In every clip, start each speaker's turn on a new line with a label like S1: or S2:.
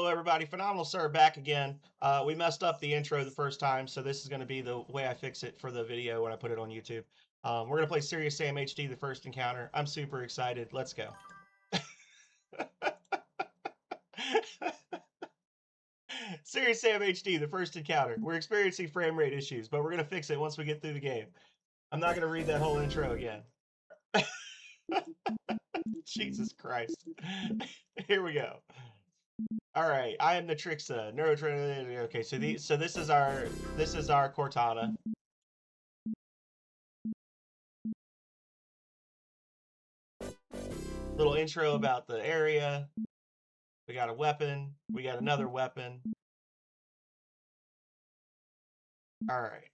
S1: Hello, everybody. Phenomenal Sir back again. We messed up the intro the first time, so this is going to be the way I fix it for the video when I put it on YouTube. We're going to play Serious Sam HD, the first encounter. I'm super excited. Let's go. Serious Sam HD, the first encounter. We're experiencing frame rate issues, but we're going to fix it once we get through the game. I'm not going to read that whole intro again. Jesus Christ. Here we go. All right, I am the Trixa. Okay, so this is our Cortana. Little intro about the area. We got a weapon. We got another weapon. All right.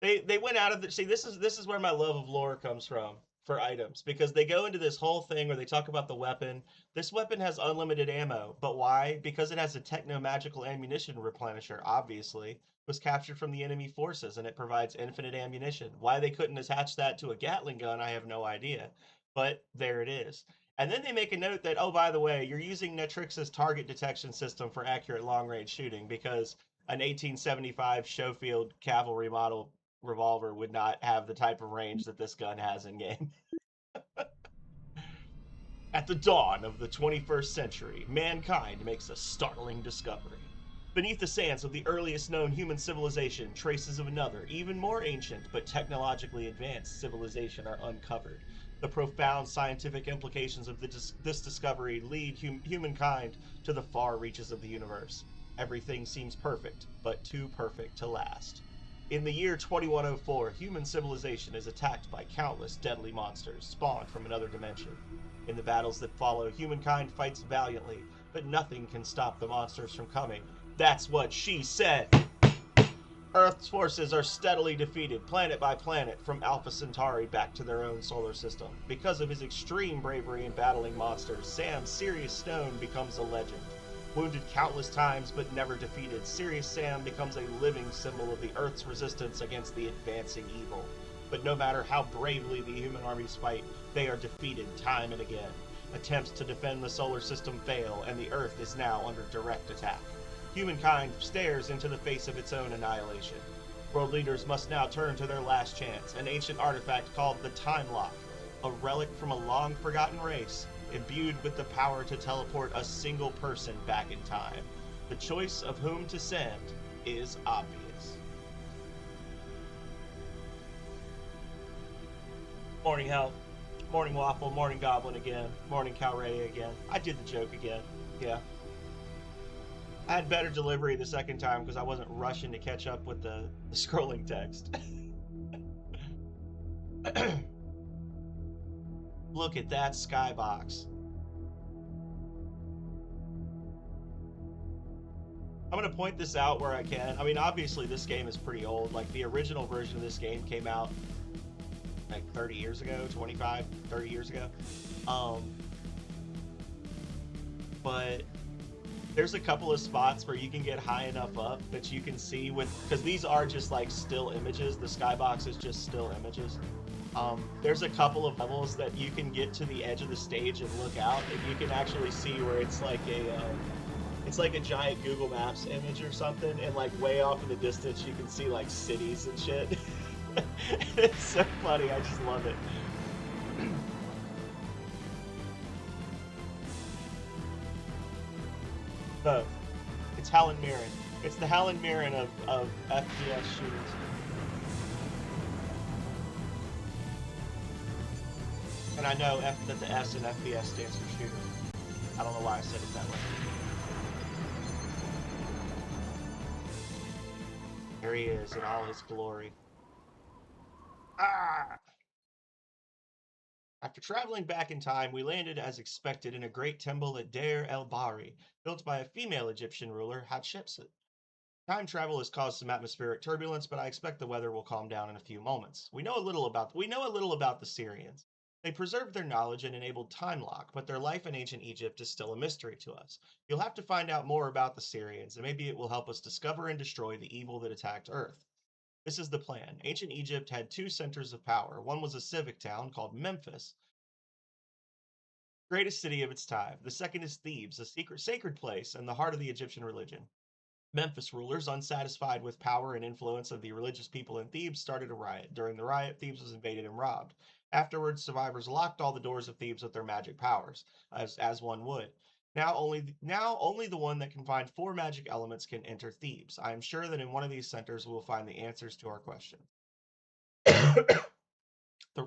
S1: They went out of the this is where my love of lore comes from for items, because they go into this whole thing where they talk about the weapon. This weapon has unlimited ammo, but why? Because it has a techno-magical ammunition replenisher, obviously. Was captured from the enemy forces, and it provides infinite ammunition. Why they couldn't attach that to a Gatling gun, I have no idea. But there it is. And then they make a note that, oh, by the way, you're using Netrix's target detection system for accurate long-range shooting, because an 1875 Schofield cavalry model revolver would not have the type of range that this gun has in game. At the dawn of the 21st century, mankind makes a startling discovery. Beneath the sands of the earliest known human civilization, traces of another, even more ancient but technologically advanced civilization are uncovered. The profound scientific implications of this discovery lead humankind to the far reaches of the universe. Everything seems perfect, but too perfect to last. In the year 2104, human civilization is attacked by countless deadly monsters spawned from another dimension. In the battles that follow, humankind fights valiantly, but nothing can stop the monsters from coming. That's what she said! Earth's forces are steadily defeated, planet by planet, from Alpha Centauri back to their own solar system. Because of his extreme bravery in battling monsters, Sam Sirius Stone becomes a legend. Wounded countless times but never defeated, Serious Sam becomes a living symbol of the Earth's resistance against the advancing evil. But no matter how bravely the human armies fight, they are defeated time and again. Attempts to defend the solar system fail, and the Earth is now under direct attack. Humankind stares into the face of its own annihilation. World leaders must now turn to their last chance, an ancient artifact called the Time Lock, a relic from a long-forgotten race, imbued with the power to teleport a single person back in time. The choice of whom to send is obvious. Morning Health, morning Waffle, morning Goblin again, morning Calray again. I did the joke again, yeah. I had better delivery the second time because I wasn't rushing to catch up with the scrolling text. Look at that skybox. I'm going to point this out where I can. I mean, obviously this game is pretty old. Like, the original version of this game came out like 30 years ago, 25, 30 years ago. But there's a couple of spots where you can get high enough up that you can see because these are just like still images. The skybox is just still images. There's a couple of levels that you can get to the edge of the stage and look out, and you can actually see where it's like a giant Google Maps image or something, and like way off in the distance you can see like cities and shit. It's so funny, I just love it. Both. It's Helen Mirren. It's the Helen Mirren of FPS shooters. And I know that the S in FPS stands for shooter. I don't know why I said it that way. There he is in all his glory. Ah! After traveling back in time, we landed as expected in a great temple at Deir el-Bahri, built by a female Egyptian ruler, Hatshepsut. Time travel has caused some atmospheric turbulence, but I expect the weather will calm down in a few moments. We know a little about the Syrians. They preserved their knowledge and enabled time lock, but their life in ancient Egypt is still a mystery to us. You'll have to find out more about the Syrians, and maybe it will help us discover and destroy the evil that attacked Earth. This is the plan. Ancient Egypt had two centers of power. One was a civic town called Memphis. Greatest city of its time. The second is Thebes, a secret sacred place and the heart of the Egyptian religion. Memphis rulers, unsatisfied with power and influence of the religious people in Thebes, started a riot. During the riot, Thebes was invaded and robbed. Afterwards, survivors locked all the doors of Thebes with their magic powers, as one would. Now only the one that can find 4 magic elements can enter Thebes. I am sure that in one of these centers we will find the answers to our question.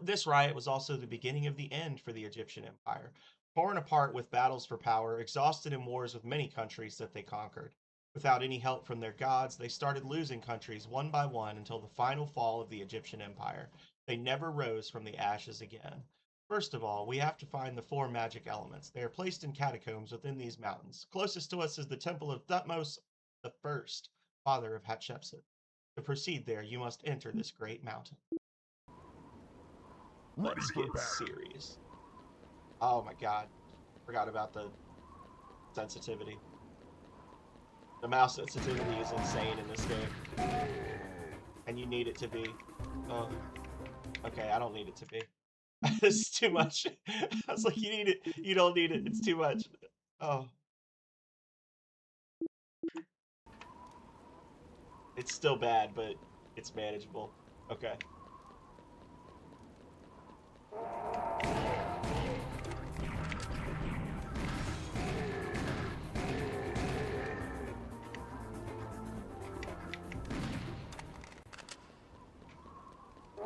S1: This riot was also the beginning of the end for the Egyptian Empire. Torn apart with battles for power, exhausted in wars with many countries that they conquered. Without any help from their gods, they started losing countries one by one until the final fall of the Egyptian Empire. They never rose from the ashes again. First of all, we have to find the 4 magic elements. They are placed in catacombs within these mountains. Closest to us is the temple of Thutmose the First, father of Hatshepsut. To proceed there, you must enter this great mountain. Let's get serious. Oh my god. Forgot about the sensitivity. The mouse sensitivity is insane in this game. And you need it to be. Oh. Okay, I don't need it to be. This is too much. I was like, you need it. You don't need it. It's too much. Oh. It's still bad, but it's manageable. Okay.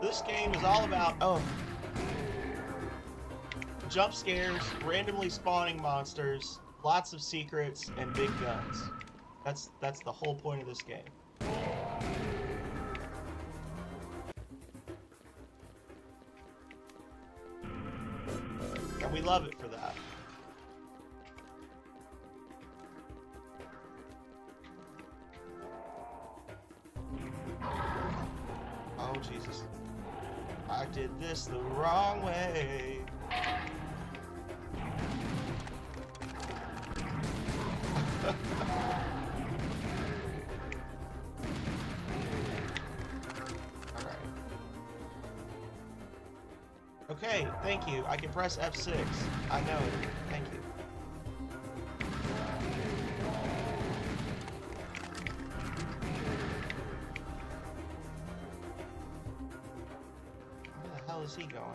S1: This game is all about, jump scares, randomly spawning monsters, lots of secrets, and big guns. That's the whole point of this game. And we love it for that. Oh, Jesus. I did this the wrong way. Alright. Okay, thank you. I can press F6. I know it. Thank you. Where the hell is he going?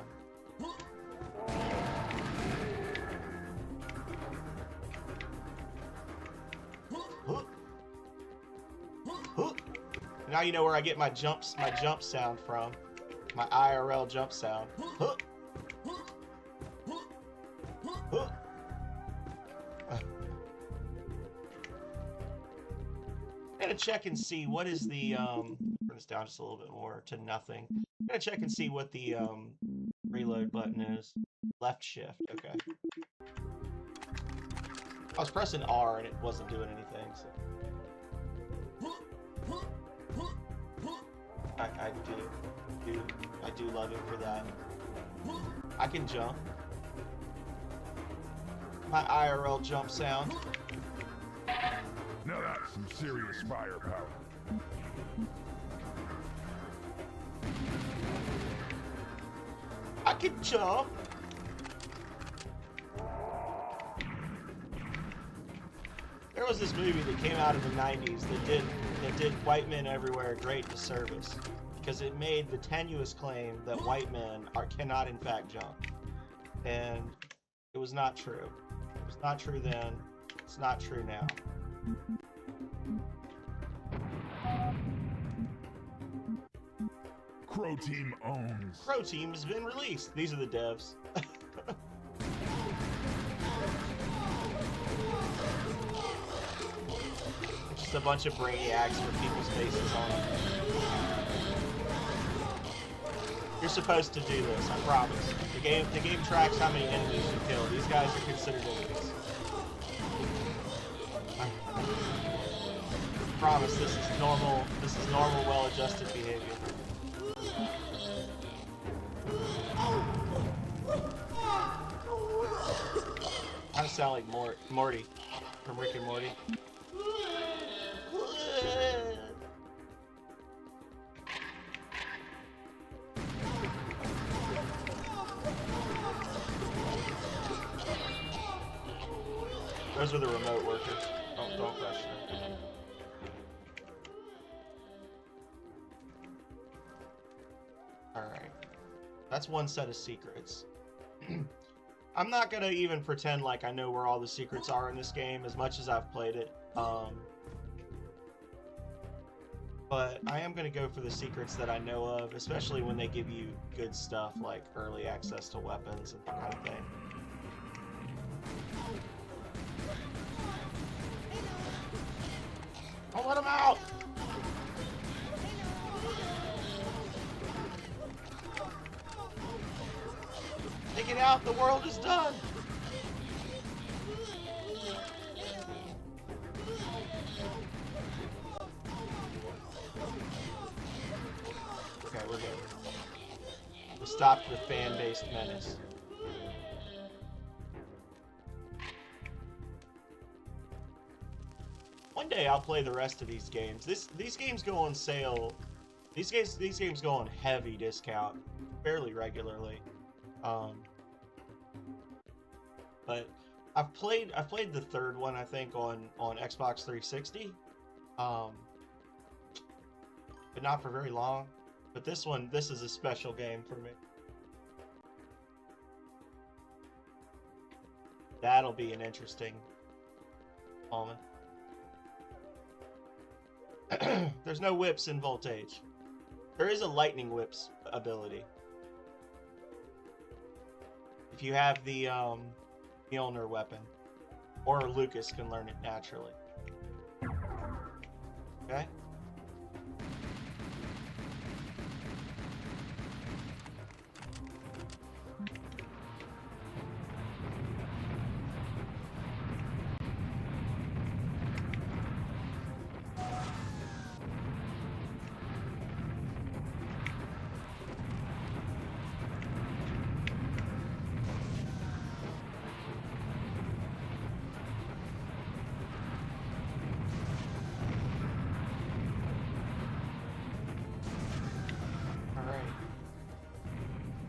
S1: Now you know where I get my jump sound from. My IRL jump sound. I'm gonna check and see what is the turn this down just a little bit more to nothing. I'm gonna check and see what the reload button is. Left shift, okay. I was pressing R and it wasn't doing anything, so. I do love it for that. I can jump. My IRL jump sound.
S2: Now that's some serious firepower.
S1: I can jump. There was this movie that came out in the 90s that did white men everywhere a great disservice because it made the tenuous claim that white men cannot in fact jump. And it was not true. It was not true then. It's not true now.
S2: Crow Team owns.
S1: Crow Team has been released. These are the devs. Just a bunch of brainiacs with people's faces on them. You're supposed to do this, I promise. The game tracks how many enemies you kill. These guys are considered enemies. I promise this is normal, well-adjusted behavior. I sound like Morty from Rick and Morty. Those are the remote workers. Don't question it. Alright. That's one set of secrets. I'm not gonna even pretend like I know where all the secrets are in this game as much as I've played it. But I am gonna go for the secrets that I know of, especially when they give you good stuff like early access to weapons and that kind of thing. Don't let him out! Take it out, the world is done! Okay, we're good. We stopped the fan-based menace. One day I'll play the rest of these games. These games go on sale. These games go on heavy discount fairly regularly. But I've played the third one, I think, on Xbox 360. But not for very long. But this is a special game for me. That'll be an interesting moment. There's no whips in Voltage. There is a lightning whips ability. If you have the Mjolnir weapon. Or Lucas can learn it naturally. Okay?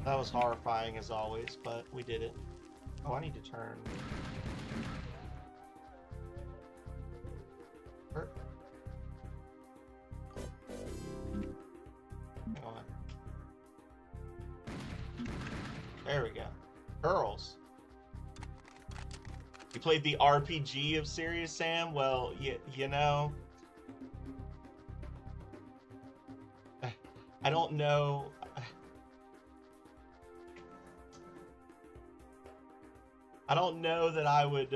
S1: That was horrifying as always, but we did it. Oh, I need to turn. Hang on. There we go. Girls. You played the RPG of Serious Sam? Well, you know... I don't know... I don't know that I would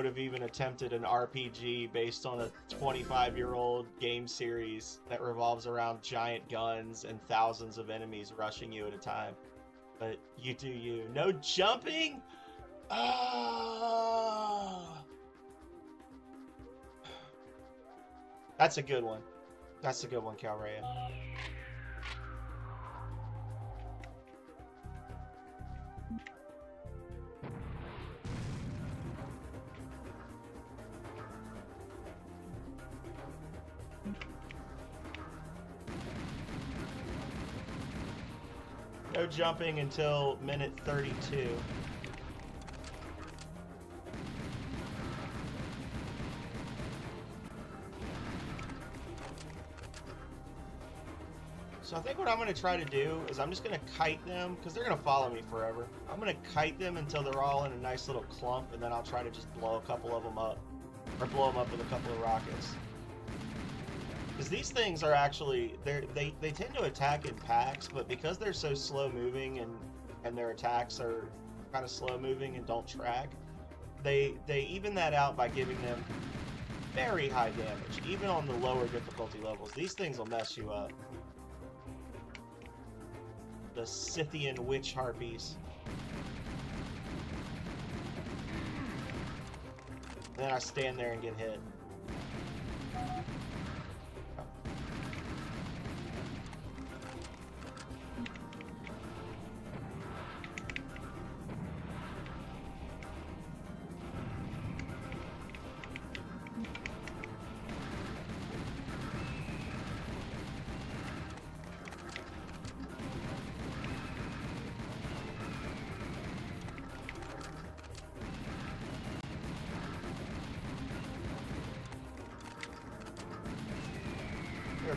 S1: have even attempted an RPG based on a 25-year-old game series that revolves around giant guns and thousands of enemies rushing you at a time. But you do you. No jumping? Ah! That's a good one. That's a good one, Calrea. No jumping until minute 32. So I think what I'm going to try to do is I'm just going to kite them, because they're going to follow me forever. I'm going to kite them until they're all in a nice little clump, and then I'll try to just blow a couple of them up. Or blow them up with a couple of rockets. Because these things are actually, they tend to attack in packs, but because they're so slow moving and their attacks are kind of slow moving and don't track, they even that out by giving them very high damage, even on the lower difficulty levels. These things will mess you up. The Scythian witch harpies. And then I stand there and get hit.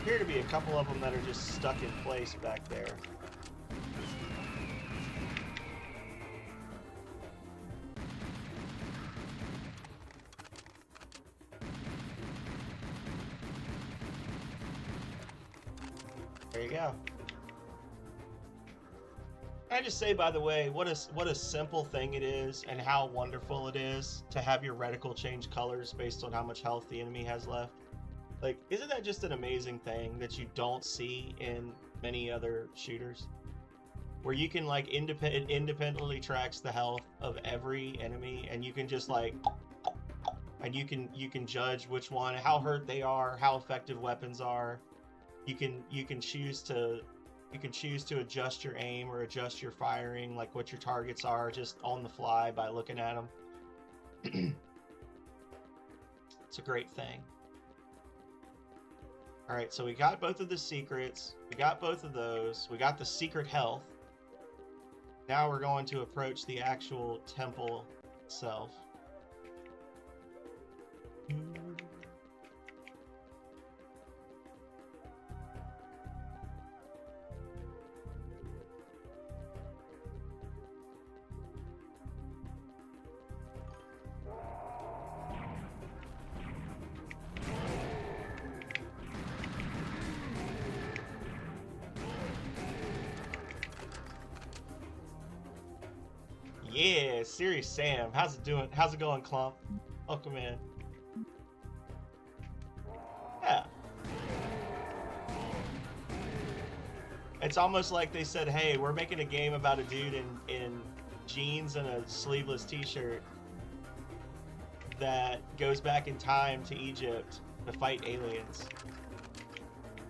S1: appear to be a couple of them that are just stuck in place back there. There you go. I just say, by the way, what a simple thing it is, and how wonderful it is to have your reticle change colors based on how much health the enemy has left. Like, isn't that just an amazing thing that you don't see in many other shooters? Where you can, like, independently tracks the health of every enemy, and you can just, like, and you can judge which one, how hurt they are, how effective weapons are. You can choose to adjust your aim or adjust your firing, like what your targets are, just on the fly by looking at them. It's a great thing. All right, so we got both of the secrets. We got both of those. We got the secret health. Now we're going to approach the actual temple itself. Yeah, Serious Sam. How's it doing? How's it going, Clump? Welcome in. Yeah. It's almost like they said, hey, we're making a game about a dude in jeans and a sleeveless t-shirt that goes back in time to Egypt to fight aliens.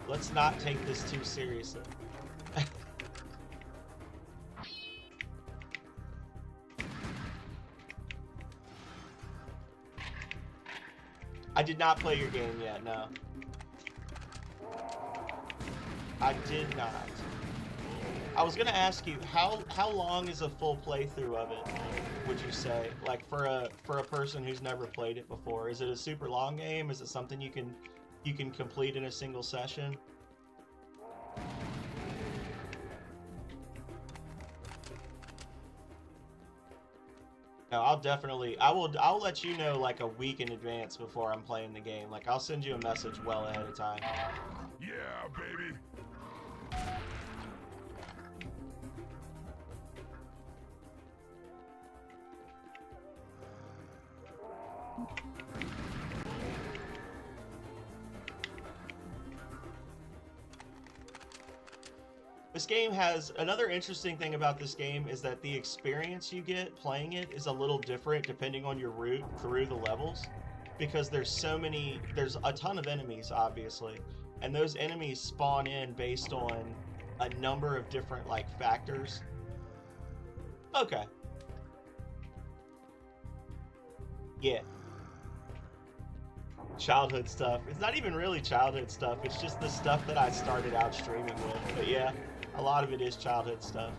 S1: Let's not take this too seriously. I did not play your game yet, no. I did not. I was gonna ask you, how long is a full playthrough of it, would you say? Like for a person who's never played it before. Is it a super long game? Is it something you can complete in a single session? No, I'll let you know like a week in advance before I'm playing the game. Like I'll send you a message well ahead of time.
S2: Yeah, baby.
S1: This game has another interesting thing about this game is that the experience you get playing it is a little different depending on your route through the levels, because there's a ton of enemies obviously, and those enemies spawn in based on a number of different like factors. Okay. Yeah. Childhood stuff. It's not even really childhood stuff. It's just the stuff that I started out streaming with. But yeah, a lot of it is childhood stuff.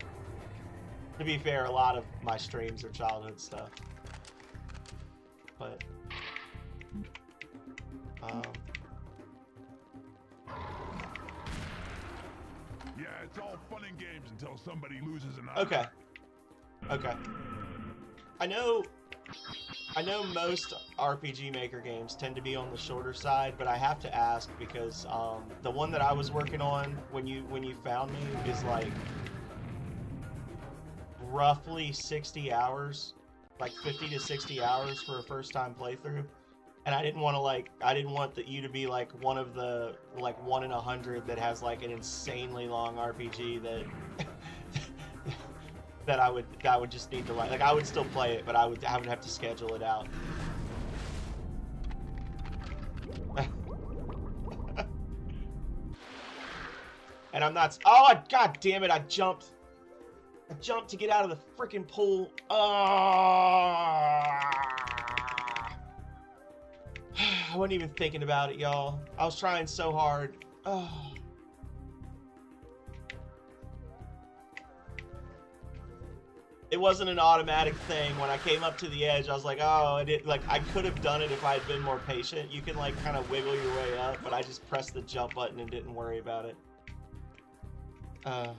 S1: To be fair, a lot of my streams are childhood stuff. But
S2: Yeah, it's all fun and games until somebody loses an eye.
S1: okay. Okay. I know most RPG Maker games tend to be on the shorter side, but I have to ask because the one that I was working on when you found me is like roughly 60 hours, like 50 to 60 hours for a first time playthrough, and I didn't want you to be like one of the like 1 in 100 that has like an insanely long RPG that that I would just need to like I would still play it, but I would have to schedule it out. And I'm not. Oh god damn it! I jumped to get out of the freaking pool. I wasn't even thinking about it, y'all. I was trying so hard. It wasn't an automatic thing. When I came up to the edge, I was like, oh, I could have done it if I had been more patient. You can like kind of wiggle your way up, but I just pressed the jump button and didn't worry about it. Oh,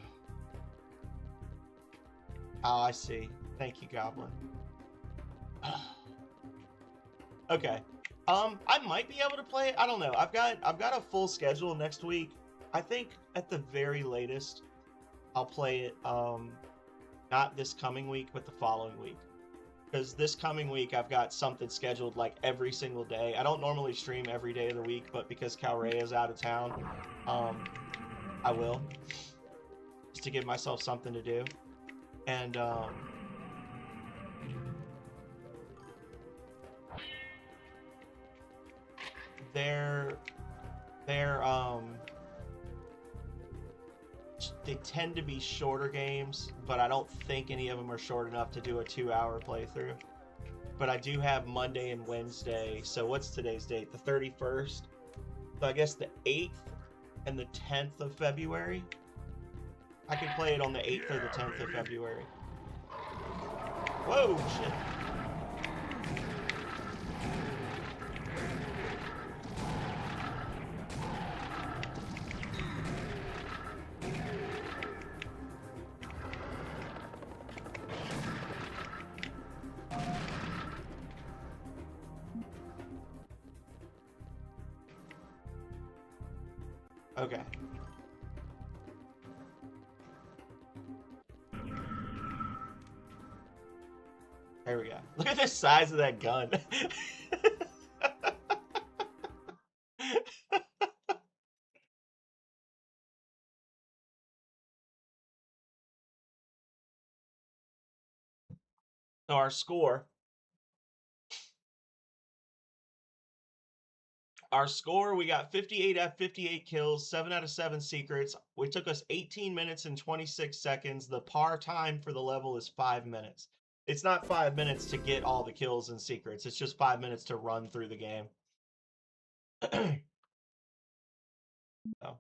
S1: I see. Thank you, Goblin. Okay. I might be able to play it. I don't know. I've got a full schedule next week. I think at the very latest, I'll play it. Not this coming week, but the following week. Because this coming week, I've got something scheduled like every single day. I don't normally stream every day of the week, but because Calrea is out of town, I will. Just to give myself something to do. And, they tend to be shorter games, but I don't think any of them are short enough to do a 2-hour playthrough. But I do have Monday and Wednesday. So what's today's date? The 31st. So I guess the 8th and the 10th of February. I can play it on the 8th or the 10th of February. Whoa, shit. Okay. There we go. Look at the size of that gun. So our score. Our score, we got 58 out of 58 kills, 7 out of 7 secrets. It took us 18 minutes and 26 seconds. The par time for the level is 5 minutes. It's not 5 minutes to get all the kills and secrets. It's just 5 minutes to run through the game. Oh.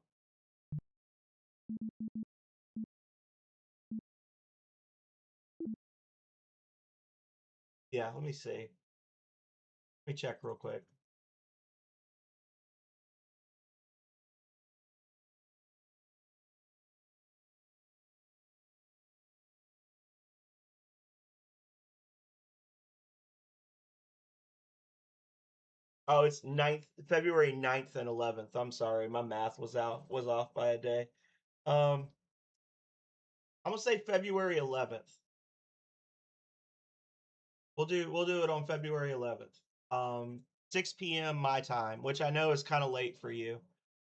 S1: Yeah, let me see. Let me check real quick. Oh, it's February 9th and 11th. I'm sorry, my math was off by a day. I'm gonna say February 11th. We'll do it on February 11th. 6 p.m. my time, which I know is kind of late for you.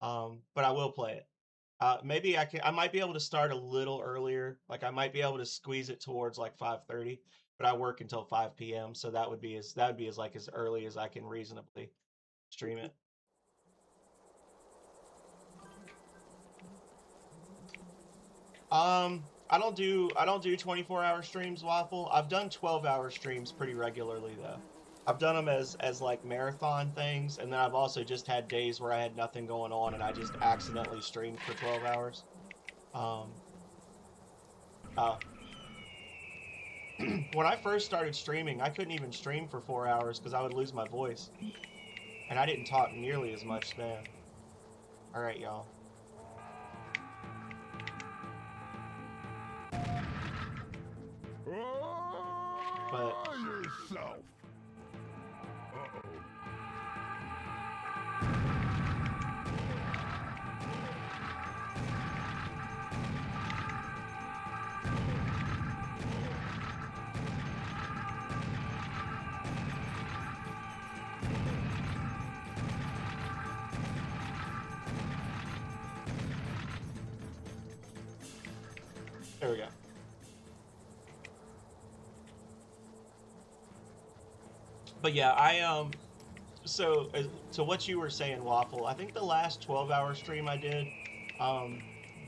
S1: But I will play it. Maybe I might be able to start a little earlier. Like I might be able to squeeze it towards like 5:30, but I work until 5 p.m. So that would be as early as I can reasonably stream it. I don't do 24-hour streams, Waffle. I've done 12-hour streams pretty regularly though. I've done them as like marathon things, and then I've also just had days where I had nothing going on and I just accidentally streamed for 12 hours. When I first started streaming, I couldn't even stream for 4 hours because I would lose my voice. And I didn't talk nearly as much then. Alright, y'all. But
S2: yourself. Uh-oh.
S1: there we go. But yeah, so to what you were saying, Waffle, I think the last 12-hour stream I did,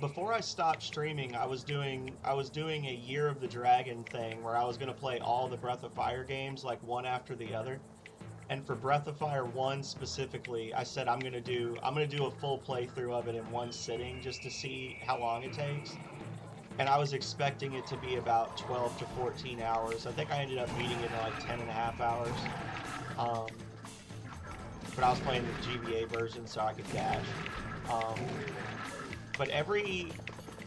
S1: before I stopped streaming, I was doing a Year of the Dragon thing where I was gonna play all the Breath of Fire games like one after the other. And for Breath of Fire 1 specifically, I said I'm gonna do a full playthrough of it in one sitting just to see how long it takes. and I was expecting it to be about 12 to 14 hours. I think I ended up beating it in like 10 and a half hours. But I was playing the GBA version so I could dash. But I'm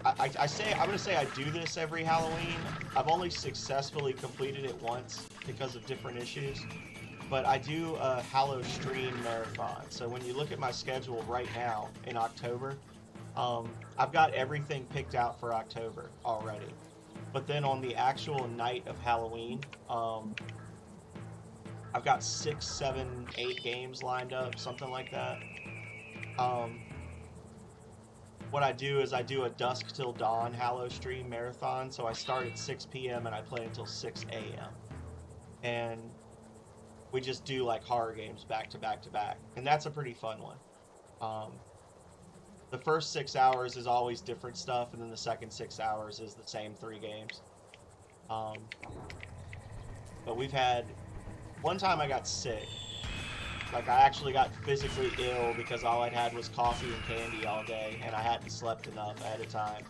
S1: gonna say I do this every Halloween. I've only successfully completed it once because of different issues. But I do a Hallow Stream marathon. So when you look at my schedule right now in October, I've got everything picked out for October already. But then on the actual night of Halloween, I've got 6, 7, 8 games lined up, something like that. What I do is I do a dusk till dawn Hallow Stream marathon. So I start at 6 p.m. and I play until 6 a.m. And we just do like horror games back to back to back. And that's a pretty fun one. The first 6 hours is always different stuff, and then the second 6 hours is the same 3 games. But we've had... One time I got sick. Like, I actually got physically ill because all I'd had was coffee and candy all day, and I hadn't slept enough ahead of time.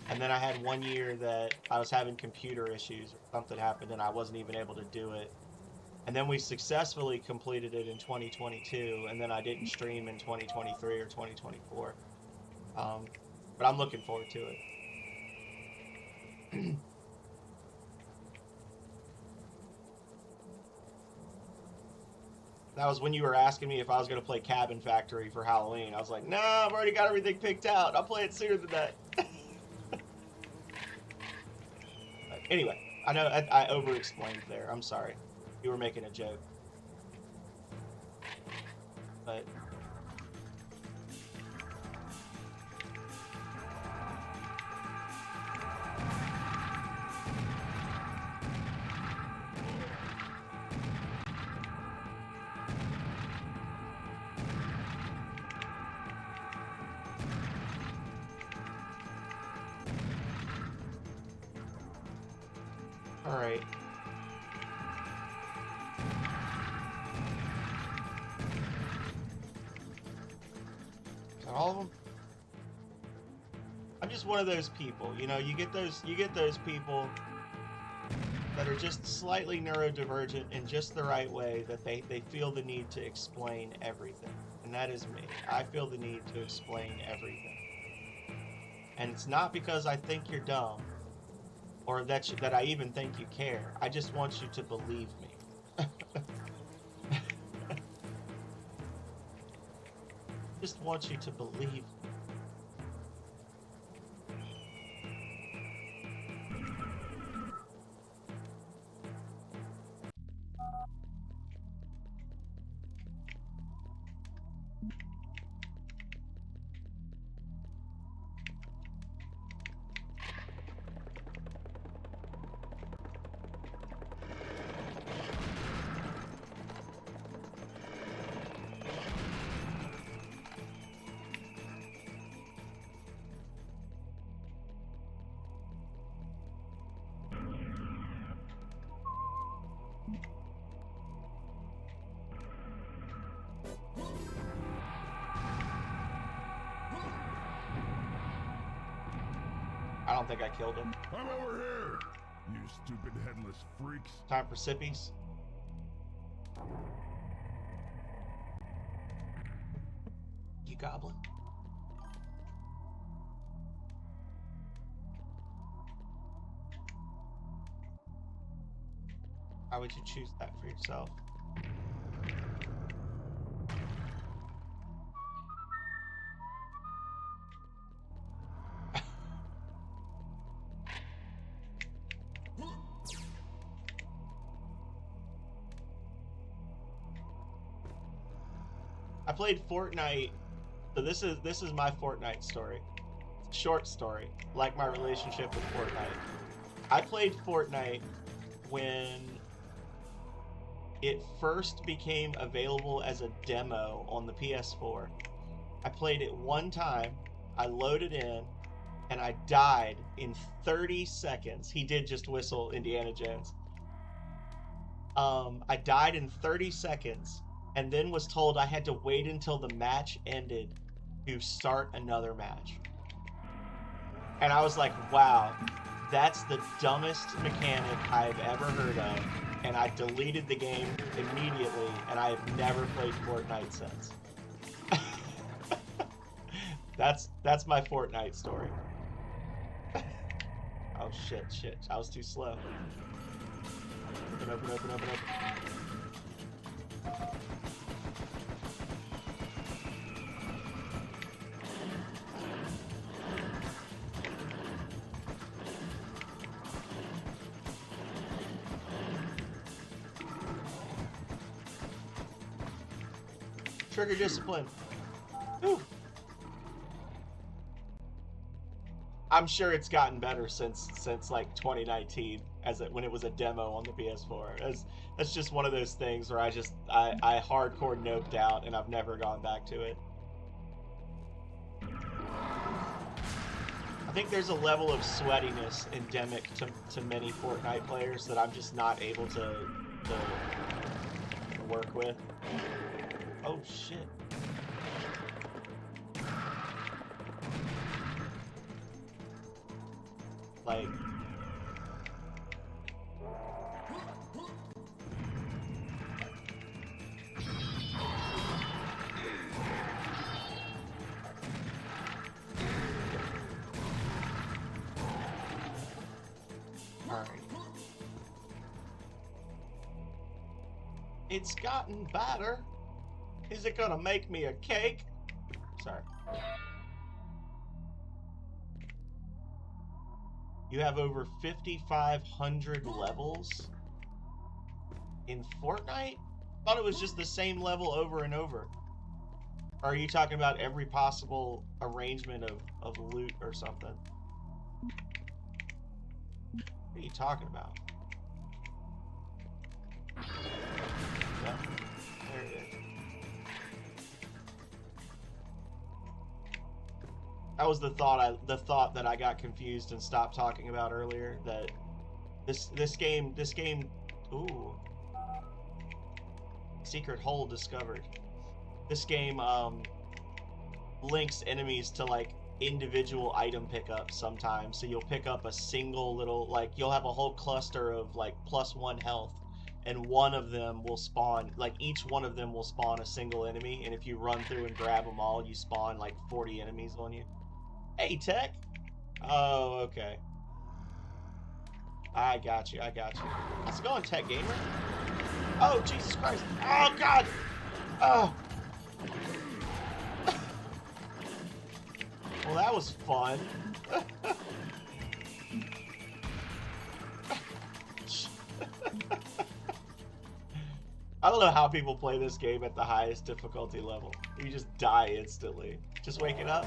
S1: And then I had one year that I was having computer issues, or something happened, and I wasn't even able to do it. And then we successfully completed it in 2022, and then I didn't stream in 2023 or 2024. But I'm looking forward to it. That was when you were asking me if I was going to play Cabin Factory for Halloween. I was like, no, I've already got everything picked out. I'll play it sooner than that. Anyway, I know I over-explained there. I'm sorry. You were making a joke. But... Alright. Is that all of them? I'm just one of those people, you know, you get those people that are just slightly neurodivergent in just the right way, that they feel the need to explain everything. And that is me. I feel the need to explain everything. And it's not because I think you're dumb, or that I even think you care. I just want you to believe me. Just want you to believe me. I don't think I killed him.
S2: I'm over here, you stupid headless freaks.
S1: Time for sippies. You goblin. Why would you choose that for yourself? I played Fortnite, so this is my Fortnite story. It's a short story, like my relationship with Fortnite. I played Fortnite when it first became available as a demo on the PS4. I played it one time, I loaded in, and I died in 30 seconds. He did just whistle Indiana Jones. I died in 30 seconds, and then was told I had to wait until the match ended to start another match. And I was like, wow, that's the dumbest mechanic I've ever heard of. And I deleted the game immediately, and I have never played Fortnite since. That's my Fortnite story. Oh shit, I was too slow. Open. Trigger discipline. Whew. I'm sure it's gotten better since like 2019, when it was a demo on the PS4. That's just one of those things where I hardcore noped out and I've never gone back to it. I think there's a level of sweatiness endemic to many Fortnite players that I'm just not able to work with. Oh shit. Like, alright. It's gotten better. Is it gonna make me a cake? Sorry. You have over 5,500 levels in Fortnite? Thought it was just the same level over and over. Or are you talking about every possible arrangement of loot or something? What are you talking about? Yeah, there it is. That was the thought that I got confused and stopped talking about earlier. That this game. Ooh. Secret hole discovered. This game links enemies to like individual item pickups sometimes. So you'll pick up a single little, like, you'll have a whole cluster of like +1 health, and one of them will spawn, like, each one of them will spawn a single enemy, and if you run through and grab them all, you spawn like 40 enemies on you. Hey, Tech! Oh, okay. I got you. How's it going, Tech Gamer? Oh, Jesus Christ. Oh, God! Oh! Well, that was fun. I don't know how people play this game at the highest difficulty level. You just die instantly. Just waking up?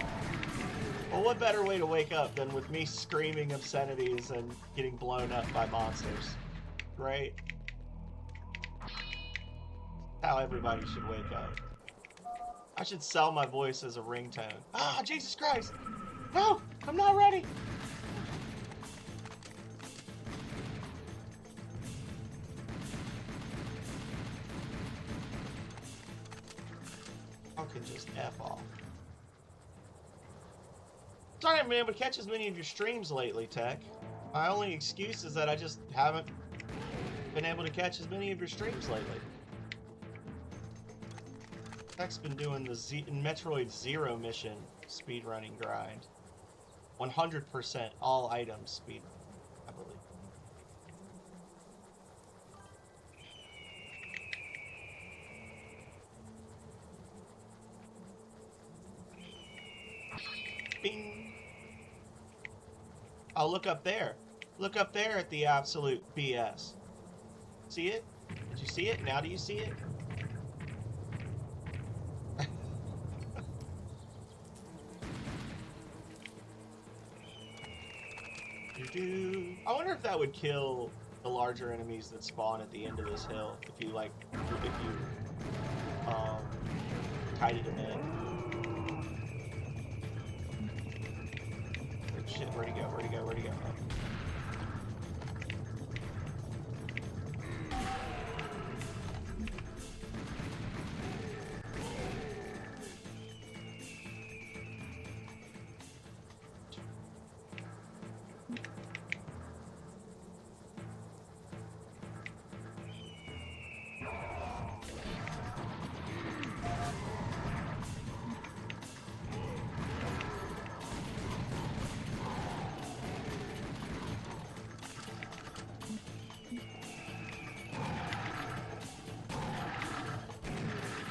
S1: Well, what better way to wake up than with me screaming obscenities and getting blown up by monsters, right? How everybody should wake up. I should sell my voice as a ringtone. Ah, Jesus Christ! No! I'm not ready! I can just F off. Sorry I haven't been able to catch as many of your streams lately, Tech. My only excuse is that I just haven't been able to catch as many of your streams lately. Tech's been doing the Metroid Zero mission speedrunning grind. 100% all items speedrun, I believe. Bing! Oh, look up there. Look up there at the absolute BS. See it? Did you see it? Now do you see it? I wonder if that would kill the larger enemies that spawn at the end of this hill if you kited them in. Oh, shit, where'd he go?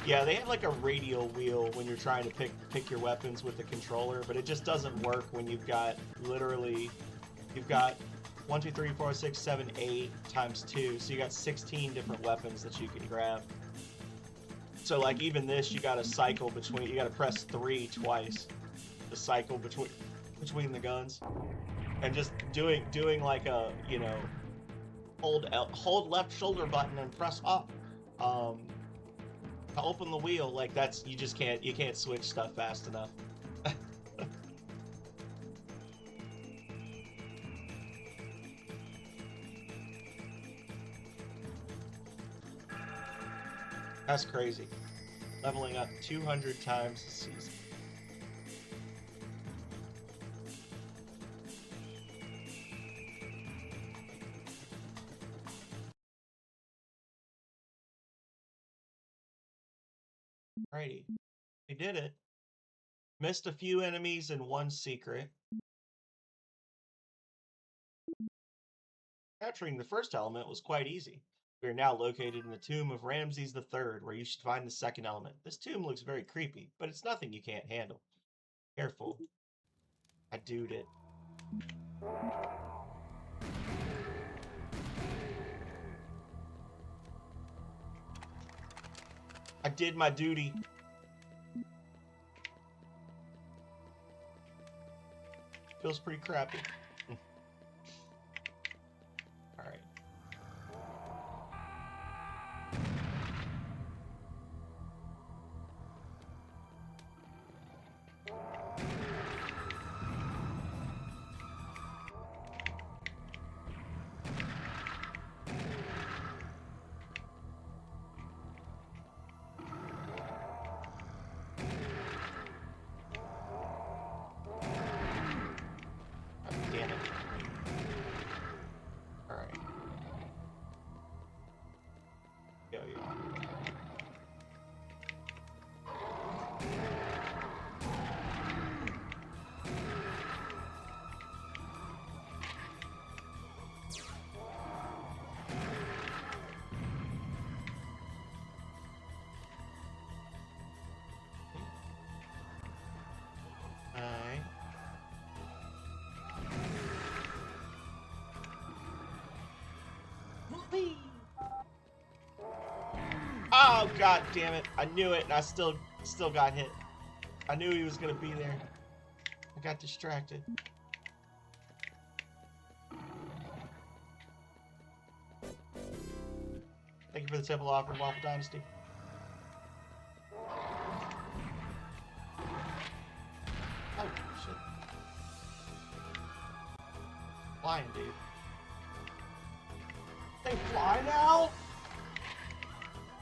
S1: Yeah, they have like a radial wheel when you're trying to pick your weapons with the controller, but it just doesn't work when you've got literally, you've got 1, 2, 3, 4, 6, 7, 8 times 2, so you got 16 different weapons that you can grab. So like even this, you gotta cycle between, you gotta press 3 twice to cycle between the guns. And just doing like a, you know, hold left shoulder button and press up to open the wheel, like that's, you can't switch stuff fast enough. That's crazy. Leveling up 200 times a season. Alrighty. We did it. Missed a few enemies and one secret. Capturing the first element was quite easy. We are now located in the tomb of Ramses III, where you should find the second element. This tomb looks very creepy, but it's nothing you can't handle. Careful. I doed it. I did my duty. Feels pretty crappy. Alright. Oh god damn it. I knew it and I still got hit. I knew he was gonna be there. I got distracted. Thank you for the temple offer, Waffle Dynasty. Oh shit. Flying, dude. They fly now?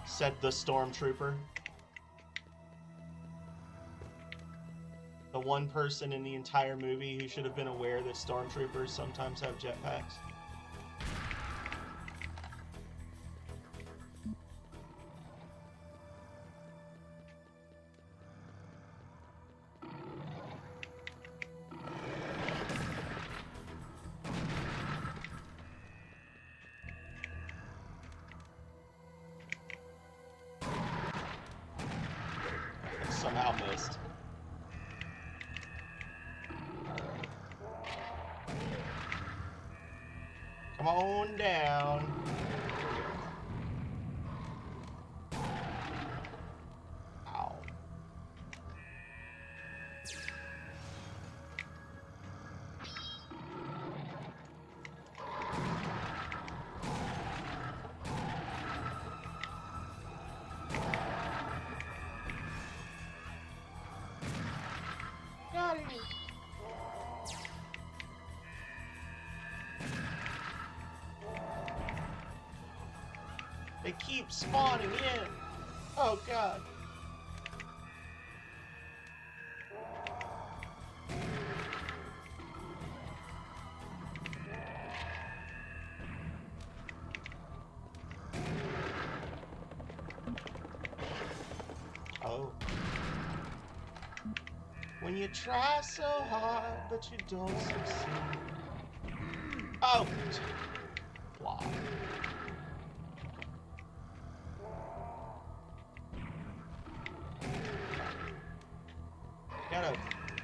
S1: Said the stormtrooper. The one person in the entire movie who should have been aware that stormtroopers sometimes have jetpacks. Somehow missed. Come on down. Ow. Got it. They keep spawning in. Oh god. Oh. When you try so hard, but you don't succeed. Oh. Wow.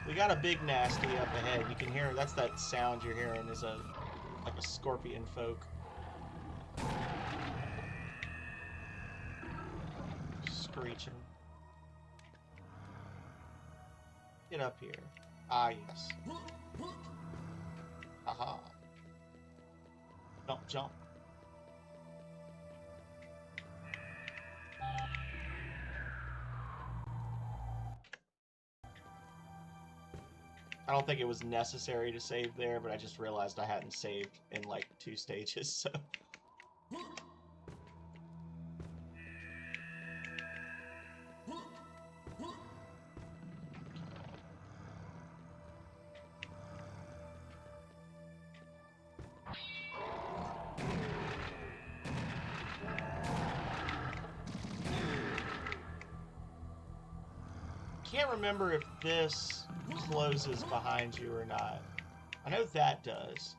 S1: We got a big nasty up ahead. You can hear, that's that sound you're hearing is like a scorpion folk. Screeching. Get up here. Ah, yes. Aha. Jump, jump. I don't think it was necessary to save there, but I just realized I hadn't saved in like 2 stages, so. Can't remember if this closes behind you or not. I know that does.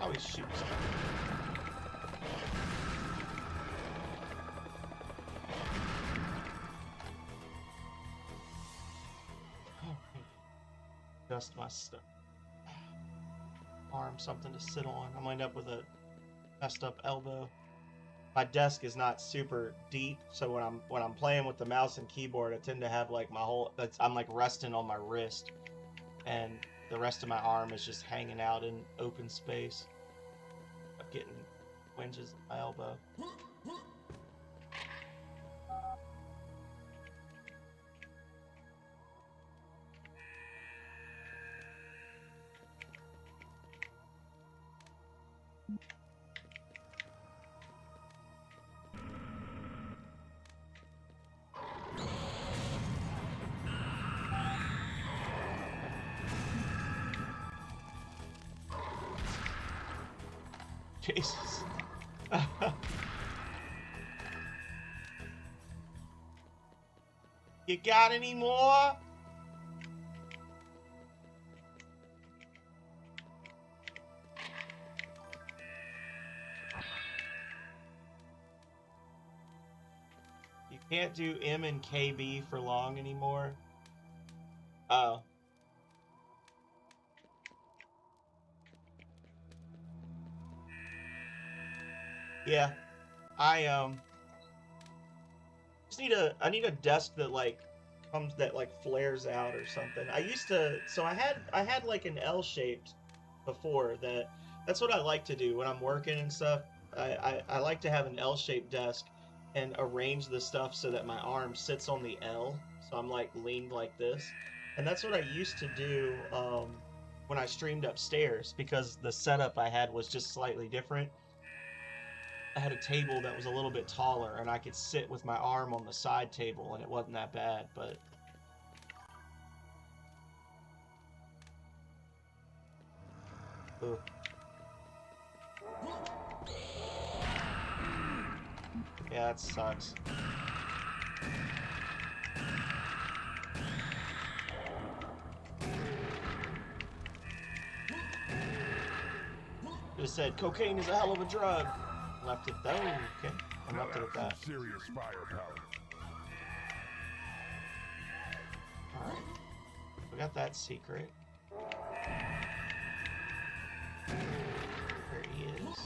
S1: Oh, he shoots. Oh, dust my stuff. Arm, something to sit on. I'm gonna end up with a messed up elbow. My desk is not super deep, so when I'm playing with the mouse and keyboard, I tend to have like my whole. I'm like resting on my wrist, and the rest of my arm is just hanging out in open space. I'm getting twinges in my elbow. Jesus. You got any more? You can't do M and KB for long anymore. Oh. Yeah, I just need I need a desk that like flares out or something. I used to, so I had like an L-shaped before that's what I like to do when I'm working and stuff. I like to have an L-shaped desk and arrange the stuff so that my arm sits on the L, so I'm like leaned like this. And that's what I used to do when I streamed upstairs, because the setup I had was just slightly different. I had a table that was a little bit taller, and I could sit with my arm on the side table, and it wasn't that bad, but... Ugh. Yeah, that sucks. Just said, cocaine is a hell of a drug. Left it though. Okay, I left it at that.
S2: Serious firepower.
S1: All right, we got that secret. There he is.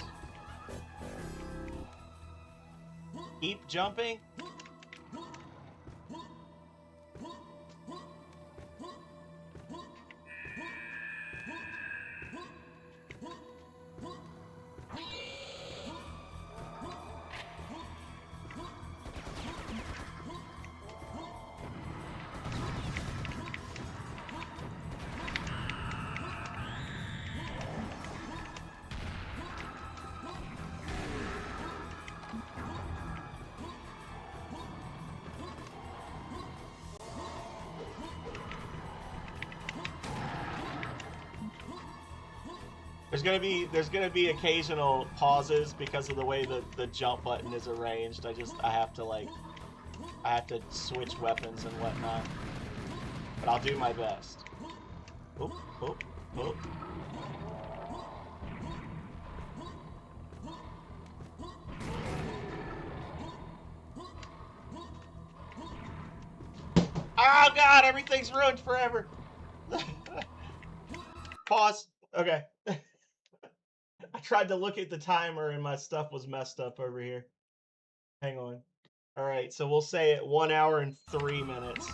S1: Keep jumping. There's gonna be occasional pauses because of the way the jump button is arranged. I have to switch weapons and whatnot. But I'll do my best. Oop, oop, oop. Oh god, everything's ruined forever. Pause. Okay. I tried to look at the timer and my stuff was messed up over here. Hang on. All right, so we'll say it 1 hour and 3 minutes.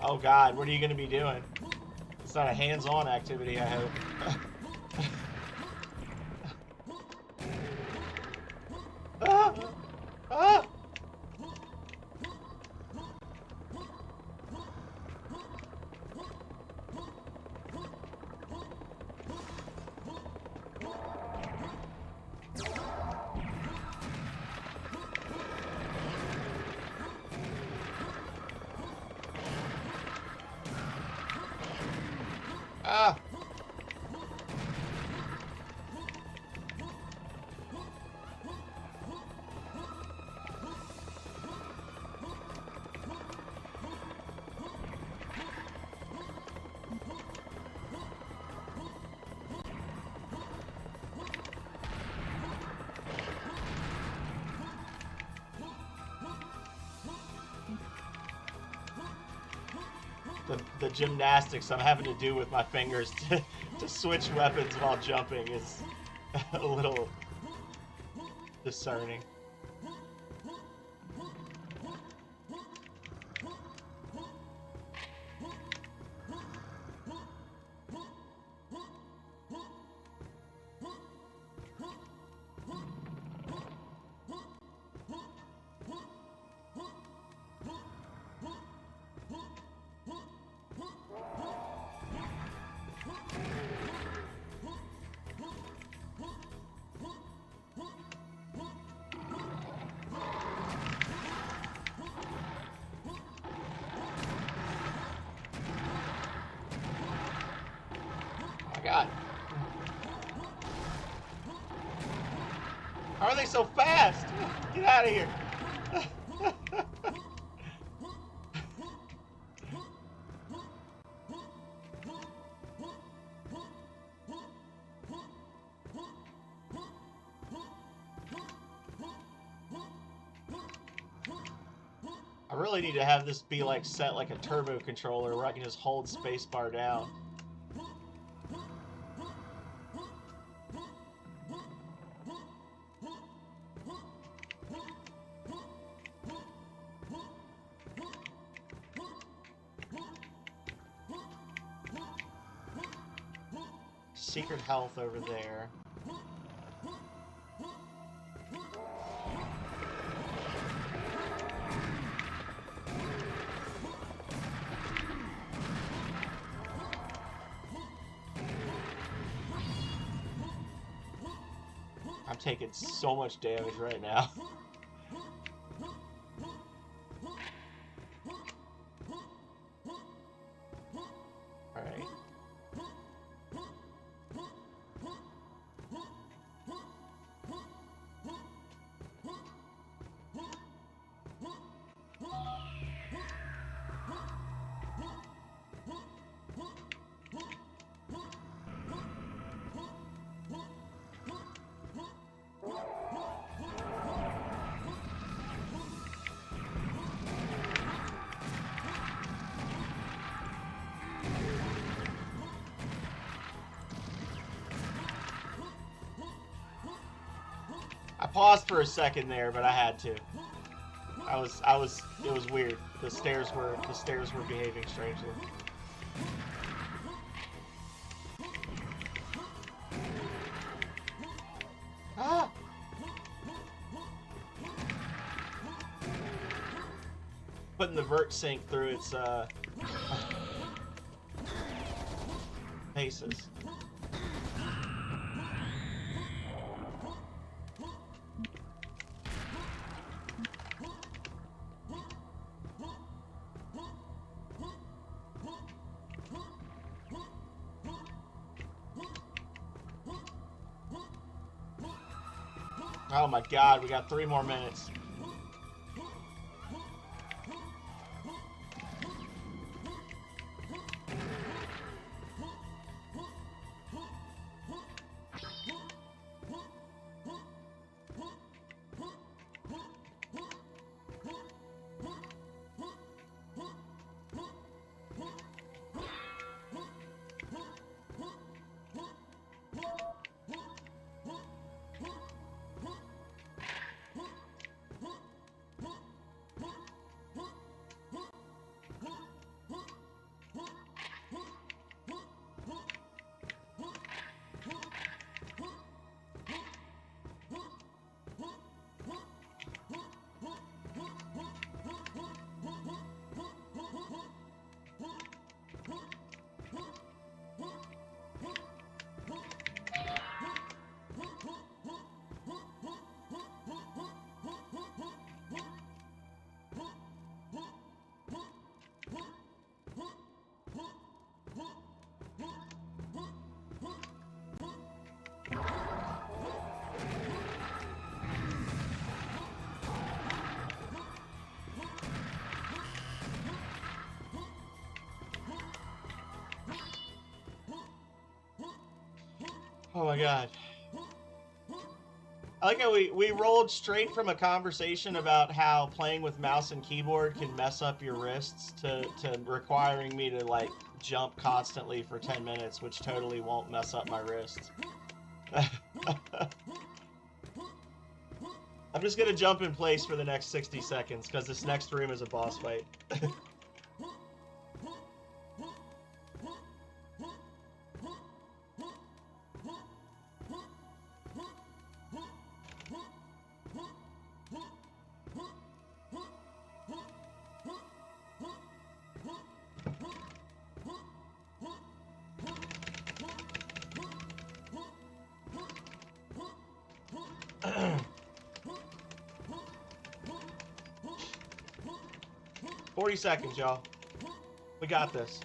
S1: Oh god, what are you going to be doing? It's not a hands-on activity, I hope. Ah! Ah! Ah! The gymnastics I'm having to do with my fingers to switch weapons while jumping is a little discerning. God. How are they so fast? Get out of here. I really need to have this be like set like a turbo controller where I can just hold spacebar down. Secret health over there. I'm taking so much damage right now. Alright. paused for a second there, but I had to. It was weird. The stairs were behaving strangely. Ah! Putting the vert sync through its paces. Oh my god, we got 3 more minutes. Oh my god. I like how we rolled straight from a conversation about how playing with mouse and keyboard can mess up your wrists to requiring me to like jump constantly for 10 minutes, which totally won't mess up my wrists. I'm just gonna jump in place for the next 60 seconds because this next room is a boss fight. $40 seconds, y'all. We got this.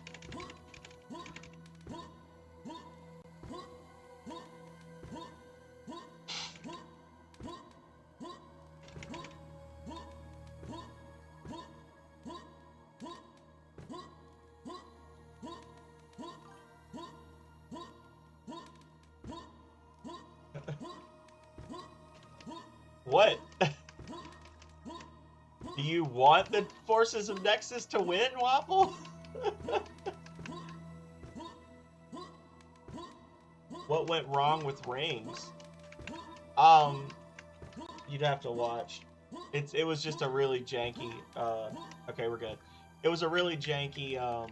S1: What? Do you want the forces of Nexus to win, Waffle? What went wrong with Rings? You'd have to watch. It was just a really janky, okay, we're good. It was a really janky,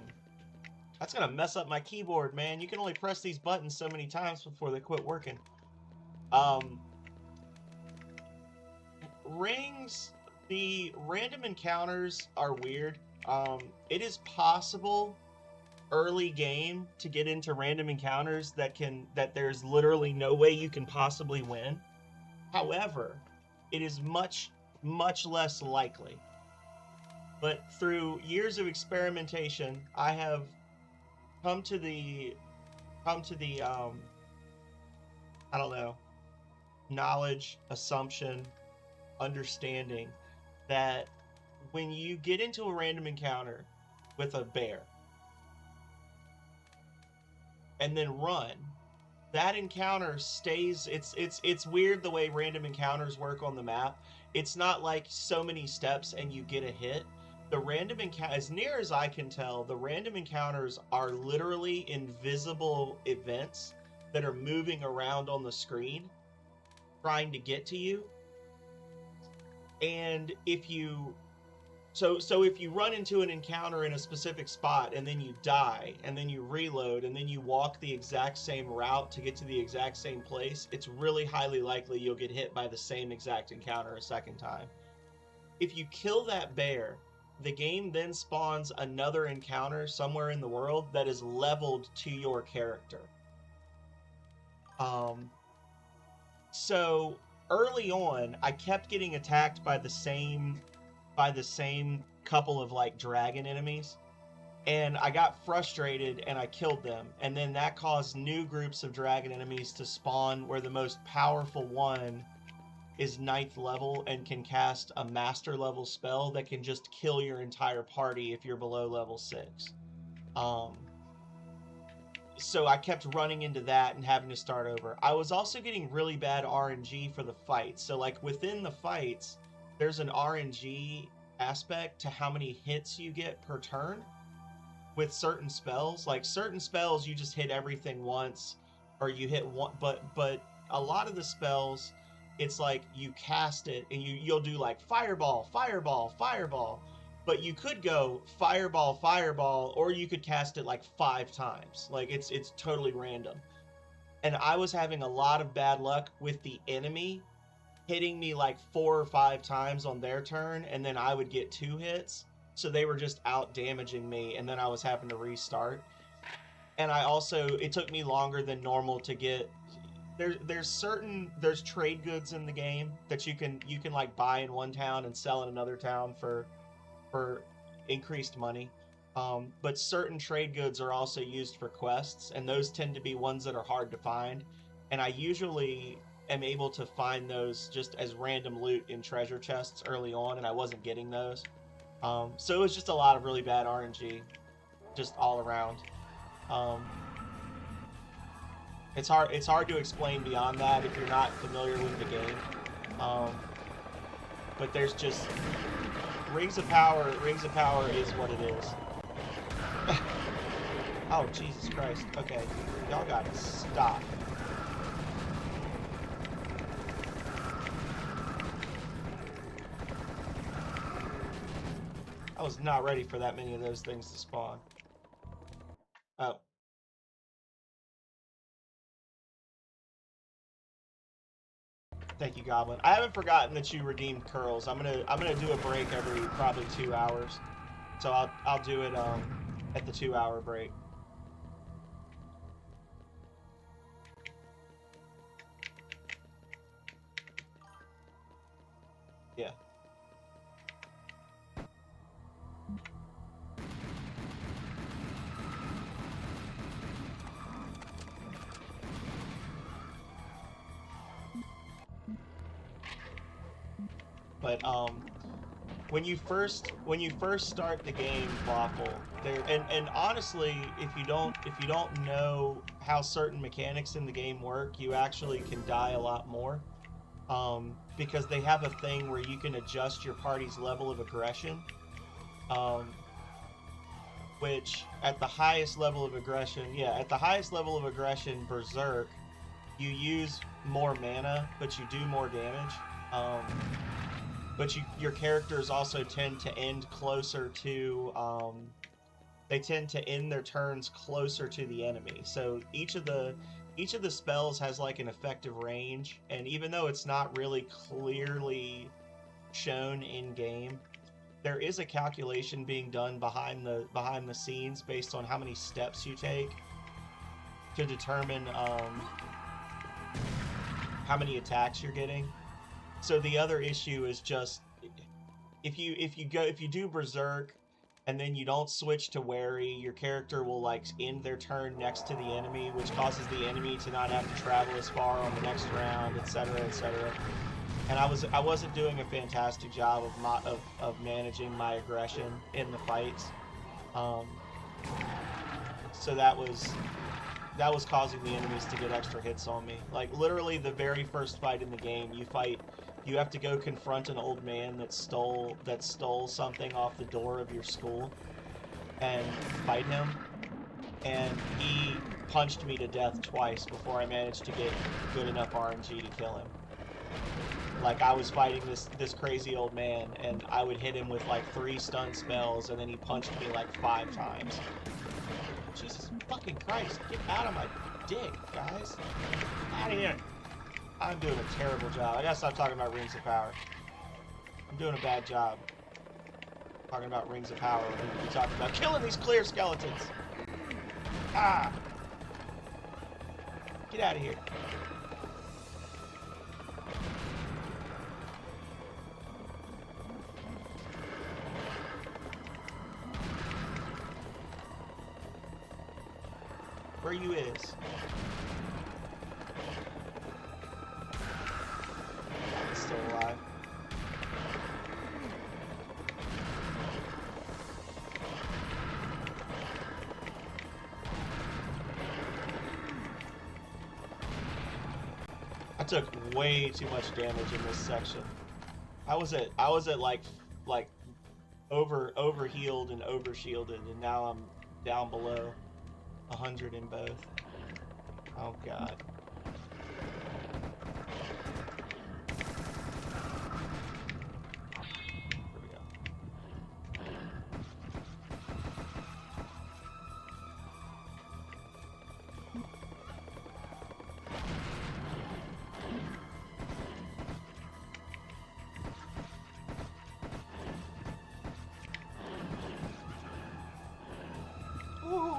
S1: that's gonna mess up my keyboard, man. You can only press these buttons so many times before they quit working. Rings, the random encounters are weird. It is possible early game to get into random encounters that there's literally no way you can possibly win. However, it is much less likely. But through years of experimentation, I have come to the I don't know, knowledge, assumption, understanding that when you get into a random encounter with a bear and then run, that encounter stays. It's weird the way random encounters work on the map. It's not like so many steps and you get a hit. The random encounter, as near as I can tell, the random encounters are literally invisible events that are moving around on the screen trying to get to you. And if you so if you run into an encounter in a specific spot and then you die and then you reload and then you walk the exact same route to get to the exact same place, it's really highly likely you'll get hit by the same exact encounter a second time. If you kill that bear, the game then spawns another encounter somewhere in the world that is leveled to your character. So early on, I kept getting attacked by the same couple of like dragon enemies, and I got frustrated and I killed them, and then that caused new groups of dragon enemies to spawn, where the most powerful one is 9th level and can cast a master level spell that can just kill your entire party if you're below level 6. So I kept running into that and having to start over. I was also getting really bad RNG for the fights. So like within the fights, there's an RNG aspect to how many hits you get per turn with certain spells. Like certain spells you just hit everything once, or you hit one, but a lot of the spells, it's like you cast it and you'll do like fireball, fireball, fireball, but you could go fireball, fireball, or you could cast it like 5 times. Like it's totally random. And I was having a lot of bad luck with the enemy hitting me like 4 or 5 times on their turn, and then I would get 2 hits. So they were just out damaging me, and then I was having to restart. And it took me longer than normal to get. There's trade goods in the game that you can like buy in one town and sell in another town for increased money. But certain trade goods are also used for quests, and those tend to be ones that are hard to find. And I usually am able to find those just as random loot in treasure chests early on, and I wasn't getting those. So it was just a lot of really bad RNG, just all around. It's hard to explain beyond that if you're not familiar with the game. But there's just Rings of Power. Rings of Power is what it is. Oh, Jesus Christ. Okay, y'all gotta stop. I was not ready for that many of those things to spawn. Oh. Thank you, Goblin. I haven't forgotten that you redeemed curls. I'm gonna do a break every probably 2 hours. So I'll do it at the 2-hour break. Yeah. But when you first start the game, Waffle, and honestly, if you don't know how certain mechanics in the game work, you actually can die a lot more. Because they have a thing where you can adjust your party's level of aggression. Which at the highest level of aggression, Berserk, you use more mana, but you do more damage. But your characters also tend to end closer to, they tend to end their turns closer to the enemy. So each of the spells has like an effective range, and even though it's not really clearly shown in game, there is a calculation being done behind the scenes based on how many steps you take to determine how many attacks you're getting. So the other issue is just if you do Berserk and then you don't switch to Wary, your character will like end their turn next to the enemy, which causes the enemy to not have to travel as far on the next round, etc., etc. And I wasn't doing a fantastic job of managing my aggression in the fights. So that was causing the enemies to get extra hits on me. Like literally the very first fight in the game, you have to go confront an old man that stole something off the door of your school and fight him. And he punched me to death twice before I managed to get good enough RNG to kill him. Like, I was fighting this crazy old man, and I would hit him with like 3 stun spells, and then he punched me like 5 times. Jesus fucking Christ, get out of my dick, guys. Out of here. I'm doing a terrible job. I gotta stop talking about Rings of Power. I'm doing a bad job talking about Rings of Power when we talk about killing these clear skeletons. Ah! Get out of here. Where you is? He's still alive. I took way too much damage in this section. I was at like over healed and over shielded, and now I'm down below 100 in both. Oh god. Here we go. Ooh.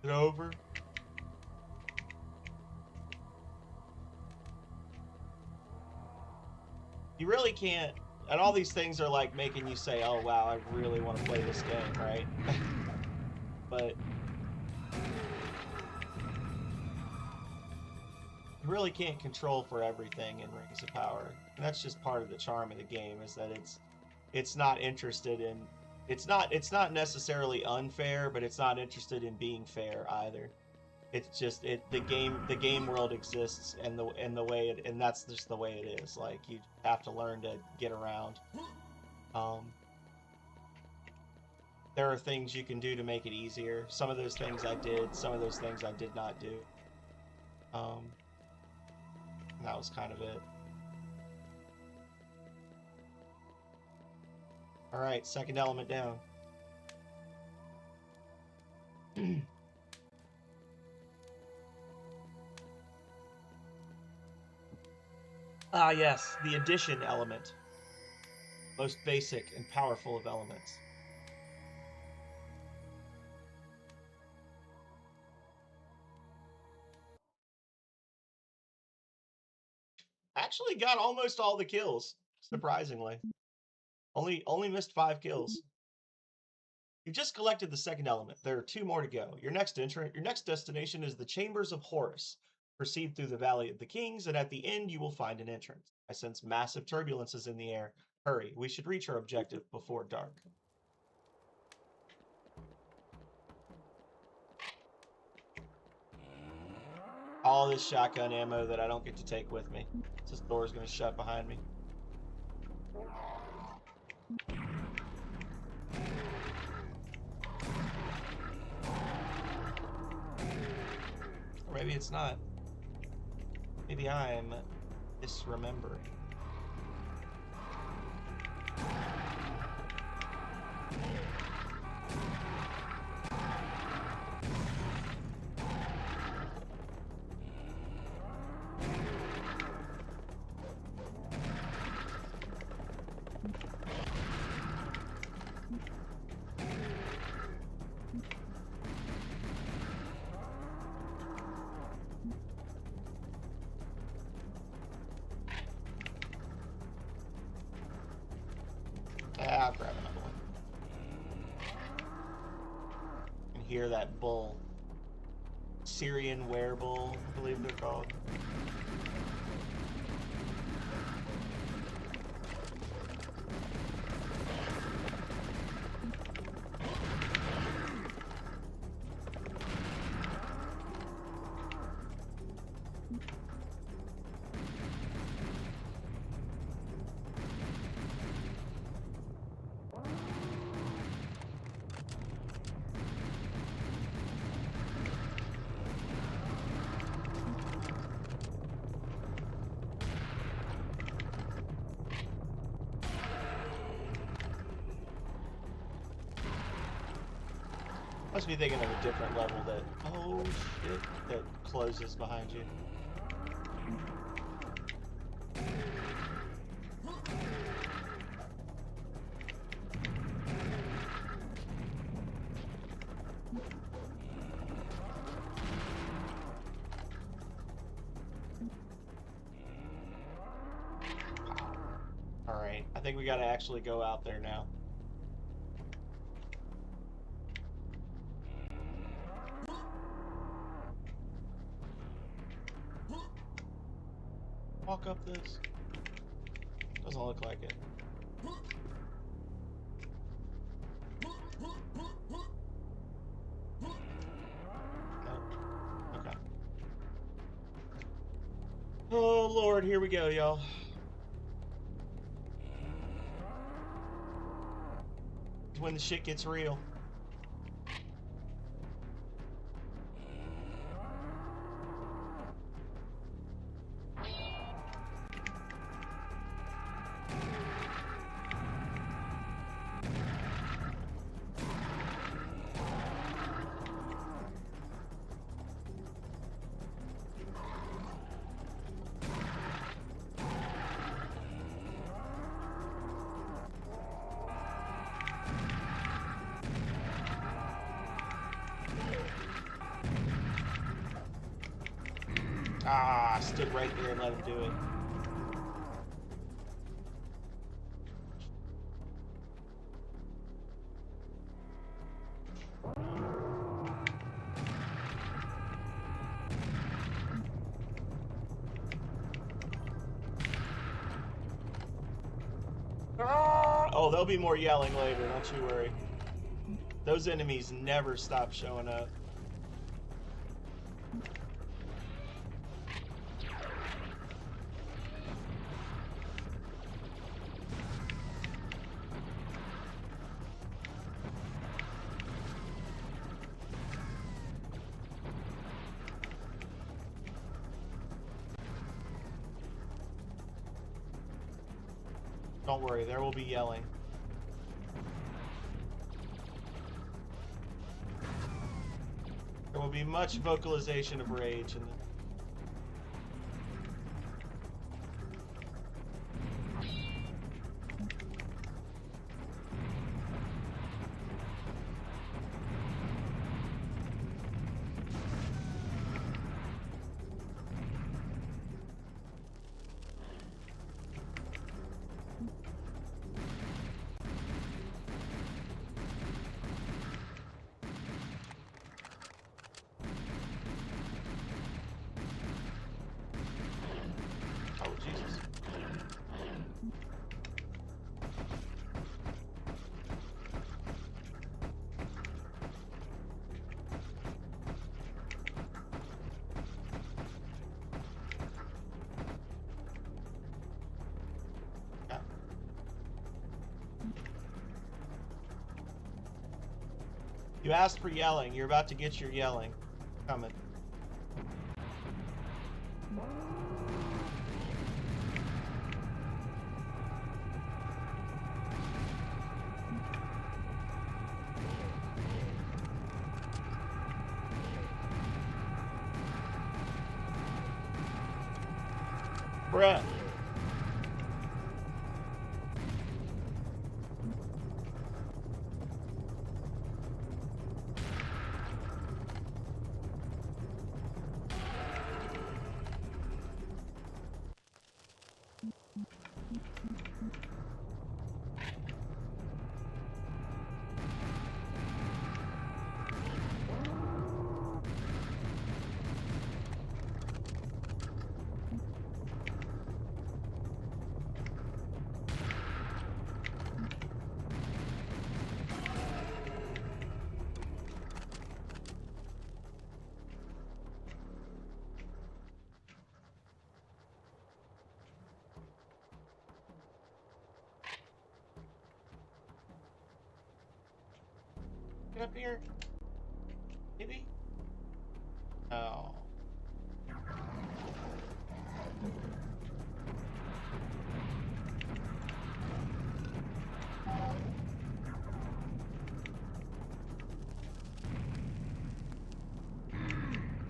S1: Is it over? You really can't, and all these things are like making you say, oh wow, I really want to play this game, right? But you really can't control for everything in Rings of Power. And that's just part of the charm of the game, is that it's not interested in, it's not necessarily unfair, but it's not interested in being fair either. It's just the game world exists, and the way it, and that's just the way it is. Like, you have to learn to get around. There are things you can do to make it easier. Some of those things I did, some of those things I did not do. And that was kind of it. Alright, second element down. Ah yes, the addition element. Most basic and powerful of elements. Actually got almost all the kills, surprisingly. Only missed 5 kills. You've just collected the second element. There are 2 more to go. Your next destination is the Chambers of Horus. Proceed through the Valley of the Kings, and at the end you will find an entrance. I sense massive turbulences in the air. Hurry, we should reach our objective before dark. All this shotgun ammo that I don't get to take with me. This door's gonna shut behind me. Or maybe it's not. Maybe I'm misremembering. I'll grab another one. And hear that bull. Syrian werebull, I believe they're called. Must be thinking of a different level that, oh shit, that closes behind you. Alright, I think we gotta actually go out there now. Walk up this. Doesn't look like it. Nope. Okay. Oh Lord, here we go, y'all. It's when the shit gets real. Ah, I stood right there and let him do it. Ah! Oh, there'll be more yelling later, don't you worry. Those enemies never stop showing up. Don't worry, there will be yelling. There will be much vocalization of rage in the... Oh, Jesus. Yeah. You asked for yelling. You're about to get your yelling. Coming. Bruh. up here? Maybe? Oh.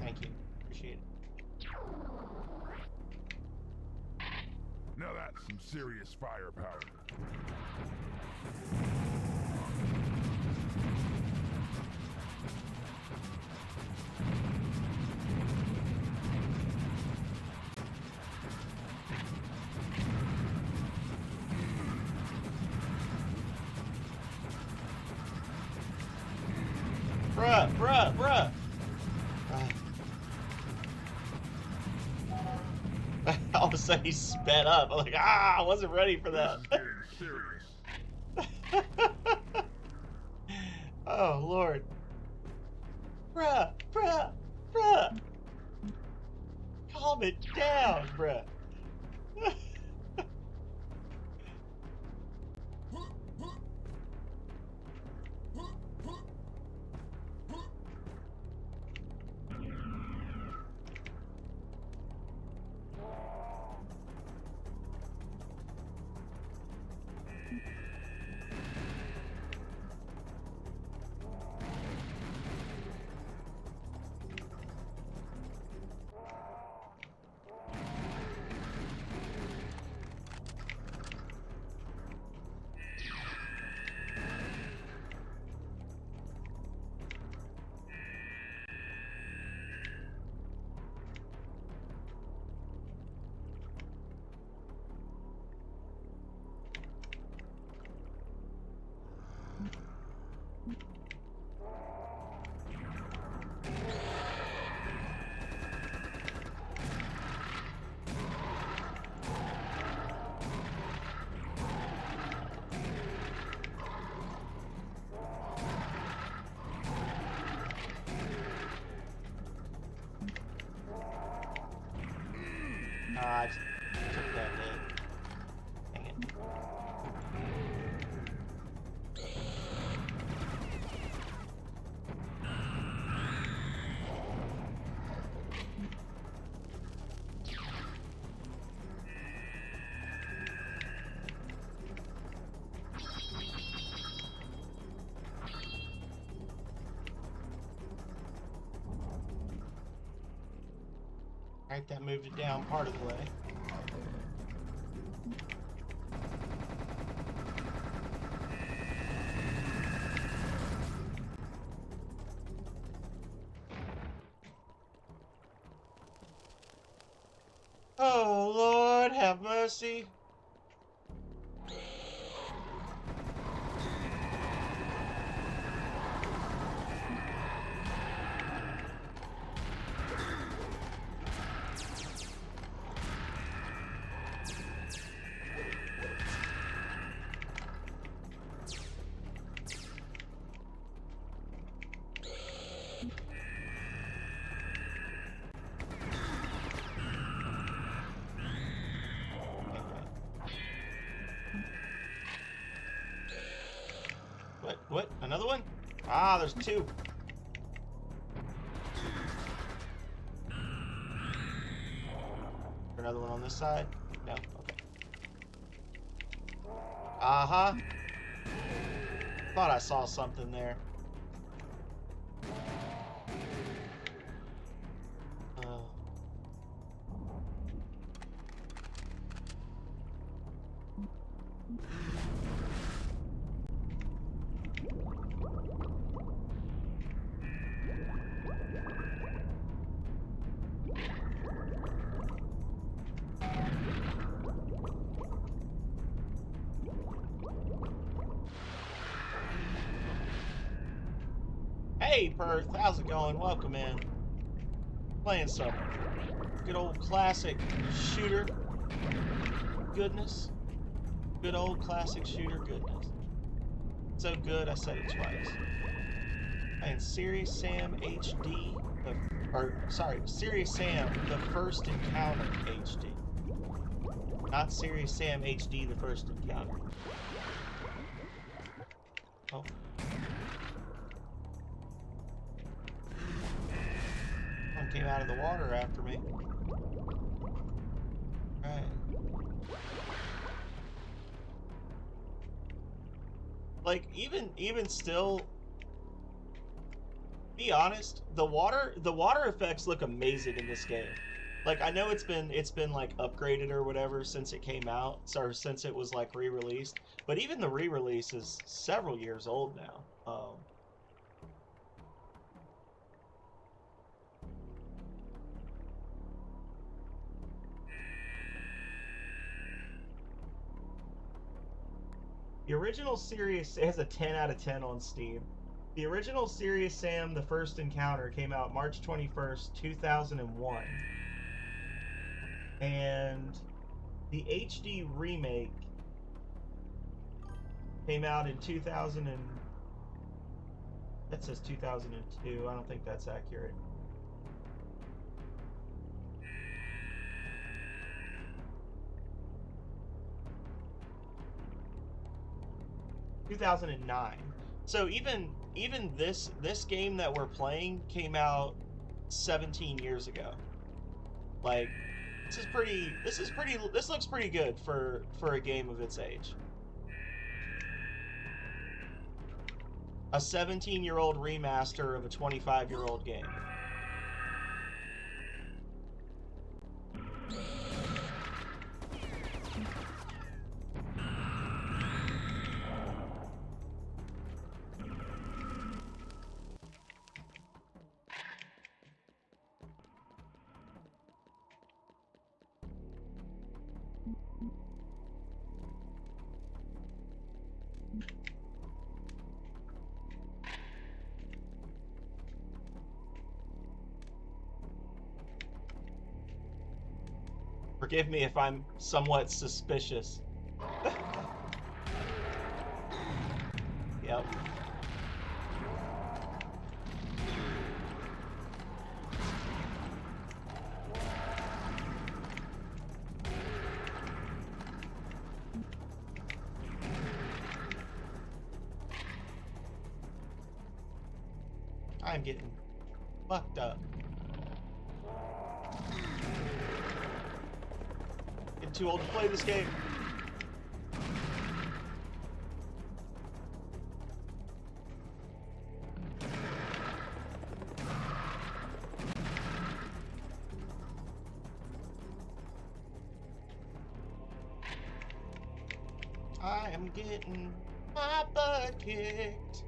S1: Thank you. Appreciate it.
S2: Now that's some serious firepower.
S1: Bruh. All of a sudden he sped up. I'm like, I wasn't ready for that.
S2: This is getting serious.
S1: Oh, Lord. Bruh. Calm it down, bruh. I just took that hit. Dang it. Alright, that moved it down part of the way. Oh, Lord, have mercy. What? Another one? Ah, there's two. Another one on this side? No? Okay. Uh-huh. Thought I saw something there. Hey, Perth, how's it going? Welcome in. Playing some good old classic shooter goodness. Good old classic shooter goodness. So good, I said it twice. Playing Serious Sam HD, Serious Sam, the First Encounter HD. Not Serious Sam HD, the First Encounter. Oh. Someone came out of the water after me. Alright. Like, even still, be honest, the water effects look amazing in this game. Like, I know it's been like upgraded or whatever since it came out, or since it was like re-released, but even the re-release is several years old now. The original Serious has a 10 out of 10 on Steam. The original Serious Sam: The First Encounter came out March 21st, 2001. And the HD remake came out in 2000 and... that says 2002. I don't think that's accurate. ...2009. So even this game that we're playing came out 17 years ago. Like, this looks pretty good for a game of its age. A 17-year-old remaster of a 25-year-old game. Forgive me if I'm somewhat suspicious. Yep. I'm getting fucked up. Getting too old to play this game. I am getting my butt kicked.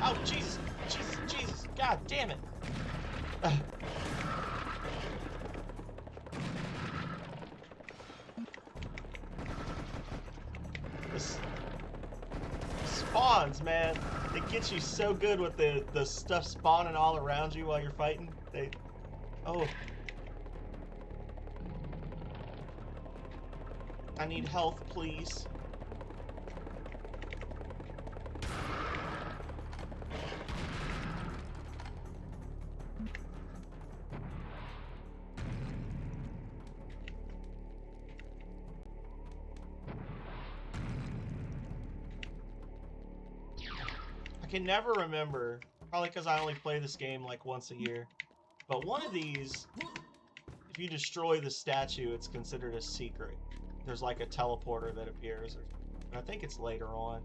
S1: Oh, Jesus, Jesus, Jesus, God damn it. This spawns, man. It gets you so good with the stuff spawning all around you while you're fighting. Oh. I need health, please. I can never remember, probably because I only play this game like once a year, but one of these, if you destroy the statue, it's considered a secret. There's like a teleporter that appears, and I think it's later on.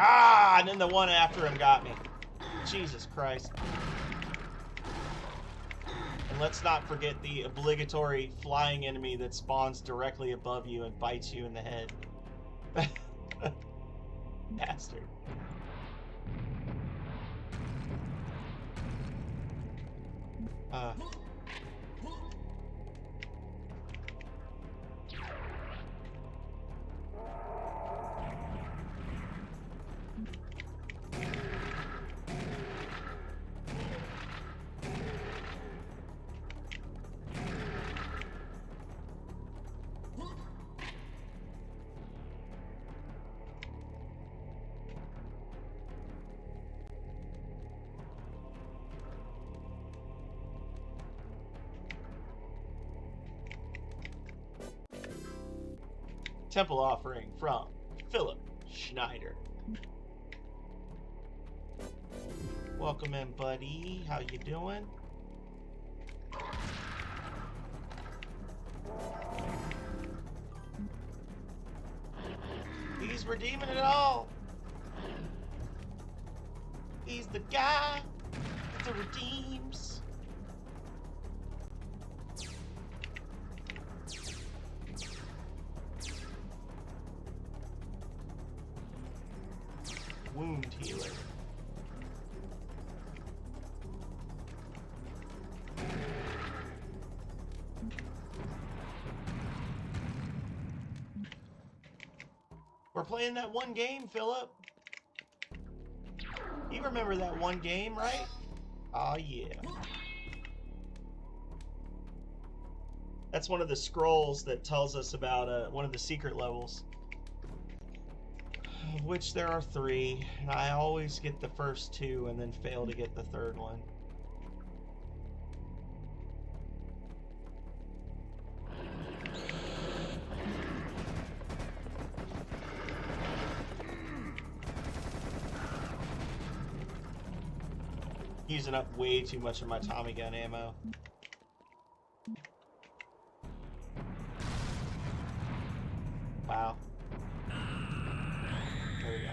S1: Ah, and then the one after him got me. Jesus Christ. And let's not forget the obligatory flying enemy that spawns directly above you and bites you in the head. Bastard. Temple offering from Philip Schneider. Welcome in, buddy. How you doing? He's redeeming it all. He's the guy that redeems. Wound healer. We're playing that one game, Philip. You remember that one game, right? Oh, yeah. That's one of the scrolls that tells us about one of the secret levels. Of which there are 3, and I always get the first 2 and then fail to get the third one. Using up way too much of my Tommy gun ammo. Wow. There we go.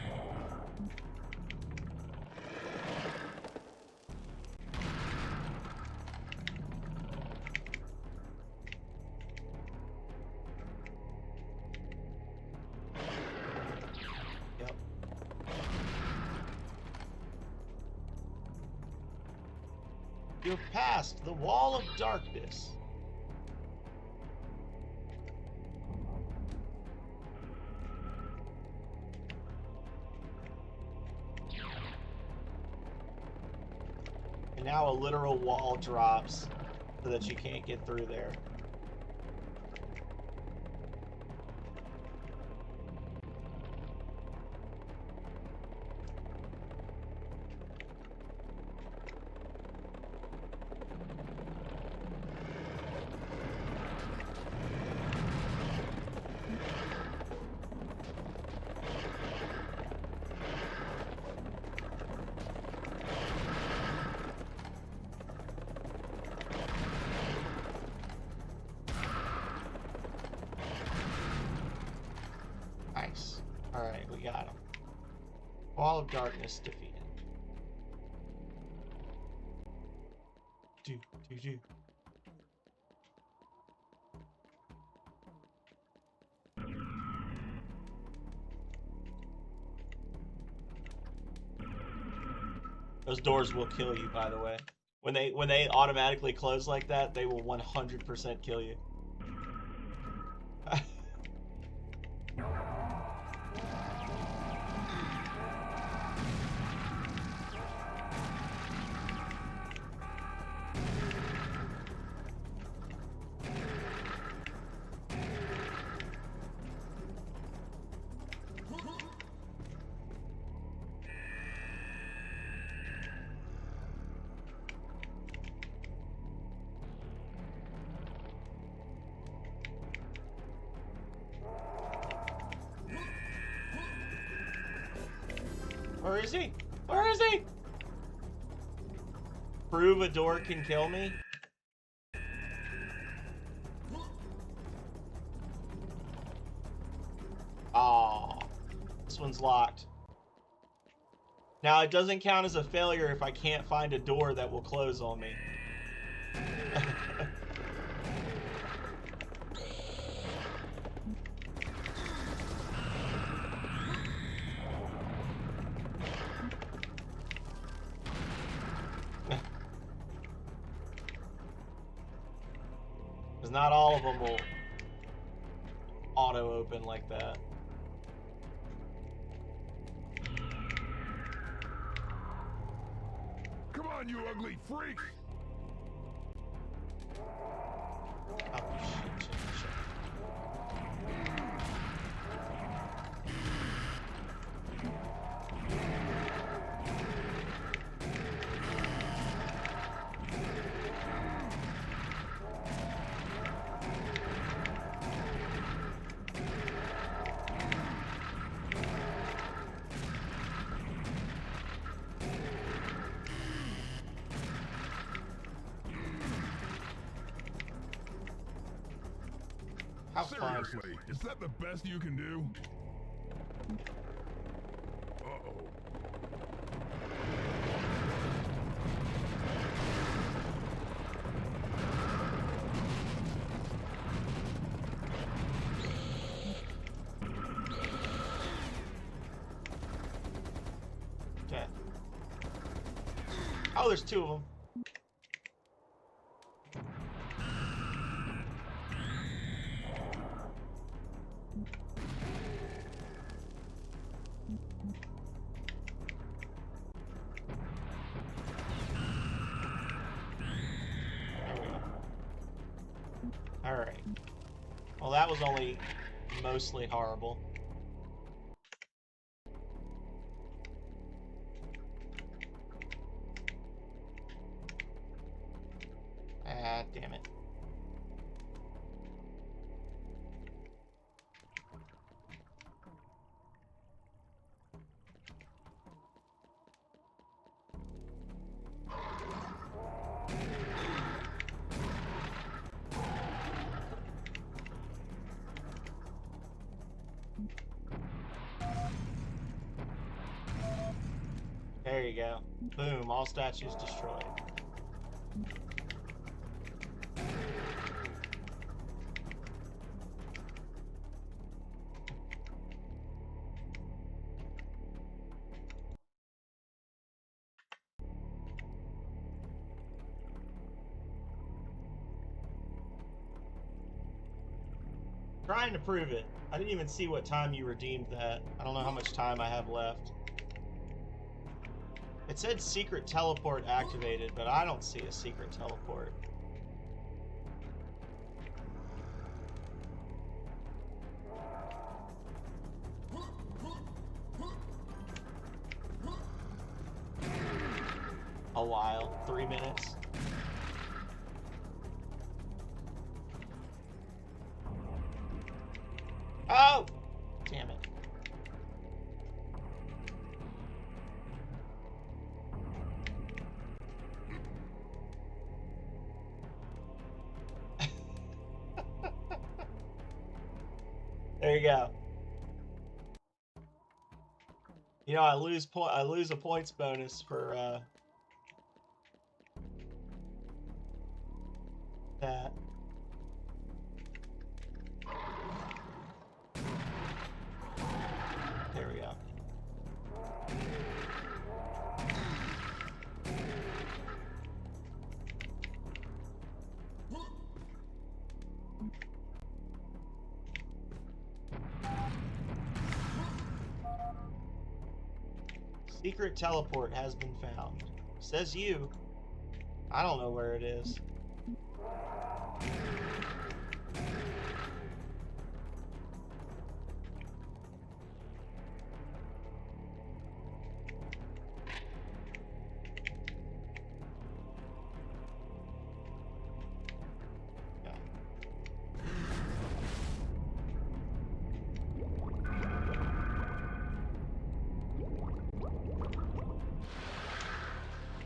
S1: Yep. You have passed the wall of darkness. And now a literal wall drops so that you can't get through there. Nice. Alright, we got him. Wall of darkness defeated. Do. Those doors will kill you, by the way. When they automatically close like that, they will 100% kill you. Where is he? Where is he? Prove a door can kill me? Aw. This one's locked. Now, it doesn't count as a failure if I can't find a door that will close on me. not all of them will auto open like that.
S2: Come on, you ugly freaks!
S1: Oh, shit. How fun.
S2: Seriously, is that the best you can do? Uh-oh.
S1: Okay. Oh, there's two of them. Alright. Well, that was only mostly horrible. Ah, damn it. There you go. Boom, all statues destroyed. Trying to prove it. I didn't even see what time you redeemed that. I don't know how much time I have left. It said secret teleport activated, but I don't see a secret teleport. A while. 3 minutes. Oh! Damn it. There you go. You know, I lose a points bonus for that. There we go. Secret teleport has been found. Says you. I don't know where it is.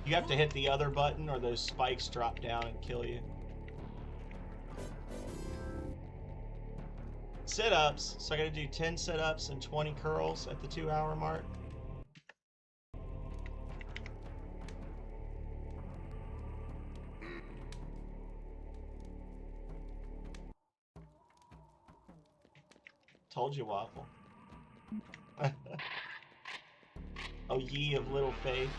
S1: You have to hit the other button or those spikes drop down and kill you. Sit-ups. So I gotta do 10 sit-ups and 20 curls at the 2-hour mark. Told you, Waffle. Oh, ye of little faith.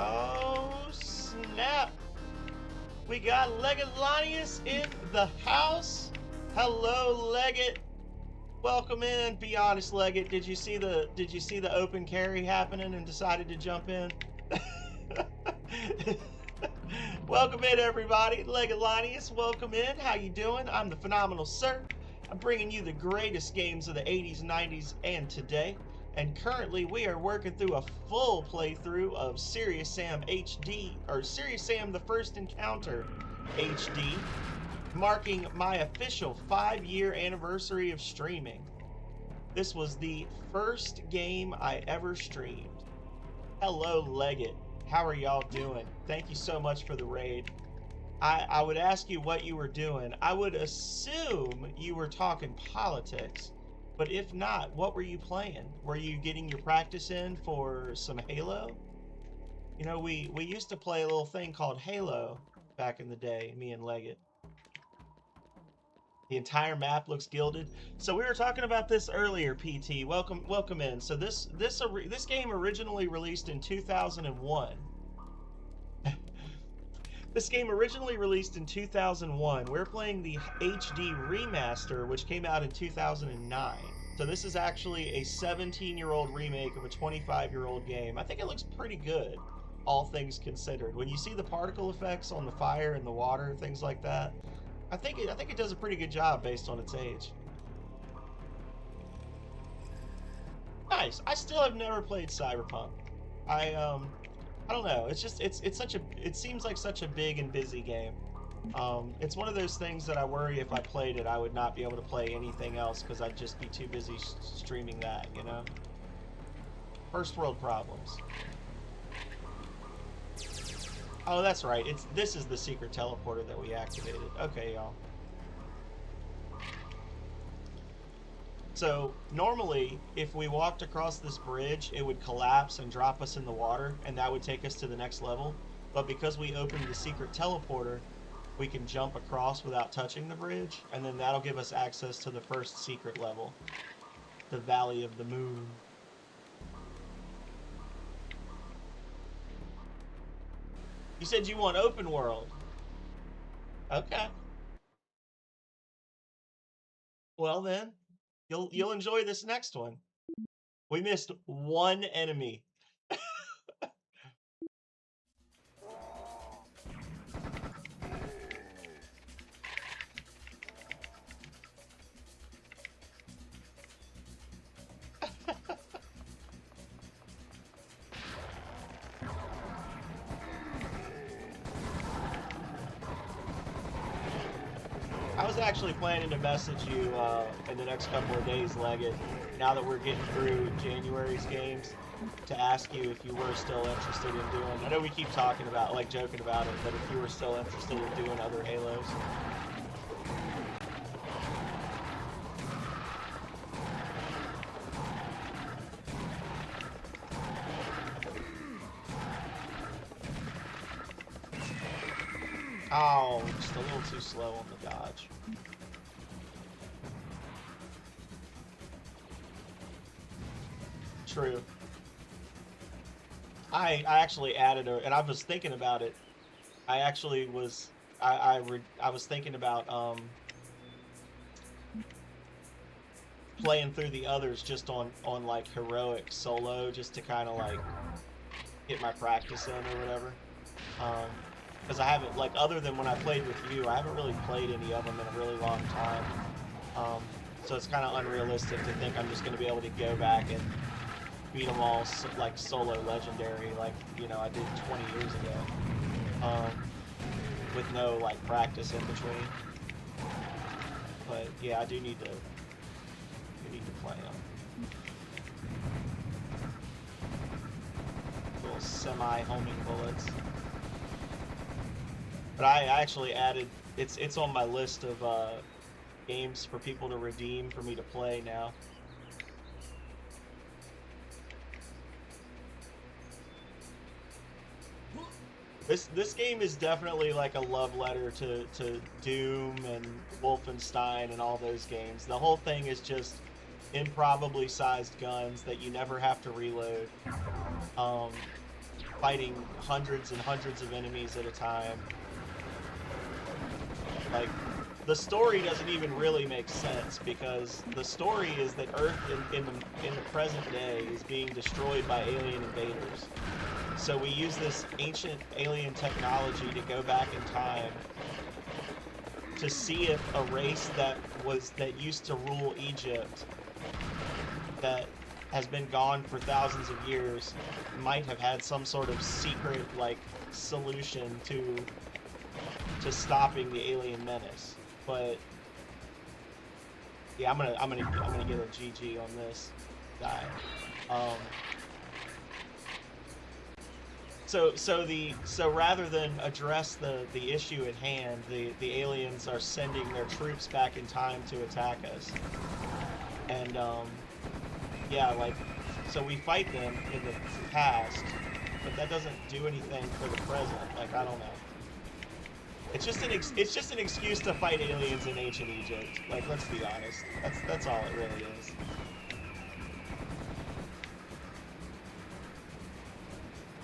S1: Oh, snap. We got Leggett in the house. Hello, Leggett. Welcome in. Be honest, Leggett. Did you see the open carry happening and decided to jump in? Welcome in, everybody. Leggett, welcome in. How you doing? I'm the Phenomenal Sir. I'm bringing you the greatest games of the 80s, 90s, and today. And currently, we are working through a full playthrough of Serious Sam HD, or Serious Sam: The First Encounter HD, marking my official 5-year anniversary of streaming. This was the first game I ever streamed. Hello, Leggett. How are y'all doing? Thank you so much for the raid. I would ask you what you were doing. I would assume you were talking politics. But if not, what were you playing? Were you getting your practice in for some Halo? You know, we used to play a little thing called Halo back in the day, me and Leggett. The entire map looks gilded. So we were talking about this earlier, PT. Welcome in. So this game originally released in 2001. This game originally released in 2001. We're playing the HD remaster, which came out in 2009. So this is actually a 17-year-old remake of a 25-year-old game. I think it looks pretty good, all things considered. When you see the particle effects on the fire and the water, things like that, I think it does a pretty good job based on its age. Nice. I still have never played Cyberpunk. I don't know. It's just it seems like such a big and busy game. It's one of those things that I worry if I played it, I would not be able to play anything else because I'd just be too busy streaming that, you know? First world problems. Oh, that's right. This is the secret teleporter that we activated. Okay, y'all. So, normally, if we walked across this bridge, it would collapse and drop us in the water, and that would take us to the next level. But because we opened the secret teleporter, we can jump across without touching the bridge, and then that'll give us access to the first secret level, the Valley of the Moon. You said you want open world. Okay. Well then, you'll enjoy this next one. We missed one enemy. I was actually planning to message you in the next couple of days, Leggett, now that we're getting through January's games, to ask you if you were still interested in doing, I know we keep talking about, like, joking about it, but if you were still interested in doing other Halos. Oh, just a little too slow on the dodge. True. I actually added and I was thinking about it. I actually was, I was thinking about playing through the others just on like heroic solo, just to kind of like get my practice in or whatever. Because I haven't, like, other than when I played with you, I haven't really played any of them in a really long time. So it's kind of unrealistic to think I'm just going to be able to go back and beat them all, like, solo legendary, like, you know, I did 20 years ago. With no, like, practice in between. But, yeah, I do need to play them. Little semi-homing bullets. But I actually added, it's on my list of games for people to redeem for me to play now. This game is definitely like a love letter to Doom and Wolfenstein and all those games. The whole thing is just improbably sized guns that you never have to reload. fighting hundreds and hundreds of enemies at a time. Like, the story doesn't even really make sense, because the story is that Earth in the present day is being destroyed by alien invaders. So we use this ancient alien technology to go back in time to see if a race that used to rule Egypt, that has been gone for thousands of years, might have had some sort of secret, like, solution to stopping the alien menace. But yeah, I'm gonna get a GG on this guy. So rather than address the issue at hand, the aliens are sending their troops back in time to attack us. And yeah, like, so we fight them in the past, but that doesn't do anything for the present. Like, I don't know. It's just an excuse to fight aliens in ancient Egypt. Like, let's be honest. That's all it really is.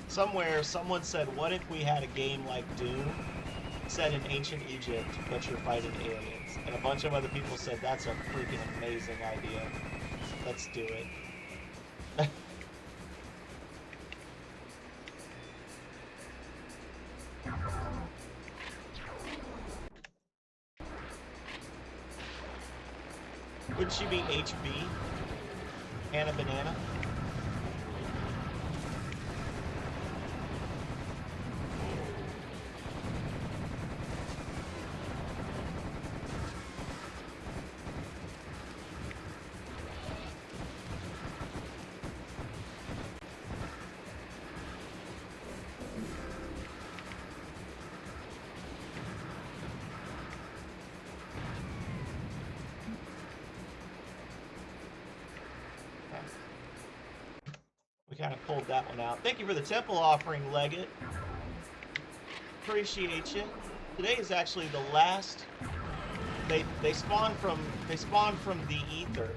S1: Somewhere, someone said, what if we had a game like Doom set in ancient Egypt, but you're fighting aliens? And a bunch of other people said, that's a freaking amazing idea. Let's do it. Would she be HB? Hannah Banana? We kind of pulled that one out. Thank you for the temple offering, Leggett. Appreciate you. Today is actually the last. They spawn from the ether.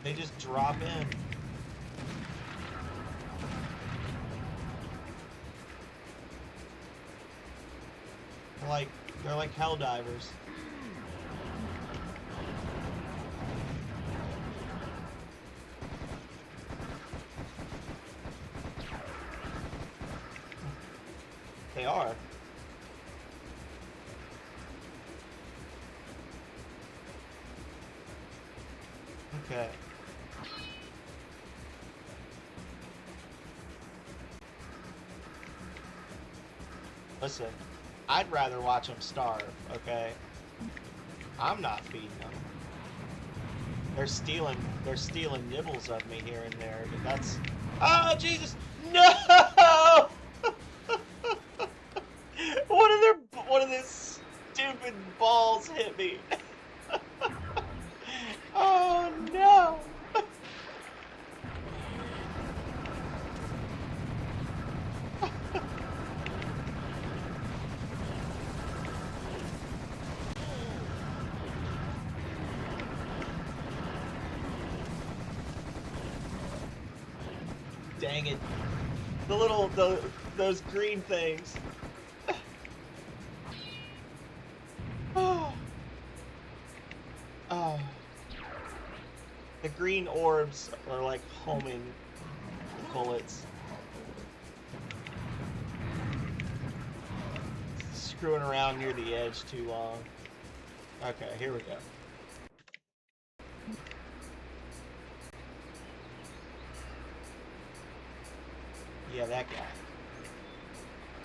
S1: They just drop in. They're like hell divers. They are. Okay. Listen. I'd rather watch them starve, okay? I'm not feeding them. They're stealing nibbles of me here and there, but that's... Oh, Jesus! No! One of their stupid balls hit me. Oh, no! Dang it. Those green things. Oh. Oh. The green orbs are like homing bullets. Screwing around near the edge too long. Okay, here we go. Yeah, that guy.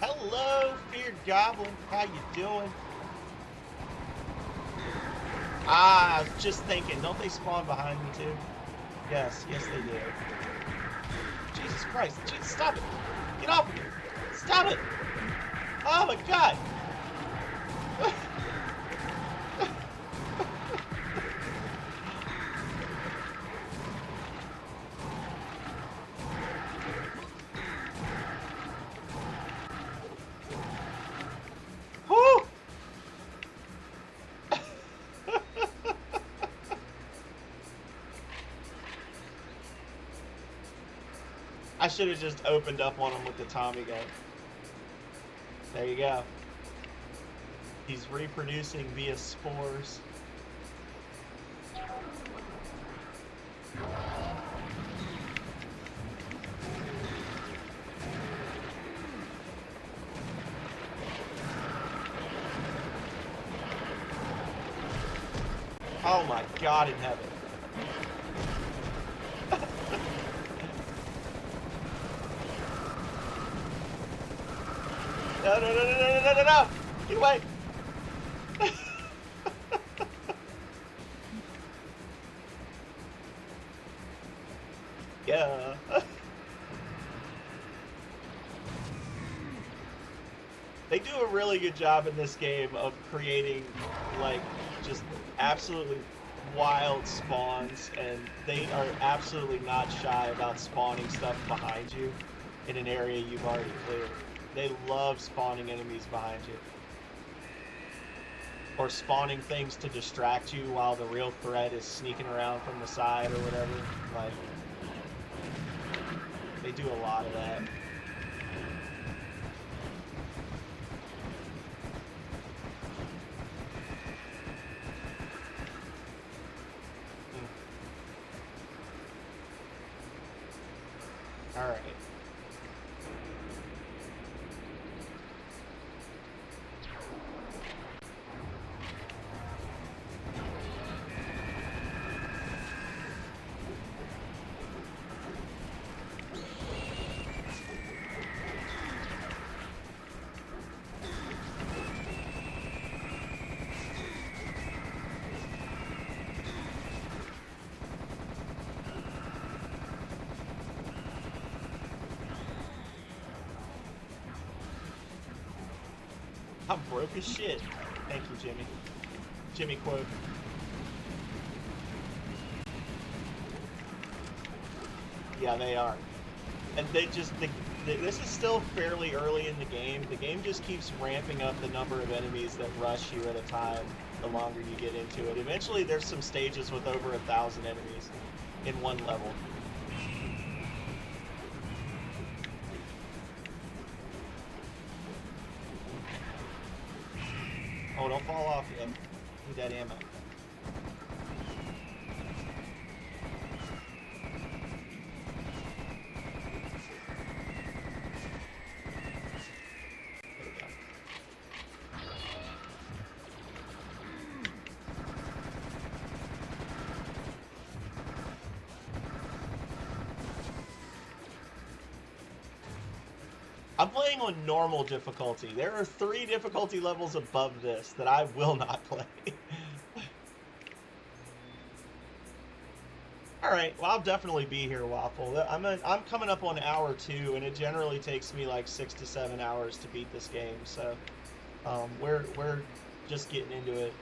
S1: Hello, Feared Goblin. How you doing? Ah, I was just thinking. Don't they spawn behind me too? Yes, yes they do. Jesus Christ. Jesus, stop it. Get off of me. Stop it. Oh my God. Whew. I should have just opened up on him with the Tommy gun. There you go. He's reproducing via spores. Oh my God in heaven. No, no, no, no, no, no, no, no! Get away! Yeah. They do a really good job in this game of creating, like, just absolutely wild spawns, and they are absolutely not shy about spawning stuff behind you in an area you've already cleared. They love spawning enemies behind you. Or spawning things to distract you while the real threat is sneaking around from the side or whatever. Like, they do a lot of that. All right. I'm broke as shit. Thank you, Jimmy. Jimmy quote. Yeah, they are. And they just, this is still fairly early in the game. The game just keeps ramping up the number of enemies that rush you at a time the longer you get into it. Eventually there's some stages with over 1,000 enemies in one level. Oh, don't fall off yet. Need that ammo. I'm playing on normal difficulty. There are 3 difficulty levels above this that I will not play. Alright, well, I'll definitely be here, Waffle. I'm coming up on hour 2, and it generally takes me like 6 to 7 hours to beat this game, so we're just getting into it.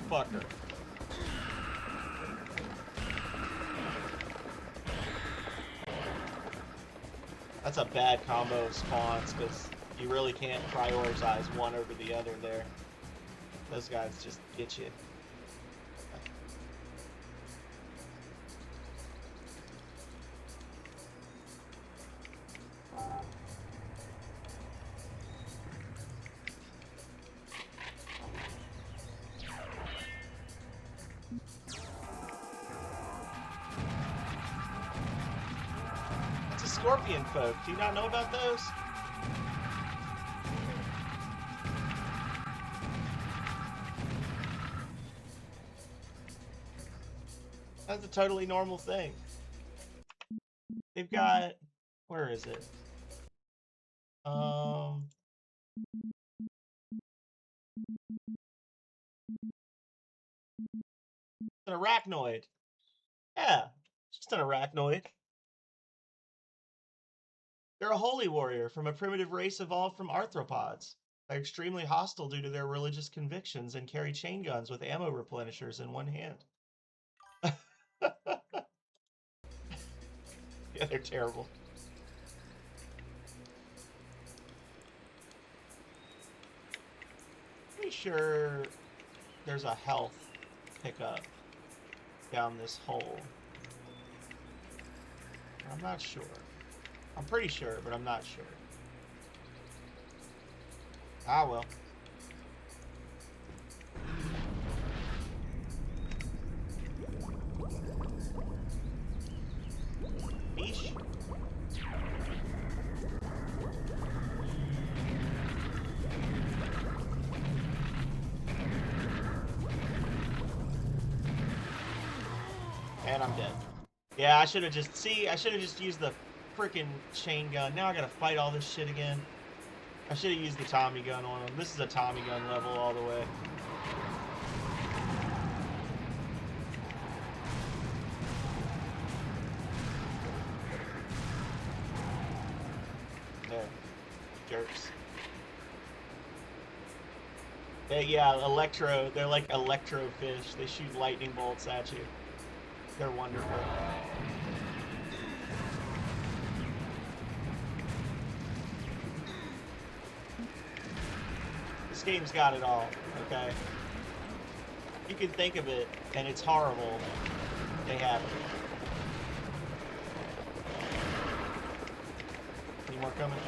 S1: Fucker. That's a bad combo of spawns, because you really can't prioritize one over the other there. Those guys just get you. Scorpion folk. Do you not know about those? That's a totally normal thing. They've got... Where is it? An arachnoid. Yeah. Just an arachnoid. They're a holy warrior from a primitive race evolved from arthropods. They're extremely hostile due to their religious convictions and carry chain guns with ammo replenishers in one hand. Yeah, they're terrible. Pretty sure there's a health pickup down this hole. I'm not sure. I'm pretty sure, but I'm not sure. Ah, well. Eesh. And I'm dead. Yeah, I should have just used the freaking chain gun. Now I gotta fight all this shit again. I should have used the Tommy gun on him. This is a Tommy gun level all the way. There. Jerks. Yeah, they're like electro fish. They shoot lightning bolts at you. They're wonderful. This game's got it all, okay? You can think of it, and it's horrible. They have it. Any more coming?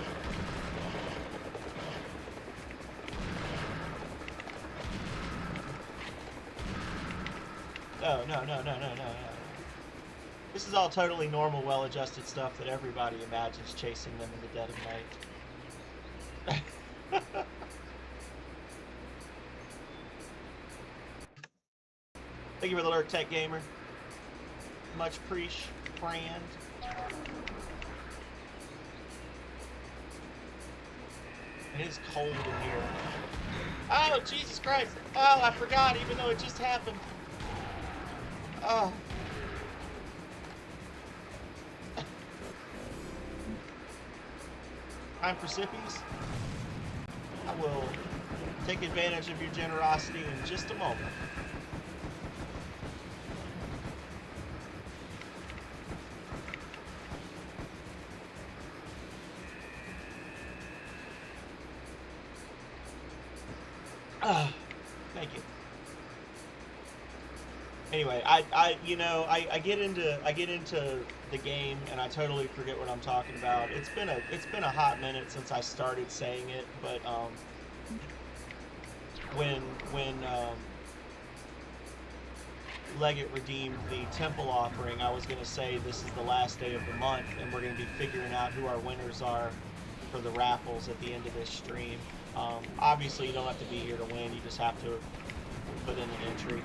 S1: No. This is all totally normal, well-adjusted stuff that everybody imagines chasing them in the dead of night. Thank you for the lurk, Tech Gamer. Much appreciated, friend. It is cold in here. Oh, Jesus Christ. Oh, I forgot, even though it just happened. Oh. Time for sippies. I will take advantage of your generosity in just a moment. Thank you. Anyway, I get into the game and I totally forget what I'm talking about. It's been a hot minute since I started saying it, but when Leggett redeemed the temple offering, I was gonna say this is the last day of the month and we're gonna be figuring out who our winners are for the raffles at the end of this stream. Obviously you don't have to be here to win, you just have to put in an entry.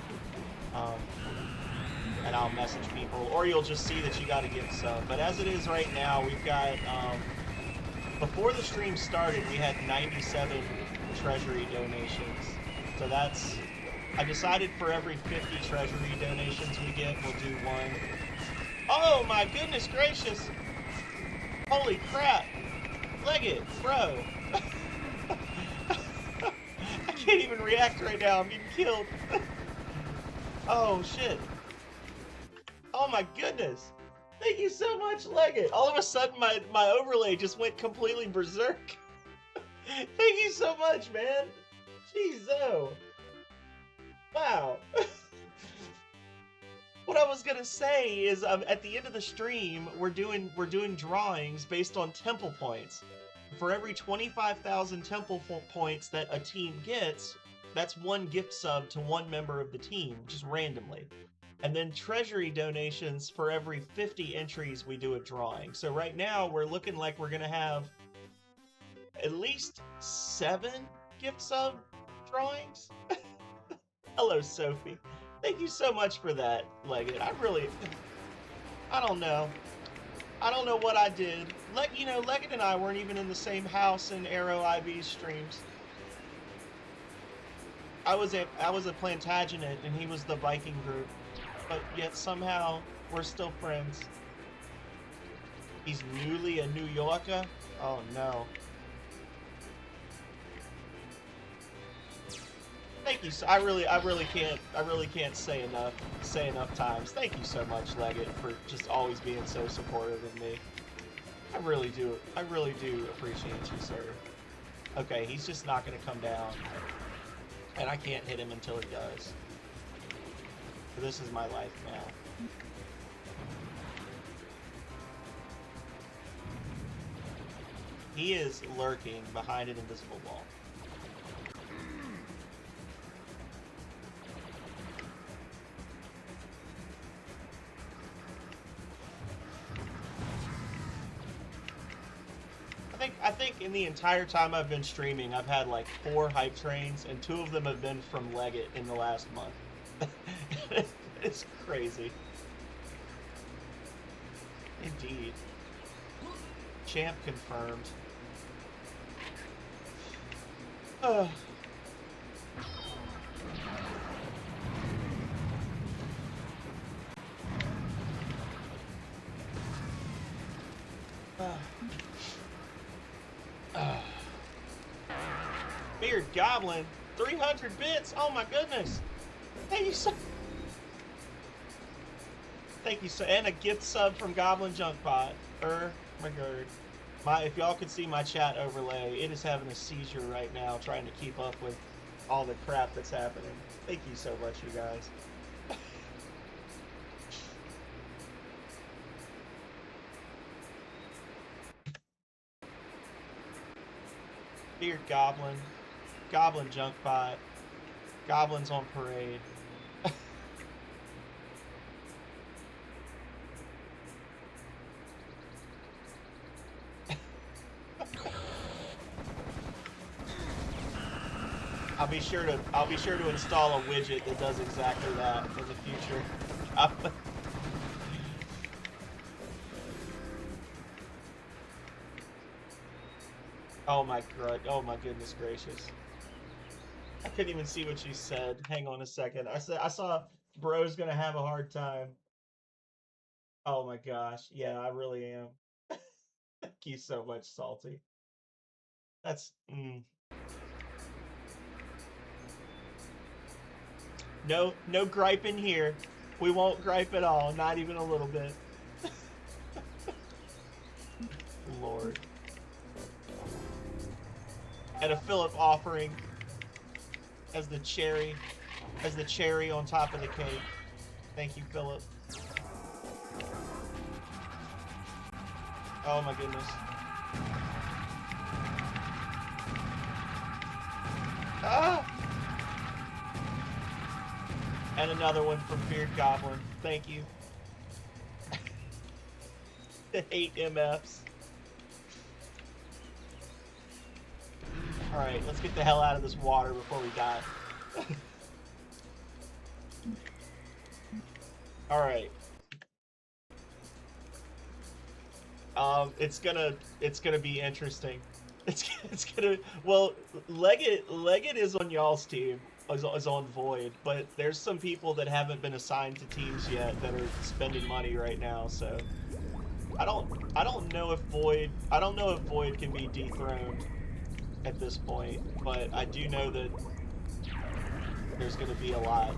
S1: And I'll message people, or you'll just see that you got a gift sub. But as it is right now, we've got, before the stream started, we had 97 treasury donations. So that's, I decided for every 50 treasury donations we get, we'll do one. Oh my goodness gracious! Holy crap! Leggett, bro! I can't even react right now, I'm getting killed. Oh shit. Oh my goodness. Thank you so much, Leggett. All of a sudden my overlay just went completely berserk. Thank you so much, man. Jeez, oh. Wow. What I was gonna say is at the end of the stream, we're doing drawings based on temple points. For every 25,000 temple points that a team gets, that's one gift sub to one member of the team, just randomly. And then treasury donations for every 50 entries we do a drawing. So right now we're looking like we're gonna have at least 7 gift sub drawings. Hello, Sophie. Thank you so much for that, Leggett. I don't know. I don't know what I did. Leggett and I weren't even in the same house in Arrow IV's streams. I was a Plantagenet and he was the Viking group. but yet somehow we're still friends. He's newly a New Yorker? Oh no. Thank you. I really can't say enough times. Thank you so much, Leggett, for just always being so supportive of me. I really do appreciate you, sir. Okay, he's just not gonna come down, and I can't hit him until he does. So this is my life now. He is lurking behind an invisible wall. I think in the entire time I've been streaming, I've had like 4 hype trains, and 2 of them have been from Leggett in the last month. It's crazy. Indeed. Champ confirmed. Ugh. Beard Goblin, 300 bits. Oh my goodness! Thank you so. Thank you so, and a gift sub from Goblin Junkbot. My god, if y'all could see my chat overlay, it is having a seizure right now, trying to keep up with all the crap that's happening. Thank you so much, you guys. Beard Goblin, Goblin Junkbot, Goblins on Parade. I'll be sure to install a widget that does exactly that in the future. Oh my goodness gracious. I couldn't even see what you said. Hang on a second. I saw bro's gonna have a hard time. Oh my gosh. Yeah, I really am. Thank you so much, Salty. That's No gripe in here. We won't gripe at all, not even a little bit. Lord. And a Philip offering as the cherry on top of the cake. Thank you, Philip. Oh my goodness. Ah! And another one from Beard Goblin. Thank you. 8 MFs. Alright, let's get the hell out of this water before we die. Alright. It's gonna be interesting. It's gonna, well, Leggett is on y'all's team, is on Void, but there's some people that haven't been assigned to teams yet that are spending money right now, so I don't know if Void can be dethroned at this point, but I do know that there's gonna be a lot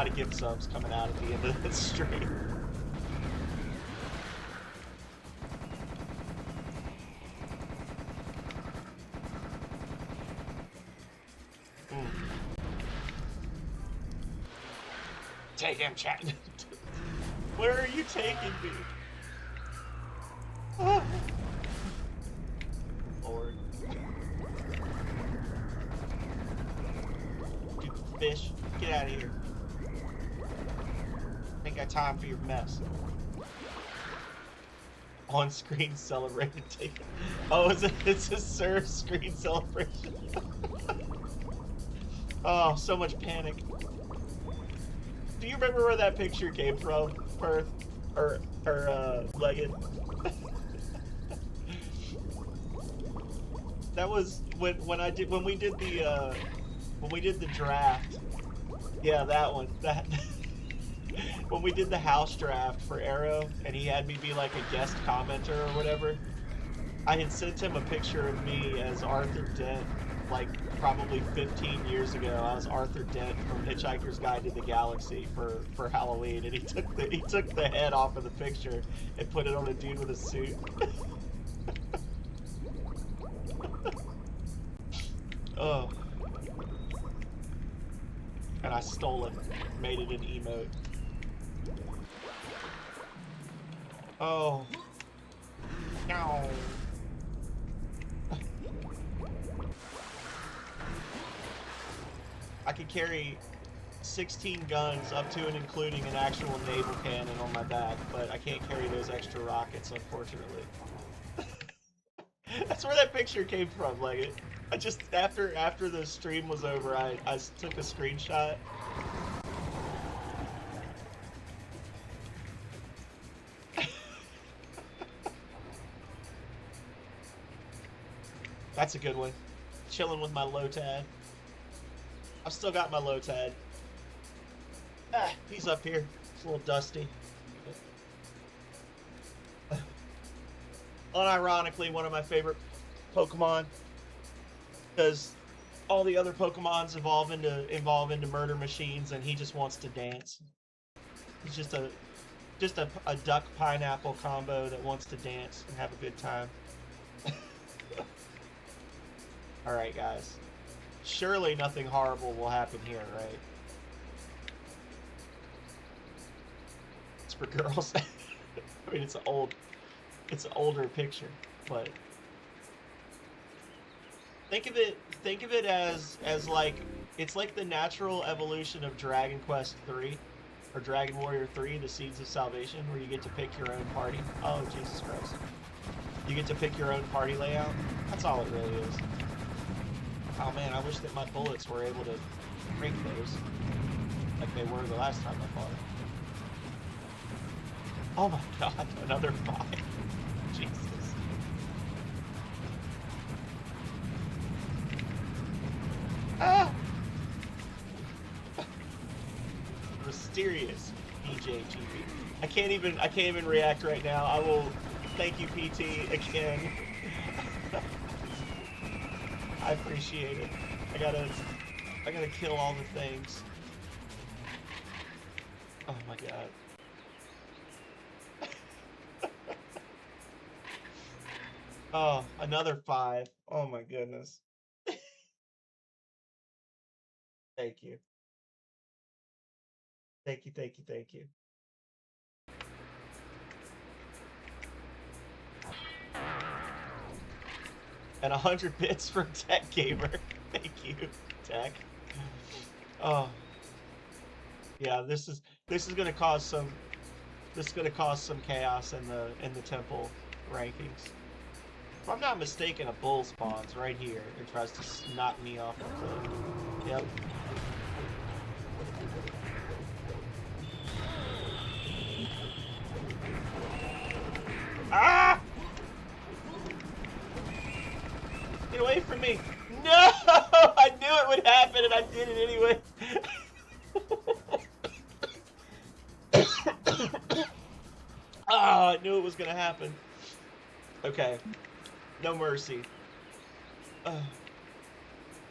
S1: of gift subs coming out at the end of this stream. Take him, chat. Where are you taking me? Oh. Lord. Stupid fish. Get out of here. Ain't got time for your mess. On-screen celebrated ticket. Oh, it's a Sir screen celebration. Oh, so much panic. Do you remember where that picture came from, Perth? Or Leggett? That was when we did the draft Yeah, that one. That when we did the house draft for Arrow, and he had me be like a guest commenter or whatever, I had sent him a picture of me as Arthur Dent, like probably 15 years ago. I was Arthur Dent from Hitchhiker's Guide to the Galaxy for Halloween, and he took the head off of the picture and put it on a dude with a suit. Oh, and I stole it, made it an emote. Oh, no. I could carry 16 guns up to and including an actual naval cannon on my back, but I can't carry those extra rockets, unfortunately. That's where that picture came from. Like, I just after the stream was over, I took a screenshot. That's a good one. Chilling with my Lotad. I've still got my Lotad. Ah, he's up here. It's a little dusty. Unironically, one of my favorite Pokemon, because all the other Pokemons evolve into murder machines, and he just wants to dance. He's just a duck pineapple combo that wants to dance and have a good time. All right, guys. Surely nothing horrible will happen here, right? It's for girls. I mean, it's an older picture, but think of it as like it's like the natural evolution of Dragon Quest 3 or Dragon Warrior 3, the Seeds of Salvation, where you get to pick your own party. Oh, Jesus Christ. You get to pick your own party layout. That's all it really is. Oh man, I wish that my bullets were able to break those like they were the last time I fought. Oh my god, another 5. Jesus. Ah! Mysterious PJGP. I can't even react right now. I will thank you, PT, again. I appreciate it. I gotta kill all the things. Oh my god. Oh, another 5. Oh my goodness. Thank you. Thank you, thank you, thank you. And 100 bits from Tech Gamer. Thank you, Tech. Oh. Yeah, this is gonna cause some chaos in the temple rankings. If I'm not mistaken, a bull spawns right here and tries to knock me off the cliff. Yep. Ah! Get away from me! No! I knew it would happen and I did it anyway. Ah, I knew it was gonna happen. Okay. No mercy.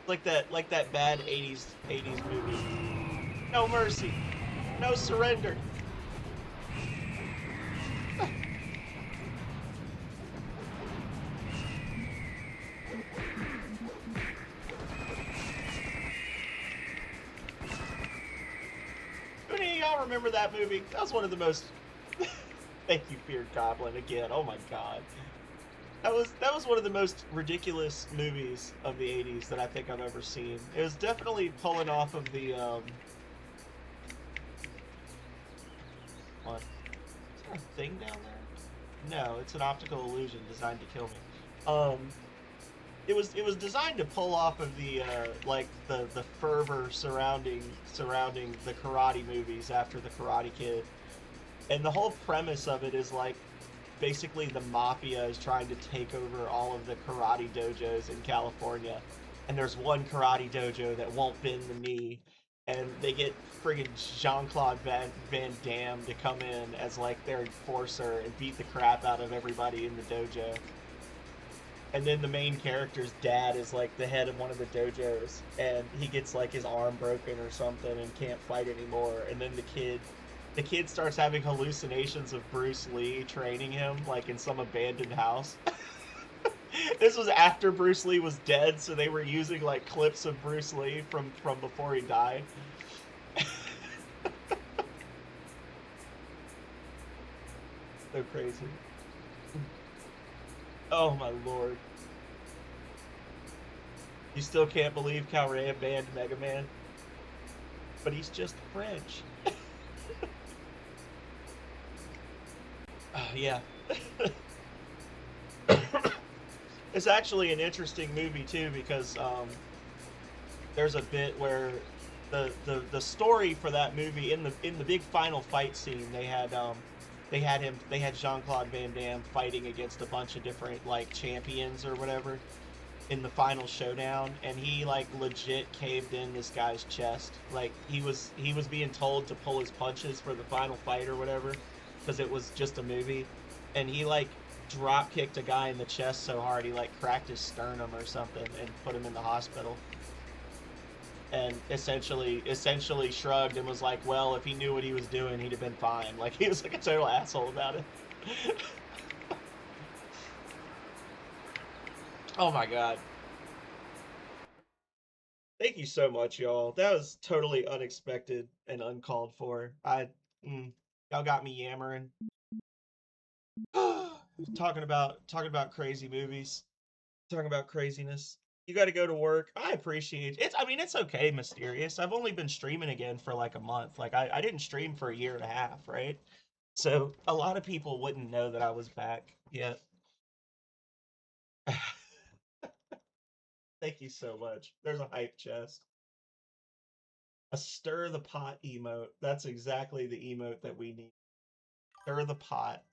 S1: Like that bad 80s movie. No mercy. No surrender. Who do y'all remember that movie? That was one of the most... Thank you, Feared Goblin, again. Oh my god. That was one of the most ridiculous movies of the 80s that I think I've ever seen. It was definitely pulling off of the, What? Is there a thing down there? No, it's an optical illusion designed to kill me. It was designed to pull off of the like the fervor surrounding the karate movies after the Karate Kid, and the whole premise of it is like basically the mafia is trying to take over all of the karate dojos in California, and there's one karate dojo that won't bend the knee, and they get friggin' Jean-Claude Van Damme to come in as like their enforcer and beat the crap out of everybody in the dojo. And then the main character's dad is like the head of one of the dojos, and he gets like his arm broken or something and can't fight anymore. And then the kid starts having hallucinations of Bruce Lee training him like in some abandoned house. This was after Bruce Lee was dead, so they were using like clips of Bruce Lee from before he died. So crazy. Oh my lord. You still can't believe Calray banned Mega Man? But he's just French. Yeah. It's actually an interesting movie too, because there's a bit where the story for that movie, in the big final fight scene, they had Jean-Claude Van Damme fighting against a bunch of different like champions or whatever in the final showdown, and he like legit caved in this guy's chest. Like he was being told to pull his punches for the final fight or whatever, because it was just a movie, and he like drop kicked a guy in the chest so hard he like cracked his sternum or something and put him in the hospital. And essentially shrugged and was like, well, if he knew what he was doing, he'd have been fine. Like, he was like a total asshole about it. Oh my god. Thank you so much, y'all. That was totally unexpected and uncalled for. Y'all got me yammering. talking about crazy movies. Talking about craziness. You got to go to work. I appreciate it. I mean, it's okay, Mysterious. I've only been streaming again for like a month. Like, I didn't stream for a year and a half, right? So a lot of people wouldn't know that I was back yet. Thank you so much. There's a hype chest. A stir the pot emote. That's exactly the emote that we need. Stir the pot.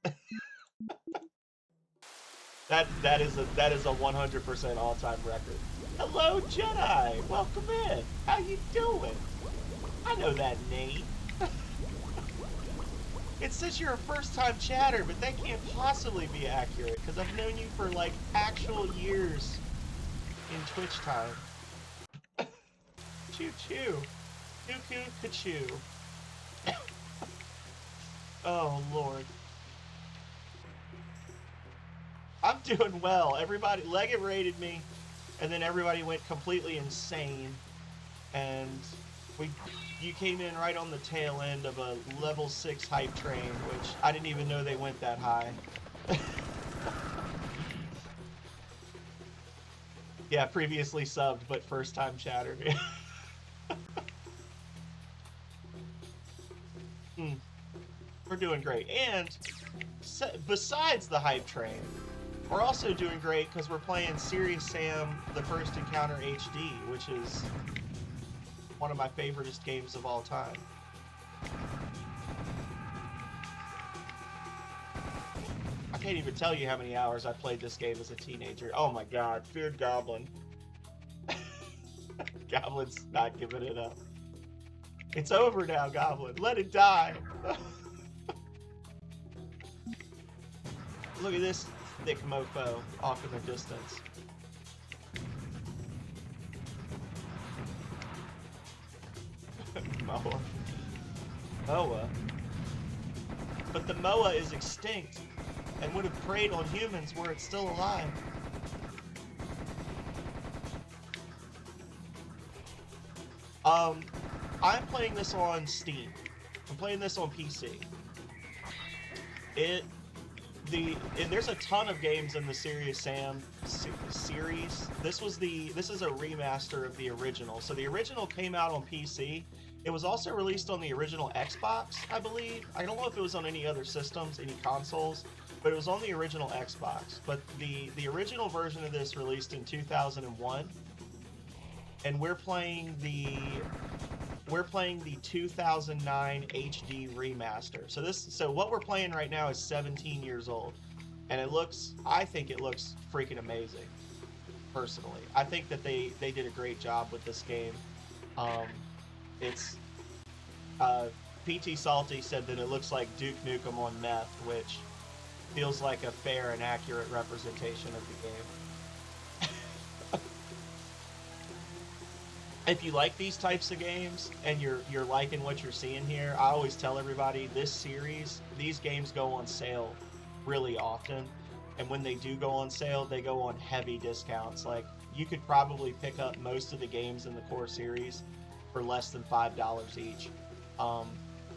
S1: That is a 100% all-time record. Hello, Jedi. Welcome in. How you doing? I know that name. It says you're a first-time chatter, but that can't possibly be accurate because I've known you for like actual years in Twitch time. Choo choo. Choo choo ka-choo. Oh lord. I'm doing well. Everybody, Leggett raided me, and then everybody went completely insane, and you came in right on the tail end of a level 6 hype train, which I didn't even know they went that high. Yeah, previously subbed, but first time chatter. We're doing great, and besides the hype train, we're also doing great because we're playing Serious Sam The First Encounter HD, which is one of my favoriteest games of all time. I can't even tell you how many hours I played this game as a teenager. Oh my god, feared Goblin. Goblin's not giving it up. It's over now, Goblin. Let it die. Look at this thick mofo off in the distance. Moa. Moa. But the Moa is extinct and would have preyed on humans were it still alive. I'm playing this on Steam. I'm playing this on PC. There's a ton of games in the Serious Sam series. This is a remaster of the original. So the original came out on PC. It was also released on the original Xbox, I believe. I don't know if it was on any other systems, any consoles, but it was on the original Xbox. But the original version of this released in 2001, and we're playing the 2009 HD remaster. So what we're playing right now is 17 years old, and I think it looks freaking amazing. Personally, I think that they did a great job with this game. It's PT Salty said that it looks like Duke Nukem on meth, which feels like a fair and accurate representation of the game. If you like these types of games and you're liking what you're seeing here, I always tell everybody this series, these games go on sale really often, and when they do go on sale, they go on heavy discounts. Like, you could probably pick up most of the games in the core series for less than $5 each,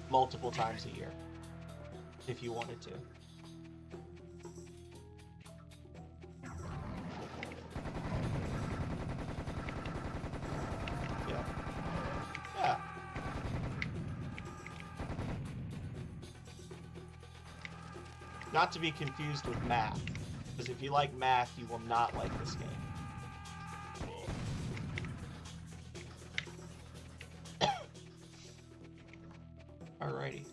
S1: multiple times a year, if you wanted to. Yeah. Not to be confused with math, because if you like math, you will not like this game. Alrighty.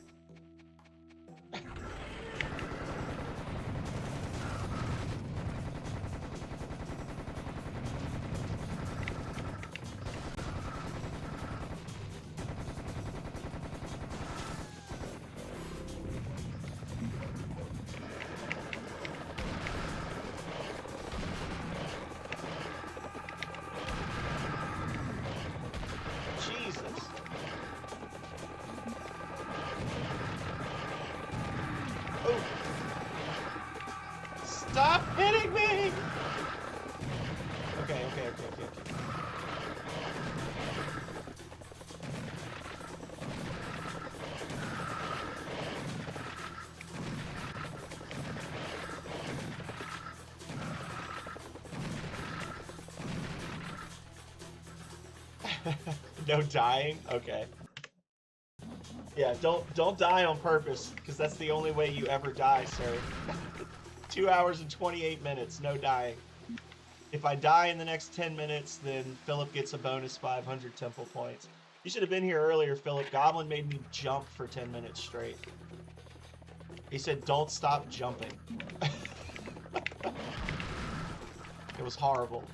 S1: Stop hitting me! Okay. No dying? Okay. Yeah, don't die on purpose, because that's the only way you ever die, sir. 2 hours and 28 minutes, no dying. If I die in the next 10 minutes, then Philip gets a bonus 500 temple points. You should have been here earlier, Philip. Goblin made me jump for 10 minutes straight. He said, don't stop jumping. It was horrible.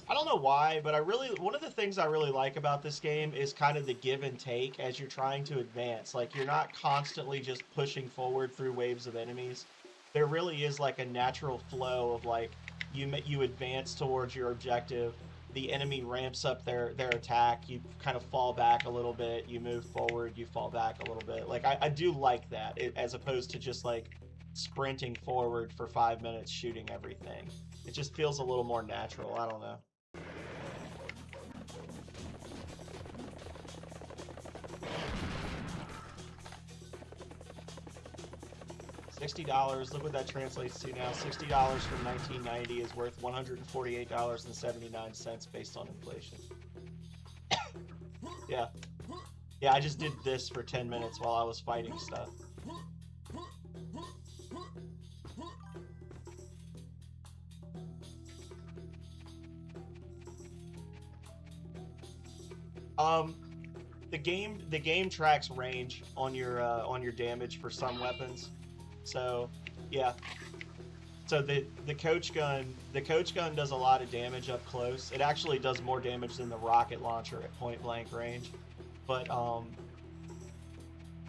S1: I don't know why, but one of the things I really like about this game is kind of the give and take as you're trying to advance. Like, you're not constantly just pushing forward through waves of enemies. There really is like a natural flow of like, you advance towards your objective, the enemy ramps up their attack, you kind of fall back a little bit, you move forward, you fall back a little bit. Like, I do like that, as opposed to just like sprinting forward for 5 minutes shooting everything. It just feels a little more natural. I don't know. $60, look what that translates to now. $60 from 1990 is worth $148.79 based on inflation. Yeah. Yeah, I just did this for 10 minutes while I was fighting stuff. The game tracks range on your damage for some weapons. So, yeah. So the coach gun does a lot of damage up close. It actually does more damage than the rocket launcher at point blank range. But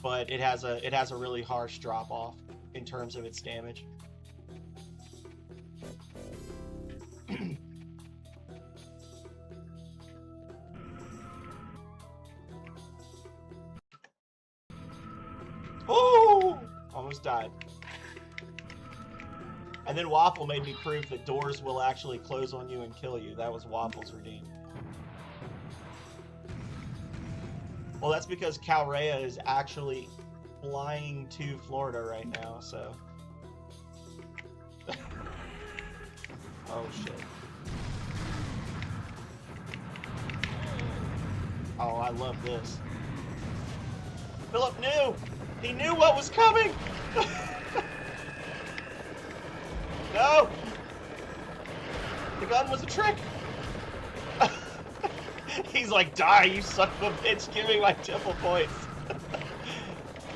S1: it has a really harsh drop off in terms of its damage. Oh! Almost died. And then Waffle made me prove that doors will actually close on you and kill you. That was Waffle's redeem. Well, that's because Calrea is actually flying to Florida right now, so... Oh, shit. Oh, I love this. Philip knew! He knew what was coming! No! The gun was a trick! He's like, die, you son of a bitch, give me my temple points.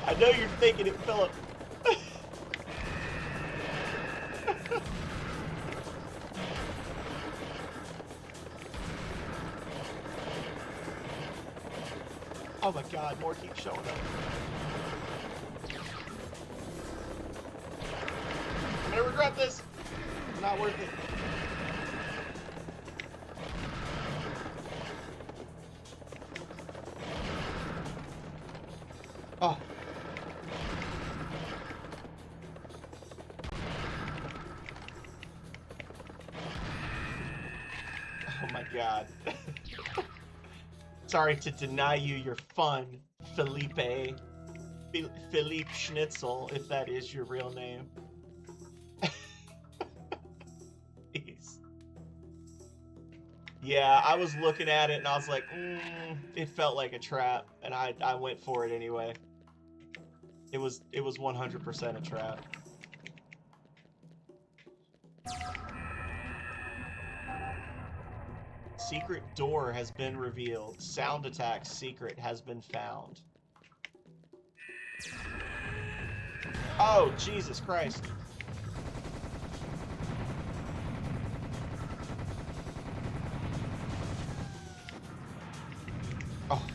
S1: I know you're thinking it, Philip. Oh my god, more keep showing up. I'm gonna regret this. Not worth it. Oh. Oh my god. Sorry to deny you your fun, Felipe. Philippe Schnitzel, if that is your real name. Jeez. Yeah, I was looking at it and I was like, it felt like a trap, and I went for it anyway. It was 100% a trap. Secret door has been revealed. Sound attack secret has been found. Oh, Jesus Christ. Oh.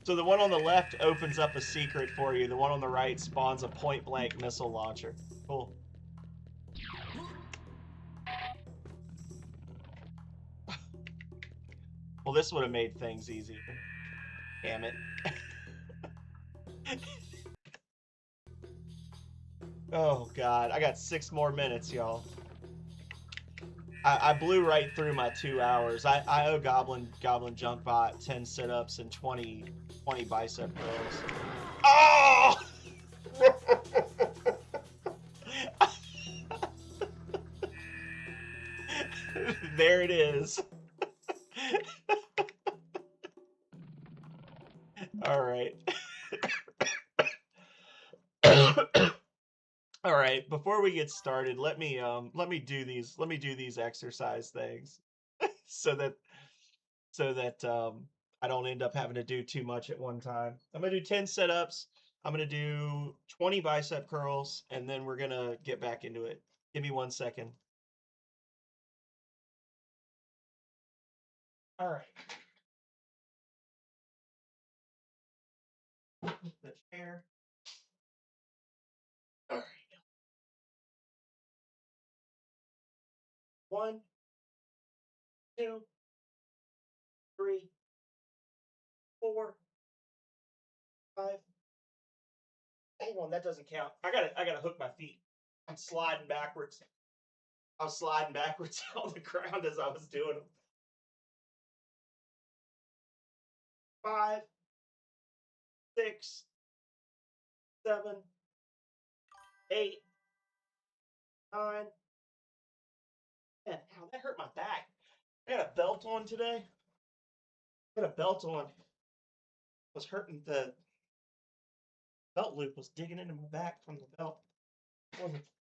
S1: So the one on the left opens up a secret for you. The one on the right spawns a point-blank missile launcher. Cool. Well, this would have made things easier. Damn it. Oh, God. I got 6 more minutes, y'all. I blew right through my 2 hours. I owe Goblin Junk Bot 10 sit-ups and 20 bicep curls. Oh! There it is. All right. All right, before we get started, let me do these exercise things so that I don't end up having to do too much at one time. I'm gonna do 10 sit-ups. I'm gonna do 20 bicep curls, and then we're gonna get back into it. Give me 1 second. All right. The chair. All right. 1, 2, 3, 4, 5. Hang on, that doesn't count. I gotta hook my feet. I'm sliding backwards. I was sliding backwards on the ground as I was doing them. 5, 6, 7, 8, 9, 10. Ow, that hurt my back. I got a belt on today. I got a belt on. Was hurting. The belt loop was digging into my back from the belt.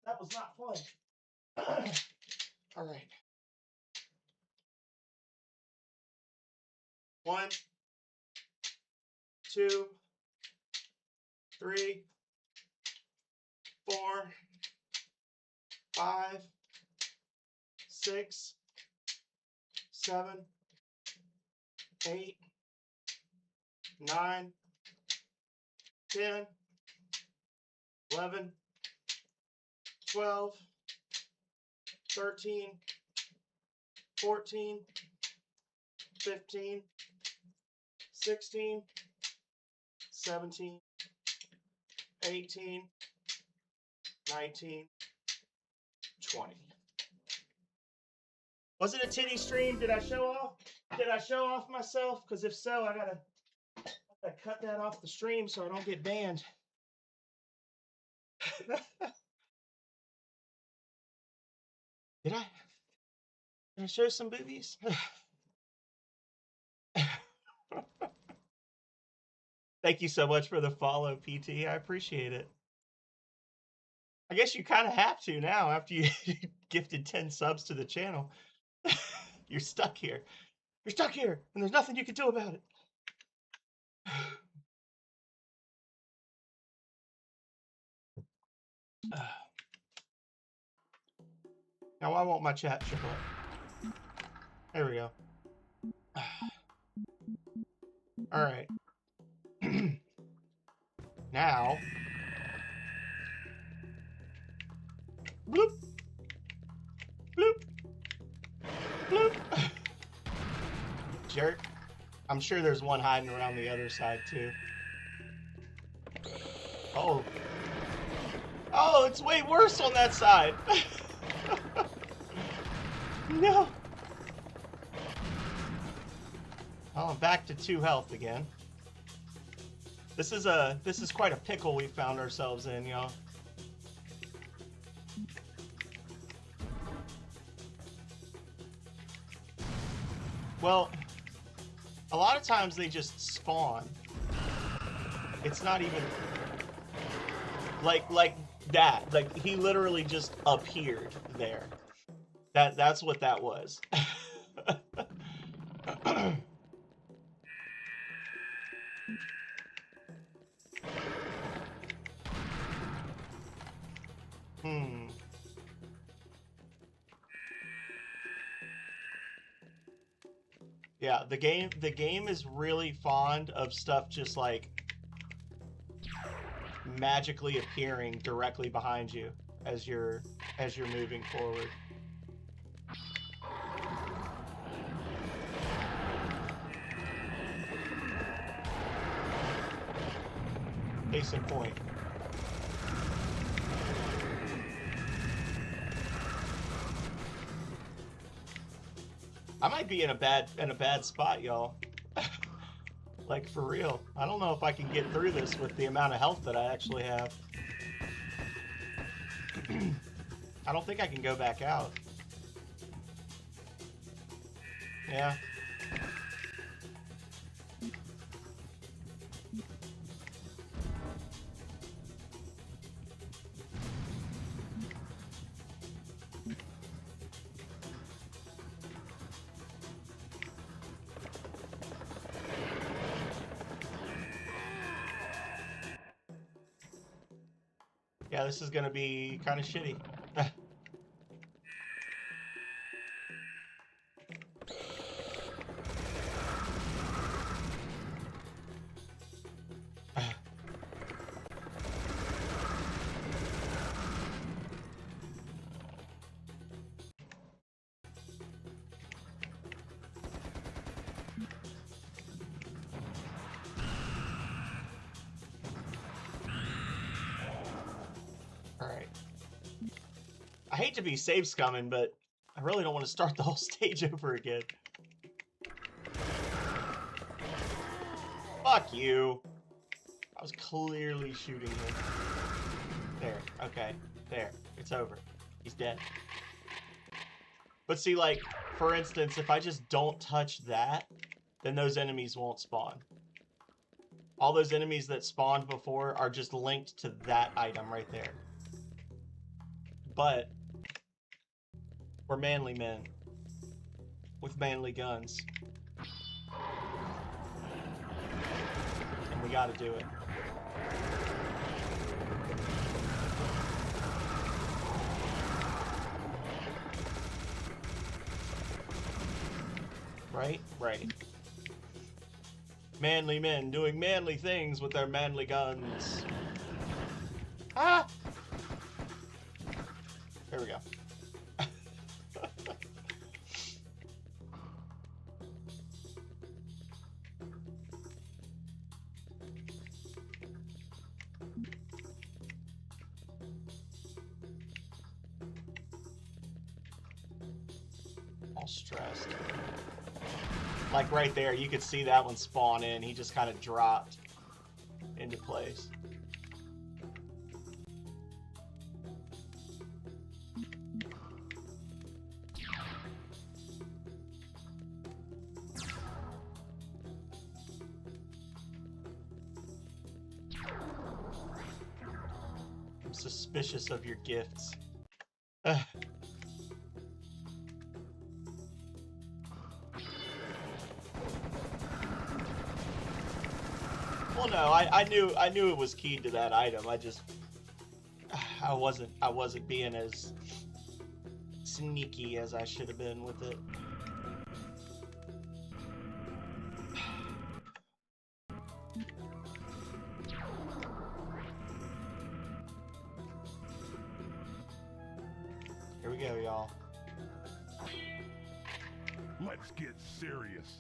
S1: That was not fun. All right. 1, 2, 3, 4, 5, 6, 7, 8, 9, 10, 11, 12, 13, 14, 15, 16, 17, 18, 19, 20. Was it a titty stream? Did I show off? Did I show off myself? Because if so, I gotta cut that off the stream so I don't get banned. Did I show some boobies? Thank you so much for the follow, PT. I appreciate it. I guess you kind of have to now after you gifted 10 subs to the channel. You're stuck here. You're stuck here, and there's nothing you can do about it. Now I want my chat show up. There we go. All right. Now... Bloop! Bloop! Bloop! Jerk. I'm sure there's one hiding around the other side, too. Oh. Oh, it's way worse on that side. No. Oh, I'm back to 2 health again. This is quite a pickle we found ourselves in, y'all. Well, a lot of times they just spawn. It's not even like that. Like he literally just appeared there. That's what that was. Yeah, the game is really fond of stuff just like magically appearing directly behind you as you're moving forward. Case in point. I might be in a bad spot, y'all. Like for real. I don't know if I can get through this with the amount of health that I actually have. I don't think I can go back out. Yeah. Yeah, this is gonna be kind of shitty. Alright. I hate to be save scumming, but I really don't want to start the whole stage over again. Fuck you. I was clearly shooting him. There. Okay. There. It's over. He's dead. But see, like, for instance, if I just don't touch that, then those enemies won't spawn. All those enemies that spawned before are just linked to that item right there. But we're manly men with manly guns. And we gotta do it. Right? Right. Manly men doing manly things with their manly guns. Ah! There we go. All stressed. Like right there, you could see that one spawn in. He just kind of dropped into place. I'm suspicious of your gifts. Well, no, I knew it was keyed to that item. I wasn't being as sneaky as I should have been with it. Here we go, y'all.
S2: Let's get serious.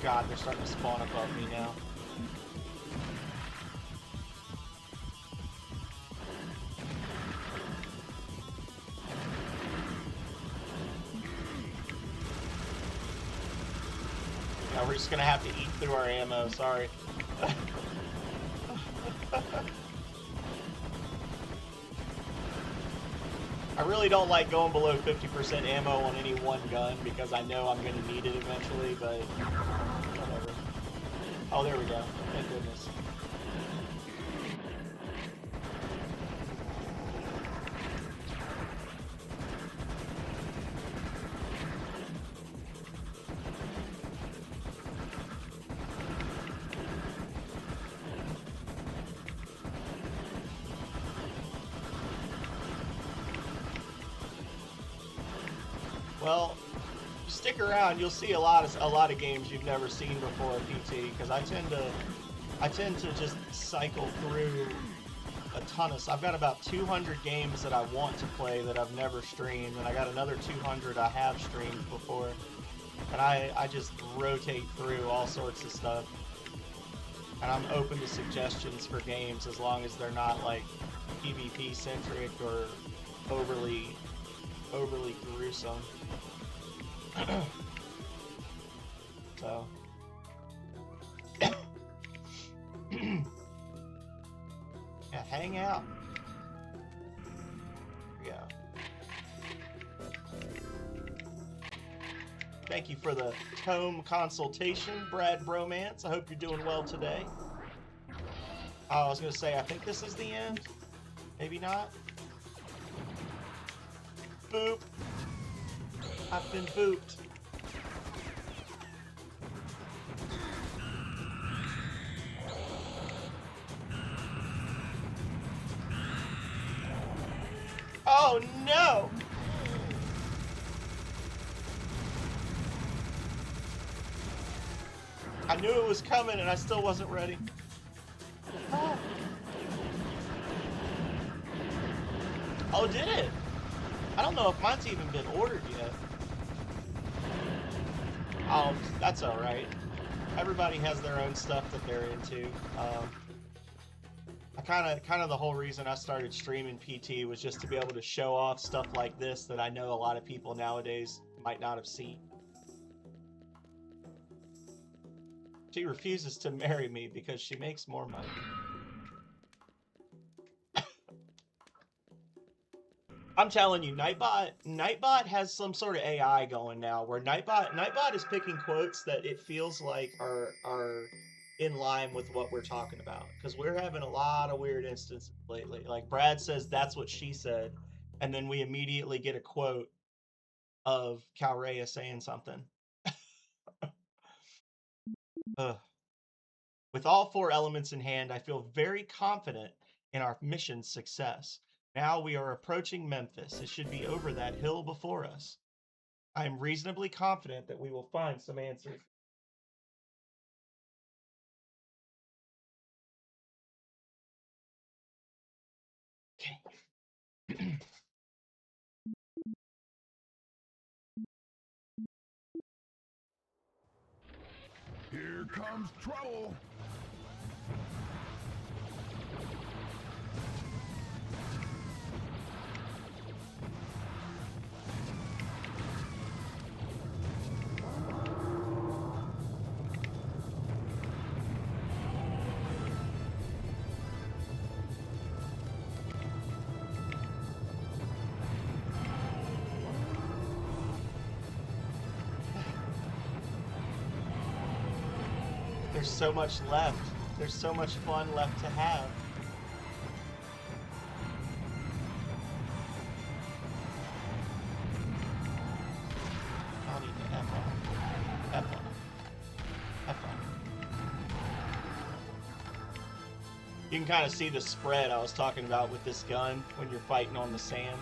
S1: God, they're starting to spawn above me now. Yeah, we're just gonna have to eat through our ammo, sorry. I really don't like going below 50% ammo on any one gun because I know I'm gonna need it eventually, but whatever. Oh, there we go. Thank goodness. Well, stick around. You'll see a lot of games you've never seen before, PT. Because I tend to just cycle through a ton of. I've got about 200 games that I want to play that I've never streamed, and I got another 200 I have streamed before. And I just rotate through all sorts of stuff. And I'm open to suggestions for games as long as they're not like PvP centric or overly gruesome. So yeah, hang out. Here we go. Thank you for the tome consultation, Brad Bromance. I hope you're doing well today. Oh, I was gonna say, I think this is the end. Maybe not. Boop. I've been booped. Oh no! I knew it was coming and I still wasn't ready. Oh, oh, did it? I don't know if mine's even been ordered yet. Oh, that's alright. Everybody has their own stuff that they're into. I kind of the whole reason I started streaming PT was just to be able to show off stuff like this that I know a lot of people nowadays might not have seen. She refuses to marry me because she makes more money. I'm telling you, Nightbot has some sort of AI going now where Nightbot is picking quotes that it feels like are in line with what we're talking about, because we're having a lot of weird instances lately. Like Brad says, "That's what she said," and then we immediately get a quote of Calrea saying something. With all four elements in hand, I feel very confident in our mission's success. Now we are approaching Memphis. It should be over that hill before us. I am reasonably confident that we will find some answers. Okay.
S2: Here comes trouble.
S1: There's so much left. There's so much fun left to have. I'll need to F off. You can kind of see the spread I was talking about with this gun when you're fighting on the sand.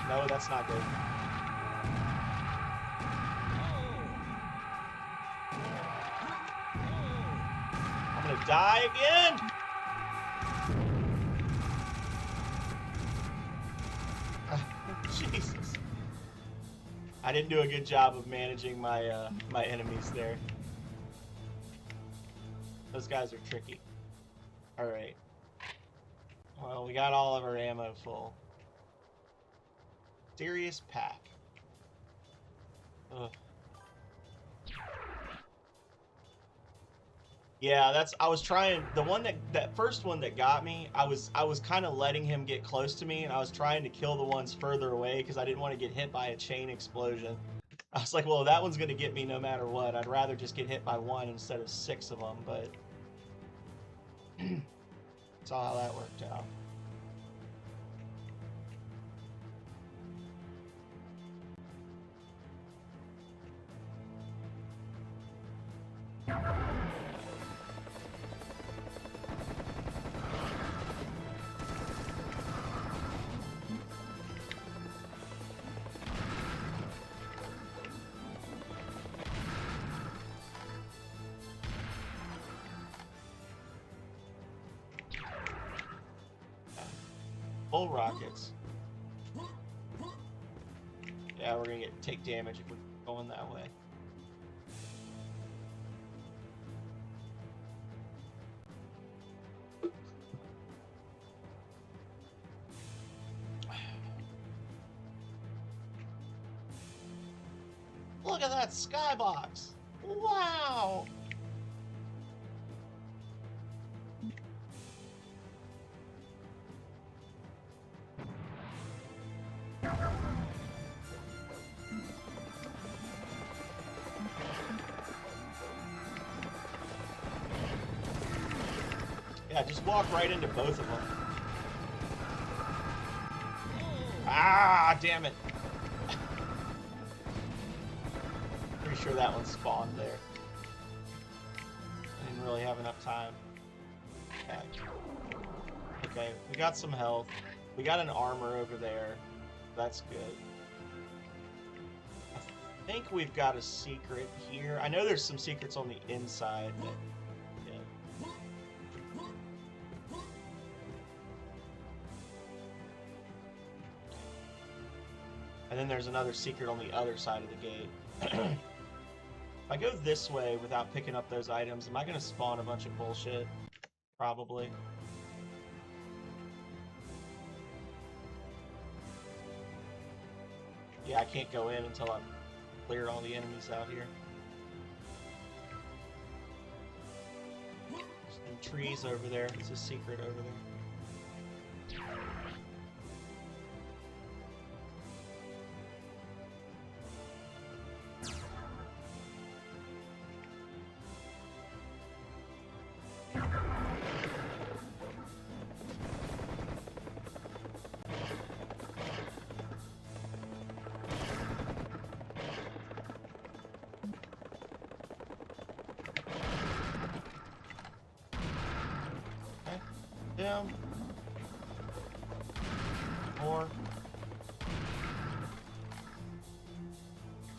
S1: No, that's not good. I'm gonna die again! Jesus. I didn't do a good job of managing my my enemies there. Those guys are tricky. Alright. Well, we got all of our ammo full. Serious pack. Ugh. Yeah, I was trying, the one that first one that got me, I was kind of letting him get close to me, and I was trying to kill the ones further away because I didn't want to get hit by a chain explosion. I was like, well, that one's going to get me no matter what. I'd rather just get hit by one instead of 6 of them, but saw how that worked out. Full rockets. Yeah, we're gonna take damage if we're going that way. Look at that skybox! Wow! Yeah, just walk right into both of them. Ah, damn it. Pretty sure that one spawned there. I didn't really have enough time. Okay. Okay, we got some health. We got an armor over there. That's good. I think we've got a secret here. I know there's some secrets on the inside, but yeah. And then there's another secret on the other side of the gate. If I go this way without picking up those items, am I going to spawn a bunch of bullshit? Probably. Yeah, I can't go in until I've cleared all the enemies out here. There's some trees over there. There's a secret over there. Down. More.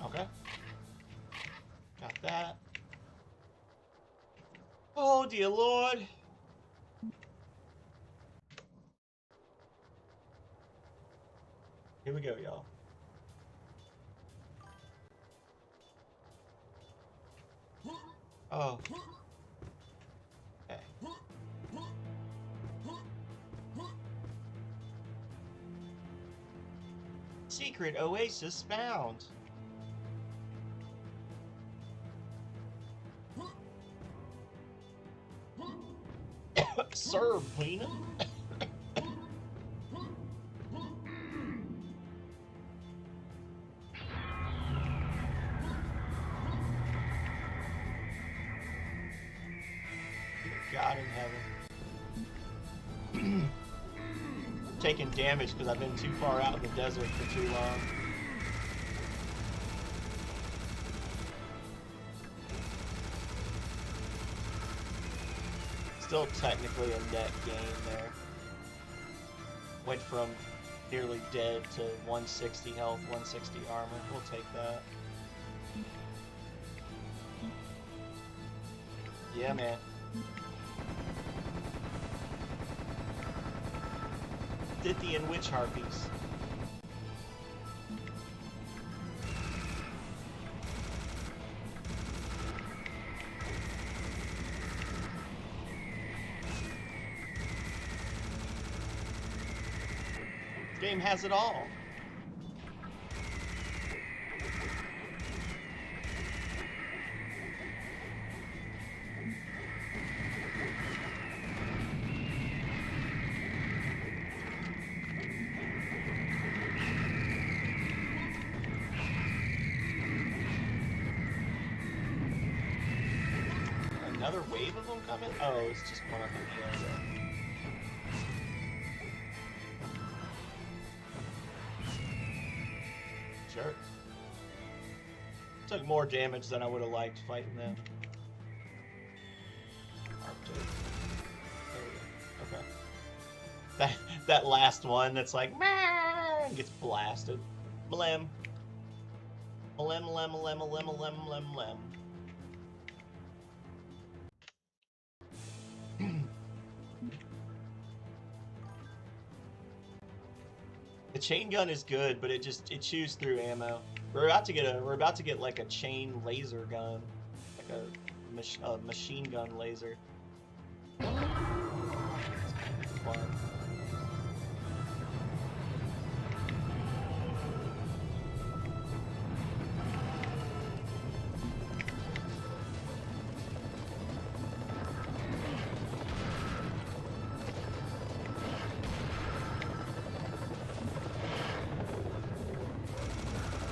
S1: Okay. Got that. Oh, dear Lord. Here we go, y'all. Oh. Okay. Secret oasis found. Serve, Queen. God in heaven. taking damage because I've been too far out in the desert for too long. Still technically a net gain there. Went from nearly dead to 160 health, 160 armor. We'll take that. Yeah, man. Dithian witch harpies. This game has it all. Another wave of them coming? Oh, it's just one up in the air. Sure. Took more damage than I would have liked fighting them. Arctic. There we go. Okay. That last one that's like gets blasted. Blem. Blem, lem, lem, lem, lem, lem, lem. The chain gun is good, but it chews through ammo. We're about to get like a chain laser gun, like a machine gun laser. Fun.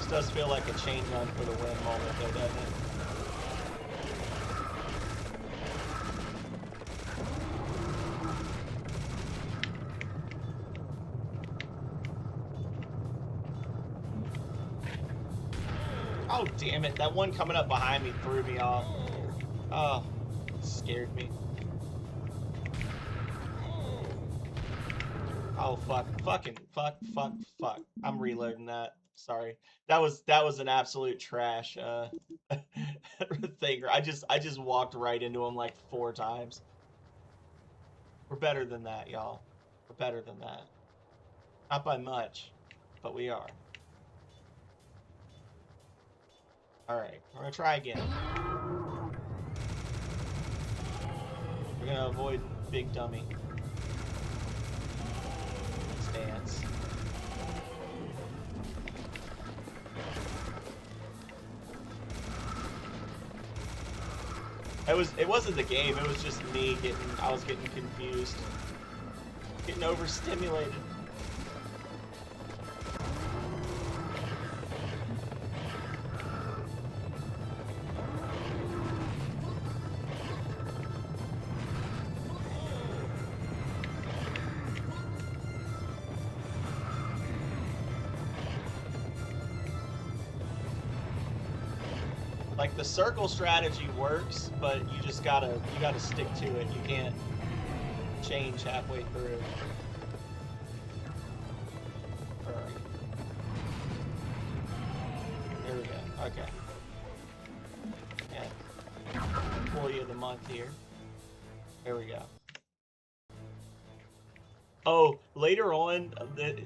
S1: Does feel like a chain gun for the win moment though, doesn't it? Oh damn it, that one coming up behind me threw me off. Oh, it scared me. Oh fuck, fuck. I'm reloading that. Sorry. That was an absolute trash thing. I just walked right into him like 4 times. We're better than that, y'all. We're better than that. Not by much, but we are. Alright, we're gonna try again. We're gonna avoid big dummy. Stance. It wasn't the game, it was just me I was getting confused. Getting overstimulated. Like the circle strategy works, but you gotta stick to it. You can't change halfway through. Alright. There we go. Okay. Yeah. Employee of the month here. There we go. Oh, later on,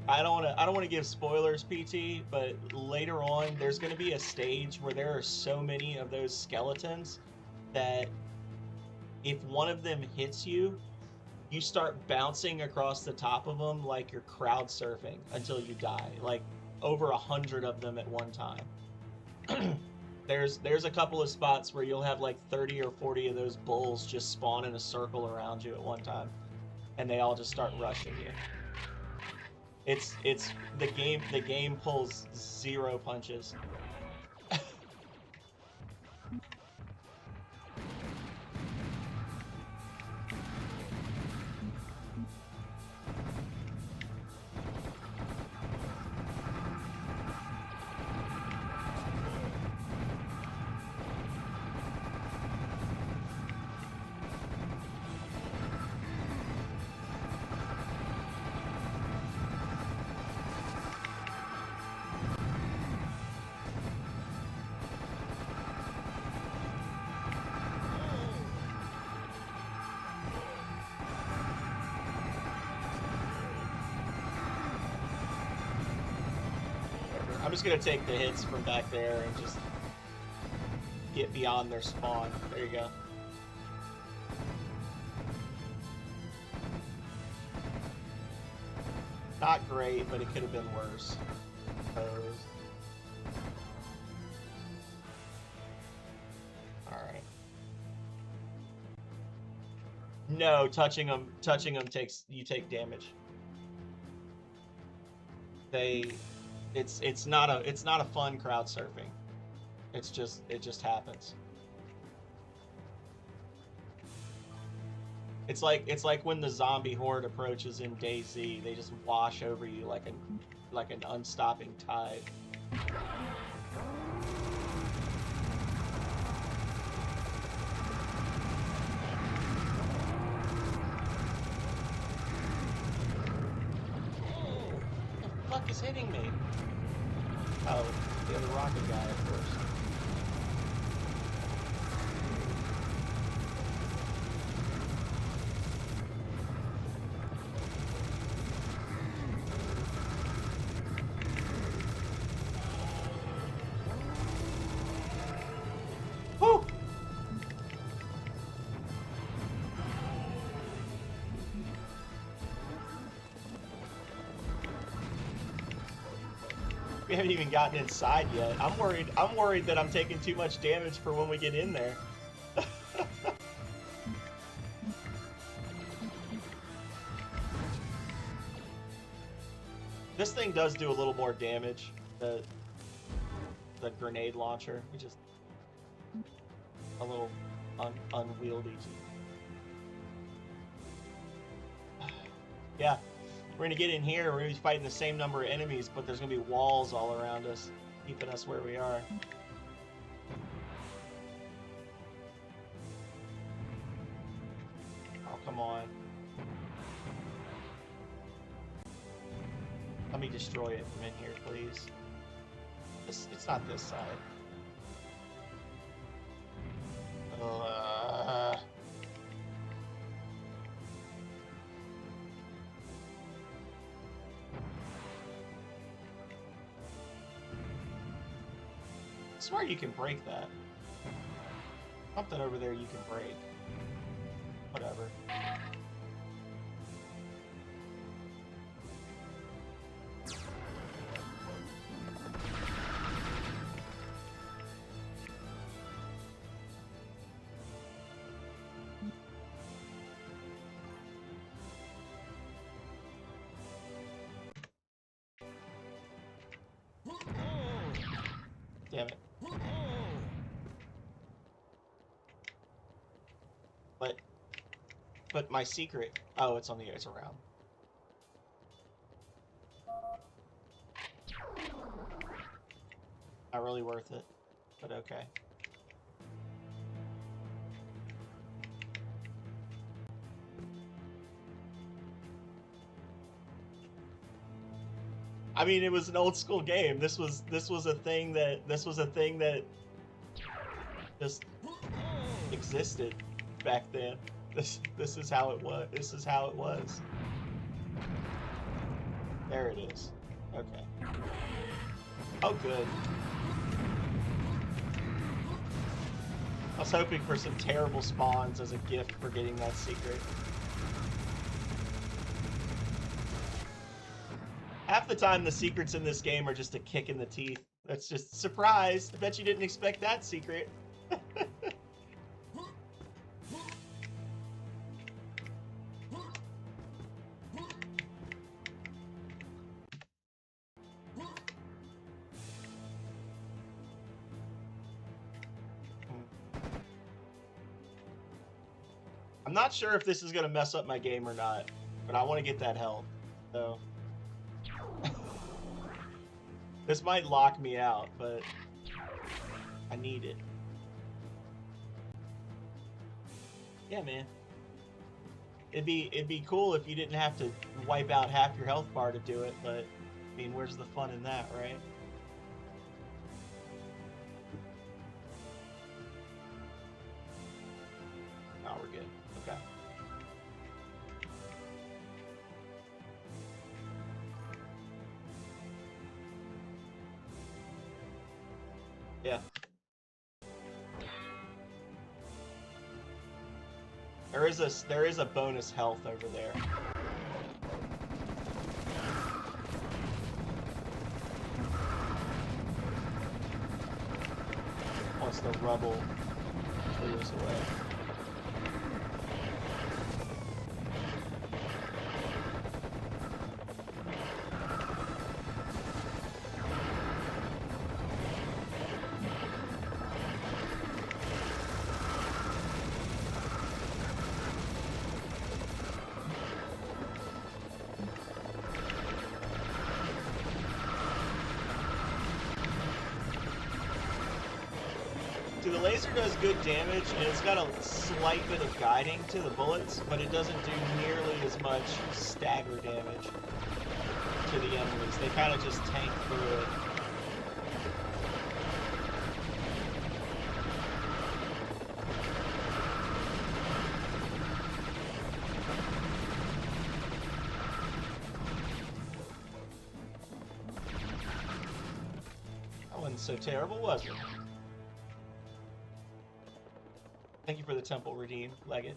S1: I don't want to give spoilers, PT, but later on, there's going to be a stage where there are so many of those skeletons that if one of them hits you, you start bouncing across the top of them like you're crowd surfing until you die. Like over 100 of them at one time. There's a couple of spots where you'll have like 30 or 40 of those bulls just spawn in a circle around you at one time. And they all just start rushing you. It's the game pulls 0 punches. I'm just gonna take the hits from back there and just get beyond their spawn. There you go. Not great, but it could have been worse. Alright. No, touching them takes, you take damage. It's not a fun crowd surfing. It just happens. It's like when the zombie horde approaches in DayZ, they just wash over you like an unstopping tide. What the fuck is hitting me? Oh, the other rocket guy, of course. We haven't even gotten inside yet. I'm worried that I'm taking too much damage for when we get in there. This thing does do a little more damage. The grenade launcher, which is a little unwieldy. Yeah. We're gonna get in here, we're gonna be fighting the same number of enemies, but there's gonna be walls all around us, keeping us where we are. Oh, come on. Let me destroy it from in here, please. It's not this side. I swear you can break that. Something over there you can break. Whatever. Damn it. But my secret... Oh, it's around. Not really worth it, but okay. I mean, it was an old school game. This was a thing that just existed back then. This is how it was. This is how it was. There it is. Okay. Oh, good. I was hoping for some terrible spawns as a gift for getting that secret. Half the time, the secrets in this game are just a kick in the teeth. That's just, surprise! I bet you didn't expect that secret. I'm not sure if this is going to mess up my game or not, but I want to get that health, so... This might lock me out, but I need it. Yeah, man. It'd be cool if you didn't have to wipe out half your health bar to do it, but I mean, where's the fun in that, right? Oh, we're good. Okay. There is a bonus health over there. Once the rubble clears away. The laser does good damage, and it's got a slight bit of guiding to the bullets, but it doesn't do nearly as much stagger damage to the enemies. They kind of just tank through it. That wasn't so terrible, was it? Thank you for the temple redeem, Leggett.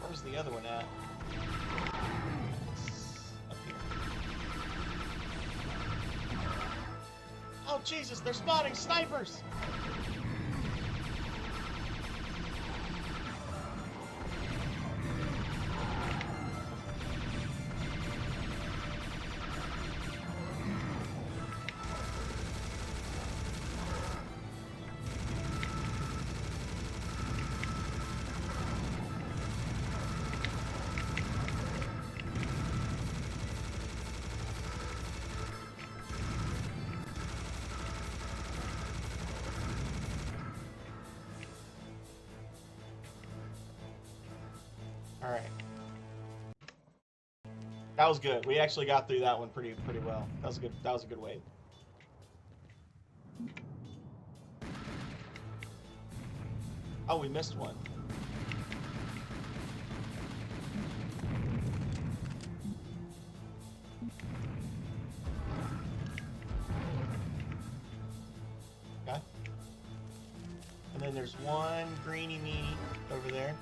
S1: Where's the other one at? It's up here. Oh Jesus, they're spotting snipers! All right. That was good. We actually got through that one pretty well. That was a good wave. Oh, we missed one. Okay. And then there's one greeny meanie over there.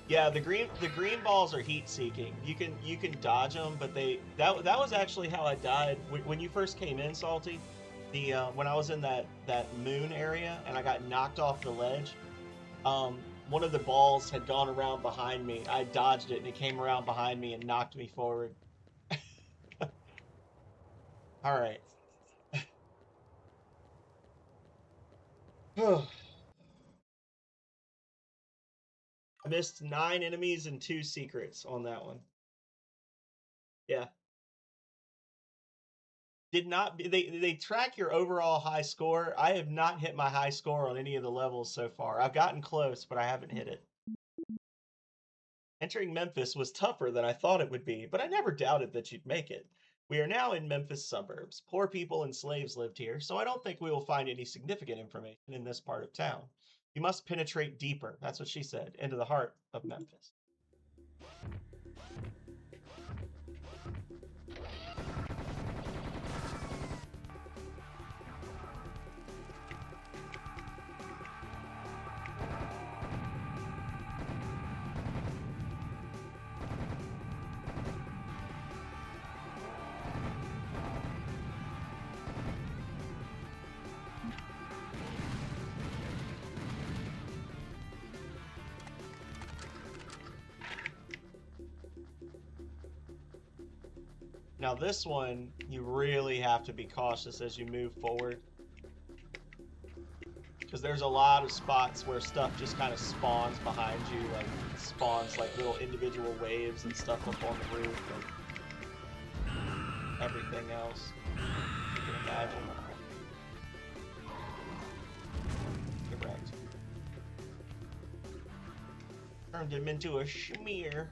S1: Yeah, the green balls are heat seeking. You can dodge them, but that was actually how I died when you first came in, Salty. When I was in that moon area and I got knocked off the ledge, one of the balls had gone around behind me. I dodged it and it came around behind me and knocked me forward. All right. I missed 9 enemies and 2 secrets on that one. Yeah. They track your overall high score. I have not hit my high score on any of the levels so far. I've gotten close, but I haven't hit it. Entering Memphis was tougher than I thought it would be, but I never doubted that you'd make it. We are now in Memphis suburbs. Poor people and slaves lived here, so I don't think we will find any significant information in this part of town. You must penetrate deeper, that's what she said, into the heart of Memphis. Now this one, you really have to be cautious as you move forward. Because there's a lot of spots where stuff just kind of spawns behind you, like spawns like little individual waves and stuff up on the roof. And everything else you can imagine. Correct. Turned him into a schmear.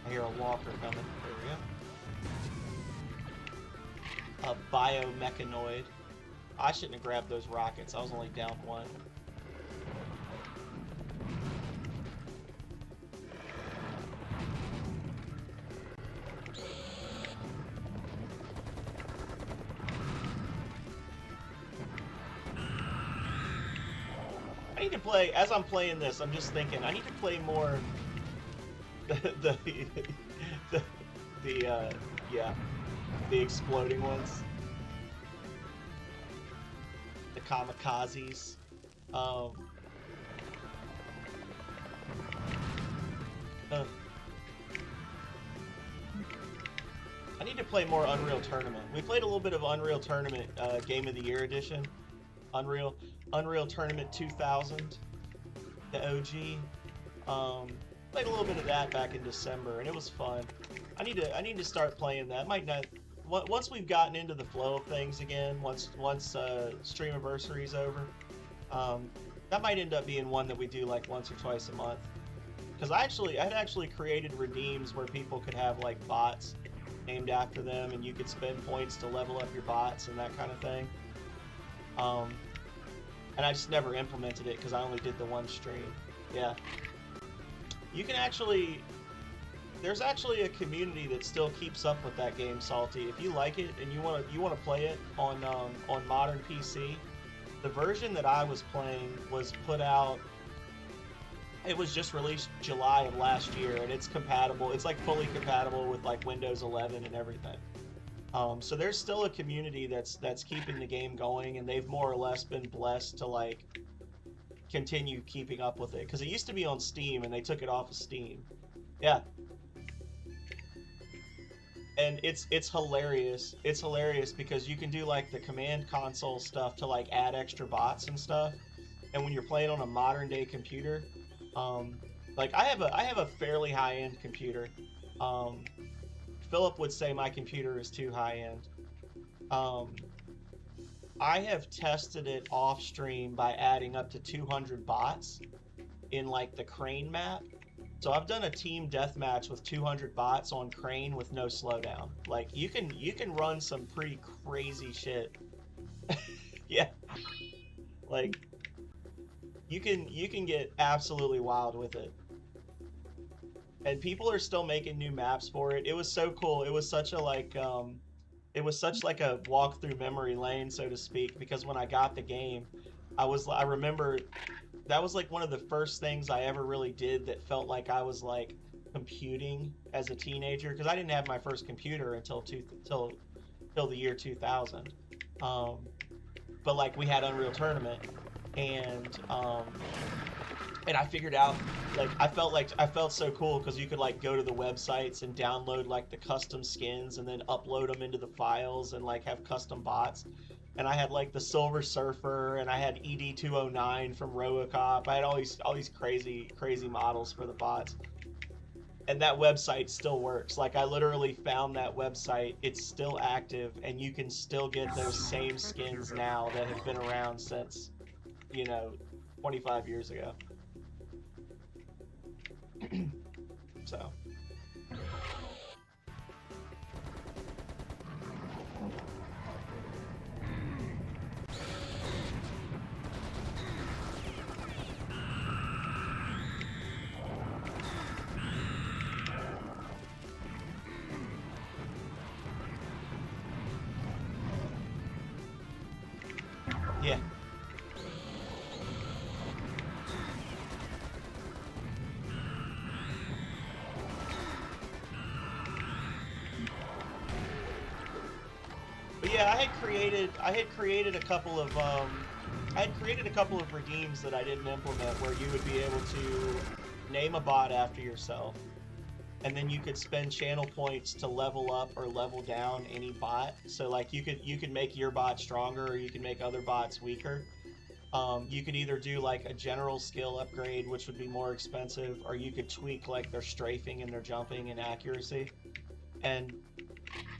S1: I hear a walker coming. There we go. A biomechanoid. I shouldn't have grabbed those rockets. I was only down one. I need to play, as I'm playing this, I'm just thinking, I need to play more the exploding ones, the kamikazes. I need to play more Unreal Tournament. We played a little bit of Unreal Tournament Game of the Year edition, Unreal Tournament 2000, the OG. Played a little bit of that back in December, and it was fun. I need to start playing that. Might not once we've gotten into the flow of things again. Once Streamaversary's over, that might end up being one that we do like once or twice a month. Because I had actually created redeems where people could have like bots named after them, and you could spend points to level up your bots and that kind of thing. And I just never implemented it because I only did the one stream. Yeah. You can actually, there's actually a community that still keeps up with that game, Salty. If you like it and you want to play it on modern PC, the version that I was playing was put out. It was just released July of last year, and it's compatible. It's like fully compatible with like Windows 11 and everything. So there's still a community that's keeping the game going, and they've more or less been blessed to like continue keeping up with it, because it used to be on Steam and they took it off of Steam. Yeah. And it's hilarious. It's hilarious because you can do like the command console stuff to like add extra bots and stuff. And when you're playing on a modern day computer, like I have a fairly high end computer. Philip would say my computer is too high end. I have tested it off stream by adding up to 200 bots in like the Crane map. So I've done a team deathmatch with 200 bots on Crane with no slowdown. Like you can run some pretty crazy shit. Yeah. Like you can get absolutely wild with it. And people are still making new maps for it. It was so cool. It was such a like it was such like a walk through memory lane, so to speak, because when I got the game, I remember that was like one of the first things I ever really did that felt like I was like computing as a teenager, because I didn't have my first computer until the year 2000. But like we had Unreal Tournament, and I figured out, like I felt so cool because you could like go to the websites and download like the custom skins and then upload them into the files and like have custom bots. And I had like the Silver Surfer, and I had ED209 from RoboCop. I had all these crazy models for the bots. And that website still works. Like I literally found that website. It's still active, and you can still get those same skins now that have been around since, 25 years ago. So. Yeah. Yeah, I had created a couple of redeems that I didn't implement where you would be able to name a bot after yourself, and then you could spend channel points to level up or level down any bot. So like you could make your bot stronger, or you can make other bots weaker. You could either do like a general skill upgrade, which would be more expensive, or you could tweak like their strafing and their jumping and accuracy.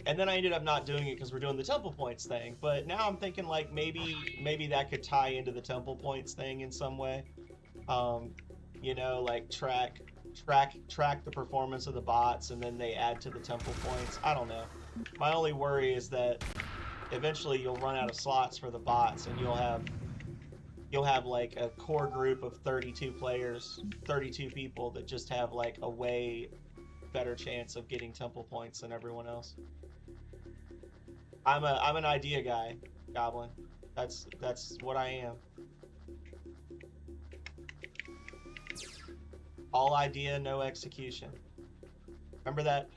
S1: And then I ended up not doing it because we're doing the temple points thing. But now I'm thinking like maybe that could tie into the temple points thing in some way. You know, like track the performance of the bots, and then they add to the temple points. I don't know. My only worry is that eventually you'll run out of slots for the bots, and you'll have like a core group of 32 players, 32 people that just have like a way better chance of getting temple points than everyone else. I'm an idea guy, Goblin. That's what I am. All idea, no execution. Remember that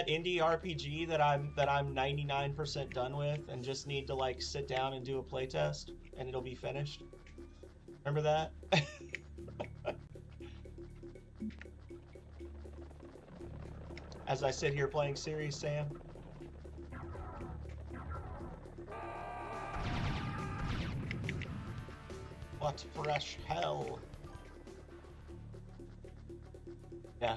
S1: indie RPG that I'm 99% done with and just need to like sit down and do a playtest and it'll be finished? Remember that? As I sit here playing Series Sam. What fresh hell? Yeah.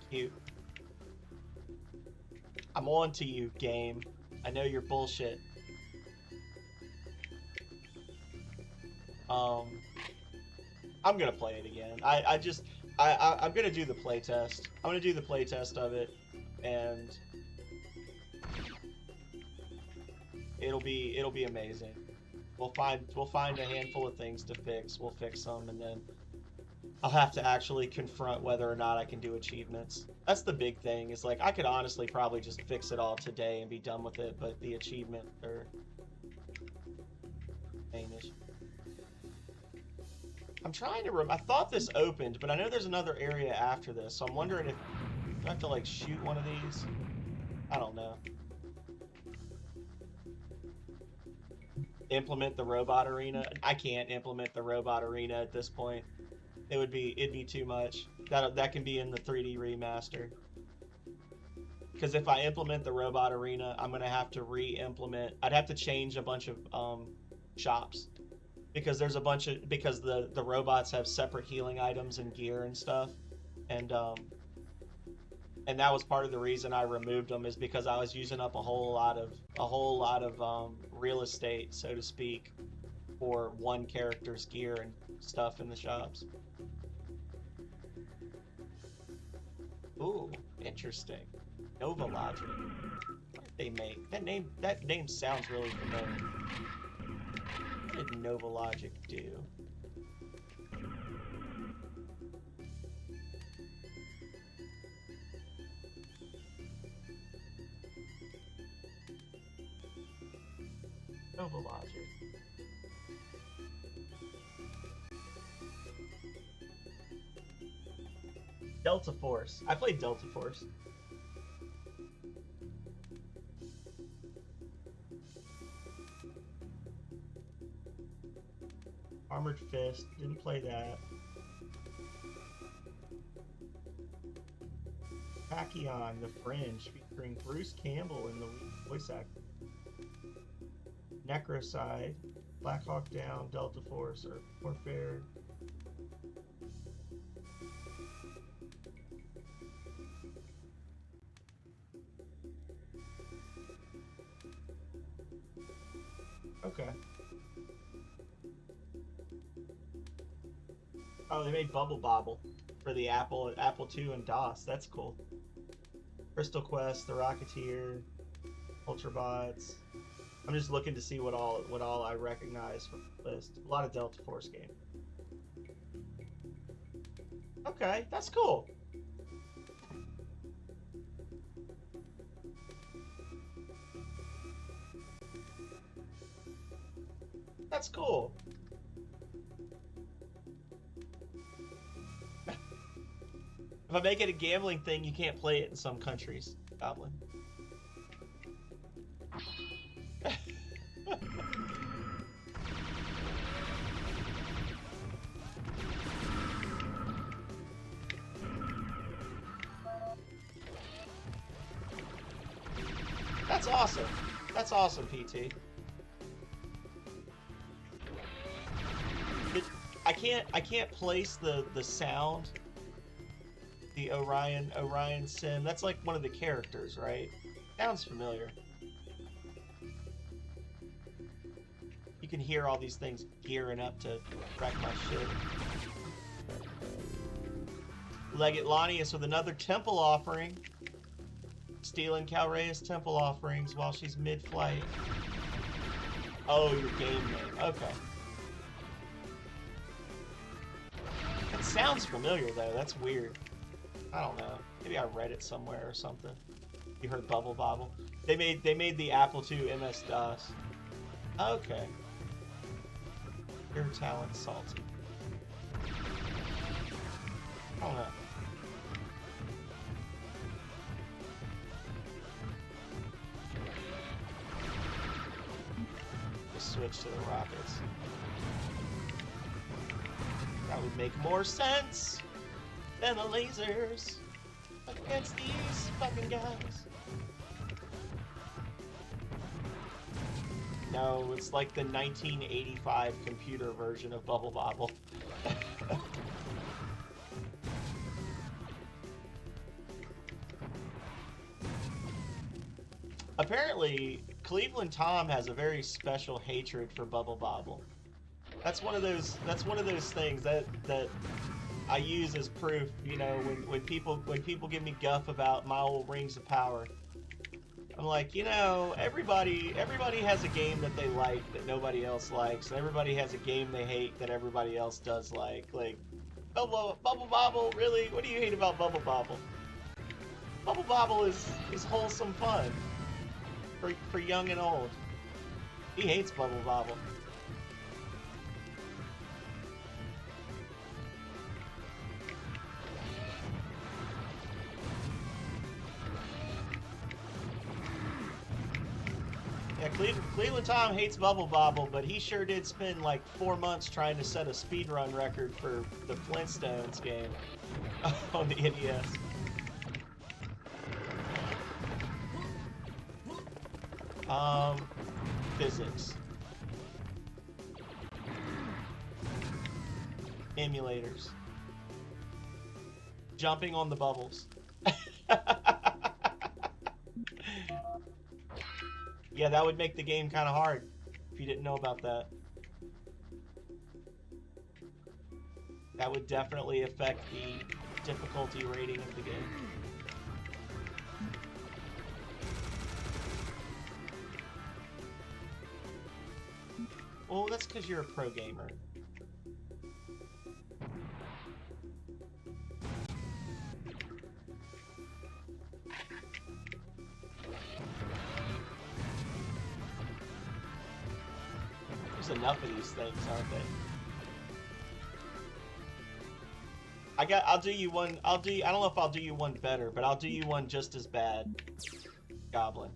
S1: Cute. I'm on to you, game. I know you're bullshit. I'm gonna play it again. I'm gonna do the playtest. I'm gonna do the playtest of it, and it'll be amazing. We'll find a handful of things to fix. We'll fix them, and then I'll have to actually confront whether or not I can do achievements. That's the big thing. Is like I could honestly probably just fix it all today and be done with it, but the achievement or main issue. I'm trying to I thought this opened, but I know there's another area after this, so I'm wondering if I have to like shoot one of these. I don't know. Implement the robot arena. I can't implement the robot arena at this point. It'd be too much. That can be in the 3D remaster. Because if I implement the robot arena, I'm gonna have to re-implement. I'd have to change a bunch of shops. Because there's a bunch of the robots have separate healing items and gear and stuff, and that was part of the reason I removed them, is because I was using up a whole lot of real estate, so to speak, for one character's gear and stuff in the shops. Ooh, interesting. Nova Logic. What did they make? That name sounds really familiar. What did Nova Logic do? Nova Logic. Delta Force. I played Delta Force. Armored Fist, didn't play that. Tachyon, The Fringe, featuring Bruce Campbell in the lead voice actor. Necrocide, Black Hawk Down, Delta Force, or Warfare. Okay. Oh, they made Bubble Bobble for the Apple II and DOS. That's cool. Crystal Quest, The Rocketeer, Ultrabots. I'm just looking to see what all I recognize from the list. A lot of Delta Force games. Okay, that's cool. That's cool. If I make it a gambling thing, you can't play it in some countries, Goblin. That's awesome. That's awesome, PT. I can't place the sound. The Orion Sim. That's like one of the characters, right? Sounds familiar. You can hear all these things gearing up to wreck my shit. Legate Lanius with another temple offering. Stealing Calrea's temple offerings while she's mid-flight. Oh, your game name. Okay. It sounds familiar, though. That's weird. I don't know. Maybe I read it somewhere or something. You heard Bubble Bobble? They made the Apple II MS-DOS. Okay. Your talent salty. I don't know. Just switch to the rockets. That would make more sense than the lasers against these fucking guys. No, it's like the 1985 computer version of Bubble Bobble. Apparently, Cleveland Tom has a very special hatred for Bubble Bobble. That's one of those things that I use as proof, you know, when people give me guff about my old Rings of Power. I'm like, you know, everybody has a game that they like that nobody else likes, and everybody has a game they hate that everybody else does like. Like, Bubble Bobble, really? What do you hate about Bubble Bobble? Bubble Bobble is wholesome fun for young and old. He hates Bubble Bobble. Yeah, Cleveland Tom hates Bubble Bobble, but he sure did spend like 4 months trying to set a speedrun record for the Flintstones game on the NES. Physics. Emulators. Jumping on the bubbles. Yeah, that would make the game kind of hard if you didn't know about that. That would definitely affect the difficulty rating of the game. Well, that's because you're a pro gamer. There's enough of these things, aren't they? I'll do you one. I don't know if I'll do you one better, but I'll do you one just as bad. Goblin.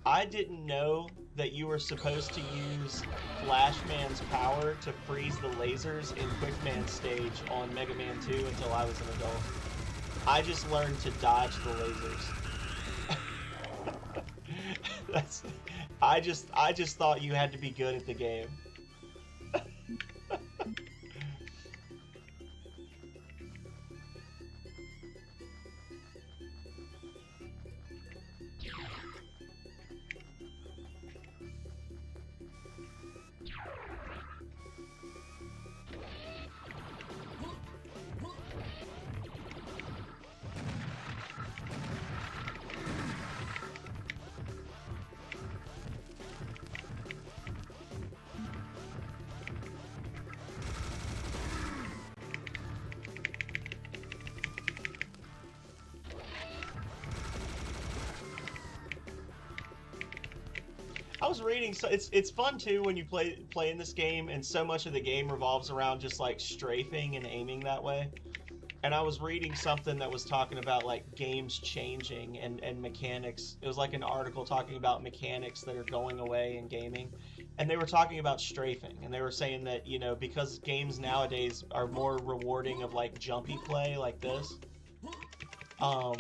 S1: I didn't know that you were supposed to use Flashman's power to freeze the lasers in Quickman stage on Mega Man 2 until I was an adult. I just learned to dodge the lasers. I just thought you had to be good at the game. I was reading, so it's fun too when you play in this game, and so much of the game revolves around just like strafing and aiming that way. And I was reading something that was talking about like games changing and mechanics. It was like an article talking about mechanics that are going away in gaming. And they were talking about strafing, and they were saying that, you know, because games nowadays are more rewarding of like jumpy play like this, um,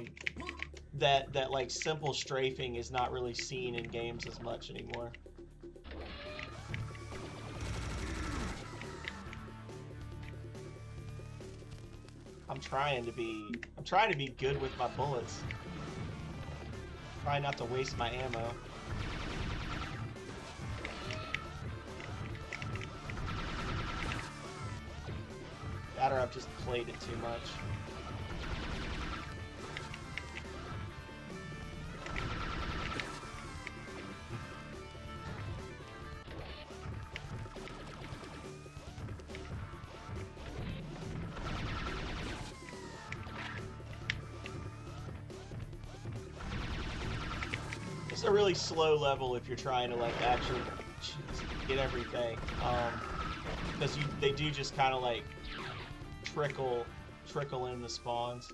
S1: that like simple strafing is not really seen in games as much anymore. I'm trying to be good with my bullets. Try not to waste my ammo. That or I've just played it too much. It's a really slow level if you're trying to like actually get everything, because they do just kind of like trickle in the spawns.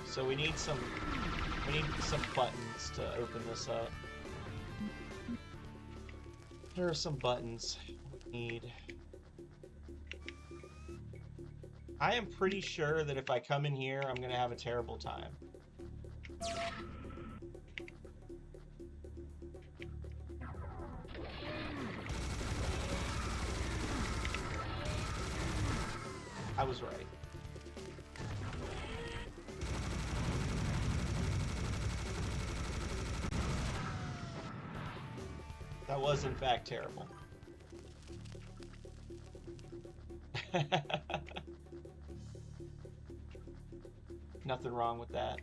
S1: So we need some buttons to open this up. There are some buttons we need. I am pretty sure that if I come in here, I'm gonna have a terrible time. I was right. That was, in fact, terrible. Nothing wrong with that.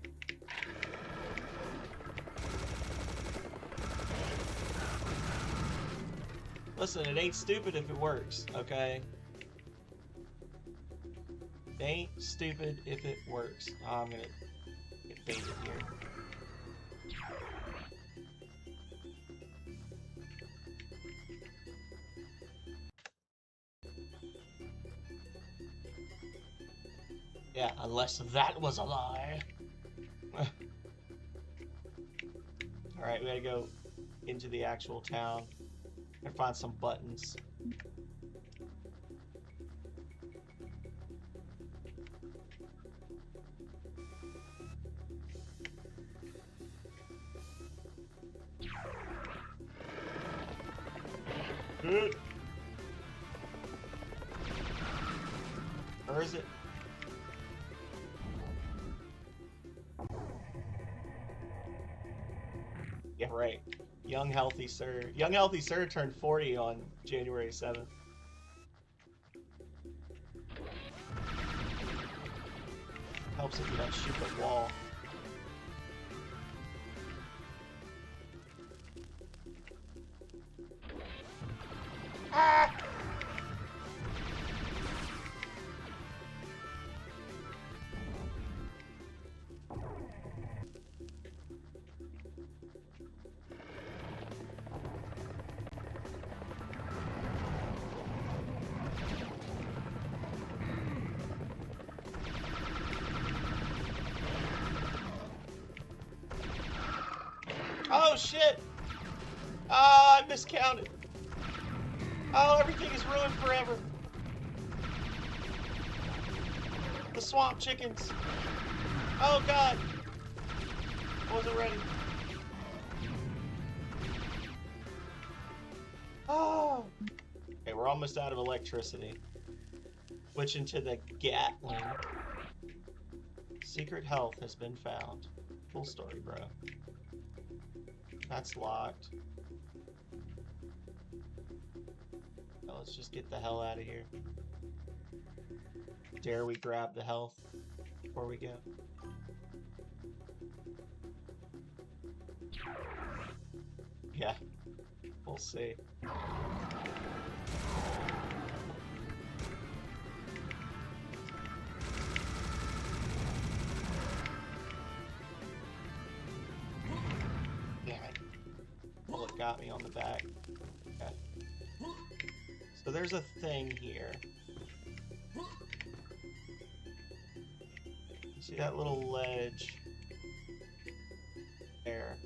S1: Listen, it ain't stupid if it works, okay? It ain't stupid if it works. Oh, I'm gonna get baited here. Yeah, unless that was a lie. Alright, we gotta go into the actual town and find some buttons. Good. Or is it? Yeah, right. Young Healthy Sir. Young Healthy Sir turned 40 on January 7th. Helps if you don't shoot the wall. Ah! Oh shit! Ah, I miscounted. Oh, everything is ruined forever. The swamp chickens. Oh god. I wasn't ready. Oh. Okay, we're almost out of electricity. Switch into the Gatling. Secret health has been found. Full story, bro. That's locked. Now let's just get the hell out of here. Dare we grab the health before we go? Yeah, we'll see. got me on the back. Okay. So there's a thing here. See that little ledge? There.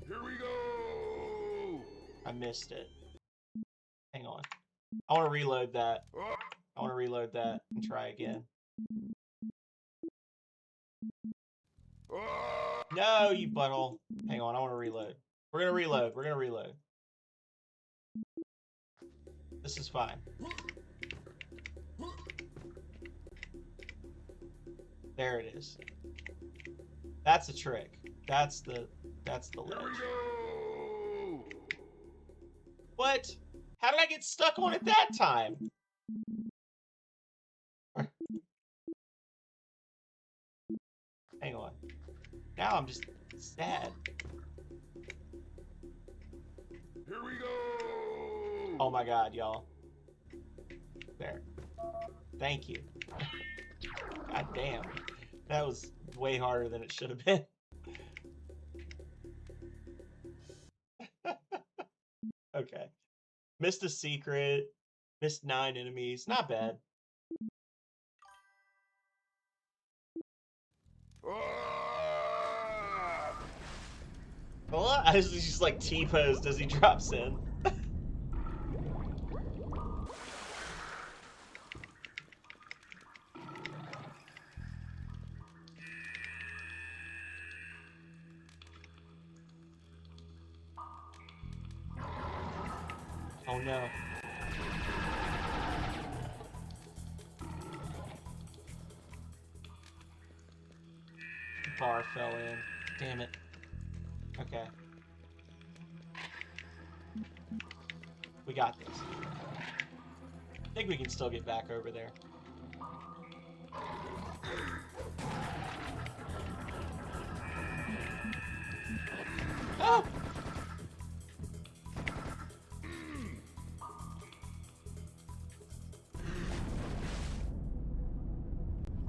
S2: Here we go!
S1: I missed it. Hang on. I want to reload that. I want to reload that and try again. No, you butthole. Hang on, I want to reload. We're going to reload. We're going to reload. This is fine. There it is. That's a trick. That's the ledge.
S2: Here we go!
S1: What? How did I get stuck on it that time? Hang on. Now I'm just sad.
S2: Here we go!
S1: Oh my god, y'all. There. Thank you. God damn. That was way harder than it should have been. Okay. Missed a secret. Missed 9 enemies. Not bad. Well, I was just like T-posed as he drops in. Oh no. The bar fell in. Damn it. Okay. We got this. I think we can still get back over there. Oh!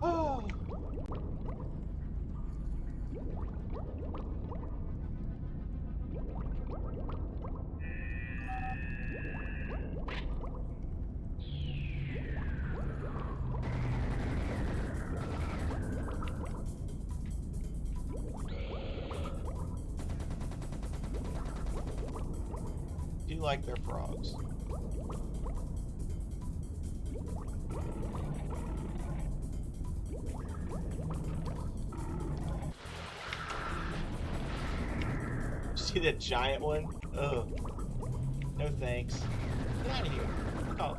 S1: Oh! Do you like their frogs? See that giant one? Ugh. No thanks. Get out of here. Fuck off.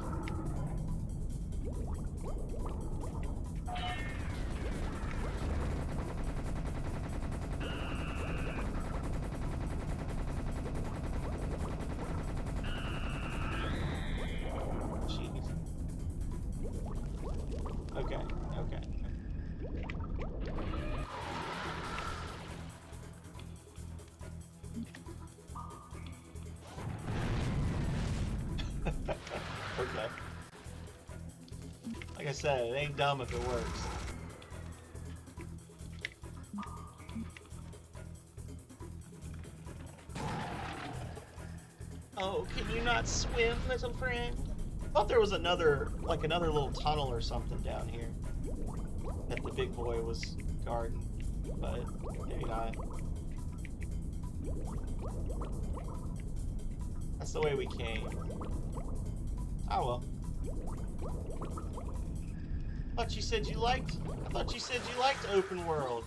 S1: Jeez. Okay, okay. Okay. Like I said, it ain't dumb if it works. Oh, can you not swim, little friend? I thought there was another little tunnel or something down here that the big boy was guarding, but maybe not. That's the way we came. Oh well. I thought you said you liked open world.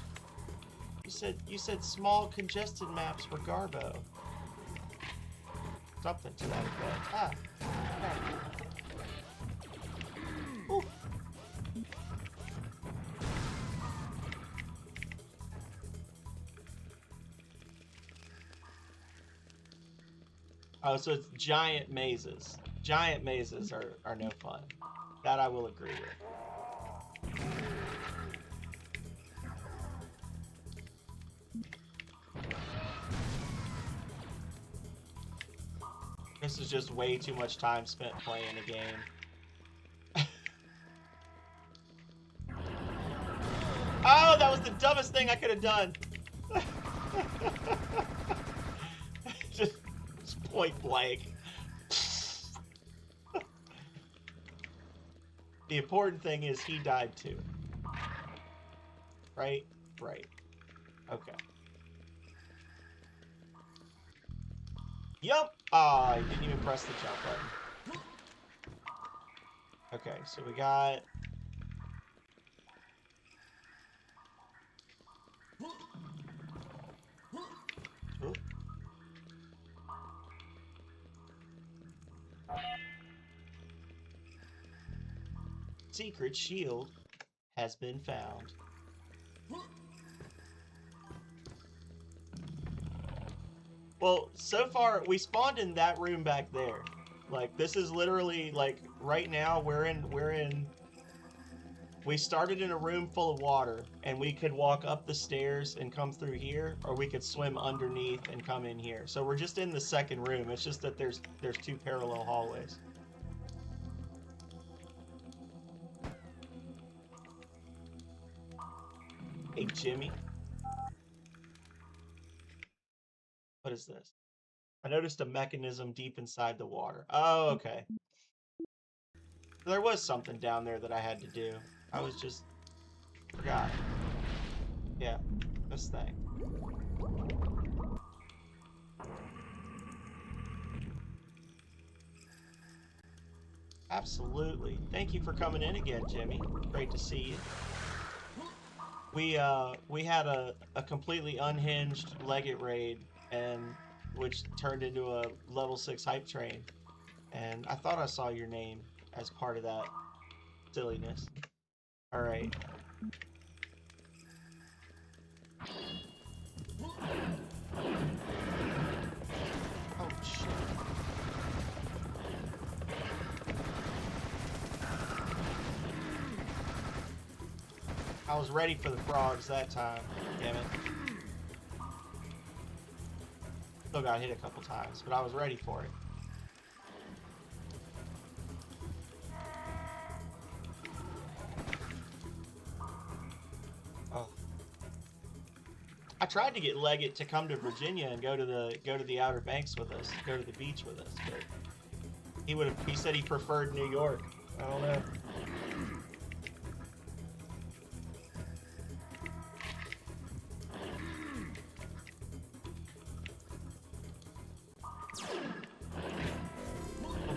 S1: You said small congested maps were Garbo. Something to that effect. Ah. Okay. Ooh. Oh, so it's giant mazes. Giant mazes are no fun. That I will agree with. This is just way too much time spent playing a game. Oh, that was the dumbest thing I could have done. Point blank. The important thing is he died too. Right? Right. Okay. Yup! Ah, you didn't even press the jump button. Okay, so we got... Oop. Secret shield has been found. Well, so far, we spawned in that room back there. Like, this is literally, like, right now, we started in a room full of water, and we could walk up the stairs and come through here, or we could swim underneath and come in here. So we're just in the second room. It's just that there's two parallel hallways. Hey, Jimmy. What is this? I noticed a mechanism deep inside the water. Oh, okay. There was something down there that I had to do. I was just... forgot. Yeah, this thing. Absolutely. Thank you for coming in again, Jimmy. Great to see you. We had a completely unhinged Leggett raid, and which turned into a level 6 hype train. And I thought I saw your name as part of that silliness. Alright. Oh, shit. I was ready for the frogs that time. Damn it. Still got hit a couple times, but I was ready for it. Oh. I tried to get Leggett to come to Virginia and go to the Outer Banks with us, go to the beach with us, but he said he preferred New York. I don't know.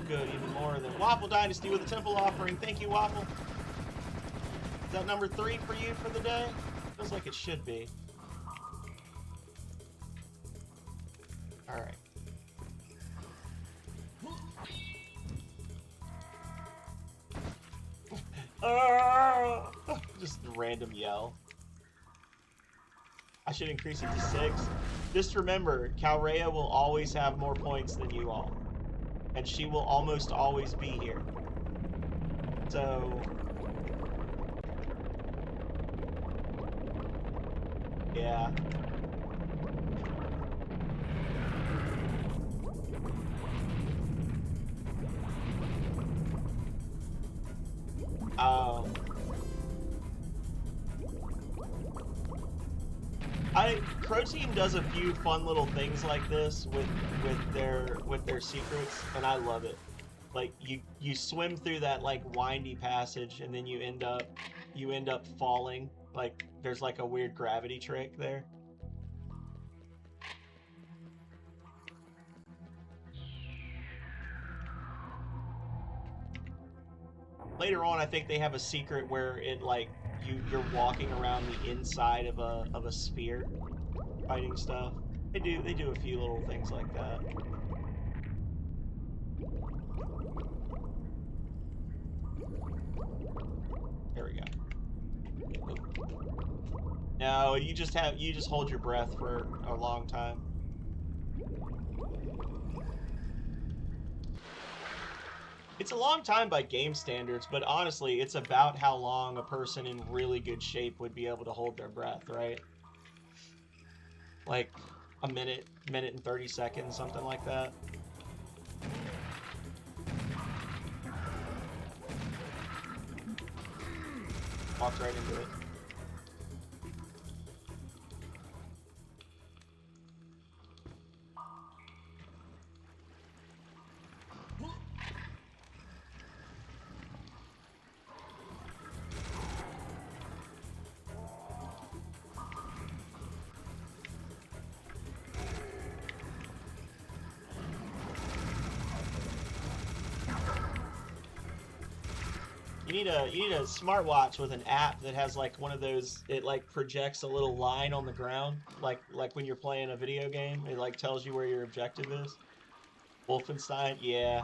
S1: Good, even more than Waffle Dynasty with a temple offering. Thank you, Waffle. Is that number 3 for you for the day? Feels like it should be. Alright. Just a random yell. I should increase it to 6. Just remember, Calrea will always have more points than you all. And she will almost always be here. So... yeah. Pro Team does a few fun little things like this with their secrets, and I love it. Like you swim through that like windy passage, and then you end up falling. Like there's like a weird gravity trick there. Later on, I think they have a secret where it like you're walking around the inside of a sphere, fighting stuff. They do a few little things like that. There we go. No, you just hold your breath for a long time. It's a long time by game standards, but honestly, it's about how long a person in really good shape would be able to hold their breath, right? Like a minute and 30 seconds, something like that. Walked right into it. You need a smartwatch with an app that has like one of those. It like projects a little line on the ground, like when you're playing a video game. It like tells you where your objective is. Wolfenstein, yeah.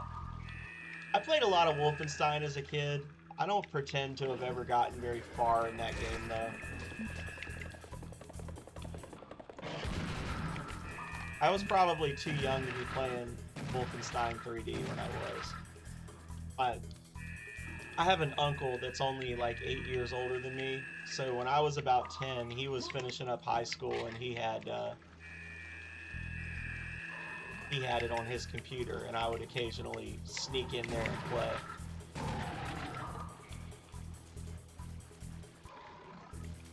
S1: I played a lot of Wolfenstein as a kid. I don't pretend to have ever gotten very far in that game though. I was probably too young to be playing Wolfenstein 3D when I was. I have an uncle that's only like 8 years older than me, so when I was about 10, he was finishing up high school and he had it on his computer, and I would occasionally sneak in there and play.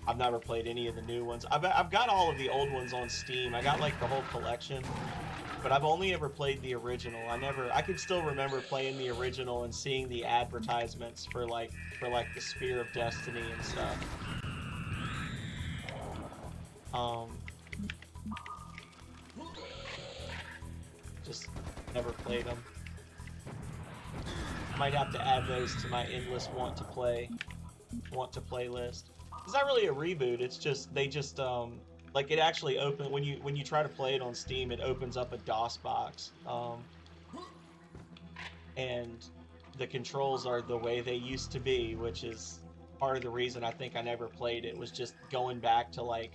S1: I've never played any of the new ones. I've got all of the old ones on Steam. I got like the whole collection, but I've only ever played the original. I could still remember playing the original and seeing the advertisements for like the Spear of Destiny and stuff. Just never played them. Might have to add those to my endless want to play list. It's not really a reboot. It's just they just like it actually when you try to play it on Steam, it opens up a DOS box, and the controls are the way they used to be, which is part of the reason I think I never played it. Was just going back to like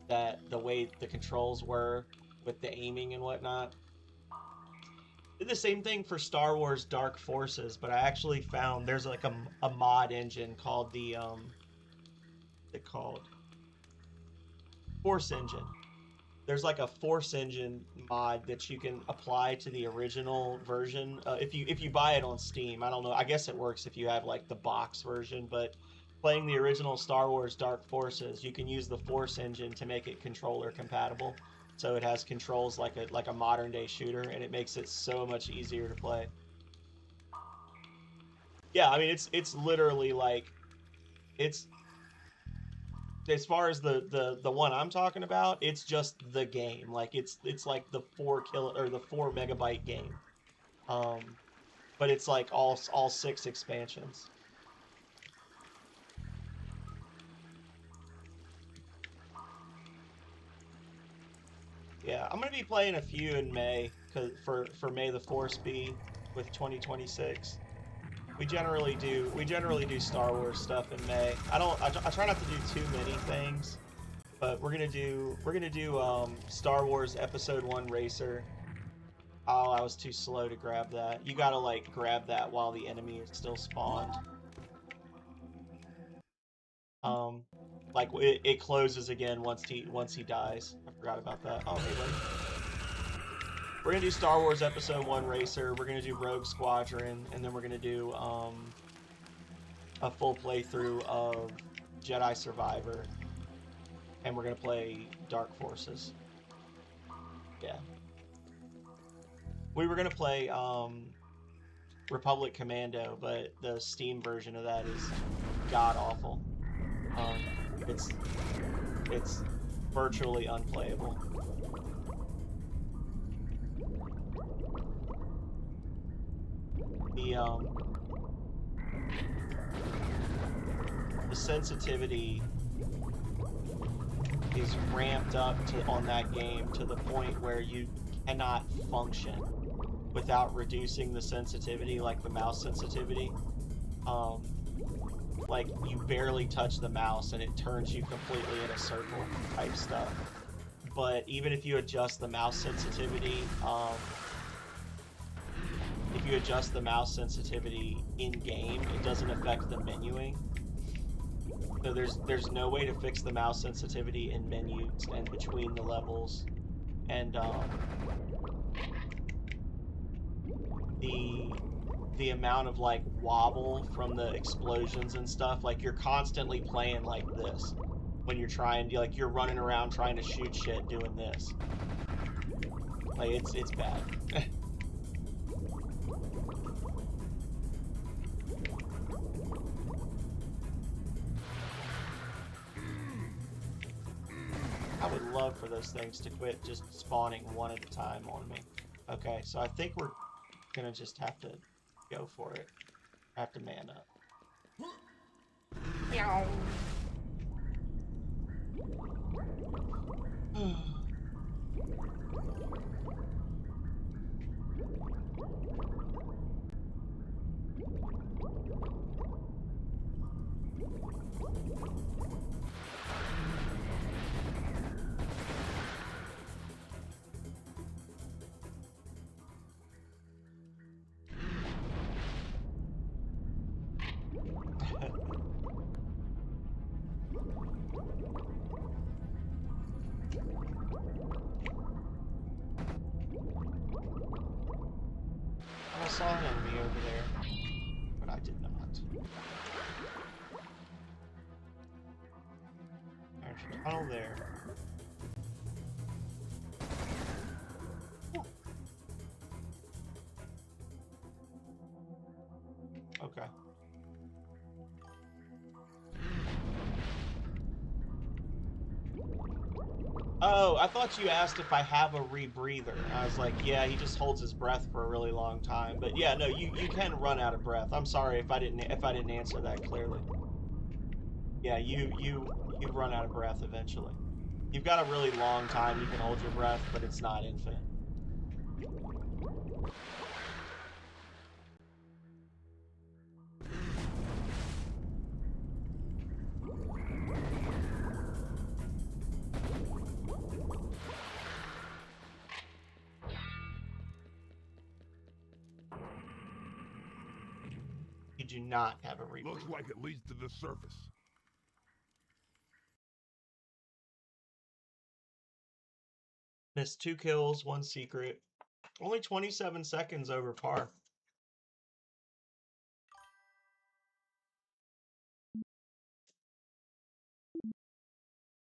S1: the way the controls were with the aiming and whatnot. Did the same thing for Star Wars Dark Forces, but I actually found there's like a mod engine called Force Engine. There's like a Force Engine mod that you can apply to the original version. If you buy it on Steam, I don't know. I guess it works if you have like the box version, but playing the original Star Wars Dark Forces, you can use the Force Engine to make it controller compatible. So it has controls like a modern day shooter, and it makes it so much easier to play. Yeah, I mean it's literally like it's as far as the one I'm talking about, it's just the game. Like it's like the 4 megabyte game. But it's like all 6 expansions. Yeah, I'm gonna be playing a few in May for May the Force be with 2026. We generally do Star Wars stuff in May. I try not to do too many things, but we're gonna do Star Wars Episode 1 Racer. Oh, I was too slow to grab that. You gotta like grab that while the enemy is still spawned. Like it closes again once he dies. I forgot about that. Oh, hey, buddy. We're gonna do Star Wars Episode 1 Racer. We're gonna do Rogue Squadron, and then we're gonna do a full playthrough of Jedi Survivor, and we're gonna play Dark Forces. Yeah. We were gonna play Republic Commando, but the Steam version of that is god awful. It's virtually unplayable. The sensitivity is ramped up on that game to the point where you cannot function without reducing the sensitivity, like the mouse sensitivity. Like you barely touch the mouse and it turns you completely in a circle type stuff. But even if you adjust the mouse sensitivity, in game, it doesn't affect the menuing. So there's no way to fix the mouse sensitivity in menus and between the levels, and the amount of like wobble from the explosions and stuff, like you're constantly playing like this when you're trying to, like, you're running around trying to shoot shit doing this. Like it's bad. I would love for those things to quit just spawning one at a time on me. Okay, so I think we're gonna just have to go for it. I have to man up. Meow. I saw an enemy over there, but I did not. There's a tunnel there. Oh. Okay. Oh, I thought you asked if I have a rebreather. I was like, yeah, he just holds his breath for a really long time. But yeah, no, you can run out of breath. I'm sorry if I didn't answer that clearly. Yeah, you run out of breath eventually. You've got a really long time you can hold your breath, but it's not infinite. You do not have a rebreather.
S2: Looks like it leads to the surface.
S1: Missed 2 kills, 1 secret. Only 27 seconds over par.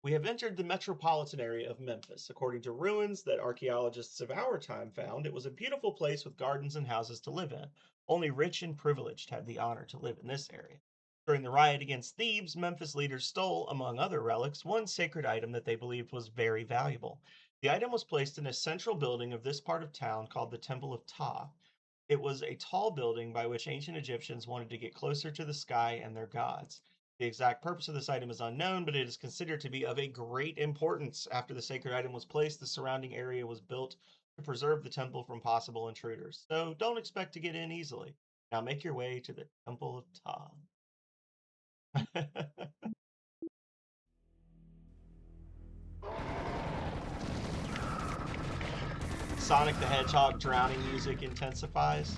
S1: We have entered the metropolitan area of Memphis. According to ruins that archaeologists of our time found, it was a beautiful place with gardens and houses to live in. Only rich and privileged had the honor to live in this area. During the riot against Thebes, Memphis leaders stole, among other relics, one sacred item that they believed was very valuable. The item was placed in a central building of this part of town called the Temple of Ptah. It was a tall building by which ancient Egyptians wanted to get closer to the sky and their gods. The exact purpose of this item is unknown, but it is considered to be of a great importance. After the sacred item was placed, the surrounding area was built to preserve the temple from possible intruders. So don't expect to get in easily. Now make your way to the Temple of Ptah. Sonic the Hedgehog drowning music intensifies.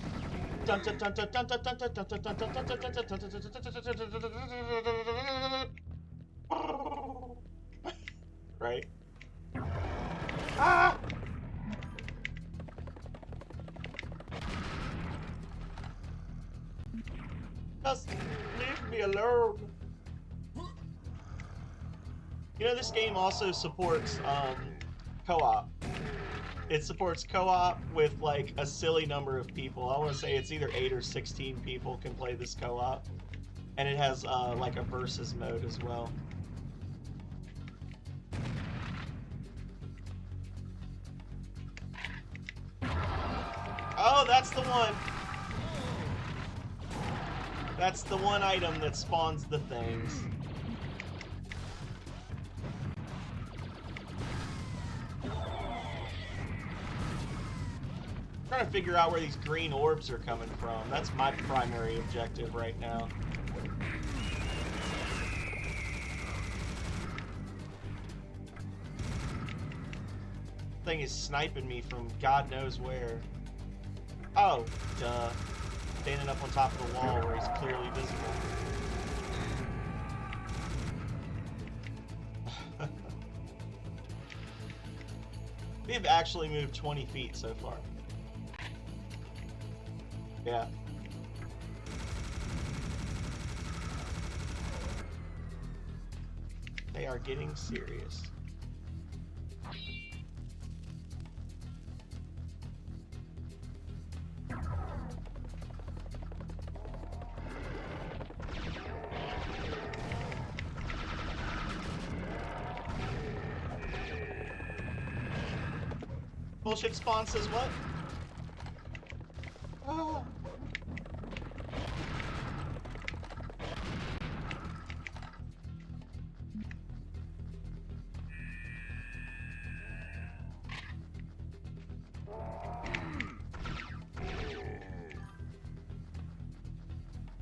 S1: Right? Ah! Just leave me alone. You know, this game also supports co-op. It supports co-op with like a silly number of people. I want to say it's either 8 or 16 people can play this co-op. And it has like a versus mode as well. Oh, that's the one. That's the one item that spawns the things. I'm trying to figure out where these green orbs are coming from. That's my primary objective right now. Thing is sniping me from God knows where. Oh, duh. Standing up on top of the wall where he's clearly visible. We have actually moved 20 feet so far. Yeah. They are getting serious. Bullshit spawn says what? Oh.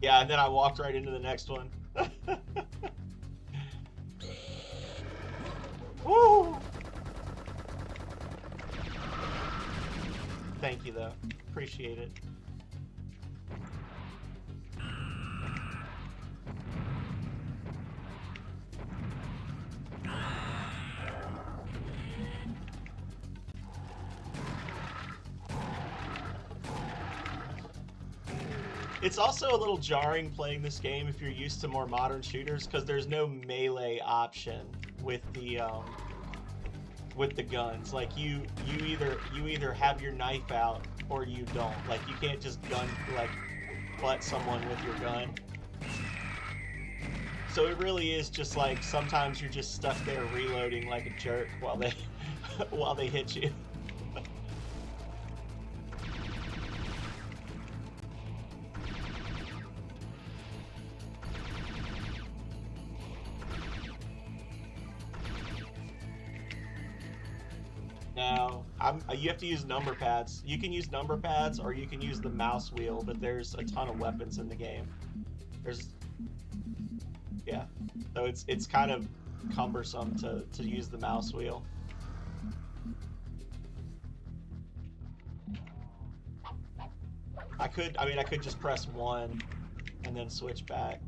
S1: Yeah, and then I walked right into the next one. Woo! Thank you, though. Appreciate it. It's also a little jarring playing this game if you're used to more modern shooters, because there's no melee option with the guns. Like you either have your knife out or you don't. Like you can't just butt someone with your gun. So it really is just like sometimes you're just stuck there reloading like a jerk while they while they hit you. No, you have to use number pads. You can use number pads or you can use the mouse wheel, but there's a ton of weapons in the game. Yeah, so it's kind of cumbersome to use the mouse wheel. I could just press 1 and then switch back.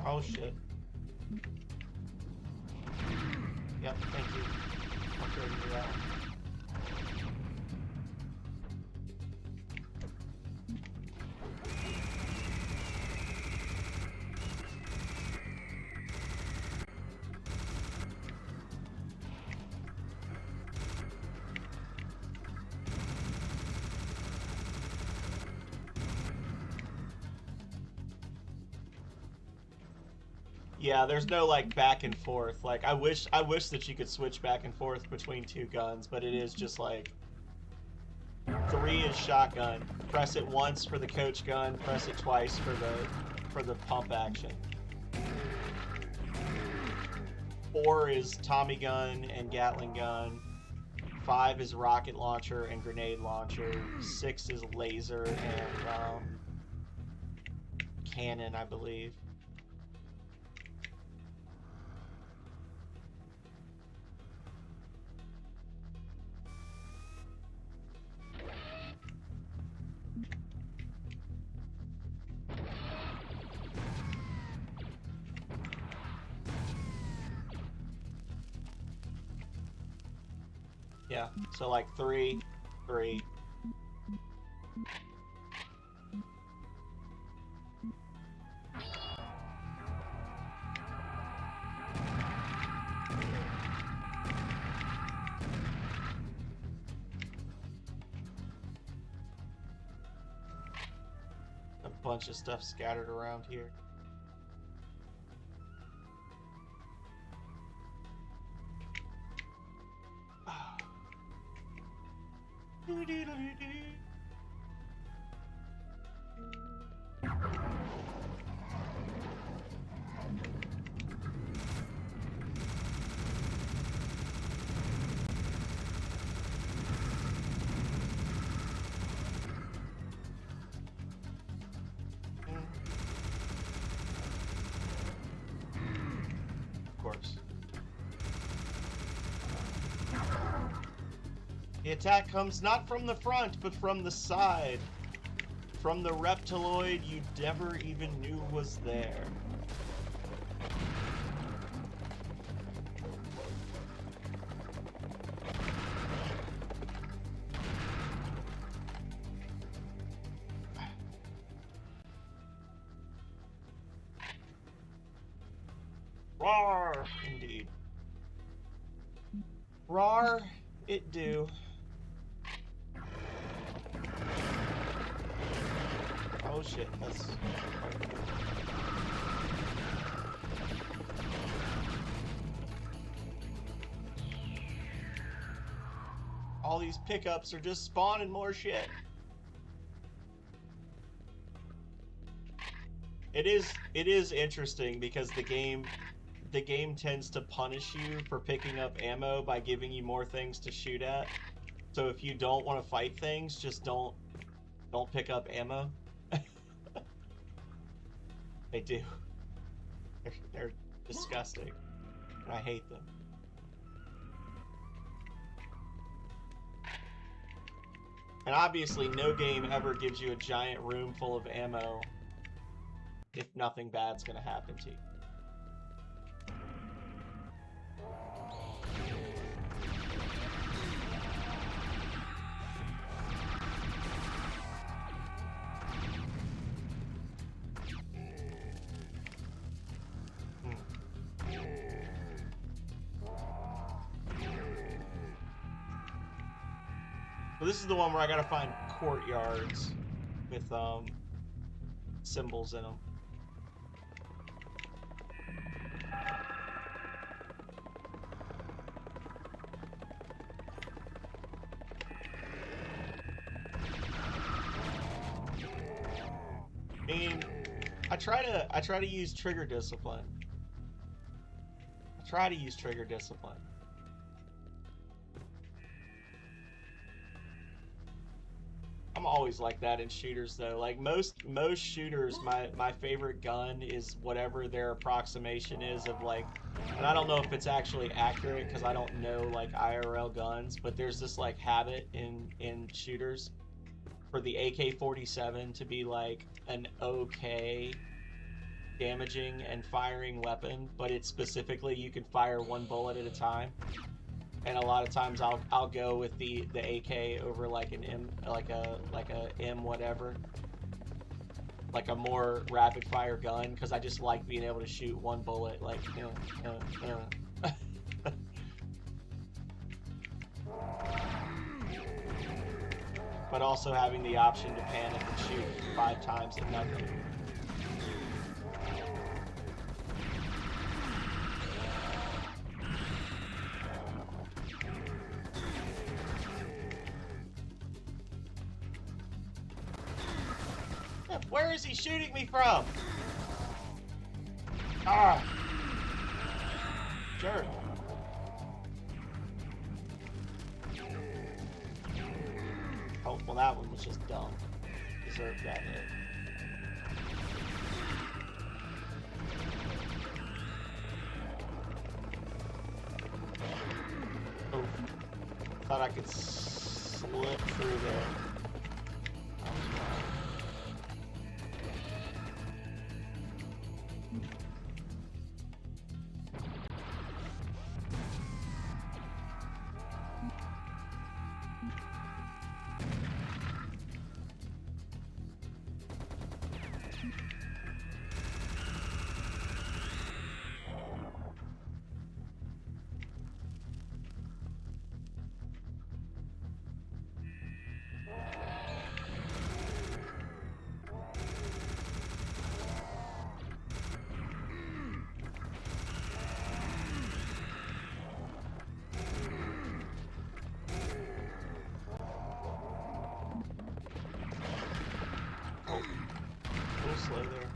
S1: Oh shit. Yep, thank you. I'll try to do that. Yeah, there's no like back and forth. Like I wish that you could switch back and forth between two guns, but it is just like 3 is shotgun. Press it once for the coach gun, press it twice for the pump action. 4 is Tommy gun and Gatling gun. 5 is rocket launcher and grenade launcher. 6 is laser and cannon, I believe. Yeah, so like 3, 3. A bunch of stuff scattered around here. Of course. The attack comes not from the front, but from the side. From the reptiloid you never even knew was there. Roar, indeed. Roar, it do. Oh shit, that's... all these pickups are just spawning more shit. It is interesting because the game tends to punish you for picking up ammo by giving you more things to shoot at. So if you don't want to fight things, just don't pick up ammo. They do. They're disgusting. I hate them. And obviously no game ever gives you a giant room full of ammo if nothing bad's gonna happen to you. So this is the one where I gotta find courtyards with symbols in them. I mean, I try to use trigger discipline. I'm always like that in shooters though. Like most shooters, my favorite gun is whatever their approximation is of like, and I don't know if it's actually accurate because I don't know like IRL guns, but there's this like habit in shooters for the AK-47 to be like an okay damaging and firing weapon, but it's specifically you can fire one bullet at a time. And a lot of times I'll go with the AK over like an M, like a M whatever, like a more rapid fire gun, because I just like being able to shoot one bullet like but also having the option to panic and shoot 5 times at nothing. Where is he shooting me from? Ah! Jerk. Oh, well that one was just dumb. Deserved that hit. Oh. Thought I could slip through there. Slow there.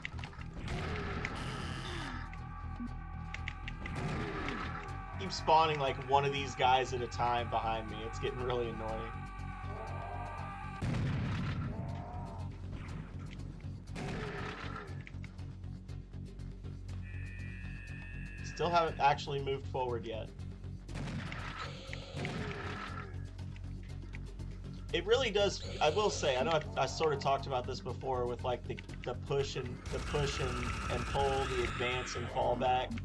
S1: Keep spawning like one of these guys at a time behind me. It's getting really annoying. Still haven't actually moved forward yet. It really does. I will say, I know I sort of talked about this before with like the push and pull, the advance and fallback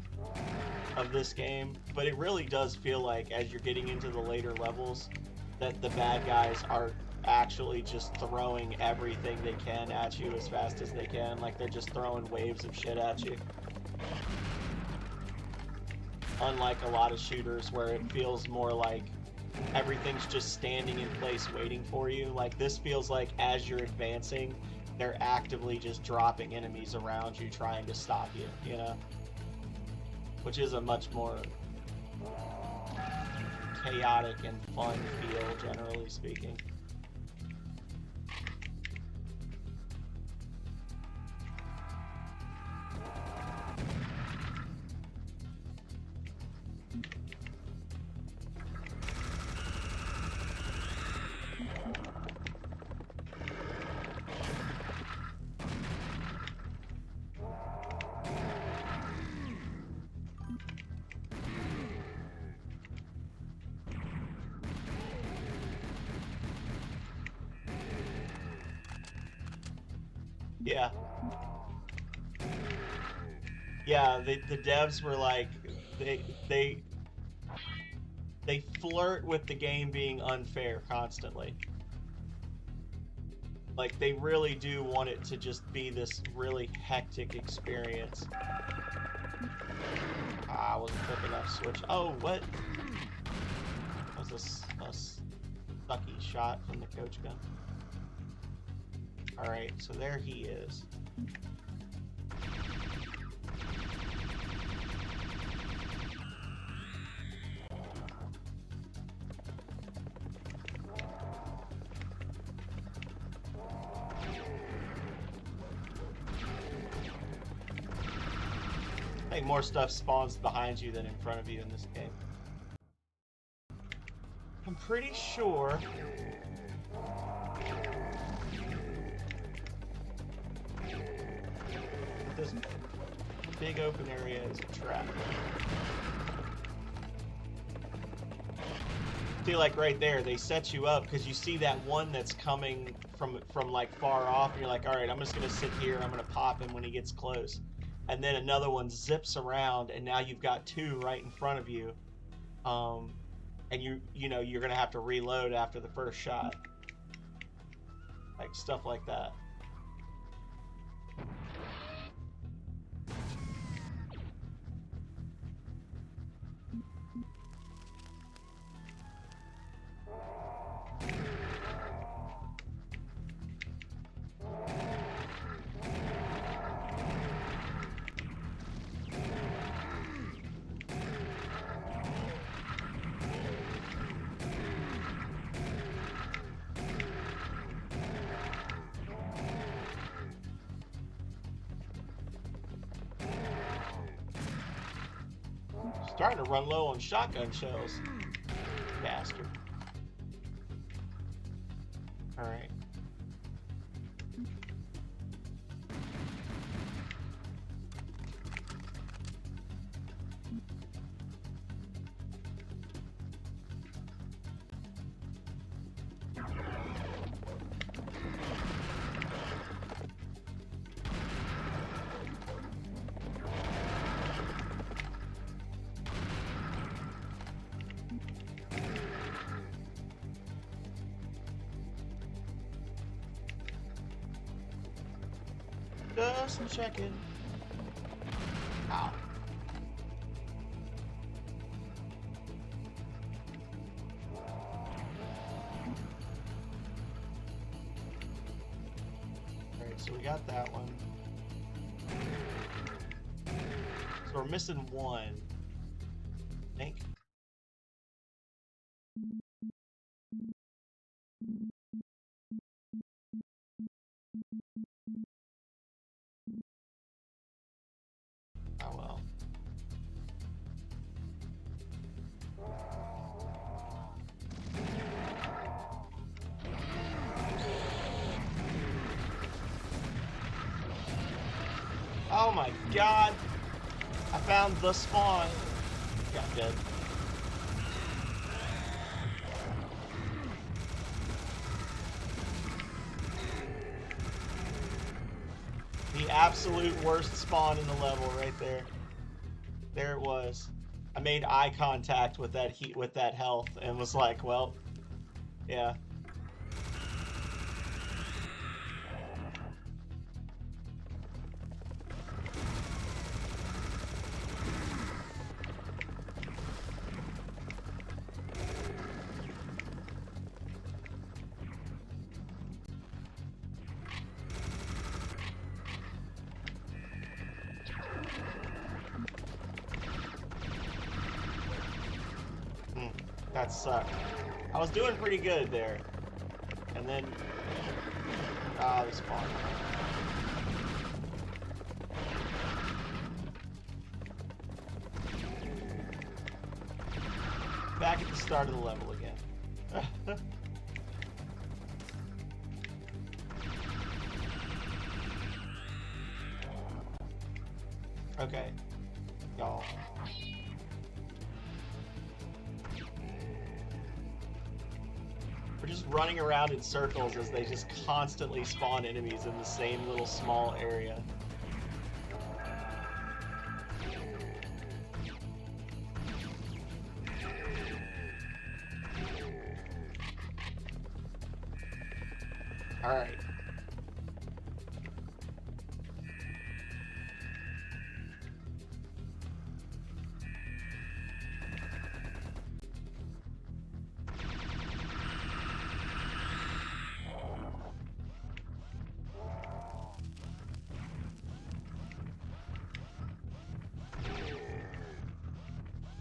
S1: of this game, but it really does feel like as you're getting into the later levels that the bad guys are actually just throwing everything they can at you as fast as they can. Like they're just throwing waves of shit at you. Unlike a lot of shooters where it feels more like everything's just standing in place waiting for you. Like this feels like as you're advancing, they're actively just dropping enemies around you trying to stop you, you know? Which is a much more chaotic and fun feel, generally speaking. Yeah. Yeah, the devs were like, they flirt with the game being unfair constantly. Like, they really do want it to just be this really hectic experience. Ah, I wasn't quick enough switch. Oh, what? That was a sucky shot from the coach gun. Alright, so there he is. I think more stuff spawns behind you than in front of you in this game. I'm pretty sure... this big open area is a trap. See, like right there, they set you up because you see that one that's coming from like far off, and you're like, all right, I'm just gonna sit here and I'm gonna pop him when he gets close. And then another one zips around, and now you've got two right in front of you. And you know you're gonna have to reload after the first shot. Like stuff like that. Starting to run low on shotgun shells. Bastard. Alright. Just checking. Ow. Alright, so we got that one. So we're missing one. I think. Oh well. Oh my god! I found the spawn. Got dead. The absolute worst spawn in the level right there. There it was. I made eye contact with that with that health and was like, well, yeah. That sucked. I was doing pretty good there. And then... Ah, this fun. Back at the start of the level again. Okay. Y'all. We're just running around in circles as they just constantly spawn enemies in the same little small area. Alright.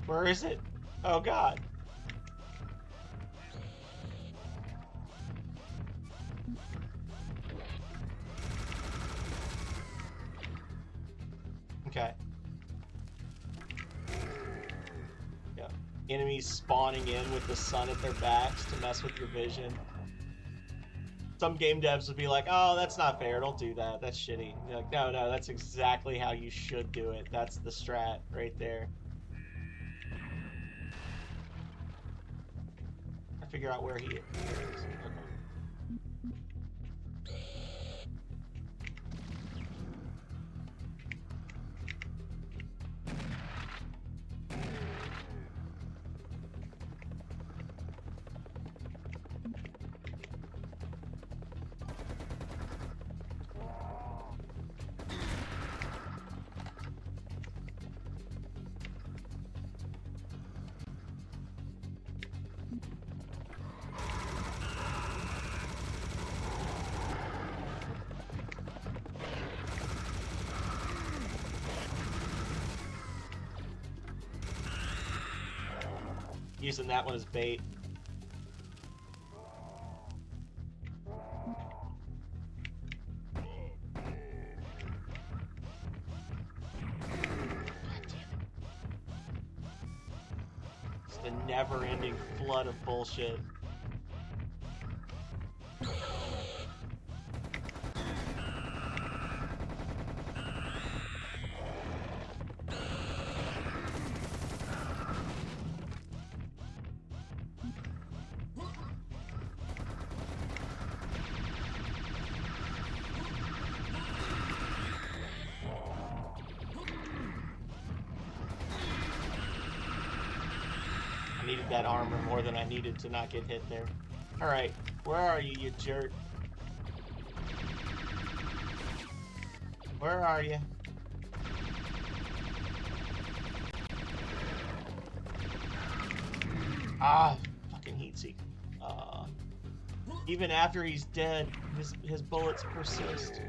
S1: Where is it? Oh god. Okay. Yeah. Enemies spawning in with the sun at their backs to mess with your vision. Some game devs would be like, oh, that's not fair, don't do that, that's shitty. You're like, no, that's exactly how you should do it. That's the strat right there. I figure out where he is. Using that one as bait. It's the never-ending flood of bullshit. I needed that armor more than I needed to not get hit there. Alright, where are you, you jerk? Where are you? Ah, fucking heat seek. Even after he's dead, his bullets persist.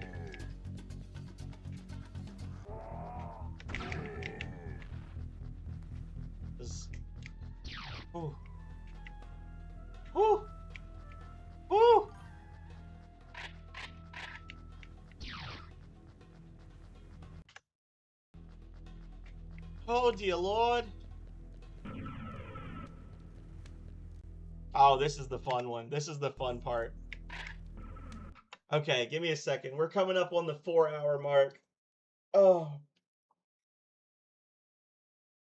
S1: Ooh. Ooh. Ooh. Oh dear Lord. Oh, this is the fun one. This is the fun part. Okay, give me a second. We're coming up on the 4-hour mark. Oh.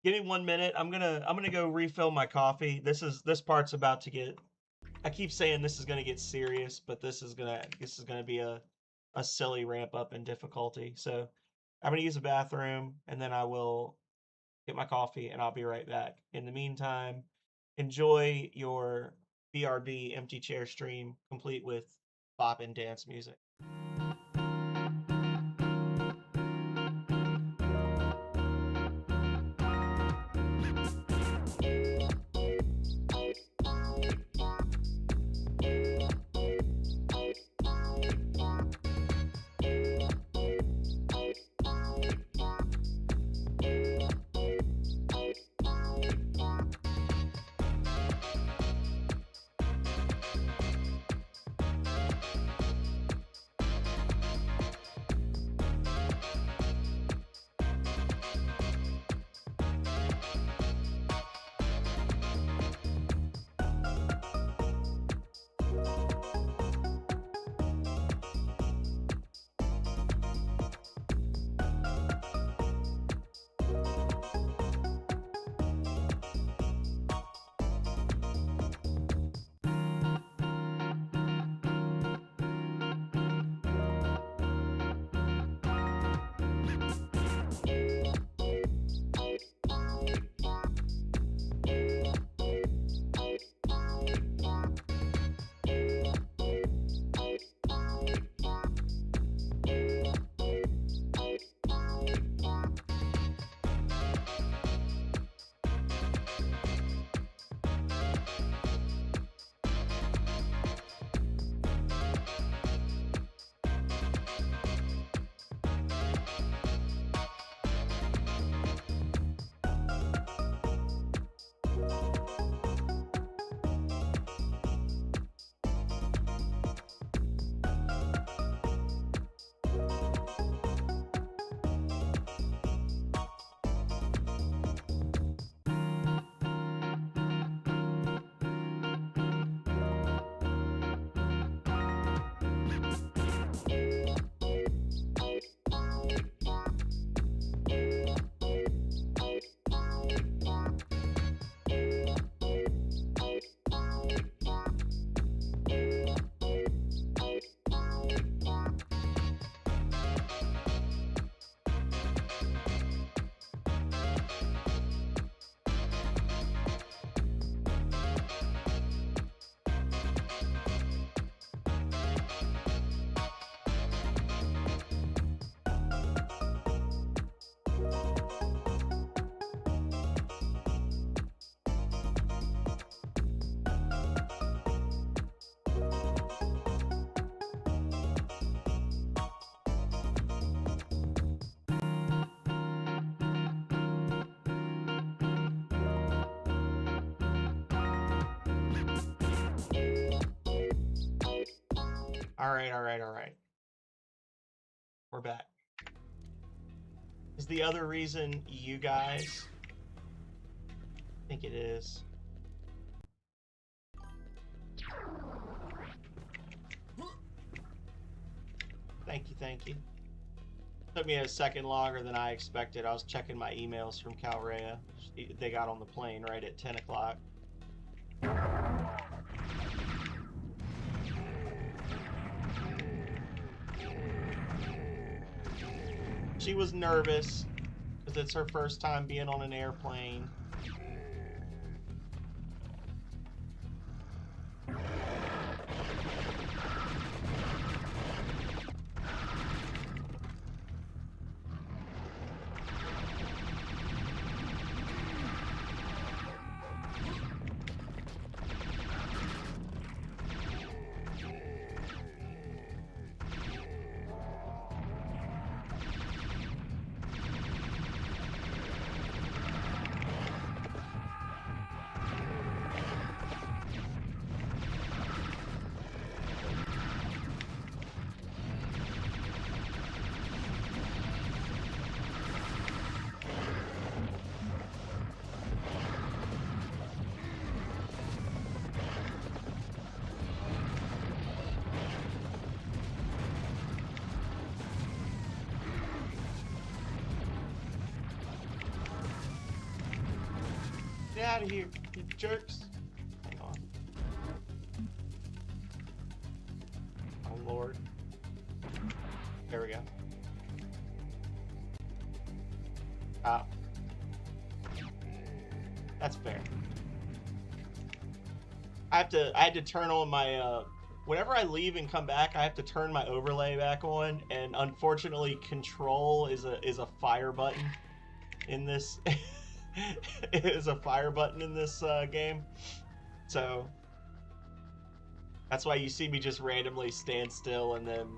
S1: Give me 1 minute. I'm gonna go refill my coffee. This part's about to get. I keep saying this is gonna get serious, but this is gonna be a silly ramp up in difficulty. So I'm gonna use the bathroom and then I will get my coffee and I'll be right back. In the meantime, enjoy your BRB empty chair stream complete with bop and dance music. Alright, alright, alright. We're back. Is the other reason you guys... I think it is. Thank you, thank you. Took me a second longer than I expected. I was checking my emails from Calrea. They got on the plane right at 10 o'clock. She was nervous because it's her first time being on an airplane. Get out of here, you jerks. Hang on. Oh, Lord. There we go. Ah. That's fair. I had to turn on my, whenever I leave and come back, I have to turn my overlay back on, and unfortunately, control is a fire button in this. It is a fire button in this game, so that's why you see me just randomly stand still and then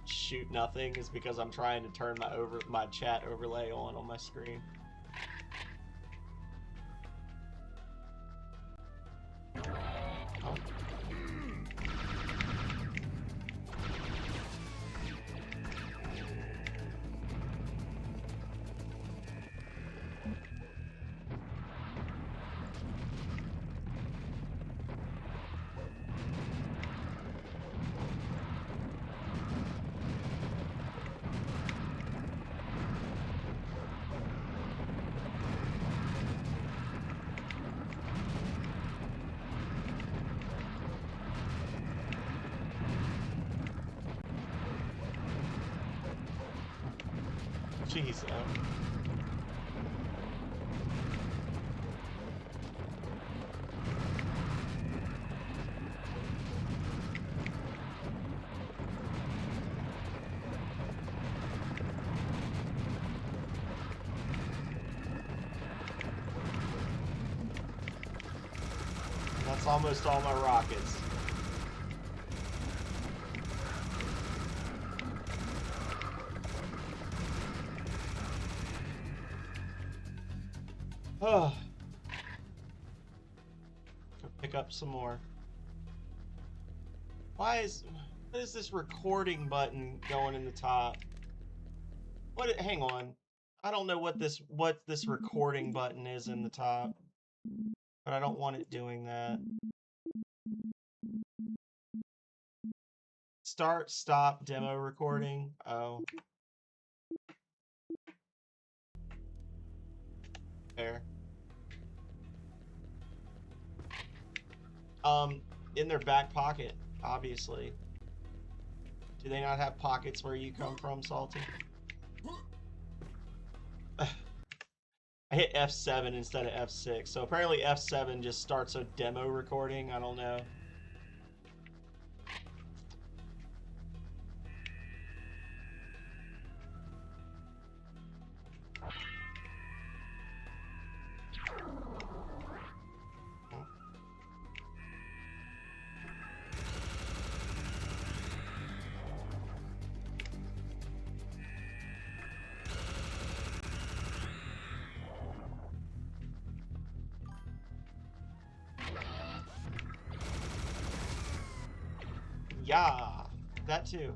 S1: shoot nothing, is because I'm trying to turn my chat overlay on my screen. Oh. Jeez. That's almost all my rockets. Oh. Go pick up some more. What is this recording button going in the top? Hang on. I don't know what this recording button is in the top, but I don't want it doing that. Start, stop, demo recording. Oh. There. In their back pocket, obviously. Do they not have pockets where you come from, Salty? I hit F7 instead of F6, so apparently F7 just starts a demo recording. I don't know. Yeah. that too.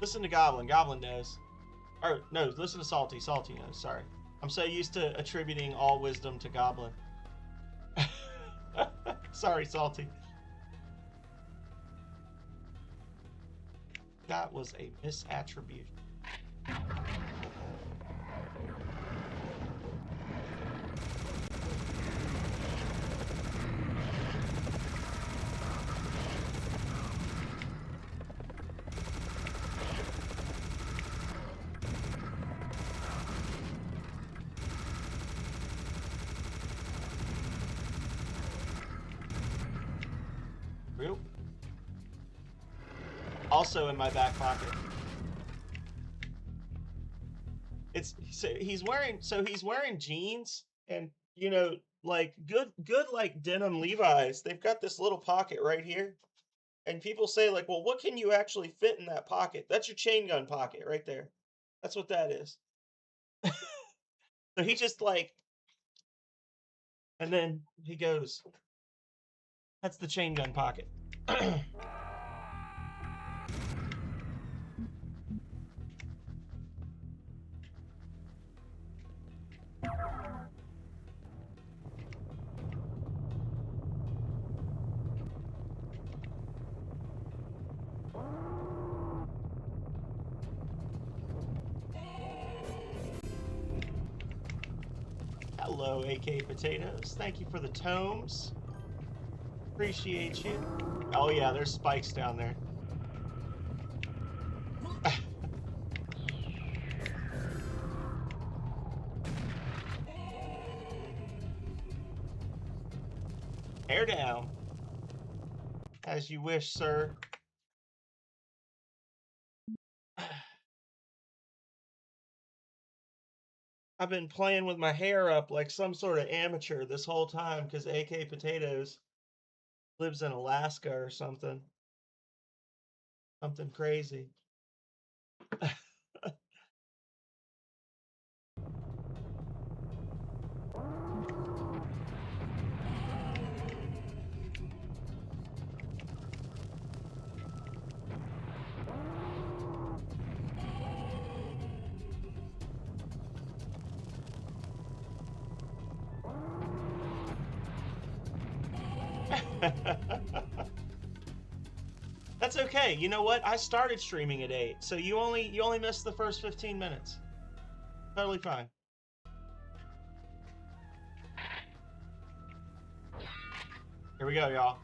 S1: Listen to Goblin. Goblin knows. Or, no, listen to Salty. Salty knows, sorry. I'm so used to attributing all wisdom to Goblin. Sorry, Salty. That was a misattribution. Real? Also in my back pocket. He's wearing jeans and, you know, like good like denim Levi's. They've got this little pocket right here. And people say like, well, what can you actually fit in that pocket? That's your chain gun pocket right there. That's what that is. So he just like, and then he goes, that's the chain gun pocket. Hello, AK Potatoes. Thank you for the tomes. Appreciate you. Oh yeah, there's spikes down there. Hair down. As you wish, sir. I've been playing with my hair up like some sort of amateur this whole time because AK Potatoes lives in Alaska or something. Something crazy. That's okay. You know what? I started streaming at 8, so you only missed the first 15 minutes. Totally fine. Here we go, y'all.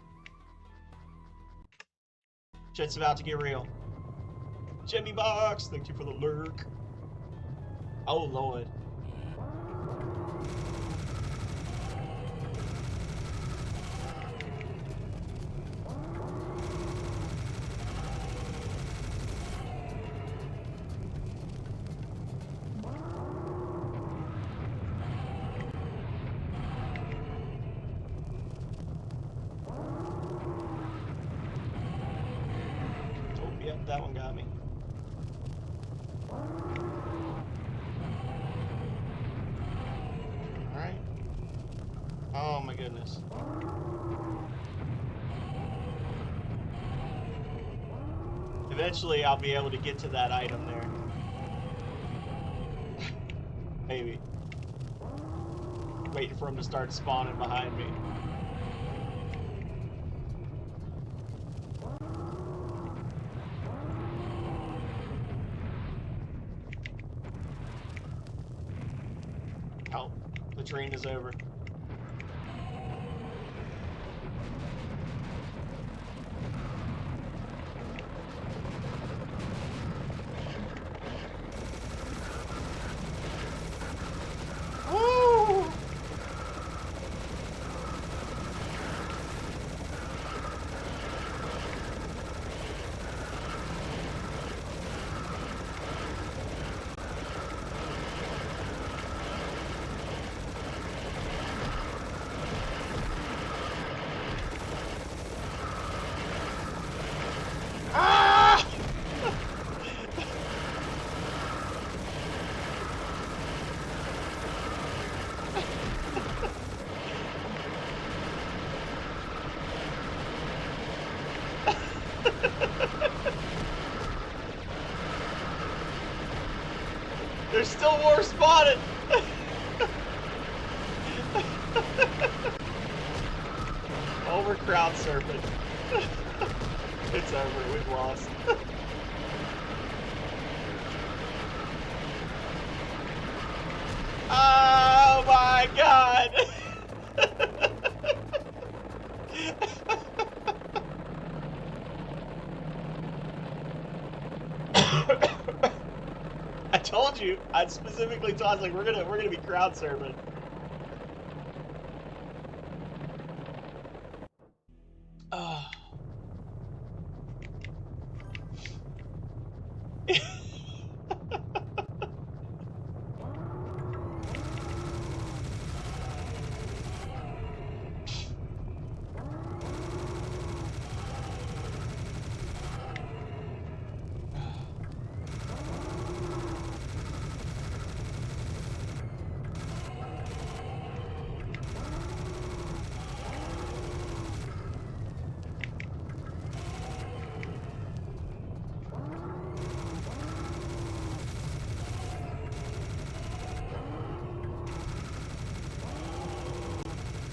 S1: Shit's about to get real. Jimmy Box, thank you for the lurk. Oh, Lord. That one got me. Alright. Oh my goodness. Eventually I'll be able to get to that item there. Maybe. Waiting for him to start spawning behind me. Oh, the train is over. Woo! There's still more spotted! Oh, we're crowd surfing. It's over, we've lost. Oh my god! I told you. I specifically told. I was like, we're gonna be crowd surfing. Oh.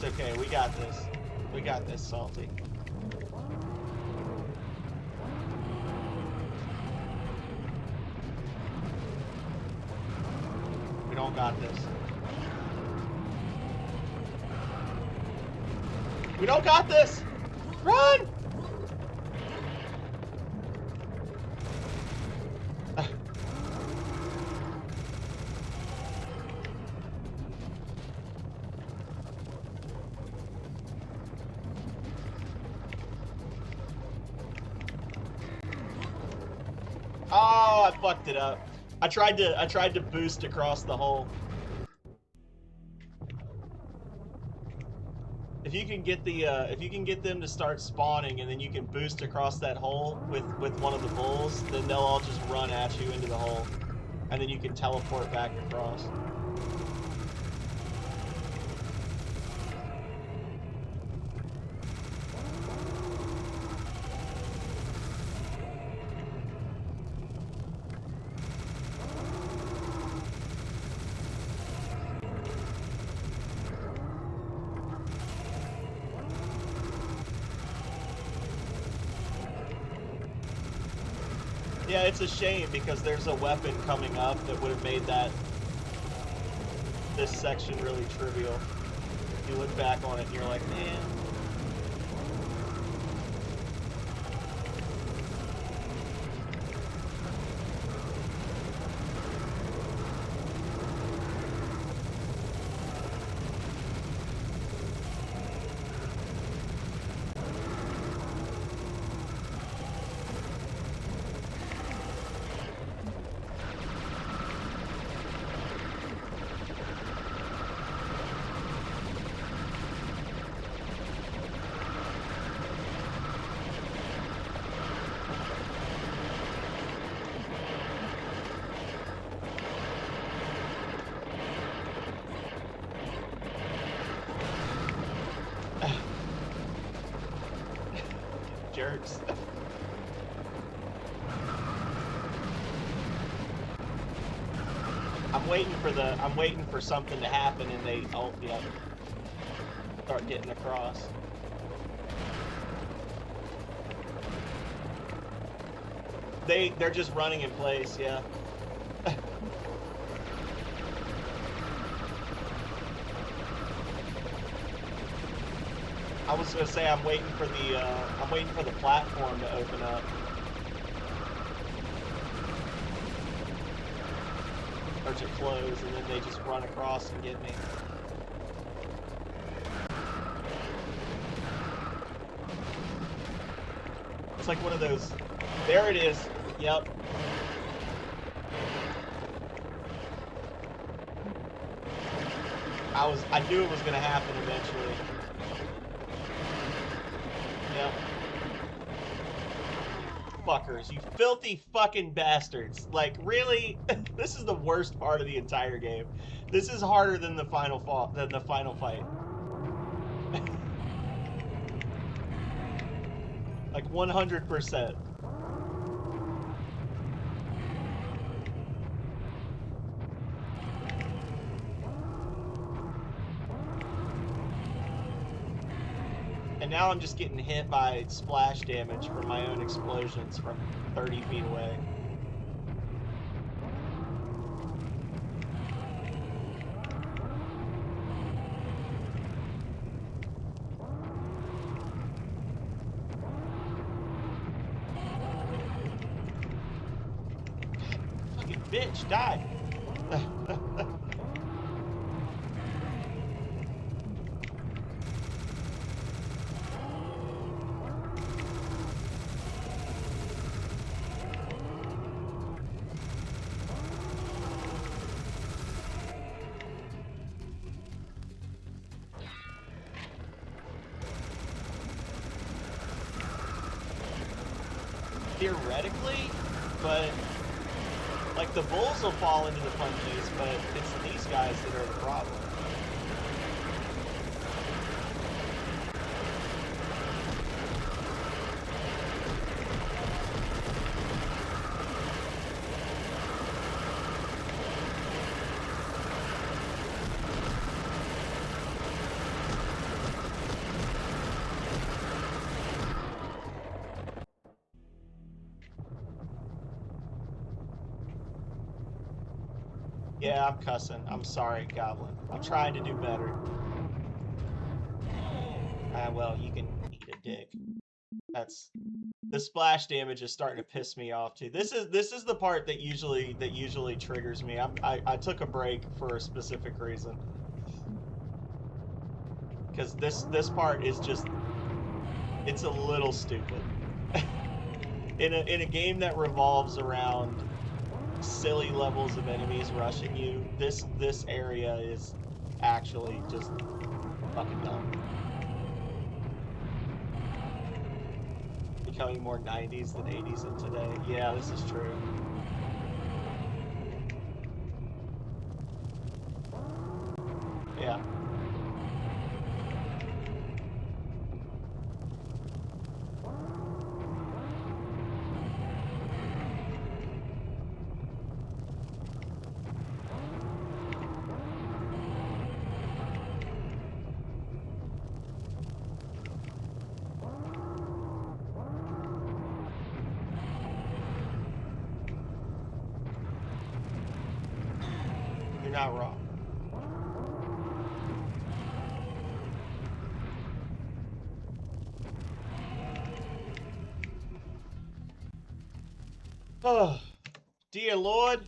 S1: It's okay, we got this. We got this, Salty. We don't got this. We don't got this! Run! Oh, I fucked it up. I tried to boost across the hole. If you can get the if you can get them to start spawning and then you can boost across that hole with one of the bulls, then they'll all just run at you into the hole, and then you can teleport back across. Yeah, it's a shame because there's a weapon coming up that would have made this section really trivial. You look back on it and you're like, man. Jerks. I'm waiting for something to happen and they start getting across. They're just running in place, yeah. I was gonna say I'm waiting for the platform to open up. Or to close, and then they just run across and get me. It's like one of those. There it is. Yep. I knew it was gonna happen eventually. Yep. Fuckers, you filthy fucking bastards. Like, really? This is the worst part of the entire game. This is harder than the final fight. Like 100%. And now I'm just getting hit by splash damage from my own explosions from 30 feet away. Fucking bitch, die! Theoretically, but like the bulls will fall into the punches, but it's these guys that are the problem. Yeah, I'm cussing. I'm sorry, Goblin. I'm trying to do better. Well, you can eat a dick. The splash damage is starting to piss me off too. This is the part that usually triggers me. I took a break for a specific reason. Because this part is just, it's a little stupid. in a game that revolves around silly levels of enemies rushing you, this area is actually just fucking dumb. Becoming more 90s than 80s in today. Yeah, this is true. Yeah. You're not wrong. Oh, dear Lord.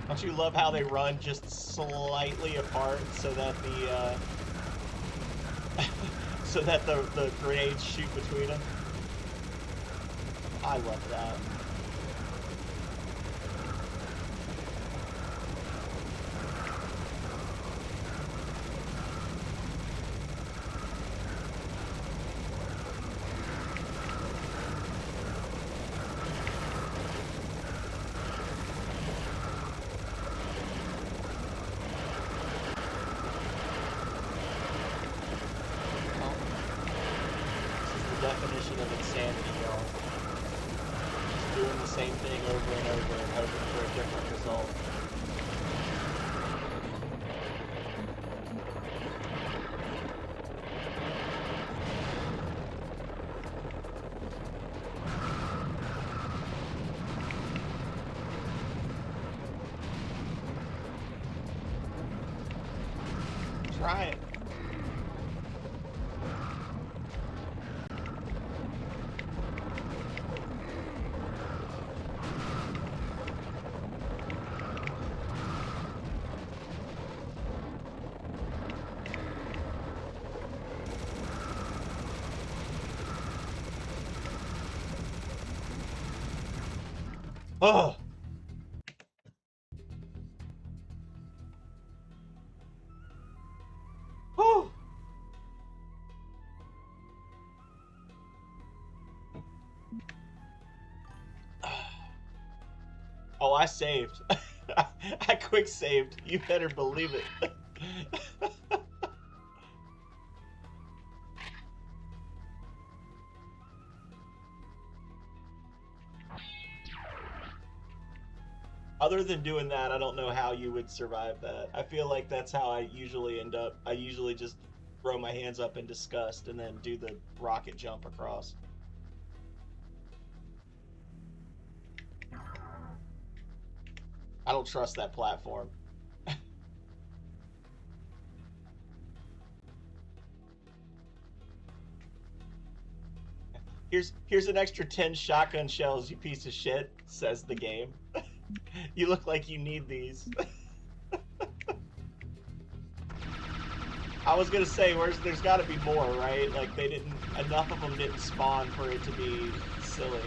S1: Don't you love how they run just slightly apart so that the so that the grenades shoot between them? I love that. Definition of insanity, y'all. Just doing the same thing over and over and hoping for a different result. Try it. Oh. Oh, I saved. I quick saved. You better believe it. Other than doing that, I don't know how you would survive that. I feel like that's how I usually end up. I usually just throw my hands up in disgust and then do the rocket jump across. I don't trust that platform. Here's an extra 10 shotgun shells, you piece of shit, says the game. You look like you need these. I was gonna say, there's gotta be more, right? Like, enough of them didn't spawn for it to be silly.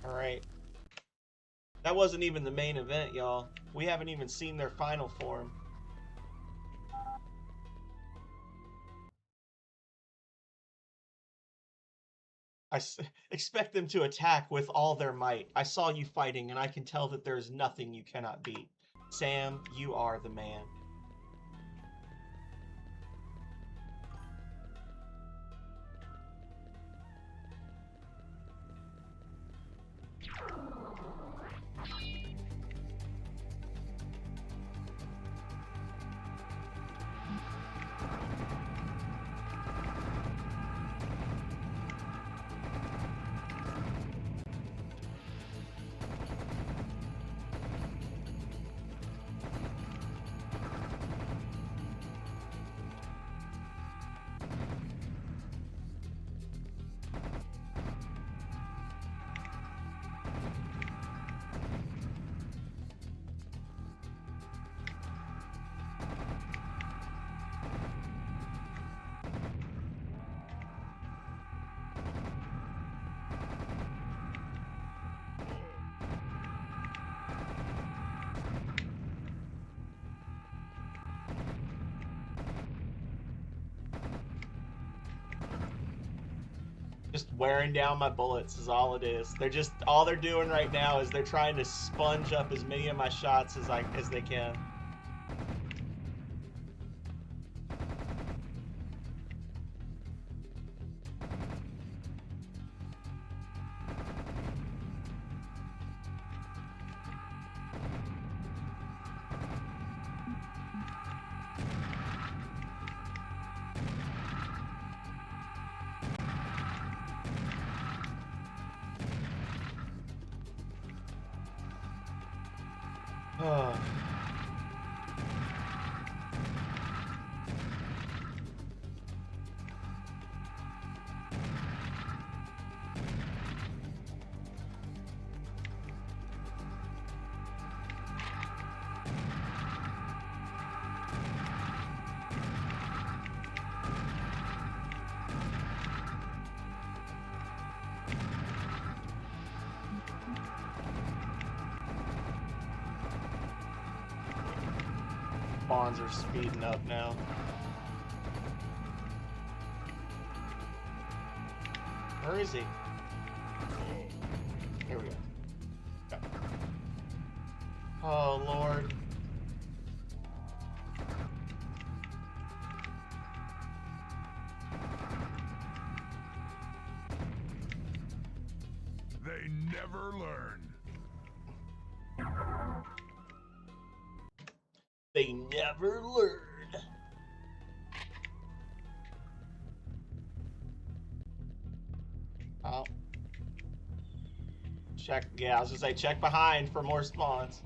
S1: Alright. That wasn't even the main event, y'all. We haven't even seen their final form. Expect them to attack with all their might. I saw you fighting, and I can tell that there is nothing you cannot beat. Sam, you are the man. Just wearing down my bullets is all it is. All they're doing right now is they're trying to sponge up as many of my shots as they can. Oh. Spawns are speeding up now. Where is he? Here we go. Okay. Oh, Lord.
S2: They never learn.
S1: They never learn. Oh. Check. Yeah, I was gonna say check behind for more spawns.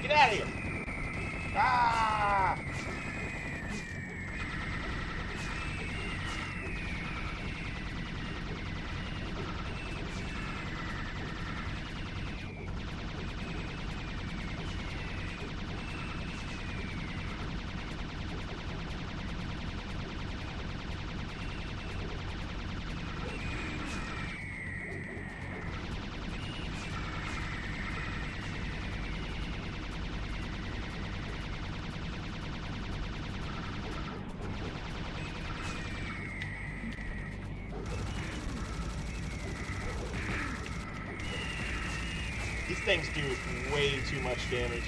S1: here! Get out of here! Ah! These things do way too much damage.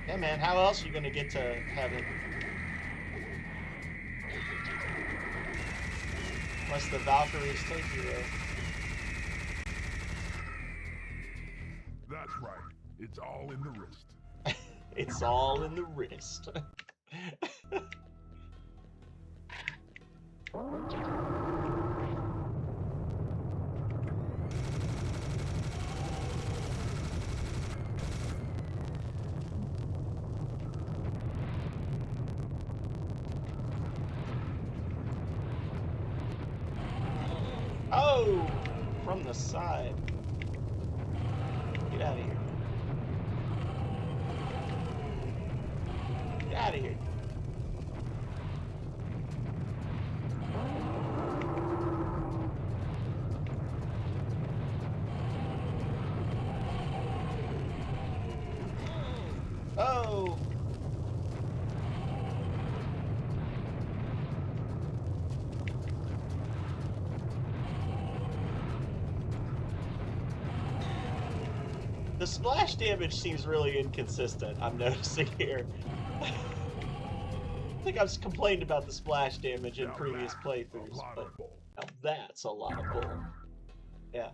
S1: Yeah, man, how else are you gonna get to heaven? Unless the Valkyries take you there.
S2: That's right. It's all in the wrist.
S1: It's all in the wrist. Oh! From the side. Get out of here. Get out of here. Oh! The splash damage seems really inconsistent, I'm noticing here. I think I've complained about the splash damage in previous playthroughs, but now that's a lot of bull. Yeah.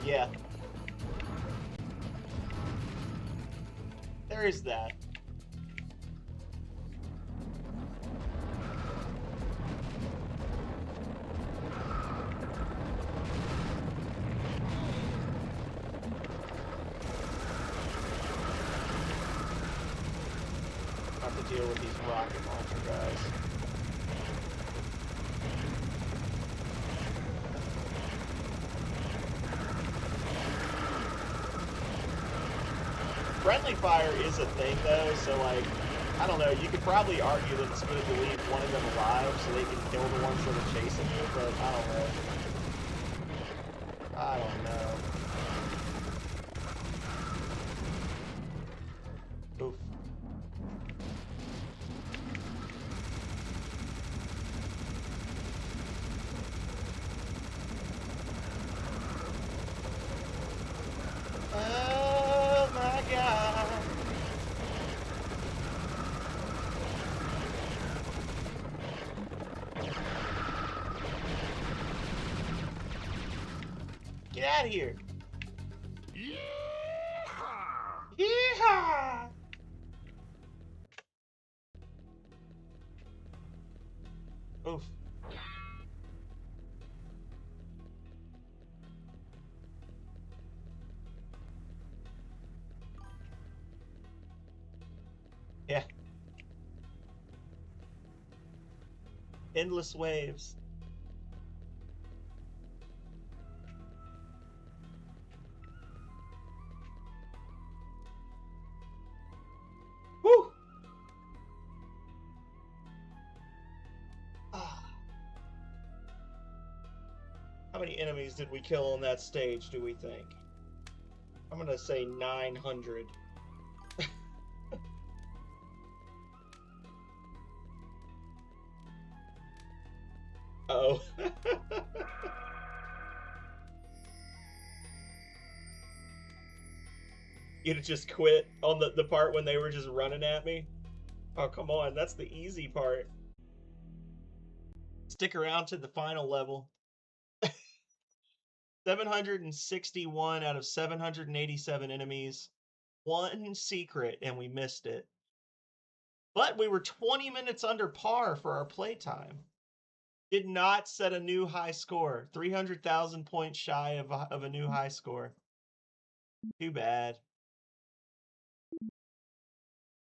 S1: Yeah. There is that. Have to deal with these rocket launcher guys. Friendly fire is a thing, though, so, like, I don't know, you could probably argue that it's good to leave one of them alive so they can kill the ones that are chasing you, but I don't know. I don't know. Oof. Oh my god. Get out of here.
S2: Yeehaw!
S1: Yeehaw! Oof. Yeah. Endless waves. Woo! Ah. How many enemies did we kill on that stage, do we think? I'm gonna say 900. Uh-oh. You'd just quit on the part when they were just running at me? Oh, come on. That's the easy part. Stick around to the final level. 761 out of 787 enemies. One secret, and we missed it. But we were 20 minutes under par for our playtime. Did not set a new high score. 300,000 points shy of a new high score. Too bad.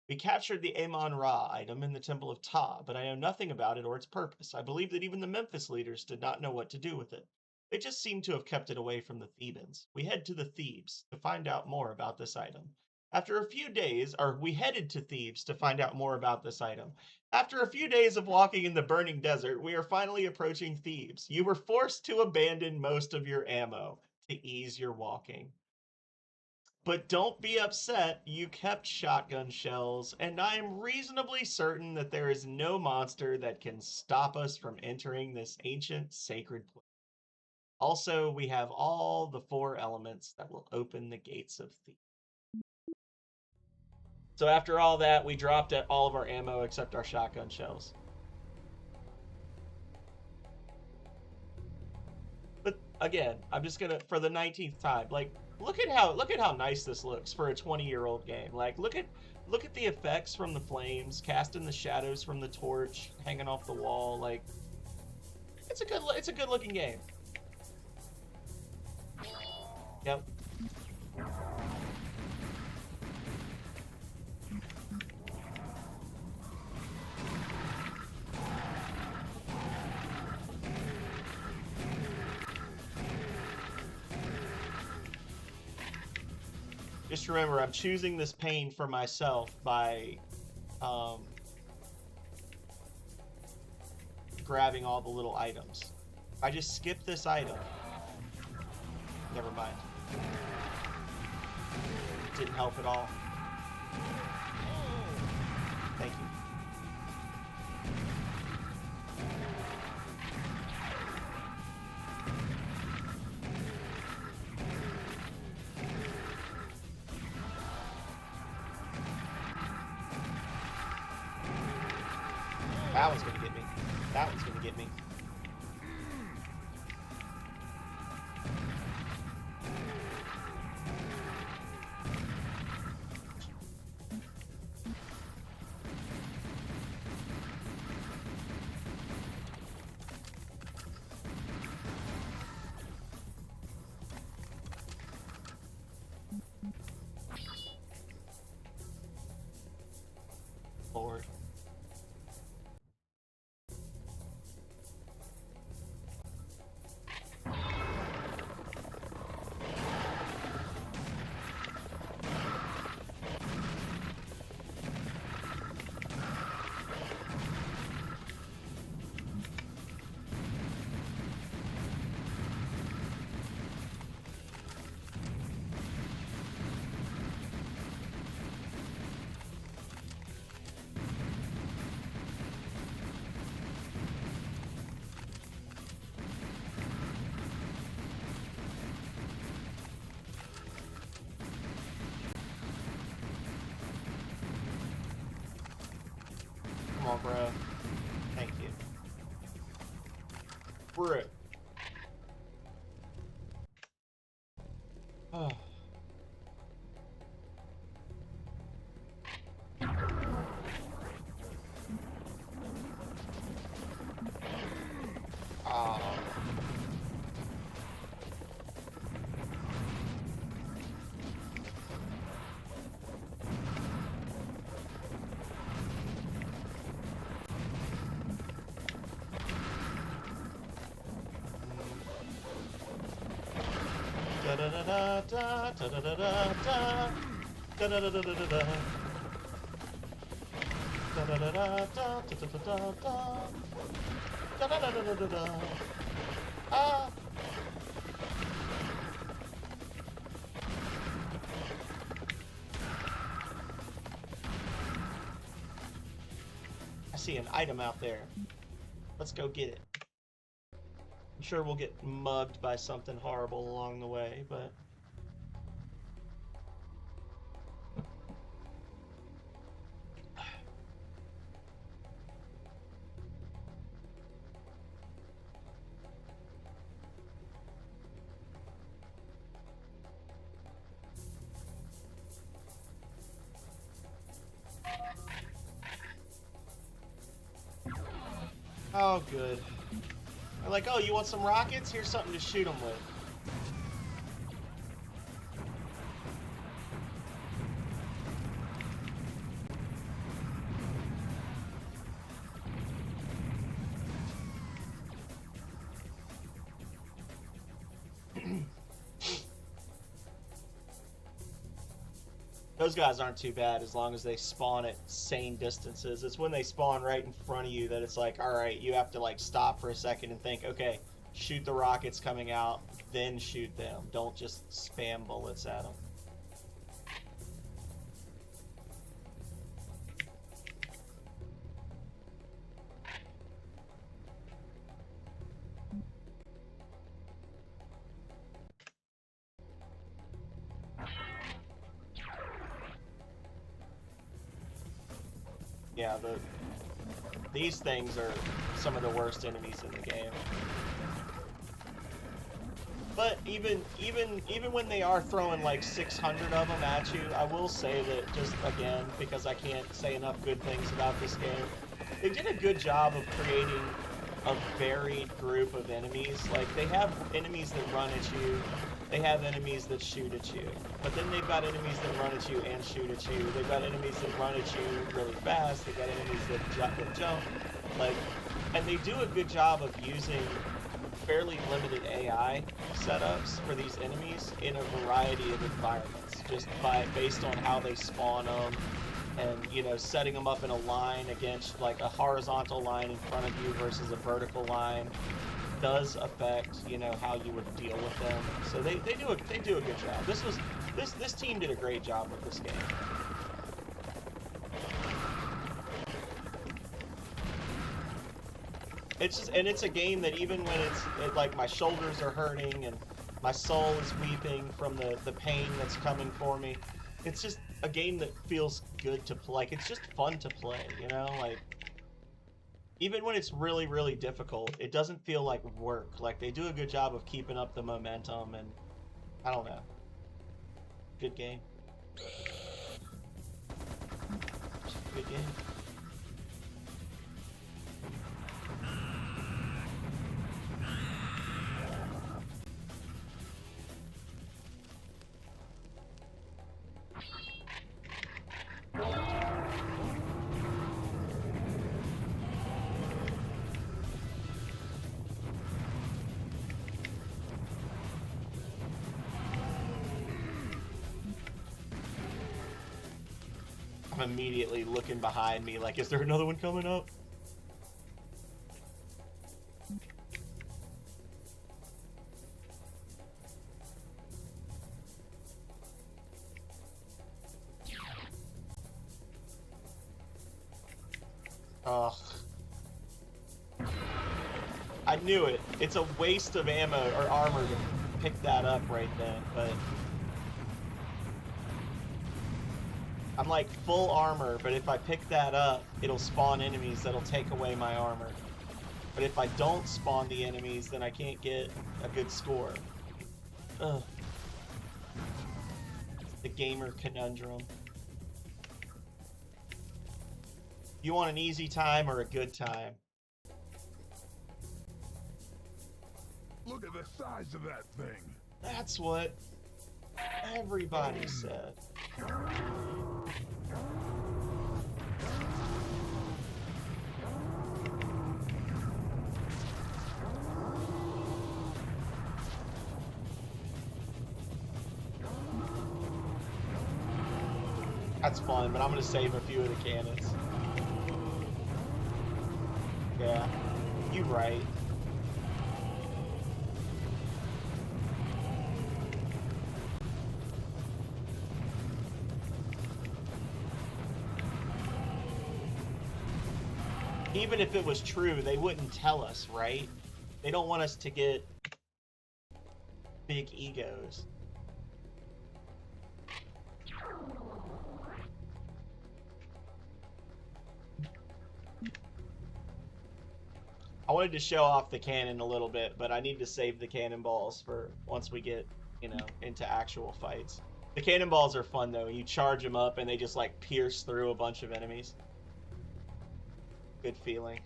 S1: We captured the Amon-Ra item in the Temple of Ta, but I know nothing about it or its purpose. I believe that even the Memphis leaders did not know what to do with it. They just seemed to have kept it away from the Thebans. We head to the Thebes to find out more about this item. We headed to Thebes to find out more about this item. After a few days of walking in the burning desert, we are finally approaching Thebes. You were forced to abandon most of your ammo to ease your walking. But don't be upset, you kept shotgun shells, and I am reasonably certain that there is no monster that can stop us from entering this ancient sacred place. Also, we have all the 4 elements that will open the gates of Thebes. So after all that, we dropped all of our ammo except our shotgun shells. But again, I'm just gonna, for the 19th time, like, look at how nice this looks for a 20-year-old game. Like, look at the effects from the flames, casting the shadows from the torch, hanging off the wall. Like, it's a good looking game. Yep. Just remember, I'm choosing this pain for myself by grabbing all the little items. If I just skip this item, never mind. Didn't help at all. Thank you. That one's gonna get me. That one's gonna get me. Lord. Come on, bro. Thank you. Bro. Oh. Oh. Da da da da da da da da da da da da da da da da. Da da da da da da da da da da. Da da da da da da da. Ah. see an item out there. Let's go get it. I'm sure we'll get mugged by something horrible along the way, but... Oh, good. They're like, oh, you want some rockets? Here's something to shoot them with. Those guys aren't too bad as long as they spawn at sane distances. It's when they spawn right in front of you that it's like, alright, you have to like stop for a second and think, okay, shoot the rockets coming out, then shoot them. Don't just spam bullets at them. Yeah, these things are some of the worst enemies in the game. But even when they are throwing like 600 of them at you, I will say that, just again, because I can't say enough good things about this game, they did a good job of creating a varied group of enemies. Like, they have enemies that run at you, they have enemies that shoot at you, but then they've got enemies that run at you and shoot at you. They've got enemies that run at you really fast. They've got enemies that jump. Like, and they do a good job of using fairly limited AI setups for these enemies in a variety of environments, just based on how they spawn them, and, you know, setting them up in a line against like a horizontal line in front of you versus a vertical line does affect, you know, how you would deal with them. So they do a good job. This team did a great job with this game. It's a game that even when like my shoulders are hurting and my soul is weeping from the pain that's coming for me, it's just a game that feels good to play. Like, it's just fun to play, you know? Like, even when it's really, really difficult, it doesn't feel like work. Like, they do a good job of keeping up the momentum, and I don't know. Good game. Good game. I'm immediately looking behind me like, is there another one coming up? Ugh. I knew it. It's a waste of ammo or armor to pick that up right then, but... I'm like full armor, but if I pick that up, it'll spawn enemies that'll take away my armor. But if I don't spawn the enemies, then I can't get a good score. Ugh. The gamer conundrum. You want an easy time or a good time?
S2: Look at the size of that thing.
S1: That's what everybody said. That's fun, but I'm gonna save a few of the cannons. Yeah, you right. Even if it was true, they wouldn't tell us, right? They don't want us to get big egos. I wanted to show off the cannon a little bit, but I need to save the cannonballs for once we get, you know, into actual fights. The cannonballs are fun though. You charge them up and they just like pierce through a bunch of enemies. Good feeling.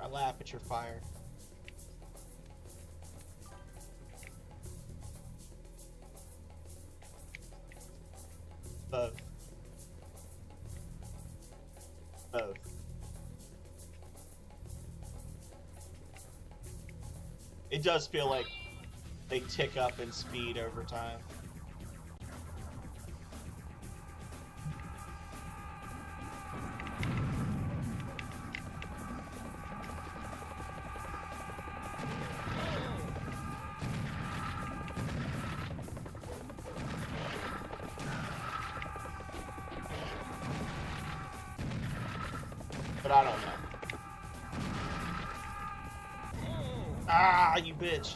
S1: I laugh at your fire. Both. Both. It does feel like they tick up in speed over time. But I don't know. Ah, you bitch.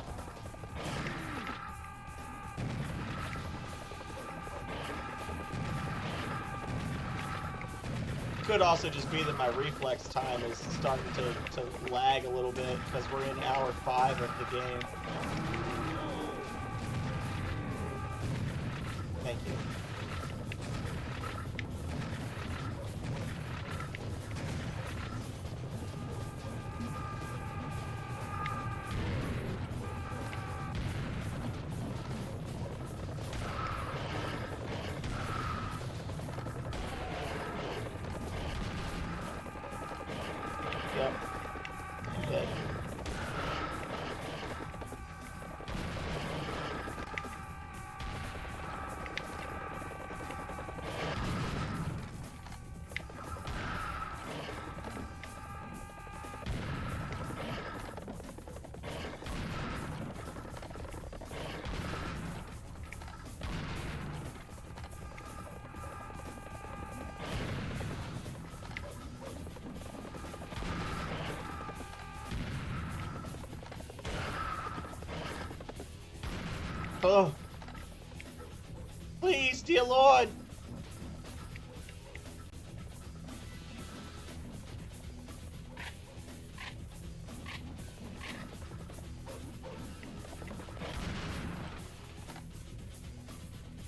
S1: Could also just be that my reflex time is starting to lag a little bit because we're in hour 5 of the game. Thank you. Yep. Good. Oh. Please, dear Lord.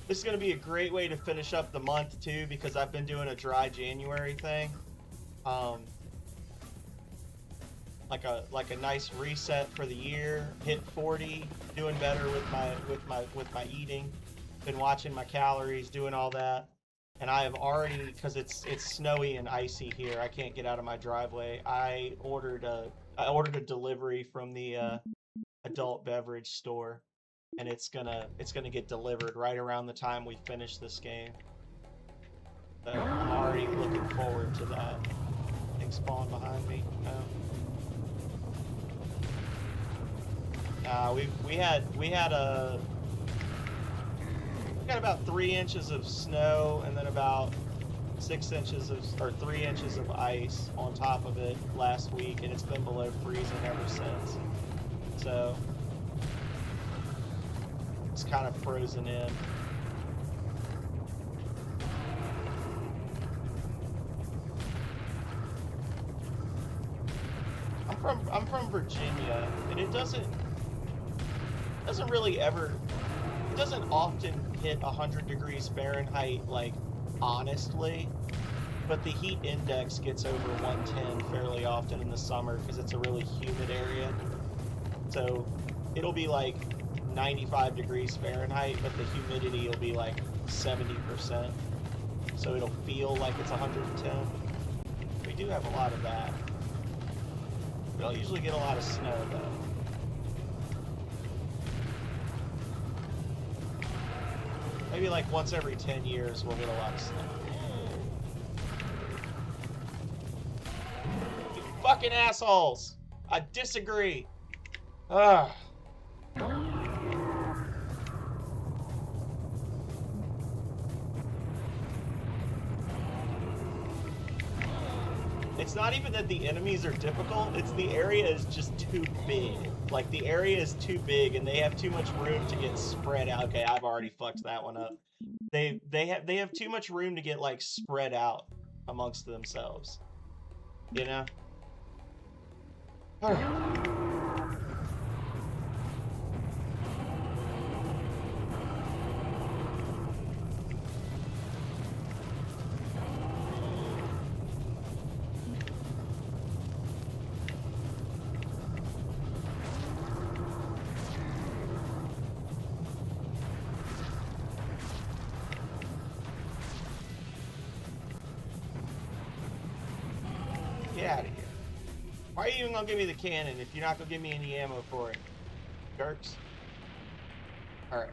S1: This is going to be a great way to finish up the month too, because I've been doing a dry January thing. Like a nice reset for the year. Hit 40, doing better with my eating. Been watching my calories, doing all that, and I have already, because it's snowy and icy here, I can't get out of my driveway. I ordered a delivery from the adult beverage store, and it's gonna get delivered right around the time we finish this game. So I'm already looking forward to that. Thing spawned behind me. No. We had about 3 inches of snow and then about 6 inches or 3 inches of ice on top of it last week, and it's been below freezing ever since. So it's kind of frozen in. I'm from Virginia, and it doesn't really ever, it doesn't often hit 100 degrees Fahrenheit, like, honestly, but the heat index gets over 110 fairly often in the summer because it's a really humid area. So it'll be like 95 degrees Fahrenheit, but the humidity will be like 70%. So it'll feel like it's 110. We do have a lot of that. We don't usually get a lot of snow, though. Maybe like once every 10 years we'll get a lot of snow. You fucking assholes! I disagree. Ah. It's not even that the enemies are difficult, it's the area is just too big. Like, the area is too big and they have too much room to get spread out. Okay, I've already fucked that one up. They have too much room to get, like, spread out amongst themselves. You know? Get out of here. Why are you even gonna give me the cannon if you're not gonna give me any ammo for it? Jerks. Alright.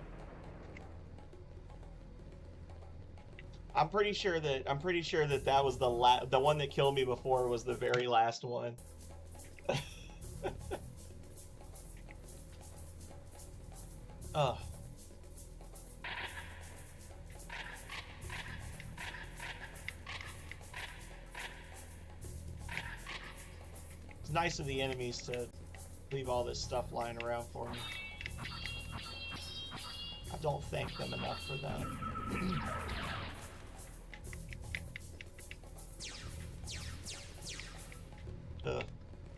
S1: I'm pretty sure that that was the one that killed me before was the very last one. Ugh. It's nice of the enemies to leave all this stuff lying around for me. I don't thank them enough for that. Ugh.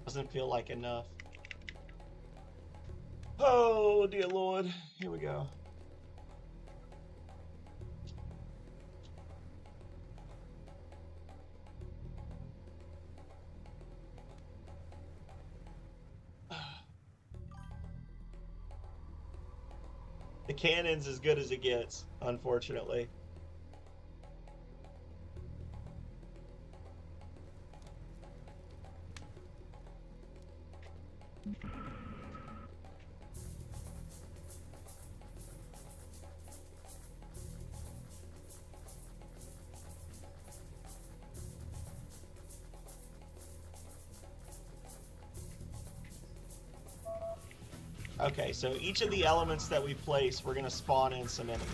S1: Doesn't feel like enough. Oh, dear Lord. Here we go. The cannon's as good as it gets, unfortunately. Okay, so each of the elements that we place, we're gonna spawn in some enemies.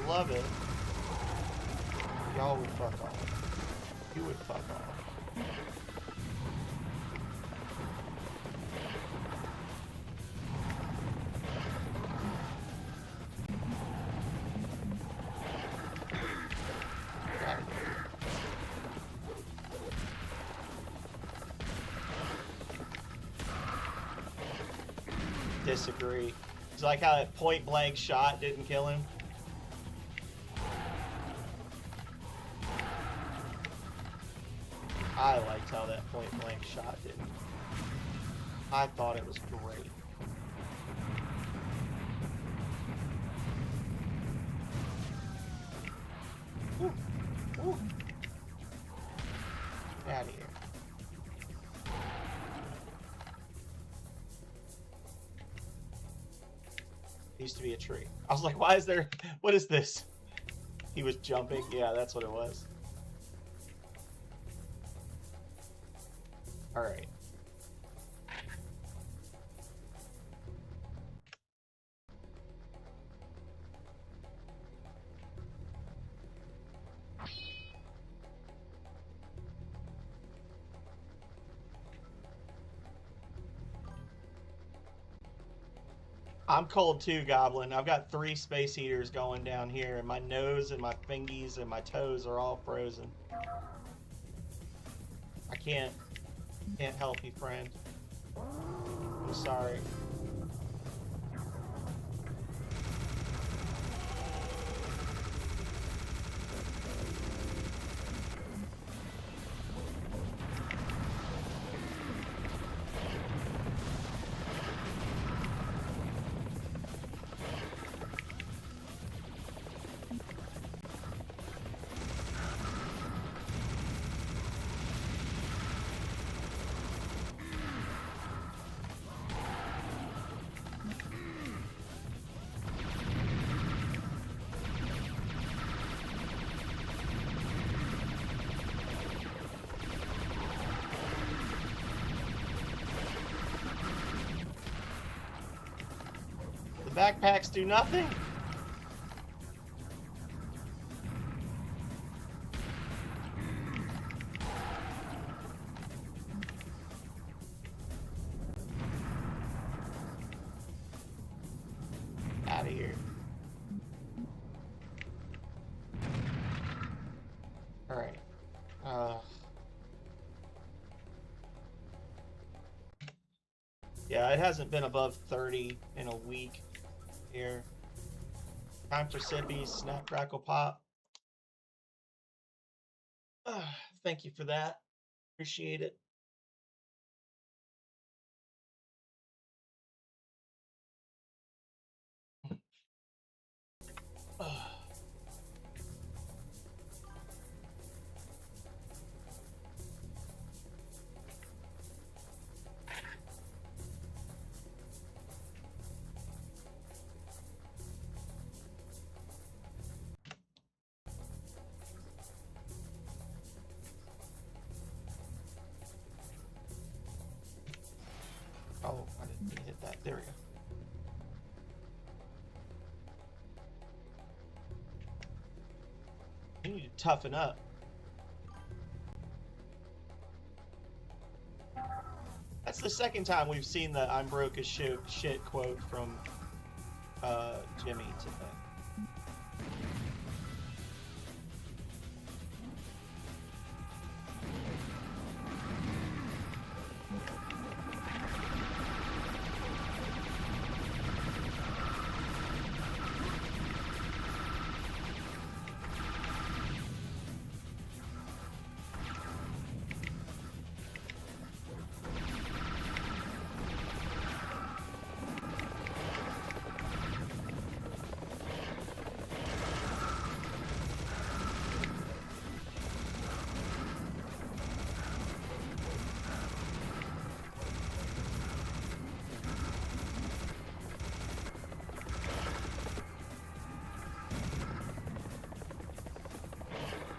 S1: Love it. Y'all would fuck off. You would fuck off. Disagree. It's like how that point blank shot didn't kill him. I liked how that point blank shot didn't. I thought it was great. Ooh. Ooh. Get out of here. Used to be a tree. I was like, why is there... What is this? He was jumping. Yeah, that's what it was. Alright. I'm cold too, Goblin. I've got 3 space heaters going down here, and my nose and my fingies and my toes are all frozen. I can't help you, friend. I'm sorry. Backpacks do nothing. Out of here. All right. Yeah, it hasn't been above 30 in a week here. Time for sippies, snap, crackle, pop. Thank you for that. Appreciate it. Oh, I didn't hit that. There we go. You need to toughen up. That's the second time we've seen the "I'm broke as shit" quote from Jimmy today.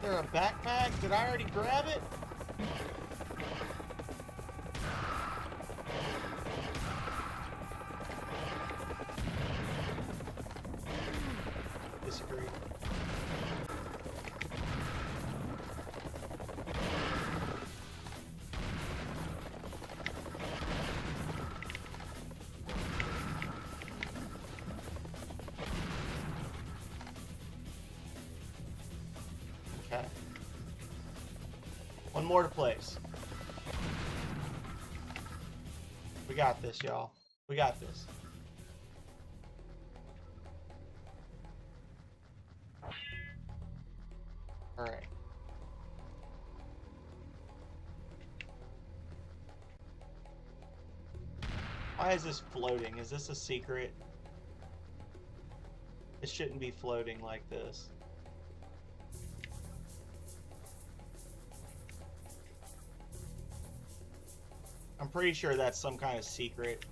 S1: Is there a backpack? Did I already grab it? Disagree. Okay. One more to place. We got this, y'all. We got this. All right. Why is this floating? Is this a secret? It shouldn't be floating like this. I'm pretty sure that's some kind of secret.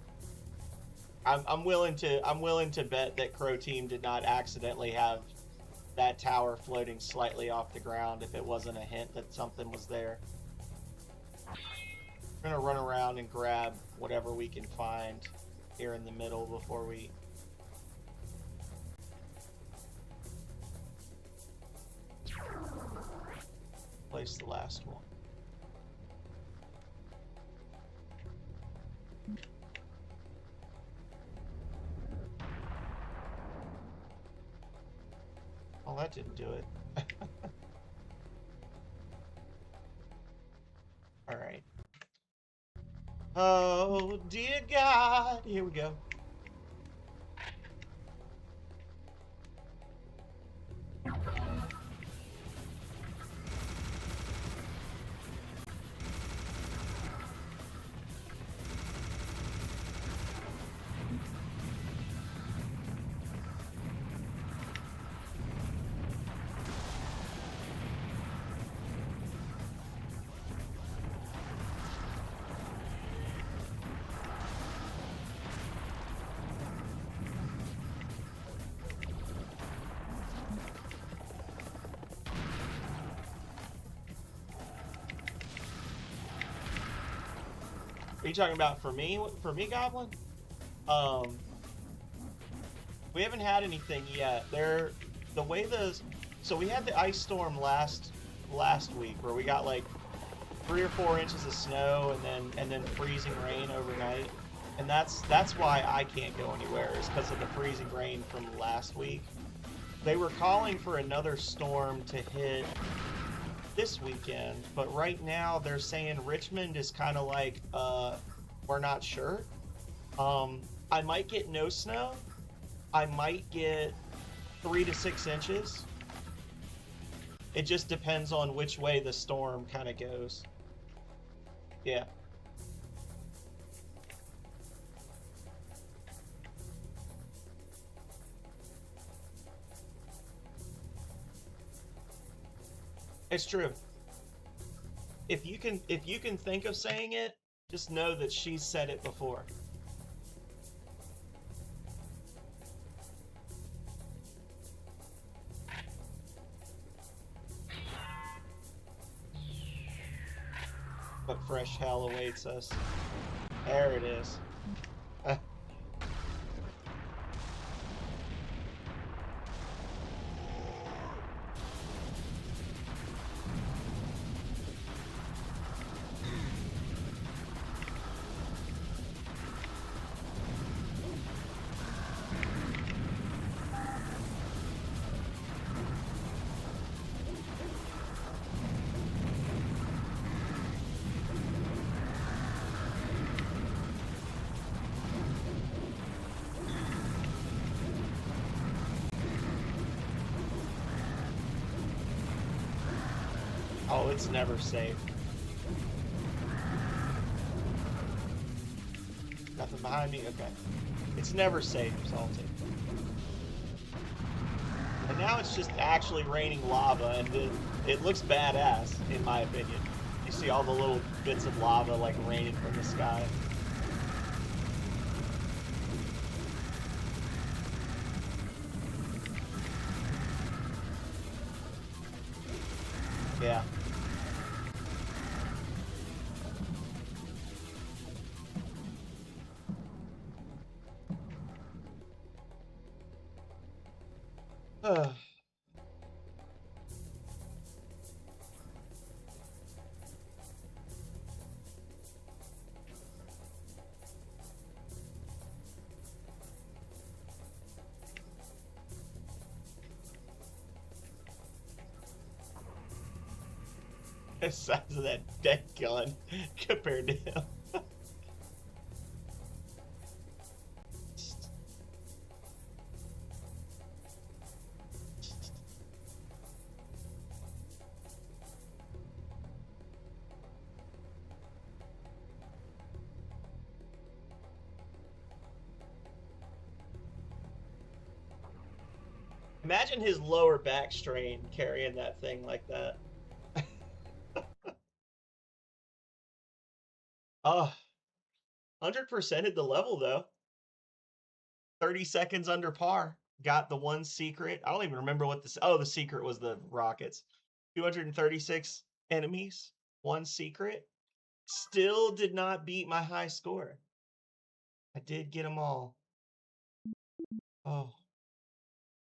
S1: I'm willing to bet that Crow Team did not accidentally have that tower floating slightly off the ground if it wasn't a hint that something was there. We're gonna run around and grab whatever we can find here in the middle before we place the last one. Oh, that didn't do it. All right. Oh, dear God. Here we go. Are you talking about for me, Goblin? We haven't had anything yet. The way so we had the ice storm last week where we got like 3 or 4 inches of snow and then freezing rain overnight. And that's why I can't go anywhere, is because of the freezing rain from last week. They were calling for another storm to hit this weekend, but right now they're saying Richmond is kind of like, we're not sure. I might get no snow. I might get 3 to 6 inches. It just depends on which way the storm kind of goes. Yeah. It's true. If you can think of saying it, just know that she's said it before. But fresh hell awaits us. There it is. Oh, it's never safe. Nothing behind me? Okay. It's never safe, Salty. And now it's just actually raining lava, and it looks badass, in my opinion. You see all the little bits of lava, like, raining from the sky. Yeah. The size of that deck gun compared to him. Imagine his lower back strain carrying that thing like that. Oh, 100%ed the level though. 30 seconds under par. Got the one secret. I don't even remember what this. Oh, the secret was the rockets. 236 enemies. One secret. Still did not beat my high score. I did get them all. Oh.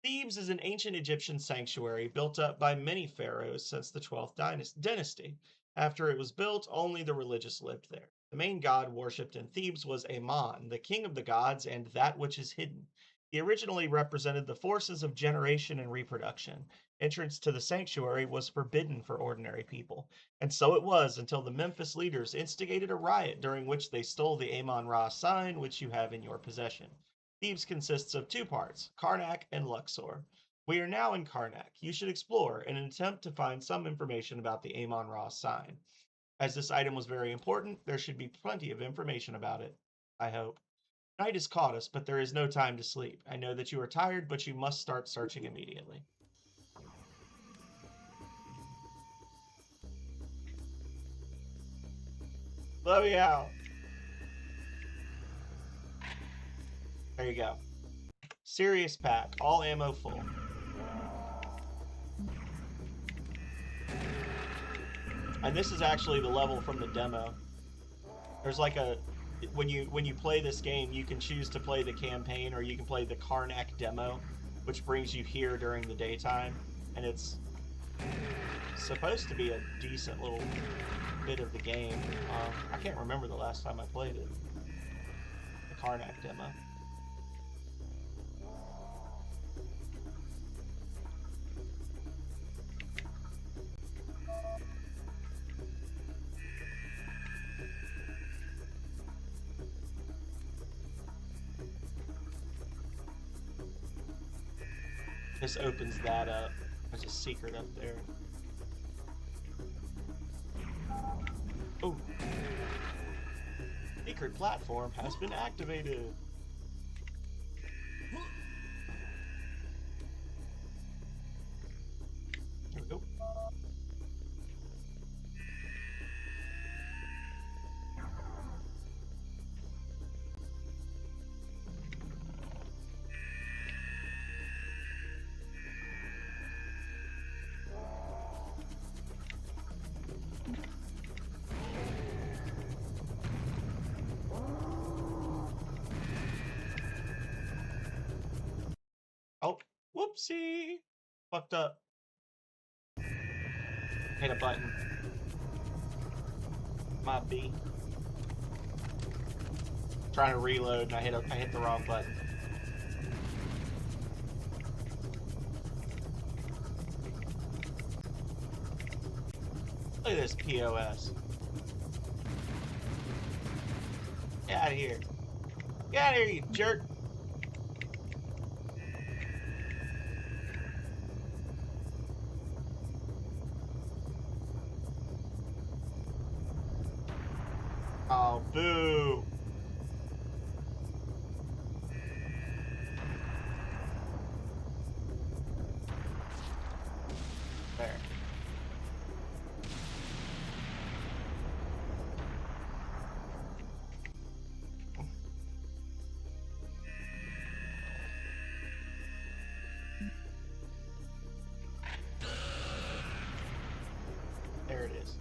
S1: Thebes is an ancient Egyptian sanctuary built up by many pharaohs since the 12th dynasty. After it was built, only the religious lived there. The main god worshipped in Thebes was Amon, the king of the gods and that which is hidden. He originally represented the forces of generation and reproduction. Entrance to the sanctuary was forbidden for ordinary people, and so it was until the Memphis leaders instigated a riot during which they stole the Amon-Ra sign, which you have in your possession. Thebes consists of 2 parts, Karnak and Luxor. We are now in Karnak. You should explore in an attempt to find some information about the Amon-Ra sign. As this item was very important, there should be plenty of information about it. I hope. Night has caught us, but there is no time to sleep. I know that you are tired, but you must start searching immediately. Let me out. There you go. Serious pack, all ammo full. And this is actually the level from the demo. There's like a when you play this game, you can choose to play the campaign or you can play the Karnak demo, which brings you here during the daytime, and it's supposed to be a decent little bit of the game. I can't remember the last time I played it. The Karnak demo. This opens that up. There's a secret up there. Oh. Secret platform has been activated. There we go. Oh, whoopsie. Fucked up. Hit a button. Might be. Trying to reload and I hit the wrong button. Look at this POS. Get out of here. Get out of here, you jerk. Oh, boo. There. There it is.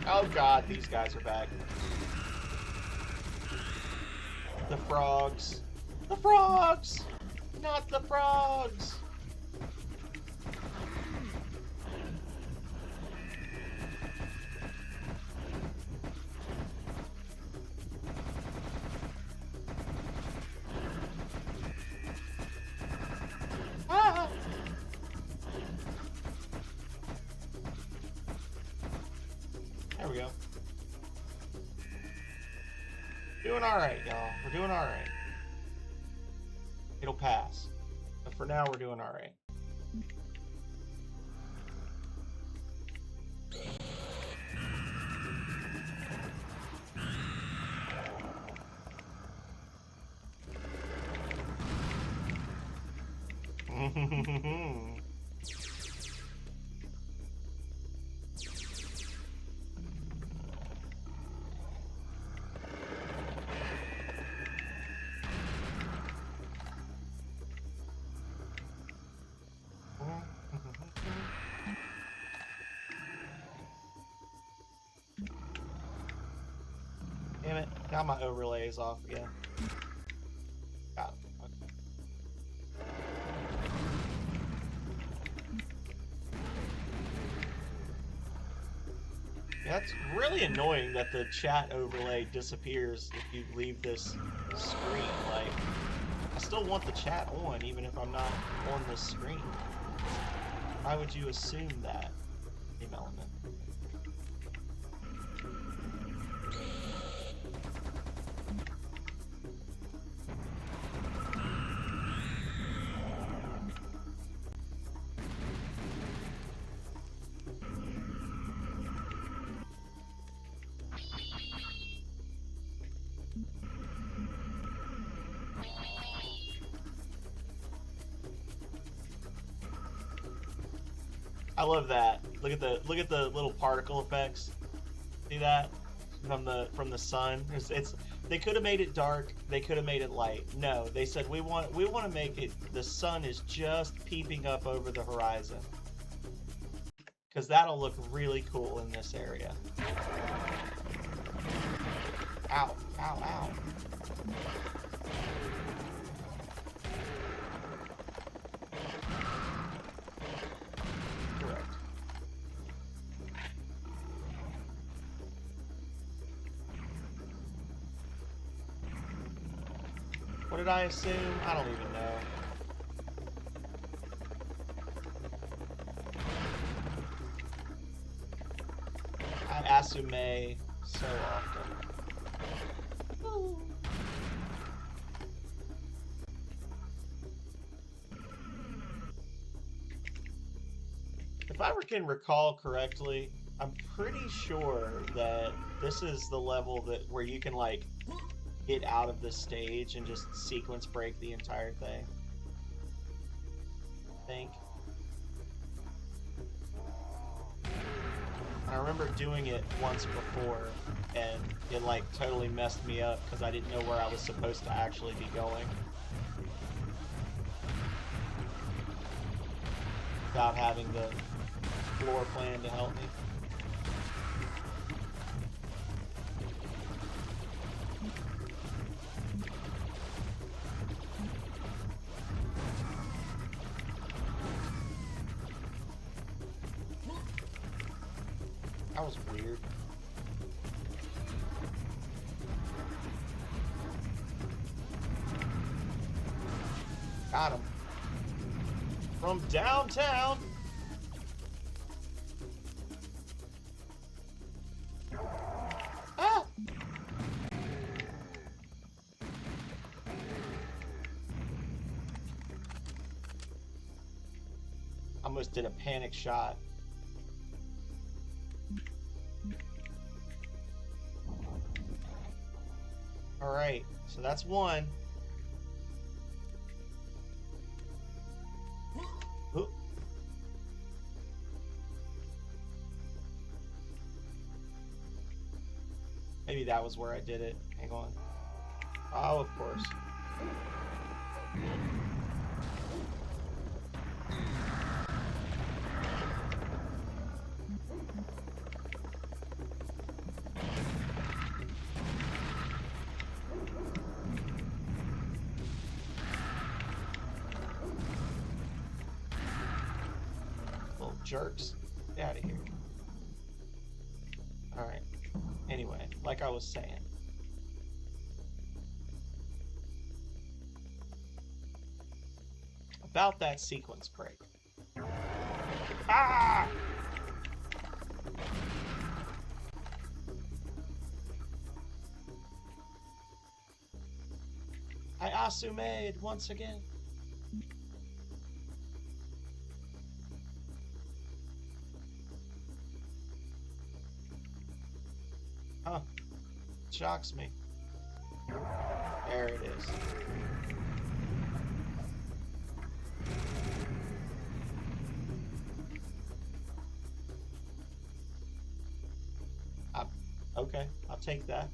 S1: Oh god, these guys are back. The frogs. The frogs! Not the frogs! Ah! There we go. Doing alright, y'all. We're doing alright. It'll pass. But for now, we're doing alright. Damn it. Now my overlay is off again. Got it. Okay. Yeah, that's really annoying that the chat overlay disappears if you leave this screen. Like, I still want the chat on even if I'm not on this screen. Why would you assume that? Game element. I love that. Look at the little particle effects. See that? from the sun. They could have made it dark. They could have made it light. No, they said we want to make it. The sun is just peeping up over the horizon, because that'll look really cool in this area. Ow! Ow! Ow! Correct. What did I assume? I don't even know. I assume so often. If I can recall correctly, I'm pretty sure that this is the level where you can like get out of the stage and just sequence break the entire thing. I think. I remember doing it once before, and it like totally messed me up because I didn't know where I was supposed to actually be going. Without having the floor plan to help me. That was weird. Got him. From downtown. Ah! Almost did a panic shot. Alright, so that's one. Oop. Maybe that was where I did it. Hang on. Oh, of course. Jerks. Get out of here. Alright. Anyway, like I was saying. About that sequence break. Ah! I assumed once again. Huh. Shocks me. There it is. Okay, I'll take that.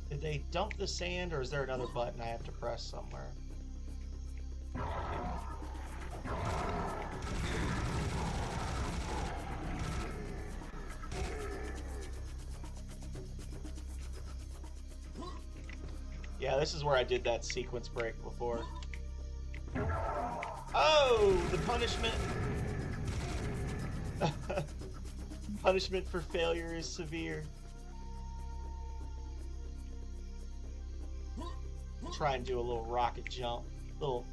S1: Did they dump the sand, or is there another button I have to press somewhere? Yeah, this is where I did that sequence break before. Oh, the punishment. Punishment for failure is severe. Try and do a little rocket jump. Little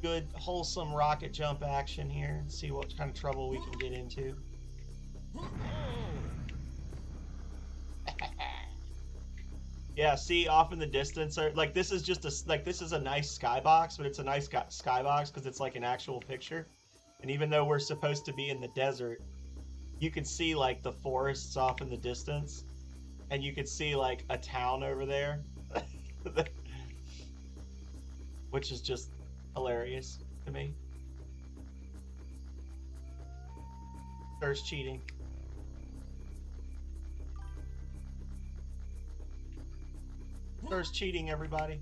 S1: good, wholesome rocket jump action here. See what kind of trouble we can get into. Yeah, see off in the distance, or like this is just this is a nice skybox, but it's a nice skybox because it's like an actual picture. And even though we're supposed to be in the desert, you can see like the forests off in the distance, and you can see like a town over there, which is just hilarious to me. There's cheating. There's cheating, everybody.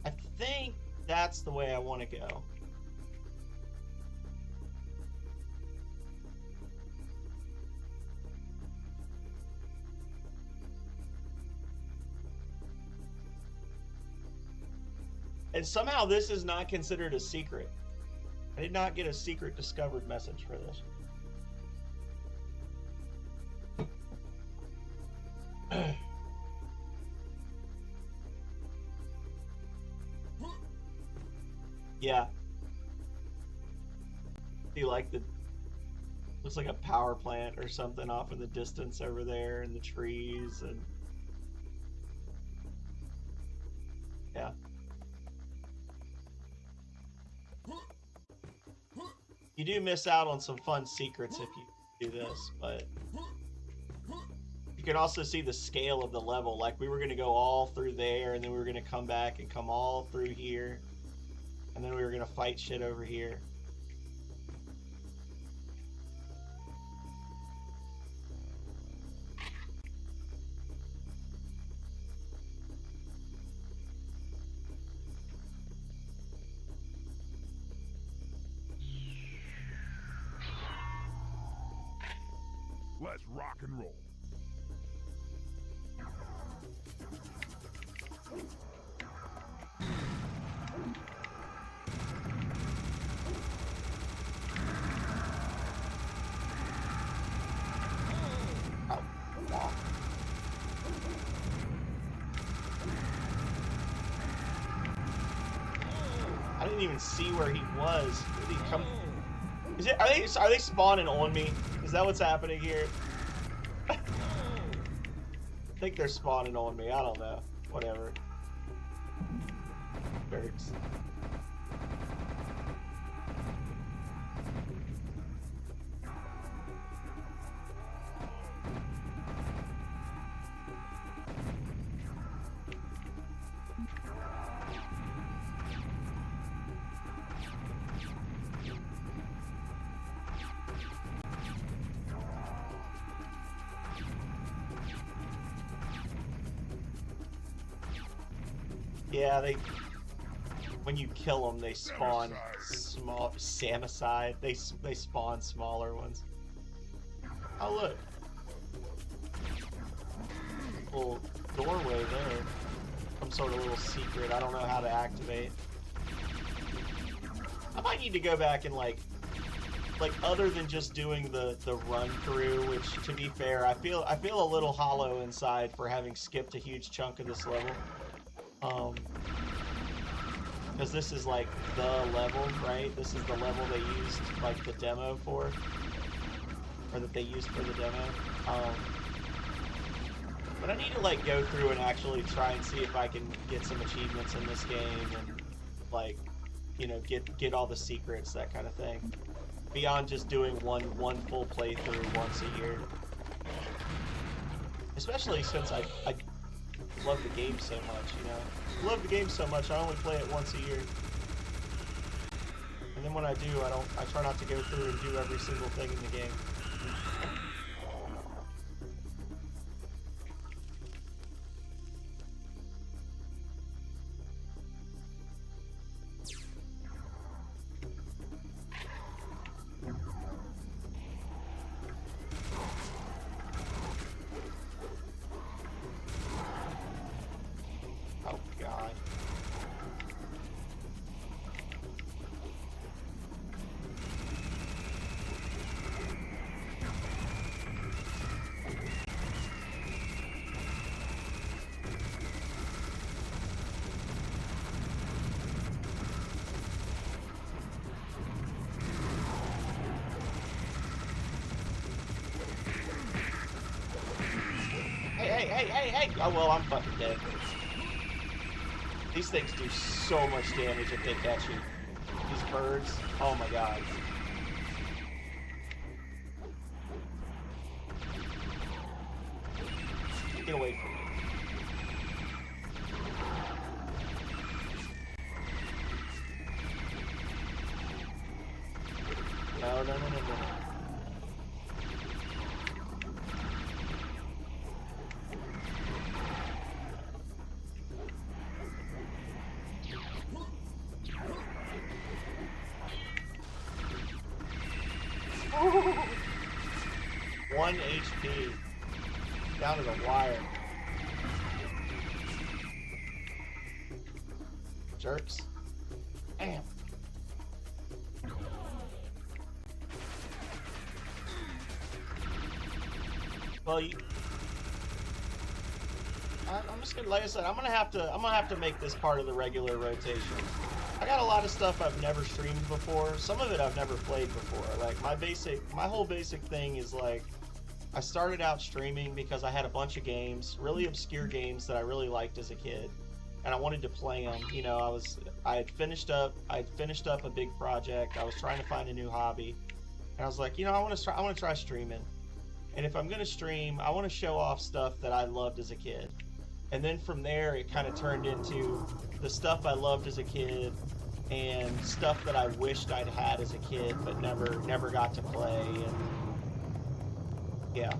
S1: I think that's the way I want to go. And somehow this is not considered a secret. I did not get a secret discovered message for this. Yeah. See, like looks like a power plant or something off in the distance over there in the trees, and yeah. You do miss out on some fun secrets if you do this, but you can also see the scale of the level. Like, we were going to go all through there, and then we were going to come back and come all through here, and then we were going to fight shit over here.
S2: Let's rock and roll.
S1: I didn't even see where he was. Did he come? Are they spawning on me? Is that what's happening here? I think they're spawning on me. I don't know. Whatever. Jerks. Yeah, when you kill them, they spawn small Samicide. They spawn smaller ones. Oh look, little doorway there. Some sort of little secret. I don't know how to activate. I might need to go back and like other than just doing the run through, which to be fair, I feel a little hollow inside for having skipped a huge chunk of this level. Because this is like the level, right? This is the level they used like the demo for, or that they used for the demo. But I need to like go through and actually try and see if I can get some achievements in this game and like, you know, get all the secrets, that kind of thing. Beyond just doing one full playthrough once a year. Especially since I love the game so much, you know. Love the game so much, I only play it once a year. And then when I do, I try not to go through and do every single thing in the game. Oh god. hey! Oh, well, I'm fucking dead. These things do so much damage if they catch you. These birds, oh my god. Get away from me. No. Ooh. 1 HP. Down to the wire. Jerks. Damn. Well, I'm just gonna, like I said, I'm gonna have to make this part of the regular rotation. I got a lot of stuff I've never streamed before. Some of it I've never played before. Like my whole basic thing is like, I started out streaming because I had a bunch of games, really obscure games that I really liked as a kid, and I wanted to play them. You know, I had finished up a big project. I was trying to find a new hobby, and I was like, you know, I want to try streaming. And if I'm gonna stream, I want to show off stuff that I loved as a kid. And then from there, it kind of turned into the stuff I loved as a kid and stuff that I wished I'd had as a kid but never got to play. And yeah.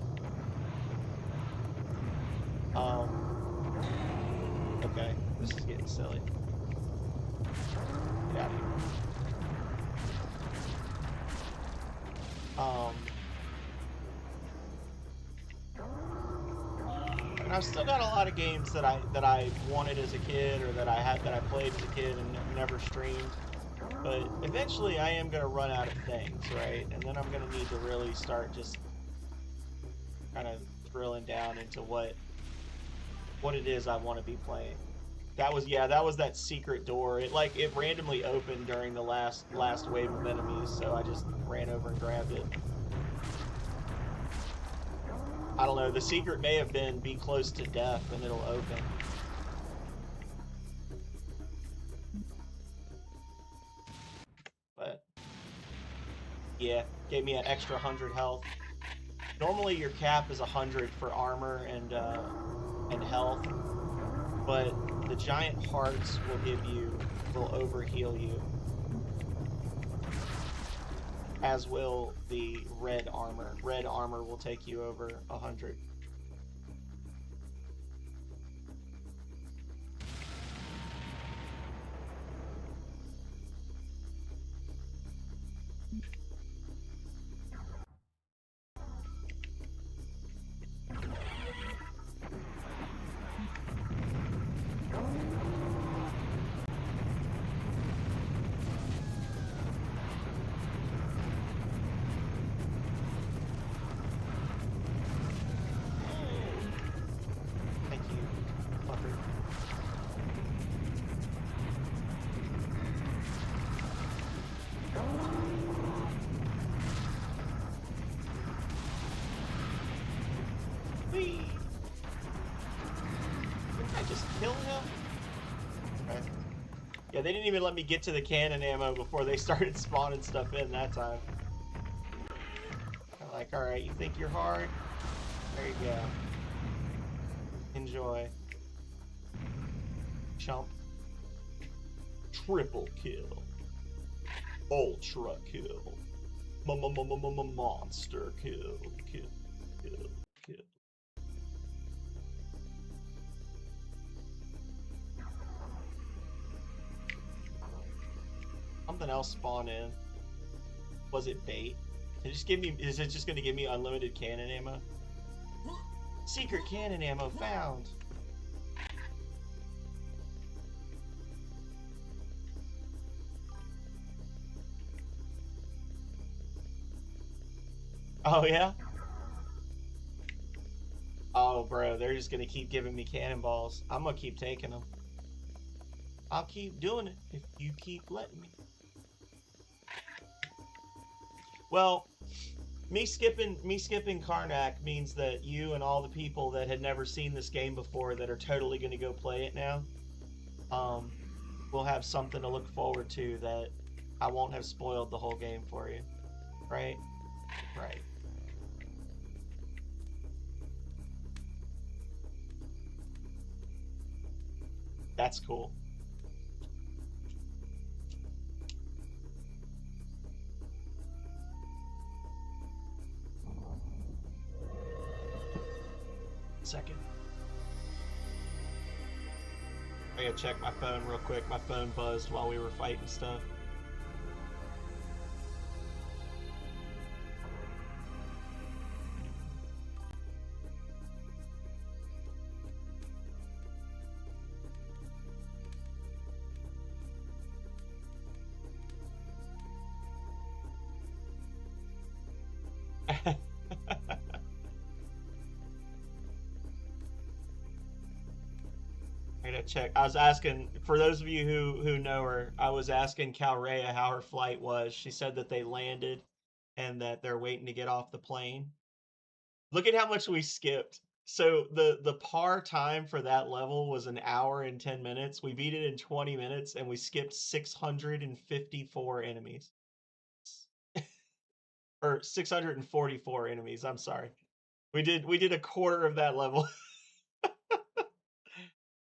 S1: Okay, this is getting silly. Get out of here. And I've still got a lot of games that I wanted as a kid, or that I played as a kid and never streamed. But eventually I am gonna run out of things, right? And then I'm gonna need to really start just kind of drilling down into what it is I want to be playing. That was that secret door. It randomly opened during the last wave of enemies, so I just ran over and grabbed it. I don't know, the secret may have been be close to death and it'll open. But yeah, gave me an extra 100 health. Normally your cap is 100 for armor and health, but the giant hearts will overheal you. As will the red armor. Red armor will take you over 100. Yeah, they didn't even let me get to the cannon ammo before they started spawning stuff in that time. I'm like, alright, you think you're hard? There you go. Enjoy. Chump. Triple kill. Ultra kill. Monster kill. Kill. Something else spawn in. Was it bait? Is it just gonna give me unlimited cannon ammo? Secret cannon ammo found! Oh yeah? Oh bro, they're just gonna keep giving me cannonballs. I'm gonna keep taking them. I'll keep doing it if you keep letting me. Well, Me skipping Karnak means that you and all the people that had never seen this game before that are totally going to go play it now, um, will have something to look forward to that I won't have spoiled the whole game for you. Right? Right. That's cool. Second. I gotta check my phone real quick. My phone buzzed while we were fighting stuff. I gotta check. I was asking, for those of you who know her, I was asking Calrea how her flight was. She said that they landed and that they're waiting to get off the plane. Look at how much we skipped. So the par time for that level was an hour and 10 minutes. We beat it in 20 minutes and we skipped 654 enemies. Or 644 enemies, I'm sorry. We did a quarter of that level.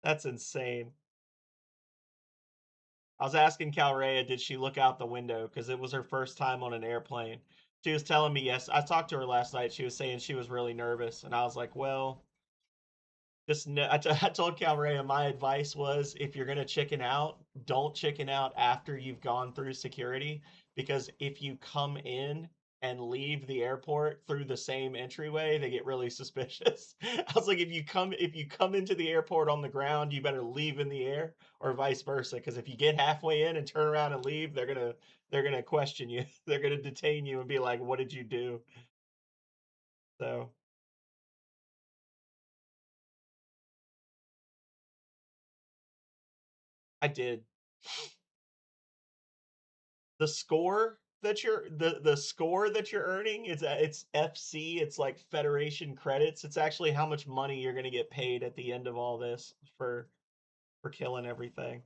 S1: That's insane. I was asking Calrea, did she look out the window? Because it was her first time on an airplane. She was telling me yes. I talked to her last night. She was saying she was really nervous. And I was like, well, just I told Calrea my advice was if you're going to chicken out, don't chicken out after you've gone through security. Because if you come in and leave the airport through the same entryway, they get really suspicious. I was like, if you come into the airport on the ground, you better leave in the air, or vice versa. Because if you get halfway in and turn around and leave, they're gonna question you. They're gonna detain you and be like, "What did you do?" So I did. The score that the score that you're earning is it's FC. It's like Federation credits. It's actually how much money you're gonna get paid at the end of all this for killing everything.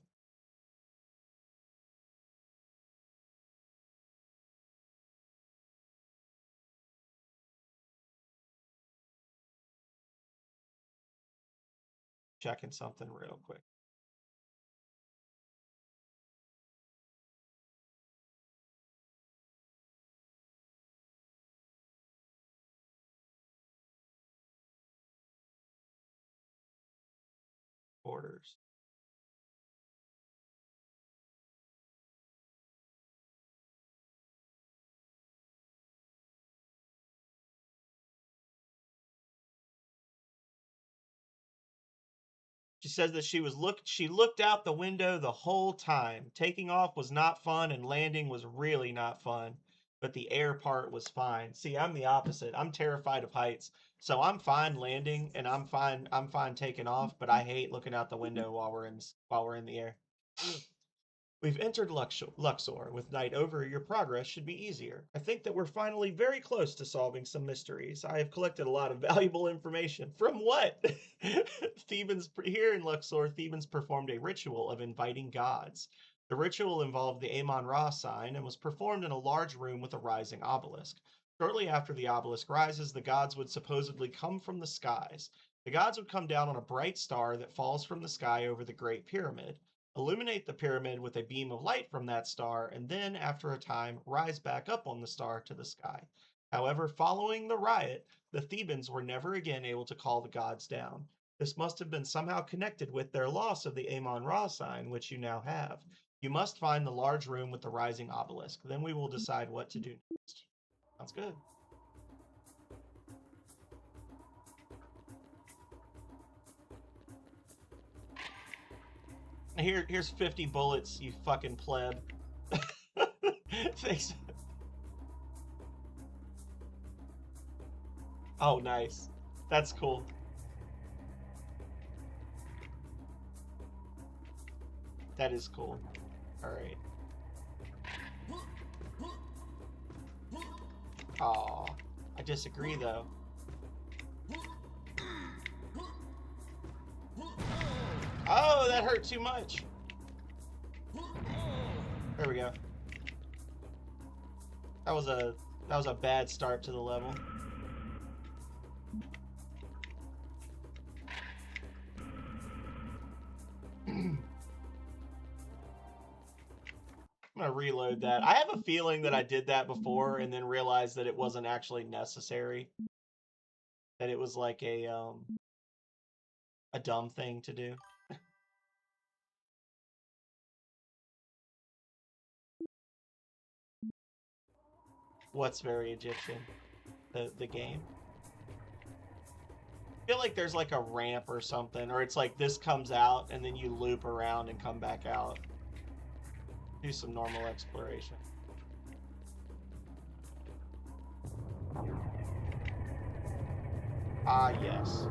S1: Checking something real quick. Orders. She says that she looked out the window the whole time. Taking off was not fun and landing was really not fun, but the air part was fine. See, I'm the opposite. I'm terrified of heights. So I'm fine landing and I'm fine taking off, but I hate looking out the window while we're in the air. We've entered Luxor. With night over, your progress should be easier. I think that we're finally very close to solving some mysteries. I have collected a lot of valuable information. From what? Thebans here in Luxor, Thebans performed a ritual of inviting gods. The ritual involved the Amon-Ra sign and was performed in a large room with a rising obelisk. Shortly after the obelisk rises, the gods would supposedly come from the skies. The gods would come down on a bright star that falls from the sky over the Great Pyramid, illuminate the pyramid with a beam of light from that star, and then, after a time, rise back up on the star to the sky. However, following the riot, the Thebans were never again able to call the gods down. This must have been somehow connected with their loss of the Amon-Ra sign, which you now have. You must find the large room with the rising obelisk. Then we will decide what to do next. Sounds good. Here's 50 bullets, you fucking pleb. Thanks. Oh, nice. That's cool. That is cool. All right. Aw. disagree, though. Oh, that hurt too much. There we go. That was a bad start to the level. I'm gonna reload that. I have a feeling that I did that before and then realized that it wasn't actually necessary. That it was like a dumb thing to do. What's very Egyptian? The game? I feel like there's like a ramp or something, or it's like this comes out and then you loop around and come back out. Do some normal exploration. Ah, yes.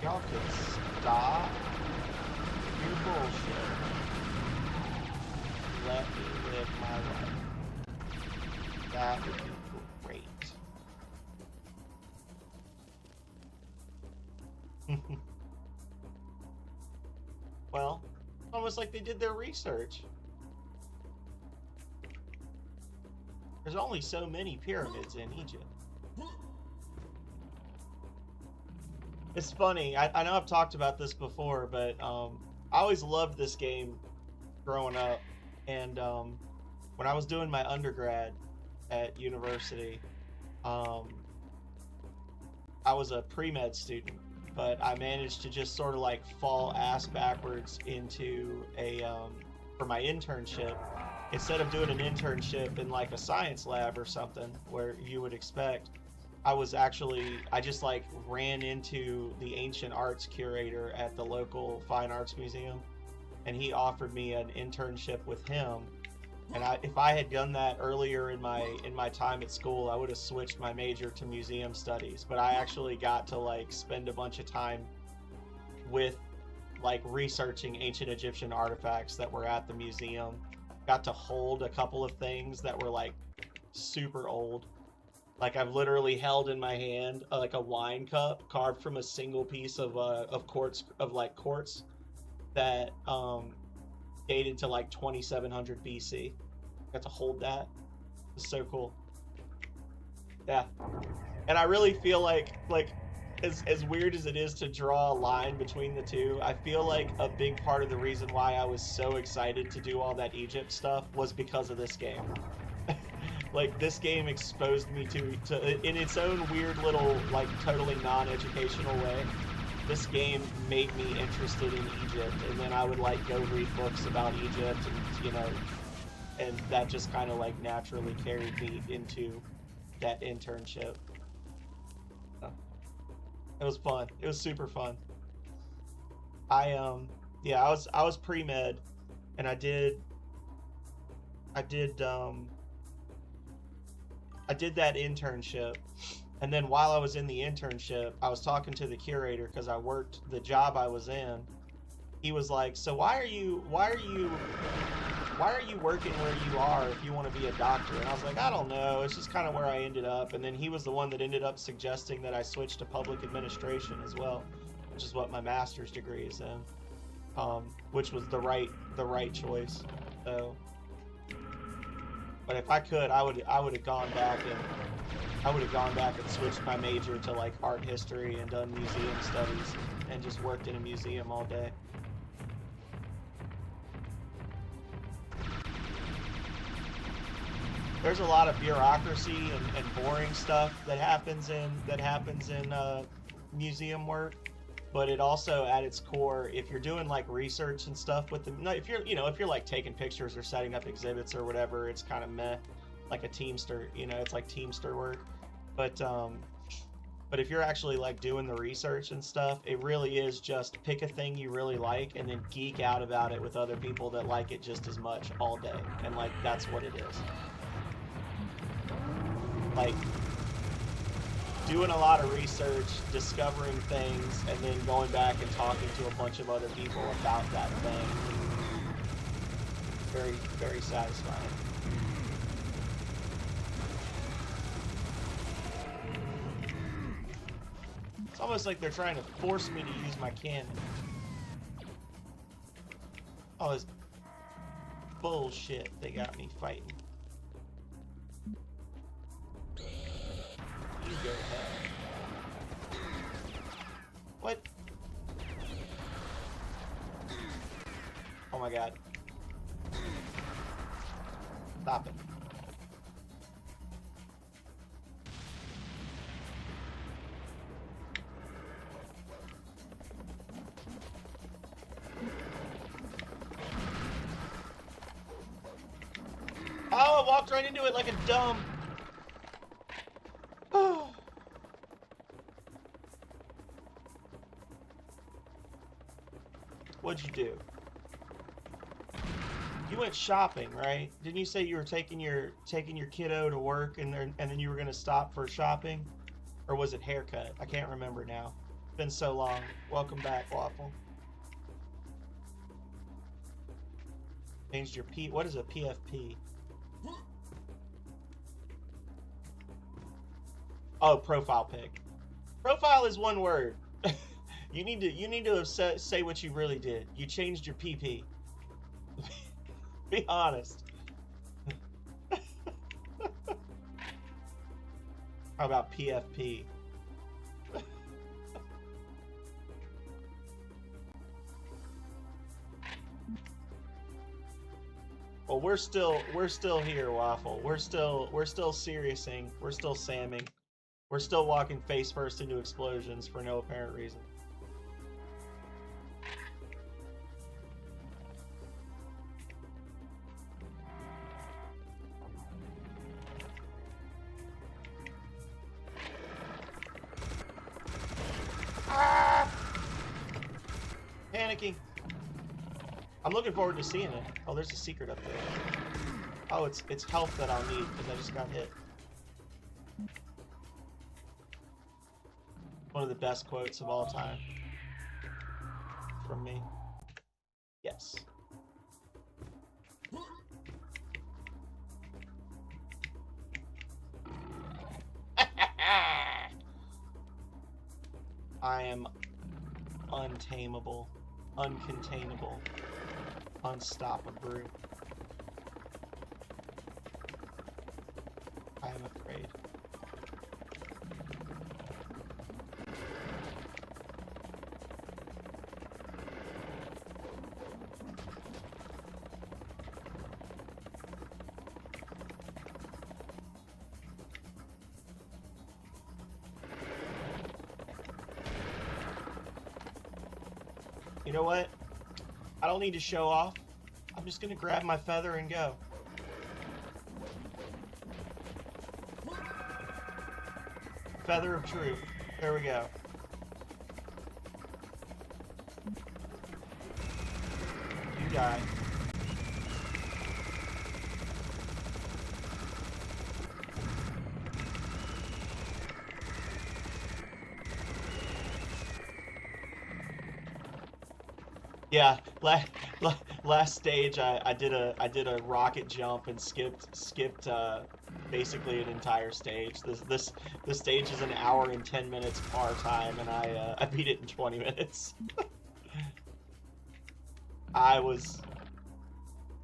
S1: Y'all can stop your bullshit. Let me live my life. That would be great. Well, almost like they did their research. There's only so many pyramids in Egypt. It's funny, I know I've talked about this before, but I always loved this game growing up. And when I was doing my undergrad at university, I was a pre-med student, but I managed to just sort of like fall ass backwards into for my internship. Instead of doing an internship in like a science lab or something where you would expect, I just like ran into the ancient arts curator at the local fine arts museum, and he offered me an internship with him. And if I had done that earlier in my time at school, I would have switched my major to museum studies. But I actually got to like spend a bunch of time with like researching ancient Egyptian artifacts that were at the museum. Got to hold a couple of things that were like super old. Like I've literally held in my hand like a wine cup carved from a single piece of quartz that dated to like 2700 BC. Got to hold that. It's so cool. Yeah, and I really feel like as weird as it is to draw a line between the two, I feel like a big part of the reason why I was so excited to do all that Egypt stuff was because of this game. Like, this game exposed me to in its own weird little, like, totally non-educational way. This game made me interested in Egypt, and then I would, like, go read books about Egypt, and, you know, and that just kind of, like, naturally carried me into that internship. It was fun. It was super fun. I was pre-med, and I did that internship, and then while I was in the internship, I was talking to the curator because I worked the job I was in. He was like, "So why are you working where you are if you want to be a doctor?" And I was like, "I don't know. It's just kind of where I ended up." And then he was the one that ended up suggesting that I switch to public administration as well, which is what my master's degree is in, which was the right choice. So. But if I could, I would have gone back and switched my major to like art history and done museum studies and just worked in a museum all day. There's a lot of bureaucracy and boring stuff that happens in museum work, but it also, at its core, if you're doing like research and stuff with them, if you're, if you're like taking pictures or setting up exhibits or whatever, it's kind of meh, like a Teamster, it's like Teamster work. But if you're actually like doing the research and stuff, it really is just pick a thing you really like and then geek out about it with other people that like it just as much all day. And like, that's what it is. Like, doing a lot of research, discovering things, and then going back and talking to a bunch of other people about that thing. Very, very satisfying. It's almost like they're trying to force me to use my cannon. All this bullshit they got me fighting. You go to hell. What? Oh my god. Stop it. Oh, I walked right into it like a dumb. What'd you do? You went shopping, right? Didn't you say you were taking your kiddo to work and then you were gonna stop for shopping? Or was it haircut? I can't remember now. It's been so long. Welcome back, Waffle. Changed your P. What is a PFP? Oh, profile pic. Profile is one word. You need to say what you really did. You changed your PP. Be honest. How about PFP? Well, we're still here, Waffle. We're still seriousing. We're still samming. We're still walking face first into explosions for no apparent reason. Ah! Panicking. I'm looking forward to seeing it. Oh, there's a secret up there. Oh, it's health that I'll need because I just got hit. One of the best quotes of all time. From me. Yes. I am untamable, uncontainable, unstoppable. I am afraid. You know what? I don't need to show off. I'm just gonna grab my feather and go. Feather of truth. There we go. You die. Yeah, last stage I did a rocket jump and skipped basically an entire stage. This stage is an hour and 10 minutes our time, and I beat it in 20 minutes. I was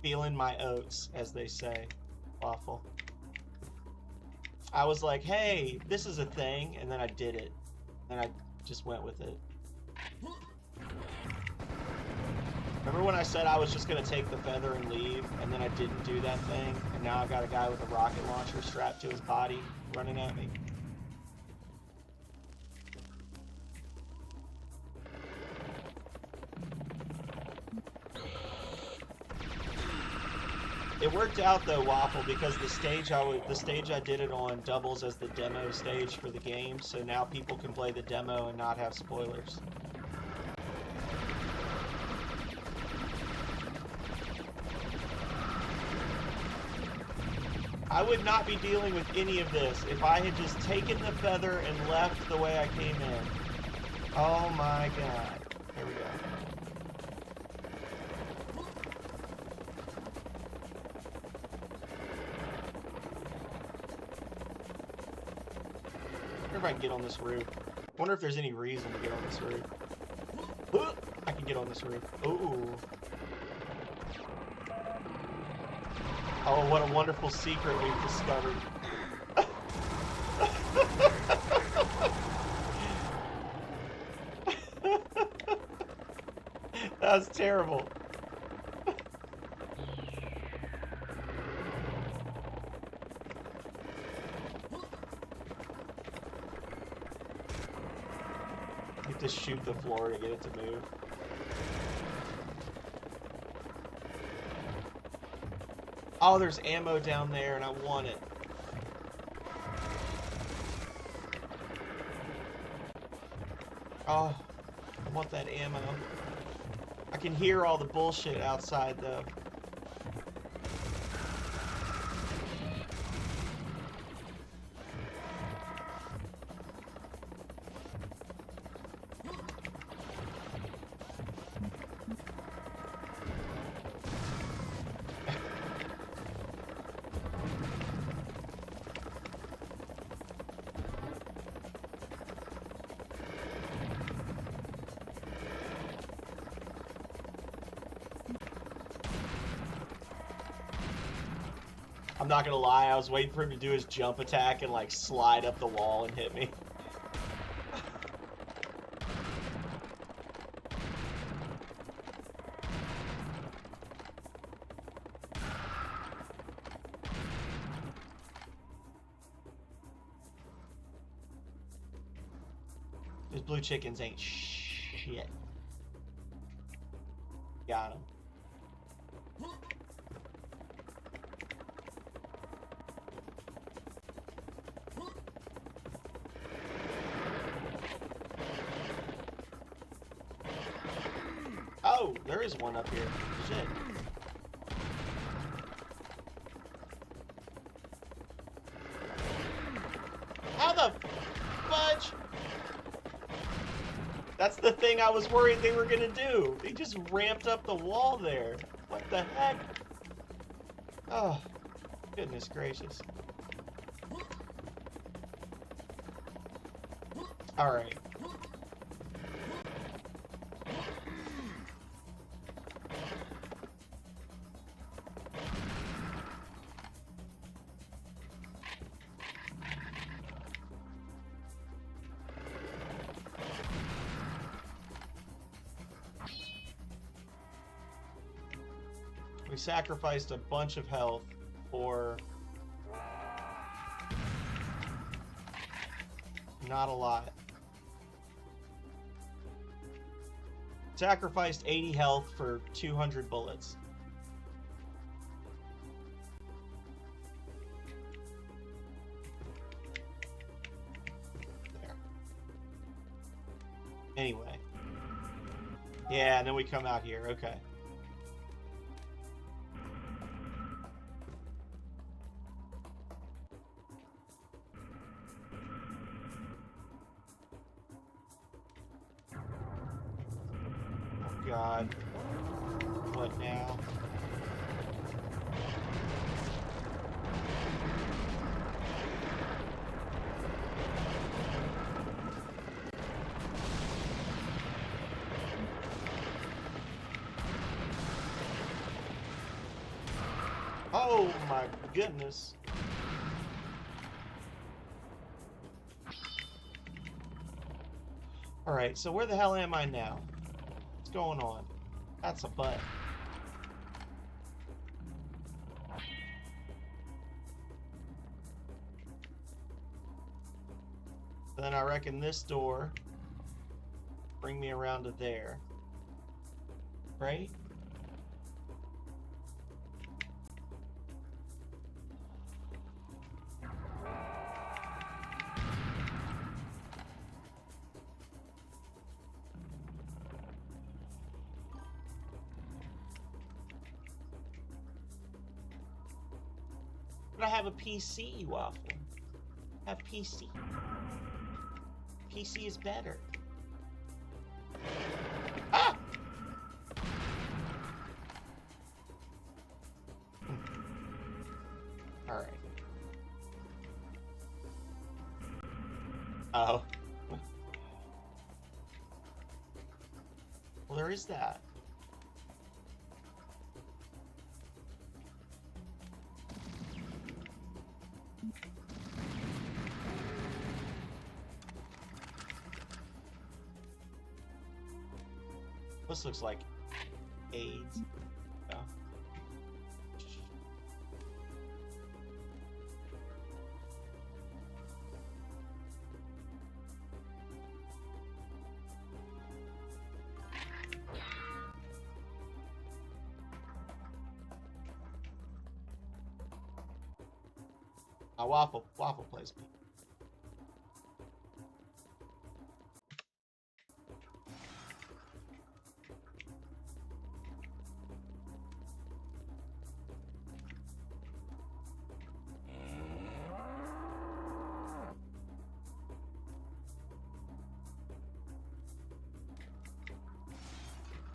S1: feeling my oats, as they say, Waffle. I was like, hey, this is a thing, and then I did it, and I just went with it. Remember when I said I was just going to take the feather and leave, and then I didn't do that thing, and now I've got a guy with a rocket launcher strapped to his body running at me? It worked out though, Waffle, because the stage I did it on doubles as the demo stage for the game, so now people can play the demo and not have spoilers. I would not be dealing with any of this if I had just taken the feather and left the way I came in. Oh my god. Here we go. I wonder if I can get on this roof. I wonder if there's any reason to get on this roof. Ooh, I can get on this roof. Ooh. Oh, what a wonderful secret we've discovered. That was terrible. You have to shoot the floor to get it to move. Oh, there's ammo down there, and I want it. Oh, I want that ammo. I can hear all the bullshit outside, though. I'm not gonna lie, I was waiting for him to do his jump attack and like slide up the wall and hit me. These blue chickens ain't shit. Got him. Oh, there is one up here. Shit. How the fudge? That's the thing I was worried they were gonna do. They just ramped up the wall there. What the heck? Oh, goodness gracious. Alright. We sacrificed a bunch of health for not a lot. Sacrificed 80 health for 200 bullets. There. Anyway. Yeah, and then we come out here. Okay. God. What now? Oh my goodness. Alright, so where the hell am I now? What's going on? That's a butt. Then I reckon this door bring me around to there. Right? But I have a PC, Waffle. I have PC. PC is better. Ah! Alright. Oh. Well, there is that. This looks like AIDS. Oh. Waffle plays me.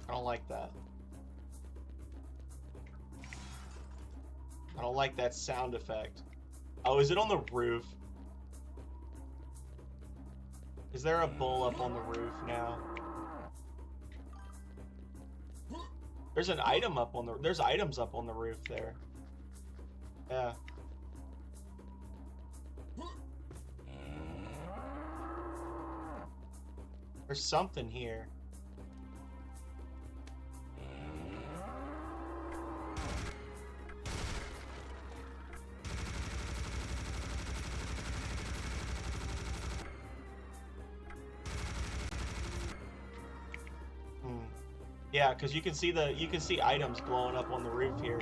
S1: I don't like that. I don't like that sound effect. Oh, is it on the roof? Is there a bull up on the roof now? There's an item up on the... There's items up on the roof there. Yeah. There's something here. Yeah, because you can see items blowing up on the roof here.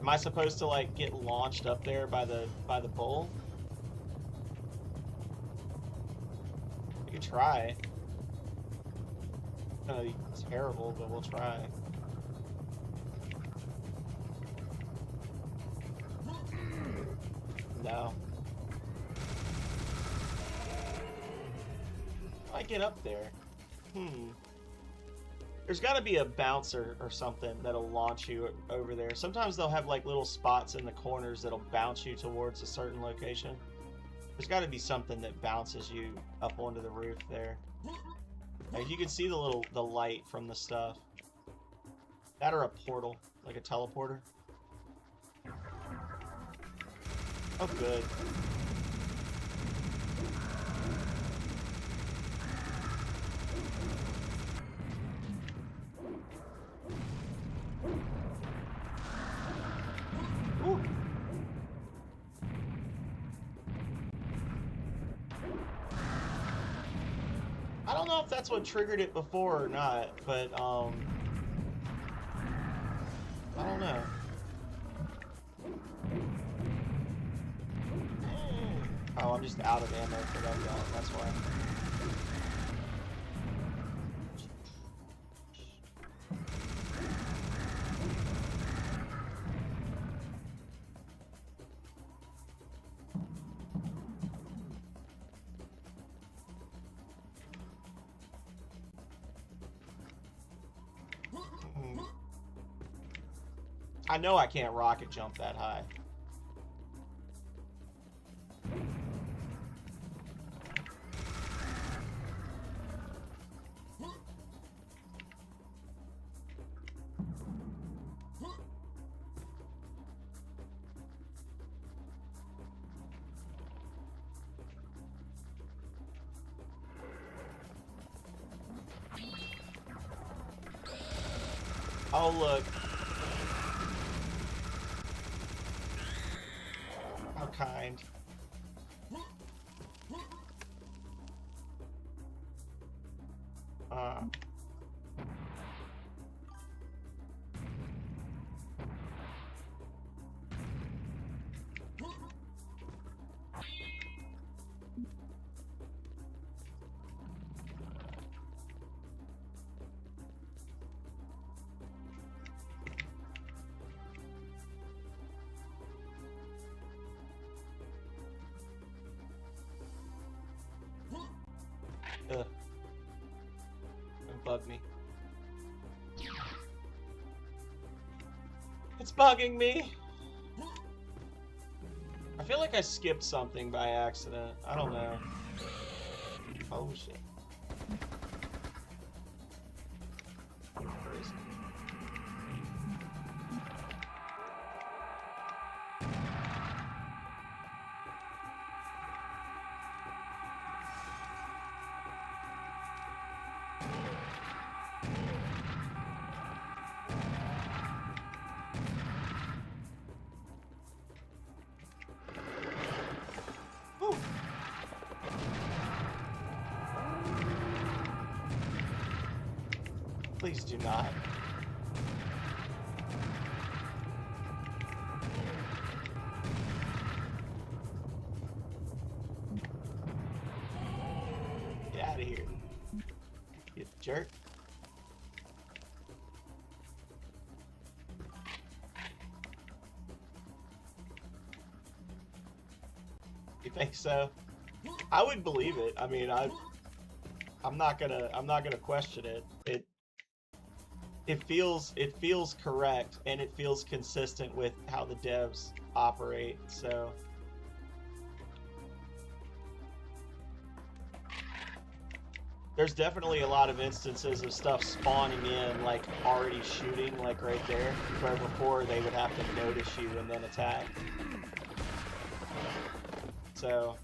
S1: Am I supposed to like get launched up there by the bull? You could try. It's gonna be terrible, but we'll try. No. How do I get up there? There's got to be a bouncer or something that'll launch you over there. Sometimes they'll have like little spots in the corners that'll bounce you towards a certain location. There's got to be something that bounces you up onto the roof there. Like you can see the light from the stuff. That or a portal, like a teleporter. Oh, good. I don't know if that's what triggered it before or not, but I don't know. Oh, I'm just out of ammo for that gun, that's why. I know I can't rocket jump that high. Oh, look. How kind. bug me. It's bugging me. I feel like I skipped something by accident. I don't know. Oh shit. Where is it? Whew. Please do not. Get out of here. You jerk. You think so? I would believe it. I mean, I'm not gonna question it. It feels correct, and it feels consistent with how the devs operate. So there's definitely a lot of instances of stuff spawning in, like already shooting, like right there, where before they would have to notice you and then attack. So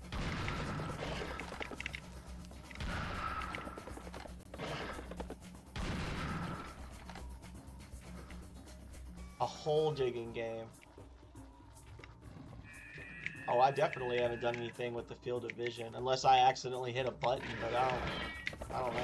S1: a hole digging game. Oh, I definitely haven't done anything with the field of vision, unless I accidentally hit a button, but I don't know.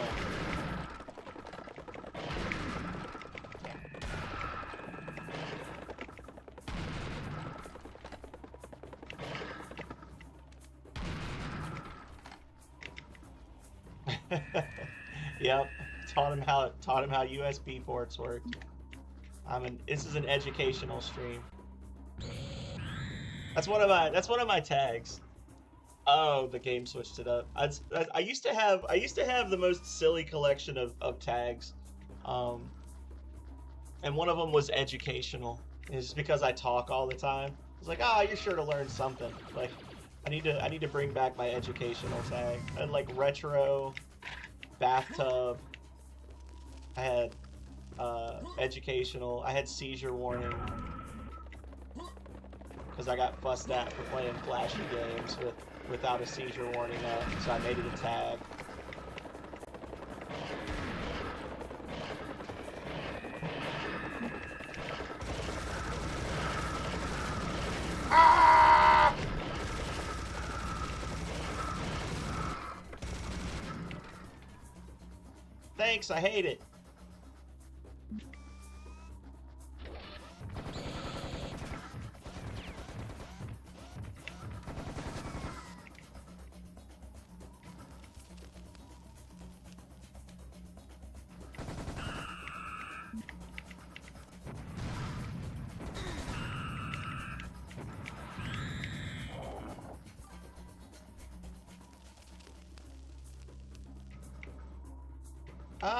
S1: Yep, taught him how USB ports work. This is an educational stream. That's one of my tags. Oh, the game switched it up. I used to have the most silly collection of tags, and one of them was educational. It's just because I talk all the time. It's like, oh, you're sure to learn something. Like, I need to bring back my educational tag. I had like retro, bathtub. I had educational. I had seizure warning because I got fussed at for playing flashy games without a seizure warning up, so I made it a tag. Ah! Thanks, I hate it.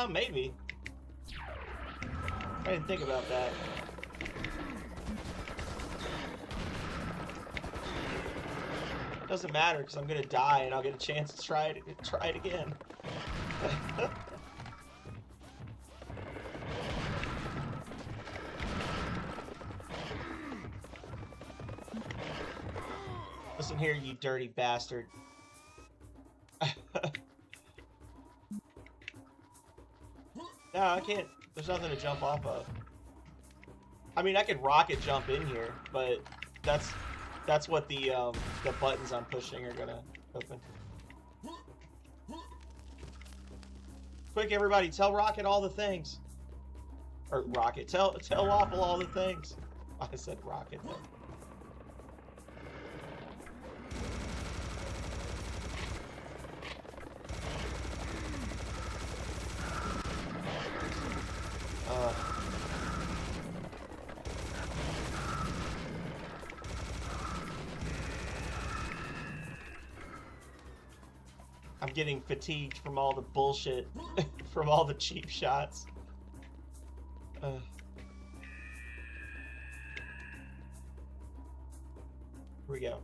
S1: Maybe. I didn't think about that. Doesn't matter because I'm gonna die and I'll get a chance to try it again. Listen here, you dirty bastard. No, I can't. There's nothing to jump off of. I mean, I could rocket jump in here, but that's what the buttons I'm pushing are gonna open. Quick, everybody, tell Rocket all the things. Or Rocket, tell Waffle all the things. I said Rocket though. I'm getting fatigued from all the bullshit from all the cheap shots. Here we go.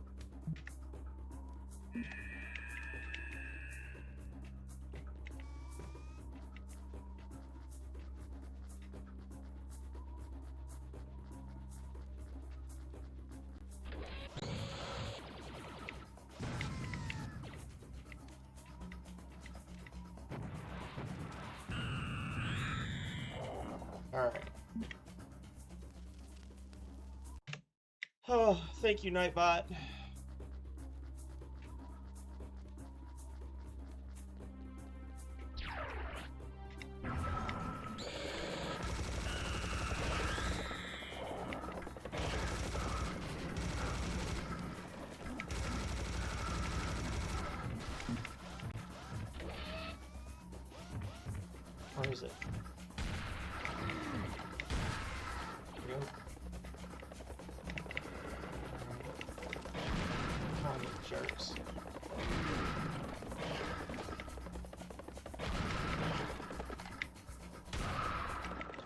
S1: Alright. Oh, thank you, Nightbot. Where is it? Here we go. Oh, the jerks.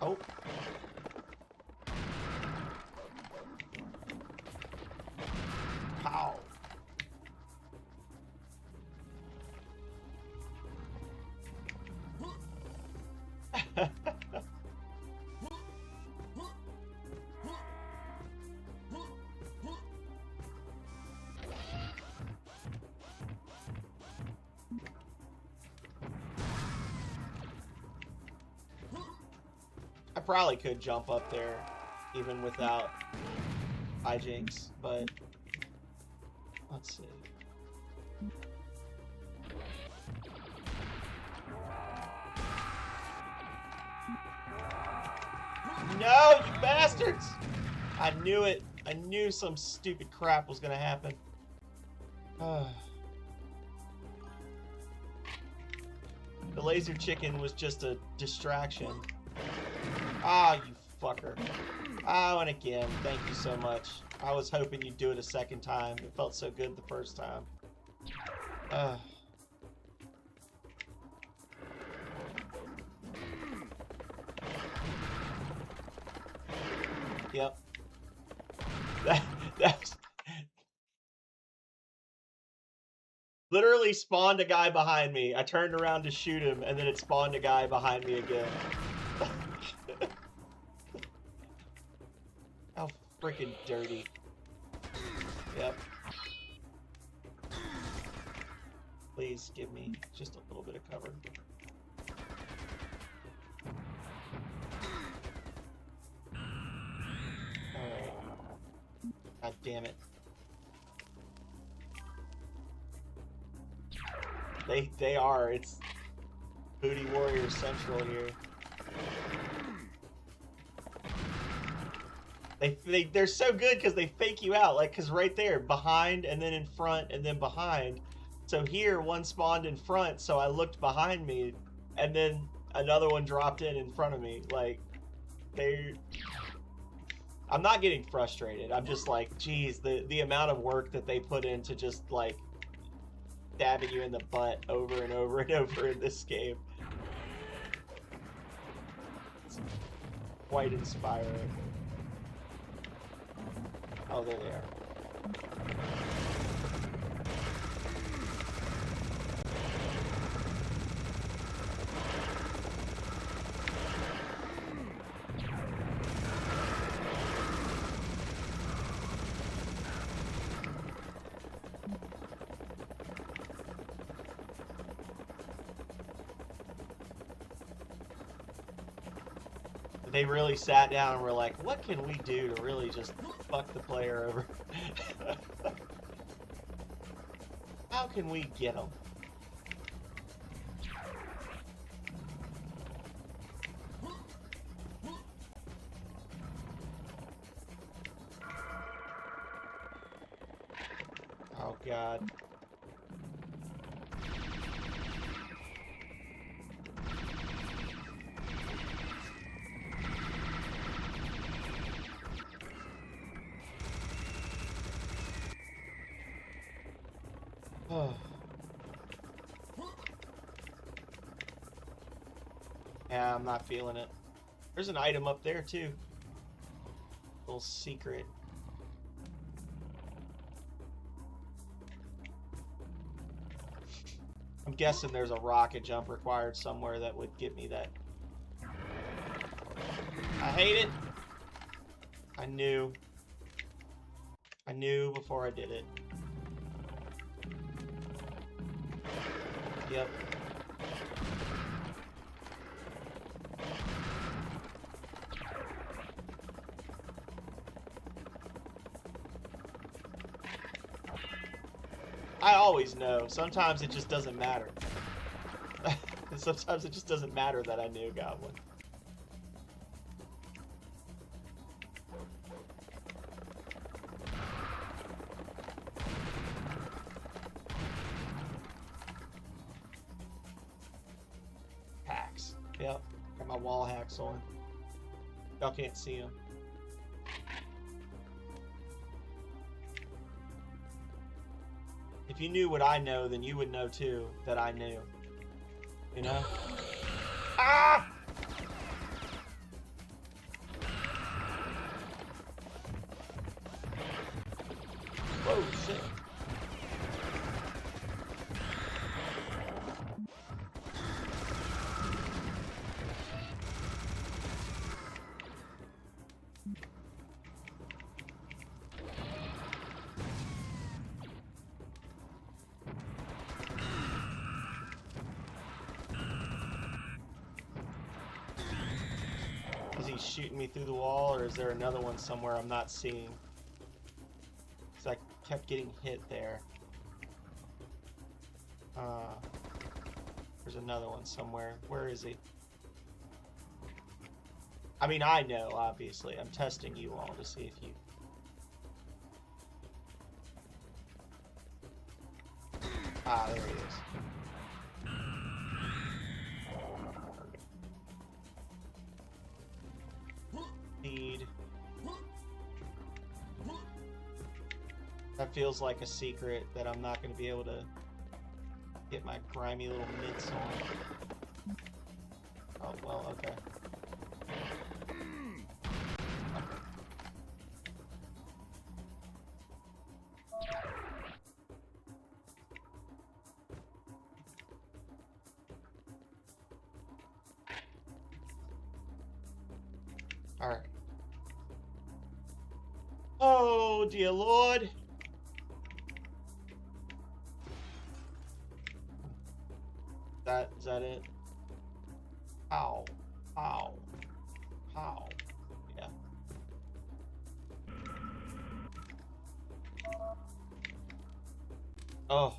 S1: Oh. Pow. I probably could jump up there even without hijinks, but let's see. No, you bastards! I knew it. I knew some stupid crap was gonna happen. The laser chicken was just a distraction. Ah, you fucker. Oh, and again, thank you so much. I was hoping you'd do it a second time. It felt so good the first time. Yep. That's literally spawned a guy behind me. I turned around to shoot him, and then it spawned a guy behind me again. How freaking dirty. Yep. Please give me just a little bit of cover. Alright. God damn it. They are. It's Booty Warrior Central here. They're so good because they fake you out. Like, because right there, behind, and then in front, and then behind. So here, one spawned in front, so I looked behind me, and then another one dropped in front of me. Like, I'm not getting frustrated. I'm just like, geez, the amount of work that they put into just, like, stabbing you in the butt over and over and over in this game. It's quite inspiring. Oh, there they are. They really sat down and were like, what can we do to really just fuck the player over? How can we get them? Oh, God. Yeah, I'm not feeling it. There's an item up there too. Little secret. I'm guessing there's a rocket jump required somewhere that would get me that. I hate it. I knew. I knew before I did it. Yep. I always know. Sometimes it just doesn't matter. Sometimes it just doesn't matter that I knew Goblin. Hacks. Yep. Got my wall hacks on. Y'all can't see them. If you knew what I know, then you would know too that I knew. You know? Ah! Whoa, shit. Is he shooting me through the wall, or is there another one somewhere I'm not seeing? Because I kept getting hit there. There's another one somewhere. Where is he? I mean, I know, obviously. I'm testing you all to see if you... Ah, there he is. Need. That feels like a secret that I'm not going to be able to get my grimy little mitts on. Oh, well, okay. Alright. Oh, dear Lord. Is that it? Ow. Ow. Ow. Yeah. Oh,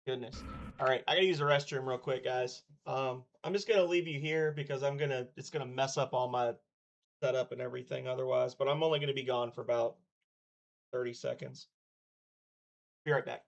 S1: goodness. Alright, I gotta use the restroom real quick, guys. I'm just gonna leave you here because it's gonna mess up all my setup and everything otherwise, but I'm only gonna be gone for about 30 seconds. Be right back.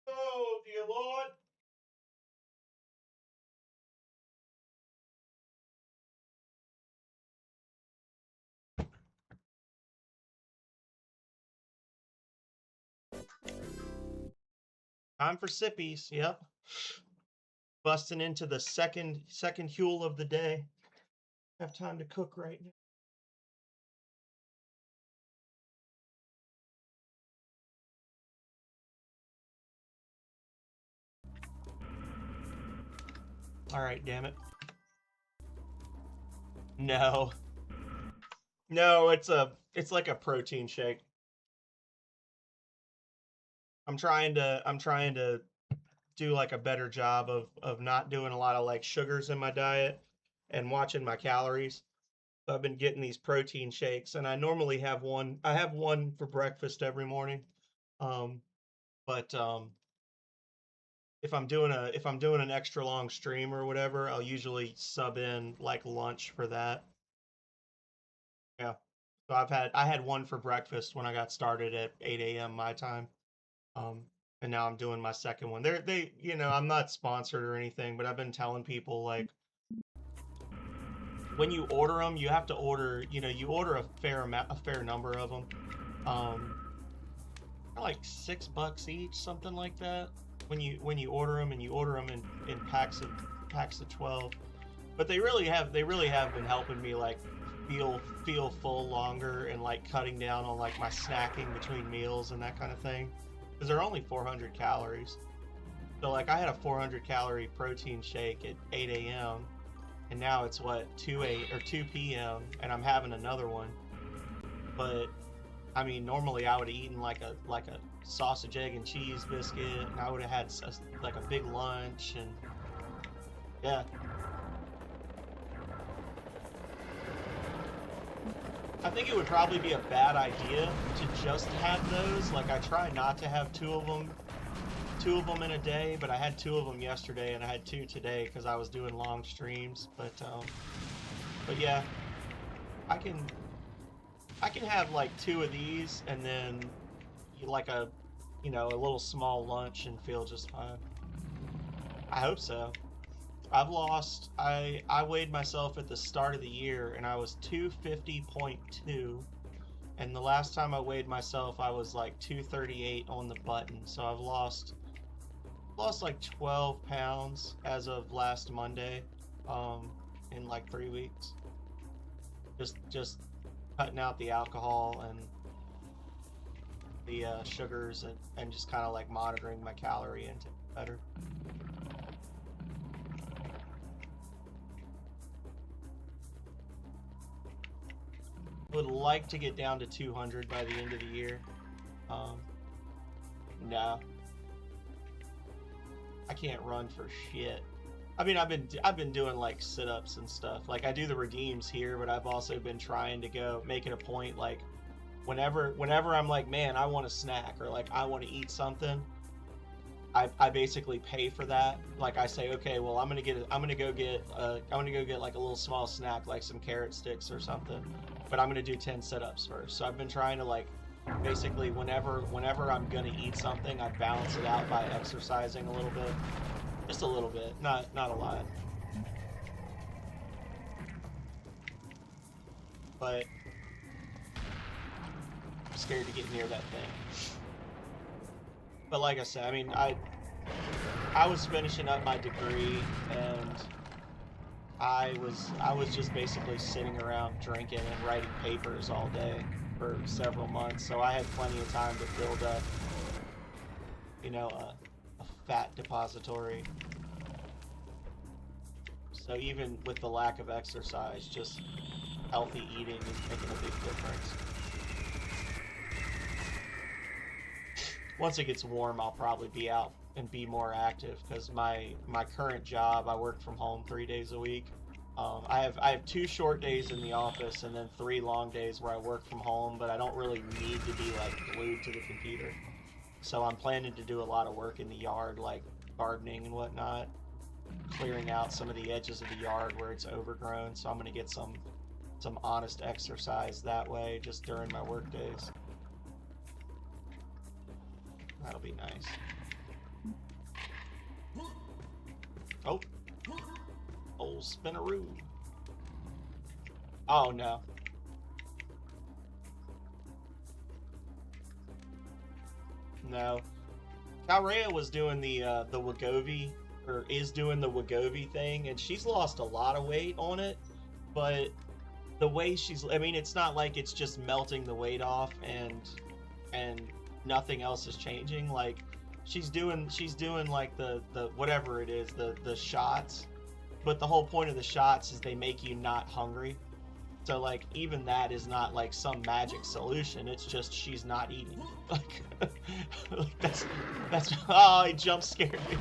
S1: Oh, dear Lord. Time for sippies. Yep. Busting into the second Huel of the day. Have time to cook right now. All right, damn it. No. No, it's like a protein shake. I'm trying to do like a better job of not doing a lot of like sugars in my diet and watching my calories. So I've been getting these protein shakes, and I normally have one. I have one for breakfast every morning. Um, but if I'm doing an extra long stream or whatever, I'll usually sub in like lunch for that. Yeah. So I had one for breakfast when I got started at 8 a.m. my time. Um, and now I'm doing my second one. I'm not sponsored or anything, but I've been telling people like when you order them, you have to order, you order a fair number of them. Um, like $6 each, something like that. When you order them, and you order them in packs of 12. But they really have been helping me like feel full longer, and like cutting down on like my snacking between meals and that kind of thing. Because they're only 400 calories. So like I had a 400 calorie protein shake at 8 a.m. and now it's what 2 p.m. and I'm having another one. But I mean, normally I would have eaten like a sausage, egg, and cheese biscuit, and I would have had like a big lunch, and yeah. I think it would probably be a bad idea to just have those. Like I try not to have two of them in a day, but I had two of them yesterday, and I had two today because I was doing long streams. But yeah, I can have like two of these, and then like a little small lunch, and feel just fine. I hope so. I weighed myself at the start of the year, and I was 250.2, and the last time I weighed myself I was like 238 on the button. So I've lost like 12 pounds as of last Monday, in like 3 weeks. Just cutting out the alcohol and the sugars, and just kind of like monitoring my calorie intake better. Would like to get down to 200 by the end of the year. No, I can't run for shit. I mean, I've been doing like sit-ups and stuff. Like I do the redeems here, but I've also been trying to go make it a point like whenever I'm like, man, I want a snack, or like I want to eat something, I basically pay for that. Like I say, okay, well I'm gonna go get like a little small snack, like some carrot sticks or something, but I'm gonna do 10 sit-ups first. So I've been trying to like basically whenever I'm gonna eat something, I balance it out by exercising a little bit, just a little bit, not a lot. But I'm scared to get near that thing. But like I said, I mean, I was finishing up my degree, and I was just basically sitting around drinking and writing papers all day for several months. So I had plenty of time to build up, a fat depository. So even with the lack of exercise, just healthy eating is making a big difference. Once it gets warm, I'll probably be out and be more active, because my current job, I work from home 3 days a week. I have 2 short days in the office, and then 3 long days where I work from home, but I don't really need to be like glued to the computer. So I'm planning to do a lot of work in the yard, like gardening and whatnot, clearing out some of the edges of the yard where it's overgrown. So I'm gonna get some honest exercise that way, just during my work days. That'll be nice. Oh. Old spinaroo. Oh no. No. Calrea was doing the Wegovy, or is doing the Wegovy thing, and she's lost a lot of weight on it, but the way I mean, it's not like it's just melting the weight off and nothing else is changing. Like, she's doing like the whatever it is, the shots, but the whole point of the shots is they make you not hungry. So, like, even that is not, like, some magic solution. It's just she's not eating. Like, like that's oh, it jump scared me.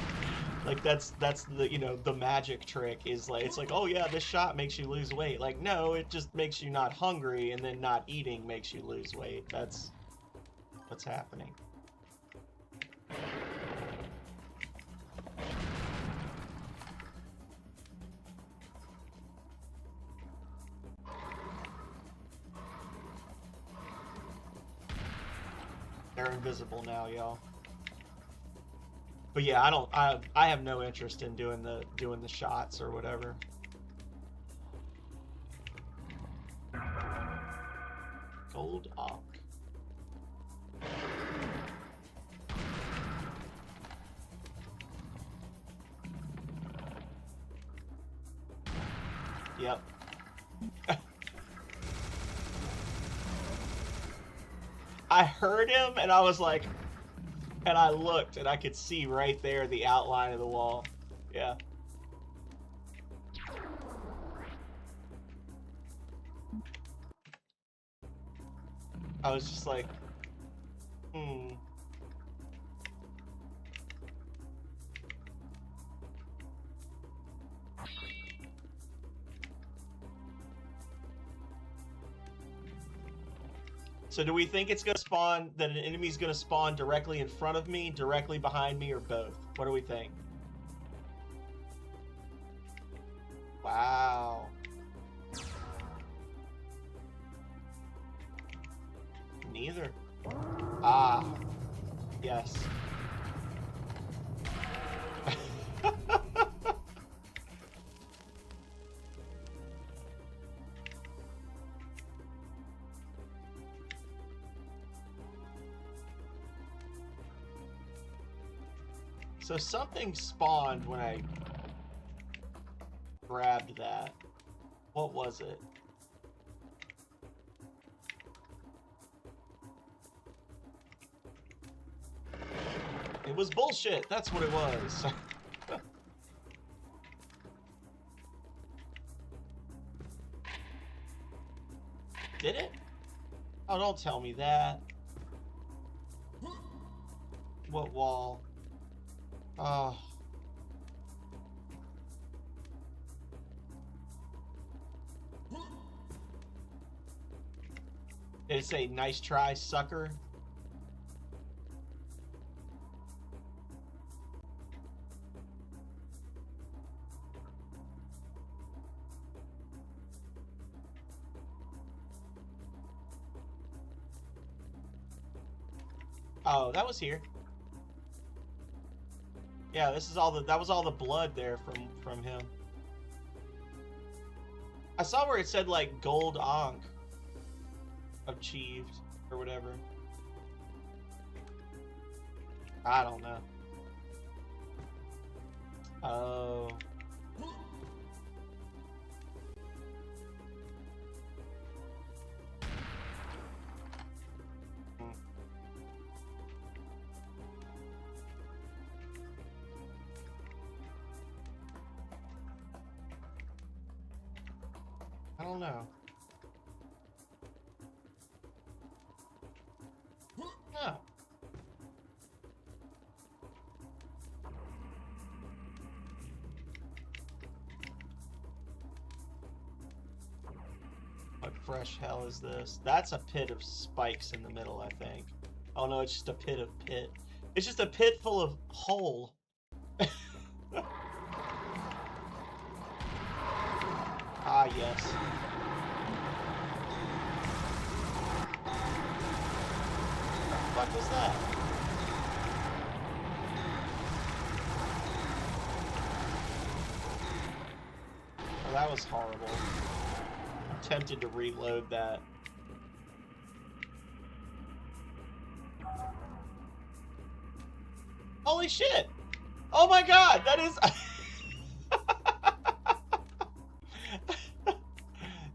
S1: Like, that's the, you know, the magic trick is, like, it's like, oh, yeah, this shot makes you lose weight. Like, no, it just makes you not hungry, and then not eating makes you lose weight. That's what's happening. They're invisible now, y'all. But yeah, I have no interest in doing the shots or whatever. Gold Ankh. Yep. I heard him, and I was like, and I looked, and I could see right there the outline of the wall. Yeah. I was just like, So do we think it's going to spawn, that an enemy's going to spawn directly in front of me, directly behind me, or both? What do we think? Wow. Neither. Ah. Yes. So something spawned when I grabbed that. What was it? It was bullshit. That's what it was. Did it? Oh, don't tell me that. What wall? Oh. Did it say, nice try, sucker? Oh, that was here. Yeah, this is all that was all the blood there from him. I saw where it said like gold Ankh achieved or whatever. I don't know. Oh. I don't know. No. What fresh hell is this? That's a pit of spikes in the middle, I think. Oh no, it's just a pit of pit. It's just a pit full of hole. Ah, yes. What the fuck was that? Oh, that was horrible. I'm tempted to reload that. Holy shit! Oh my god, that is...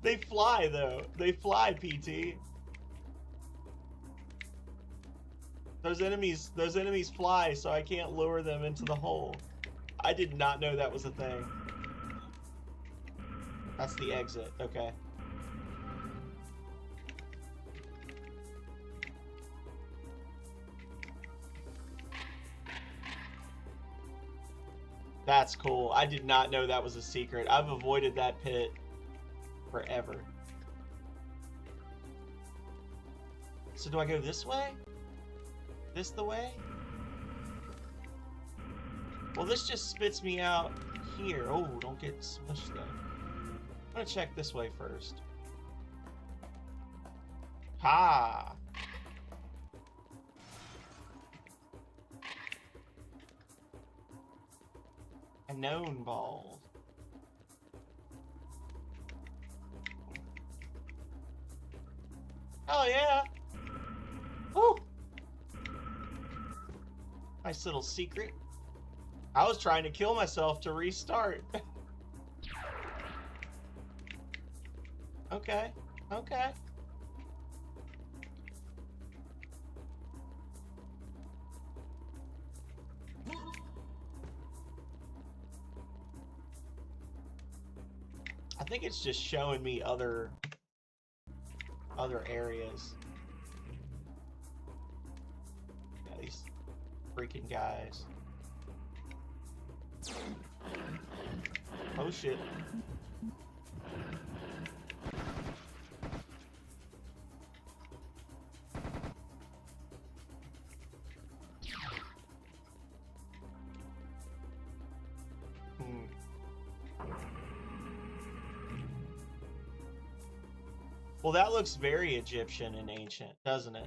S1: They fly, though. They fly, PT. Those enemies fly, so I can't lure them into the hole. I did not know that was a thing. That's the exit, okay. That's cool. I did not know that was a secret. I've avoided that pit forever. So do I go this way? This the way? Well, this just spits me out here. Oh, don't get smushed though. I'm gonna check this way first. Ha! A known ball. Oh yeah! Woo! Nice little secret. I was trying to kill myself to restart. Okay, okay. I think it's just showing me other areas. Yeah, these freaking guys. Oh shit. Well, that looks very Egyptian and ancient, doesn't it?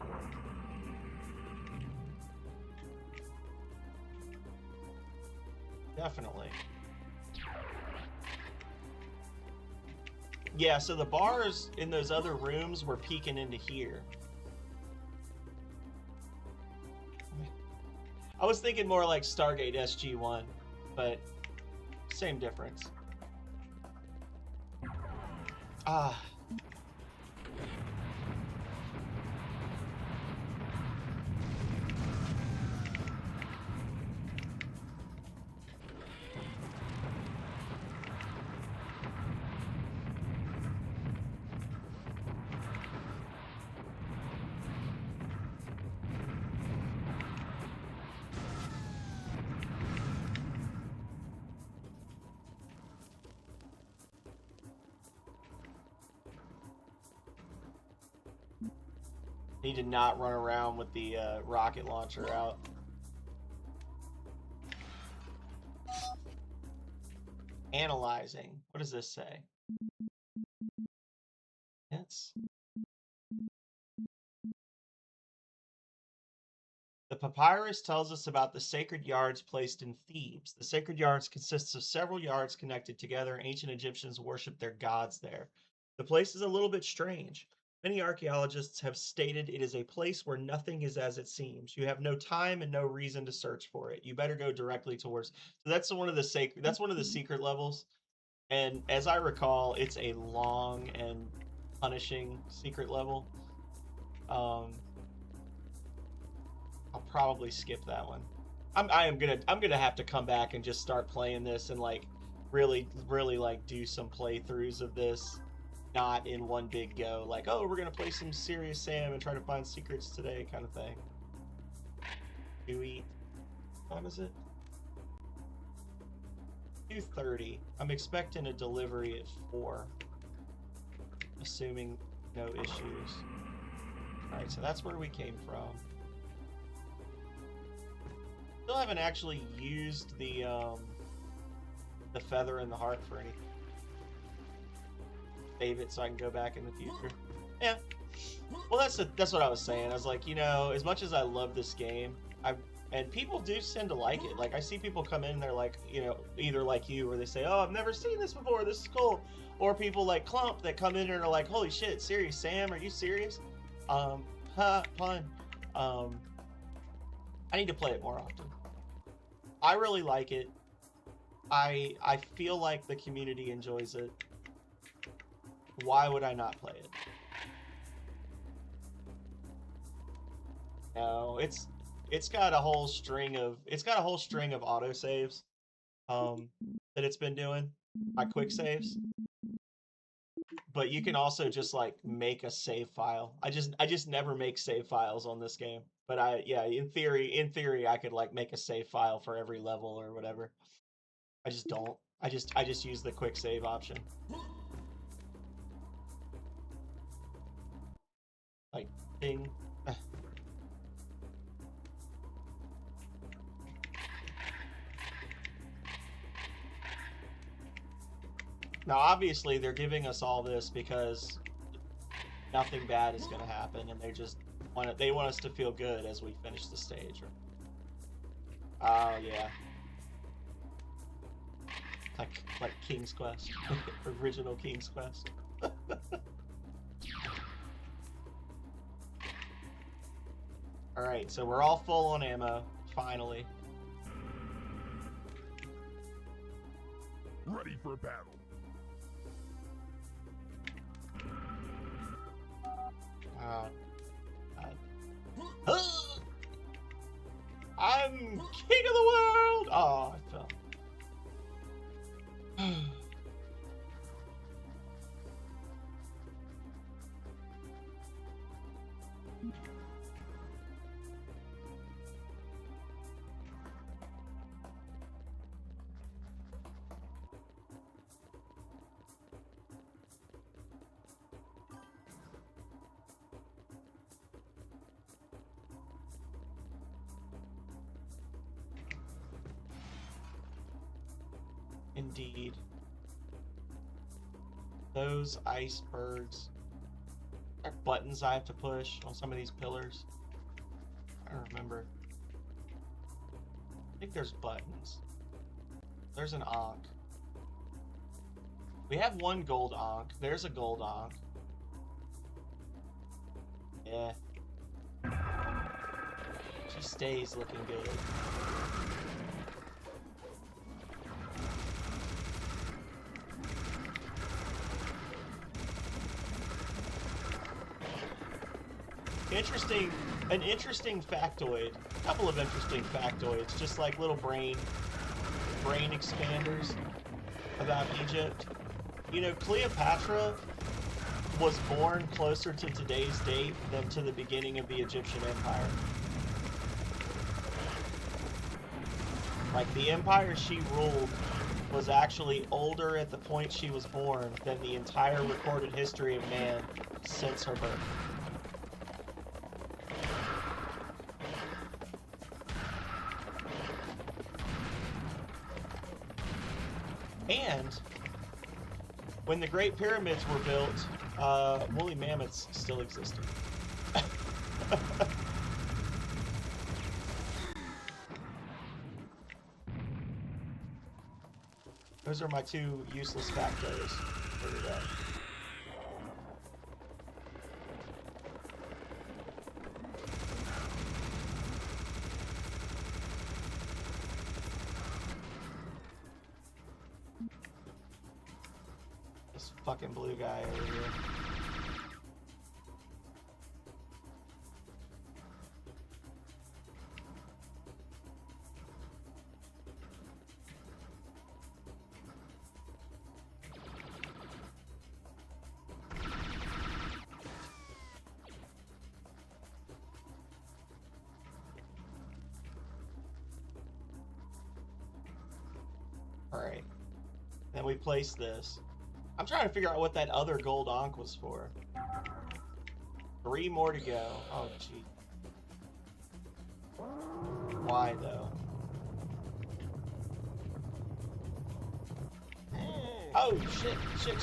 S1: Definitely. Yeah, so the bars in those other rooms were peeking into here. I was thinking more like Stargate SG-1, but same difference. Ah. Need to not run around with the rocket launcher out. Analyzing. What does this say? Yes. The papyrus tells us about the sacred yards placed in Thebes. The sacred yards consists of several yards connected together. Ancient Egyptians worshipped their gods there. The place is a little bit strange. Many archaeologists have stated it is a place where nothing is as it seems. You have no time and no reason to search for it. You better go directly towards. So that's one of the secret levels. And as I recall, it's a long and punishing secret level. I'll probably skip that one. I'm gonna have to come back and just start playing this and like really like do some playthroughs of this. Not in one big go, like, oh, we're gonna play some Serious Sam and try to find secrets today, kind of thing. Do we? What time is it? 2:30. I'm expecting a delivery at 4, assuming no issues. All right, so that's where we came from. Still haven't actually used the feather and the heart for anything. Save it so I can go back in the future. Yeah. Well, that's what I was saying. I was like, you know, as much as I love this game, and people do tend to like it. Like I see people come in and they're like, you know, either like you where they say, "Oh, I've never seen this before. This is cool," or people like Clump that come in and are like, "Holy shit, serious Sam? Are you serious?" Pun. I need to play it more often. I really like it. I feel like the community enjoys it. Why would I not play it? No, it's got a whole string of autosaves that it's been doing, my quick saves. But you can also just like make a save file. I just never make save files on this game. But in theory I could like make a save file for every level or whatever. I just don't. I just use the quick save option. Like ding. Now, obviously, they're giving us all this because nothing bad is going to happen, and they want us to feel good as we finish the stage. Oh yeah, like King's Quest, original King's Quest. All right, so we're all full on ammo finally.
S2: Ready for battle.
S1: I'm king of the world! Oh, I fell. Indeed. Those icebergs. Are buttons I have to push on some of these pillars? I don't remember. I think there's buttons. There's an Ankh. We have one gold Ankh. There's a gold Ankh. Yeah. She stays looking good. An interesting factoid. A couple of interesting factoids, just like little brain expanders about Egypt. You know, Cleopatra was born closer to today's date than to the beginning of the Egyptian Empire. Like, the empire she ruled was actually older at the point she was born than the entire recorded history of man since her birth. And when the Great Pyramids were built, woolly mammoths still existed. Those are my two useless factors for today. Fucking blue guy over here. All right. Then we place this. I'm trying to figure out what that other gold Ankh was for. 3 more to go. Oh, gee. Why, though? Oh, shit. Shit.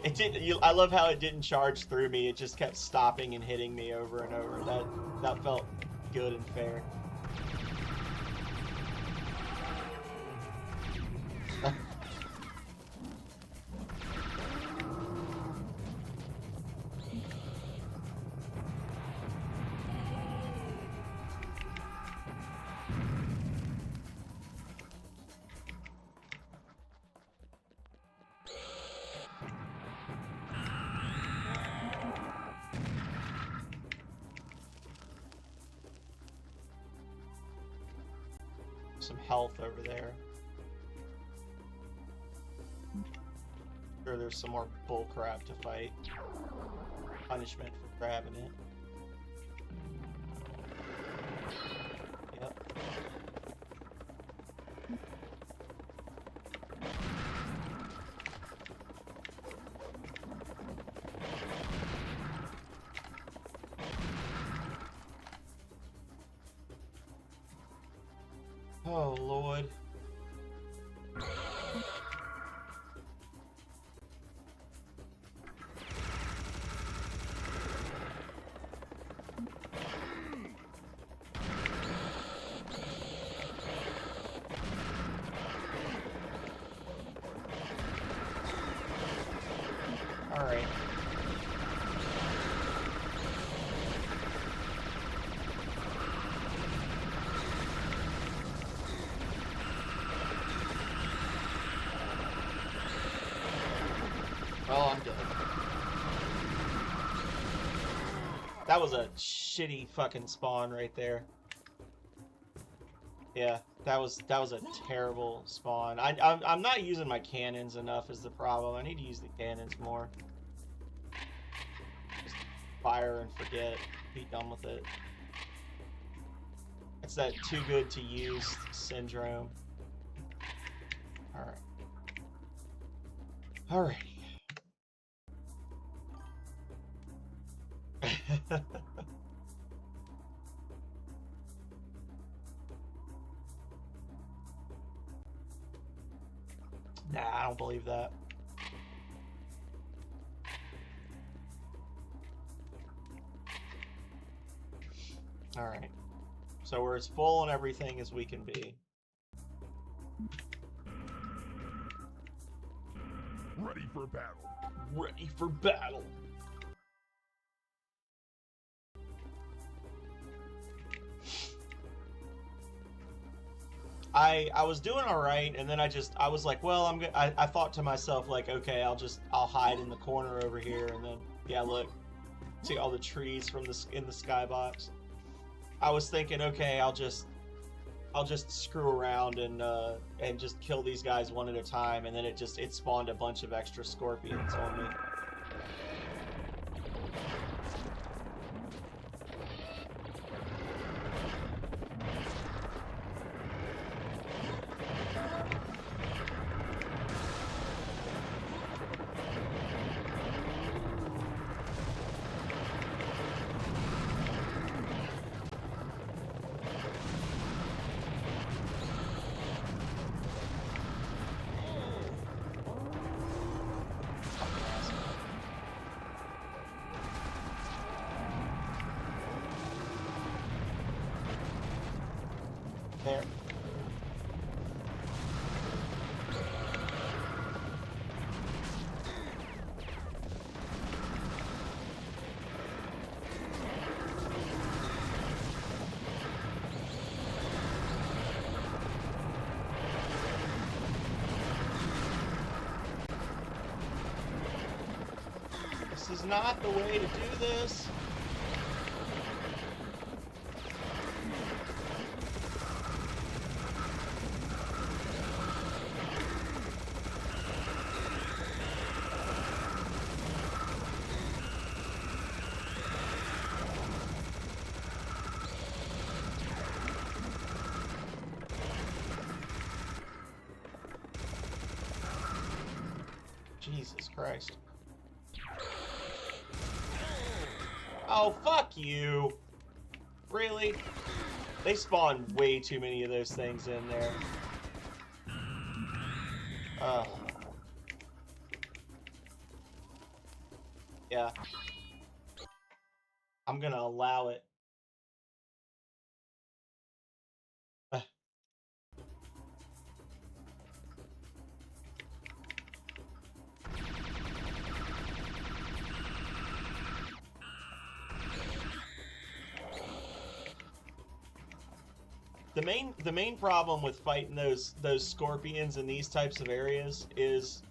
S1: It didn't. I love how it didn't charge through me. It just kept stopping and hitting me over and over. That felt good and fair. some health over there. Sure, there's some more bullcrap to fight. Punishment for grabbing it. Yep. Oh, Lord. All right. Well, I'm dead. That was a shitty fucking spawn right there. Yeah, that was a terrible spawn. I'm not using my cannons enough is the problem. I need to use the cannons more. Just fire and forget. Be done with it. It's that too good to use syndrome. Alright. Alrighty. Nah, I don't believe that. Alright. So we're as full on everything as we can be.
S2: Ready for battle.
S1: Ready for battle. I was doing all right, and then I was like, well, I thought to myself, like, okay, I'll hide in the corner over here, and then yeah, look, see all the trees from in the skybox. I was thinking, okay, I'll just screw around and just kill these guys one at a time, and then it spawned a bunch of extra scorpions on me. There. This is not the way to do this. Jesus Christ. Oh, fuck you. Really? They spawn way too many of those things in there. Yeah. I'm gonna allow it. The main problem with fighting those scorpions in these types of areas is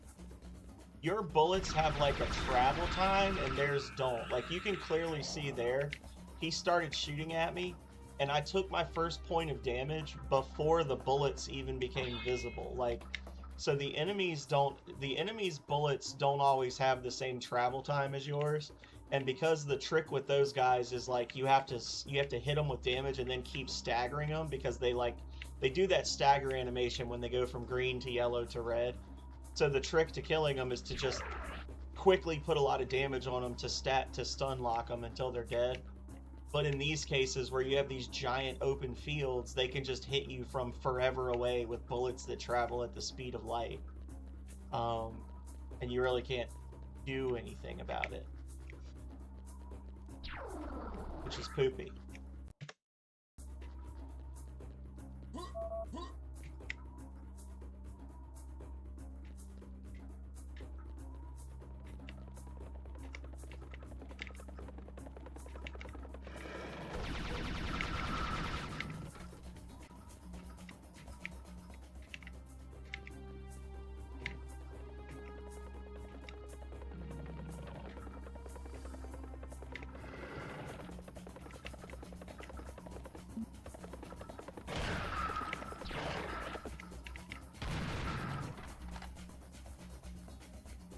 S1: your bullets have like a travel time and theirs don't. Like you can clearly see there, he started shooting at me and I took my first point of damage before the bullets even became visible. Like, so the enemies' bullets don't always have the same travel time as yours. And because the trick with those guys is like you have to hit them with damage and then keep staggering them, because they do that stagger animation when they go from green to yellow to red. So the trick to killing them is to just quickly put a lot of damage on them to stun lock them until they're dead. But in these cases where you have these giant open fields, they can just hit you from forever away with bullets that travel at the speed of light. And you really can't do anything about it, which is poopy.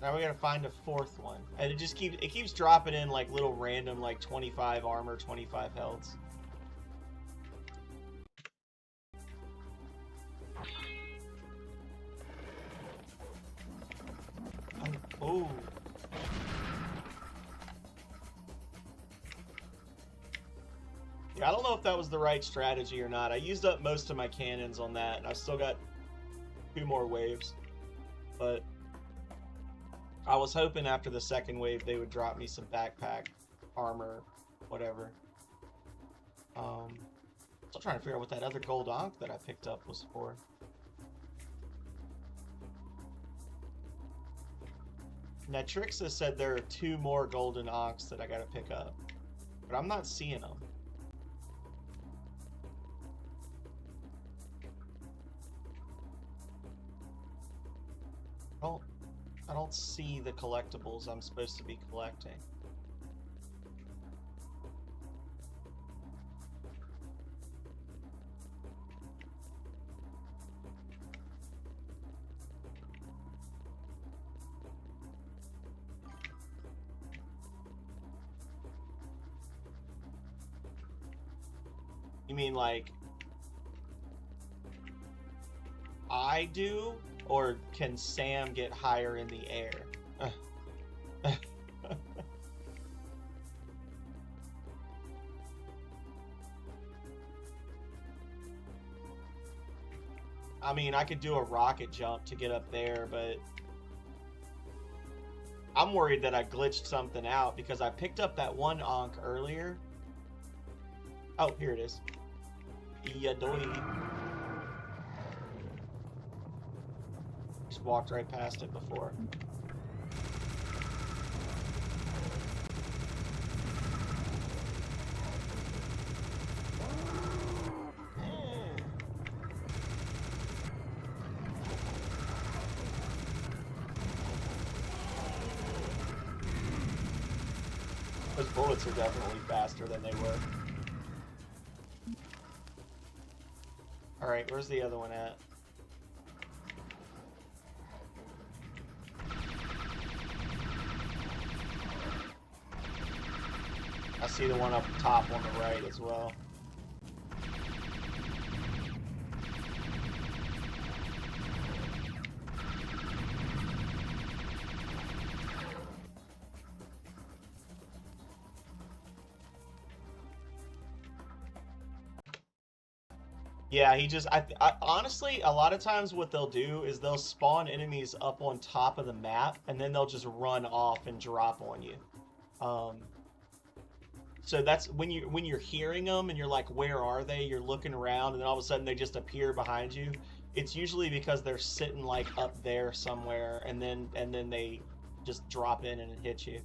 S1: Now we gotta find a fourth one, and it keeps dropping in like little random like 25 armor, 25 healths. Oh. Yeah, I don't know if that was the right strategy or not. I used up most of my cannons on that, and I've still got 2 more waves, but I was hoping after the second wave they would drop me some backpack, armor, whatever. Still trying to figure out what that other gold ankh that I picked up was for. Netrixa said there are 2 more golden ankhs that I gotta pick up, but I'm not seeing them. I don't see the collectibles I'm supposed to be collecting. You mean like I do? Or can Sam get higher in the air? I mean, I could do a rocket jump to get up there, but I'm worried that I glitched something out because I picked up that one ankh earlier. Oh, here it is. Yadoy. Just walked right past it before. Those bullets are definitely faster than they were. Alright, where's the other one at? I see the one up top on the right as well. Yeah, he just, I honestly, a lot of times what they'll do is they'll spawn enemies up on top of the map, and then they'll just run off and drop on you. So that's when you're hearing them and you're like, where are they? You're looking around, and then all of a sudden they just appear behind you. It's usually because they're sitting like up there somewhere, and then they just drop in and hit you.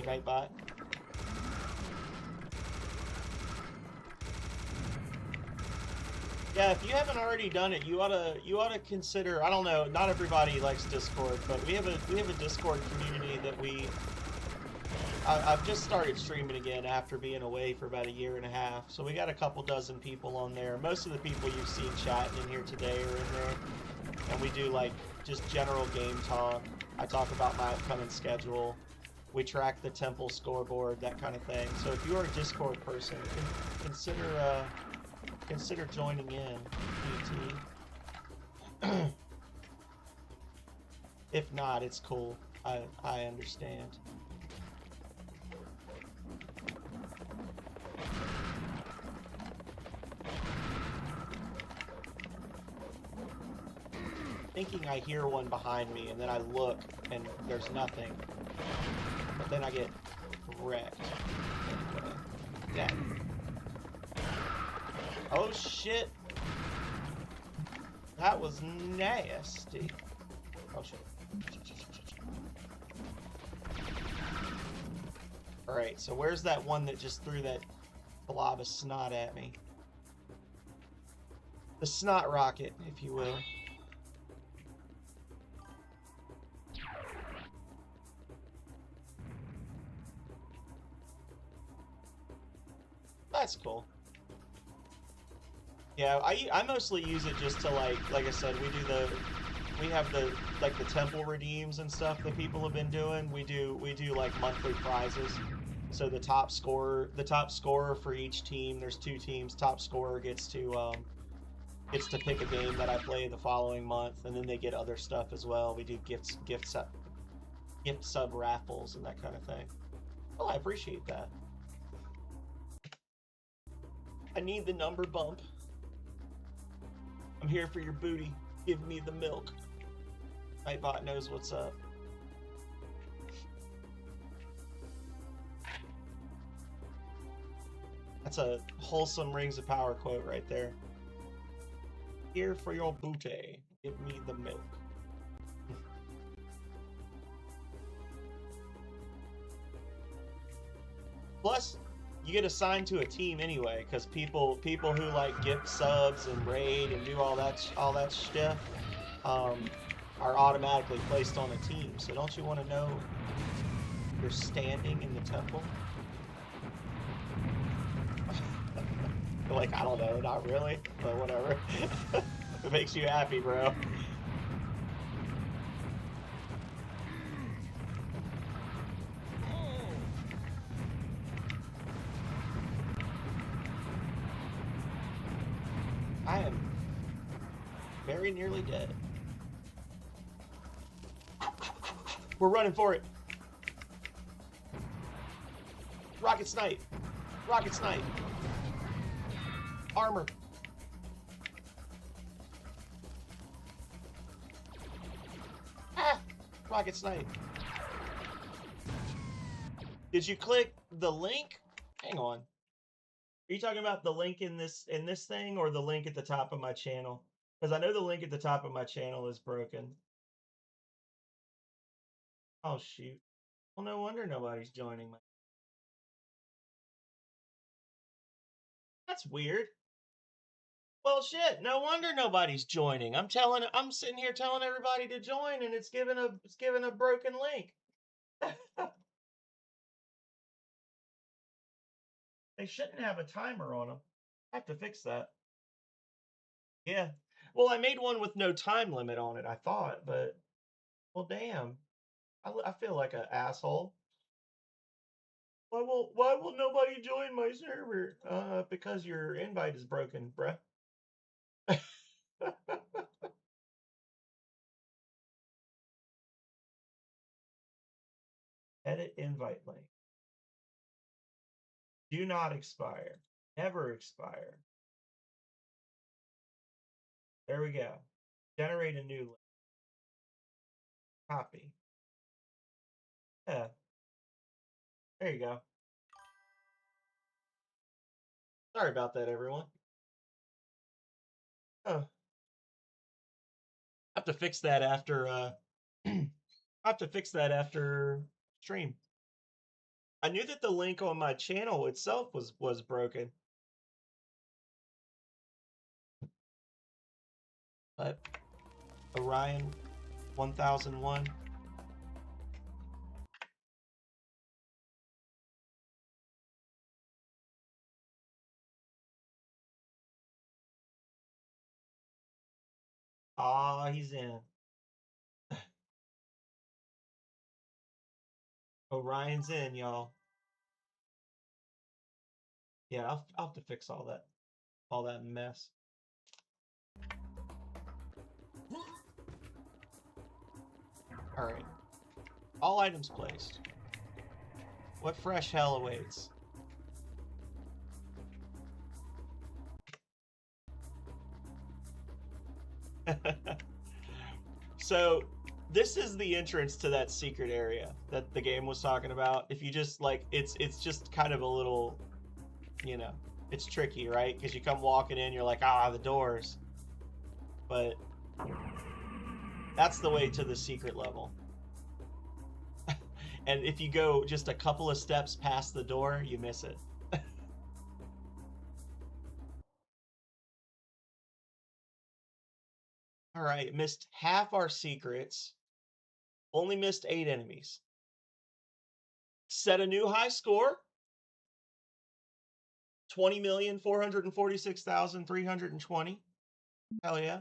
S1: you, Nightbot. Yeah, if you haven't already done it, you ought to consider. I don't know. Not everybody likes Discord, but we have a Discord community that I've just started streaming again after being away for about a year and a half. So we got a couple dozen people on there. Most of the people you've seen chatting in here today are in there, and we do like just general game talk. I talk about my upcoming schedule. We track the temple scoreboard, that kind of thing. So if you are a Discord person, consider joining in, ET. If not, it's cool. I understand. Thinking I hear one behind me, and then I look, and there's nothing. But then I get wrecked. Anyway. Yeah. Oh shit! That was nasty. Oh shit. Alright, so where's that one that just threw that blob of snot at me? The snot rocket, if you will. That's cool. Yeah, I mostly use it just to like I said, we have the like the temple redeems and stuff that people have been doing. We do like monthly prizes. So the top scorer for each team, there's 2 teams, top scorer gets to pick a game that I play the following month, and then they get other stuff as well. We do gift sub raffles and that kind of thing. Well, I appreciate that. I need the number bump. I'm here for your booty. Give me the milk. Nightbot knows what's up. That's a wholesome Rings of Power quote right there. Here for your booty. Give me the milk. Plus, you get assigned to a team anyway, because people who like gift subs and raid and do all that stuff are automatically placed on a team. So don't you want to know your standing in the temple? Like, I don't know, not really, but whatever. It makes you happy, bro. I am very nearly dead. We're running for it. Rocket snipe. Rocket snipe. Armor. Ah! Rocket snipe. Did you click the link? Hang on. Are you talking about the link in this thing, or the link at the top of my channel? Because I know the link at the top of my channel is broken. Oh shoot. Well, no wonder nobody's joining me. That's weird. Well, shit. No wonder nobody's joining. I'm sitting here telling everybody to join, and it's giving a broken link. They shouldn't have a timer on them. I have to fix that. Yeah. Well, I made one with no time limit on it, I thought, but well, damn. I feel like an asshole. Why will nobody join my server? Because your invite is broken, bruh. Edit invite link. Do not expire. Never expire. There we go. Generate a new link. Copy. Yeah. There you go. Sorry about that, everyone. Oh. I have to fix that after I have to fix that after stream. I knew that the link on my channel itself was broken. But Orion 1001. Ah, he's in. Orion's in, y'all. Yeah, I'll have to fix all that mess. All right. All items placed. What fresh hell awaits? So, this is the entrance to that secret area that the game was talking about. If you just like, it's just kind of a little, you know, it's tricky, right? Because you come walking in, you're like, ah, the doors. But that's the way to the secret level. And if you go just a couple of steps past the door, you miss it. All right, missed half our secrets. Only missed 8 enemies. Set a new high score. 20,446,320. Hell yeah.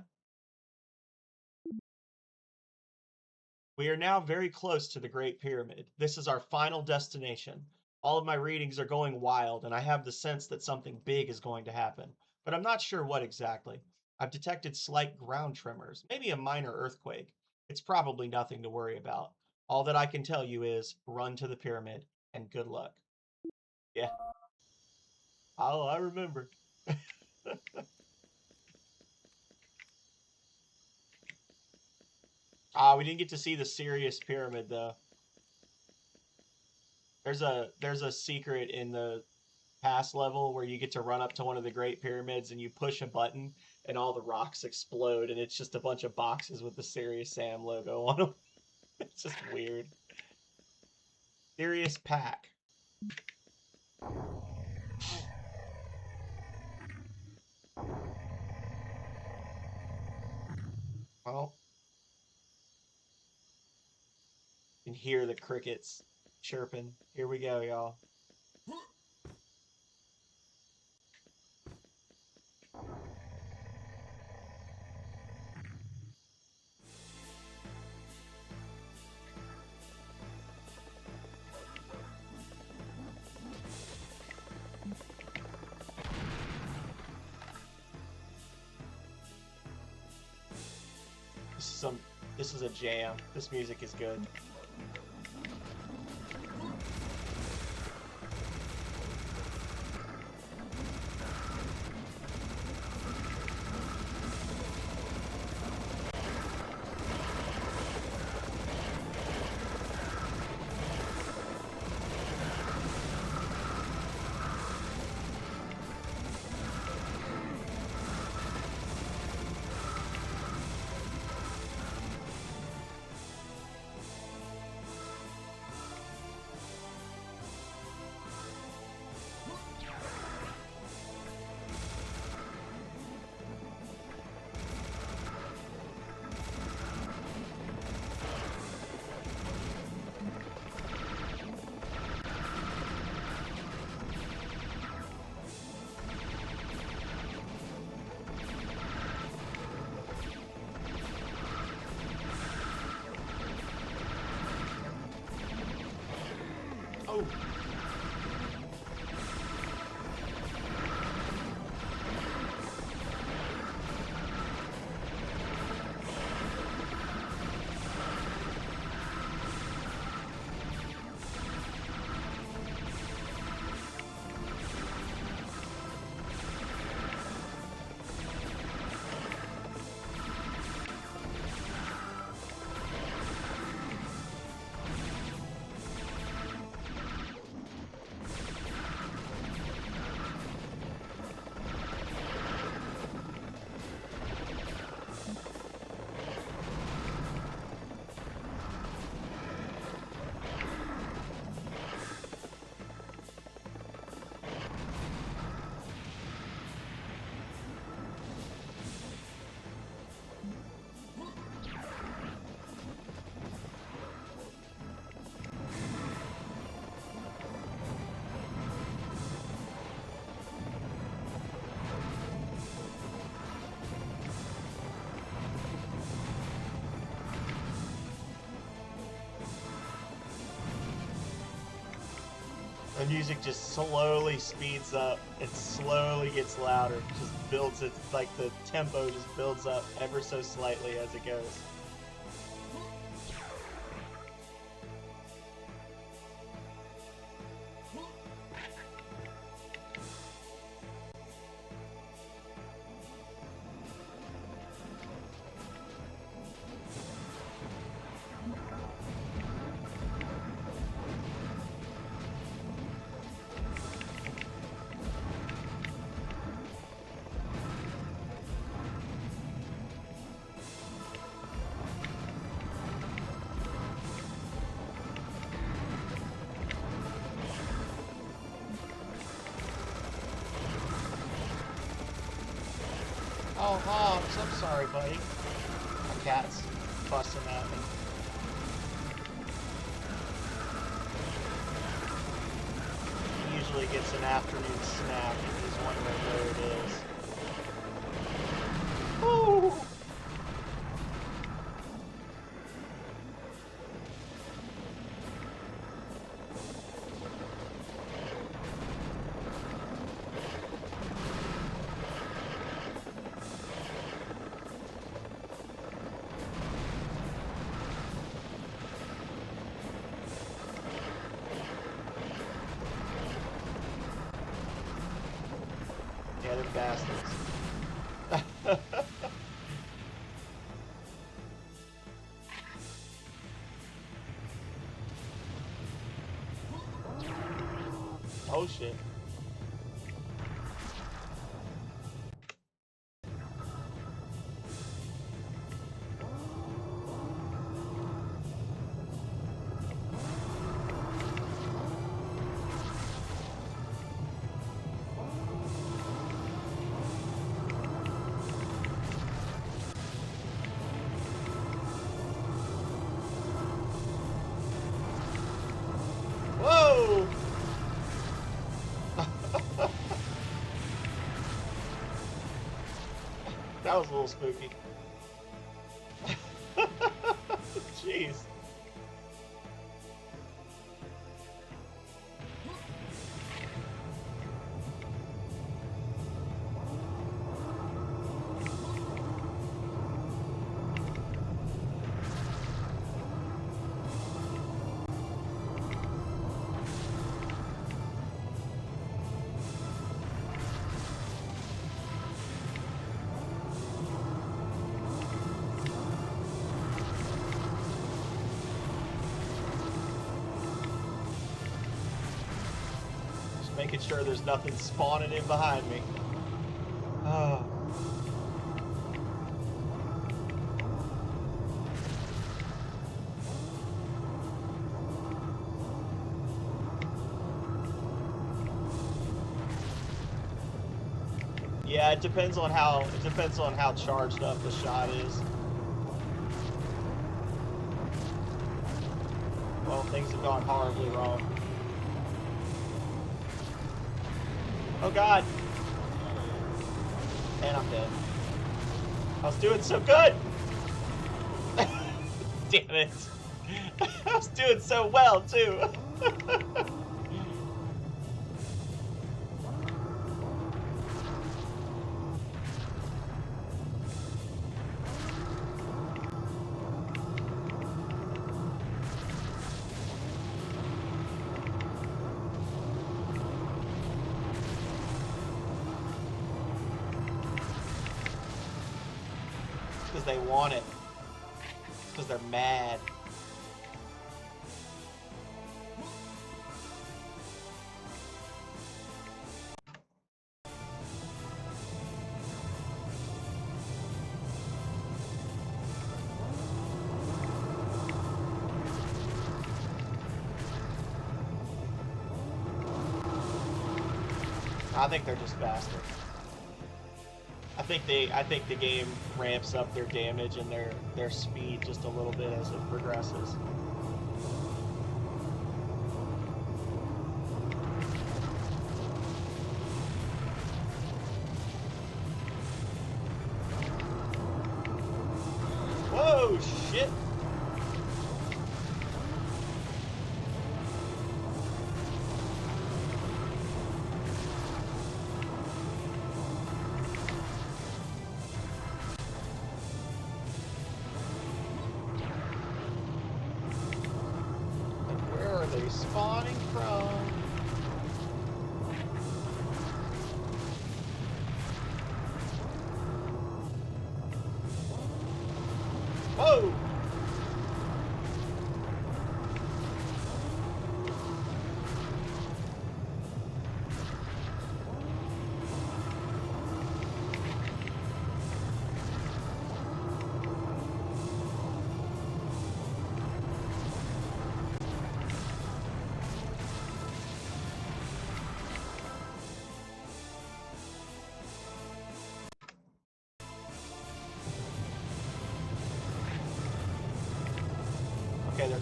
S1: We are now very close to the Great Pyramid. This is our final destination. All of my readings are going wild, and I have the sense that something big is going to happen, but I'm not sure what exactly. I've detected slight ground tremors, maybe a minor earthquake. It's probably nothing to worry about. All that I can tell you is run to the pyramid, and good luck. Yeah. Oh, I remember. Ah, we didn't get to see the serious pyramid though. There's a secret in the past level where you get to run up to one of the Great Pyramids and you push a button and all the rocks explode and it's just a bunch of boxes with the Serious Sam logo on them. It's just weird. Serious Pack. Well, you can hear the crickets chirping. Here we go, y'all. This is a jam. This music is good. Oh. music just slowly speeds up. It slowly gets louder. Just builds it, like the tempo just builds up ever so slightly as it goes. Oh, Hobbs, I'm sorry, buddy. My cat's busting at me. He usually gets an afternoon snack and he's wondering where it is. Woo! Yeah, they're bastards. Oh shit. Whoa! That was a little spooky. Jeez. Making sure there's nothing spawning in behind me. Oh. Yeah, it depends on how charged up the shot is. Well, things have gone horribly wrong. Oh god! And I'm dead. I was doing so good! Damn it! I was doing so well, too! Because they want it. Because they're mad. I think they're just faster. I think the game ramps up their damage and their speed just a little bit as it progresses. Whoa, shit!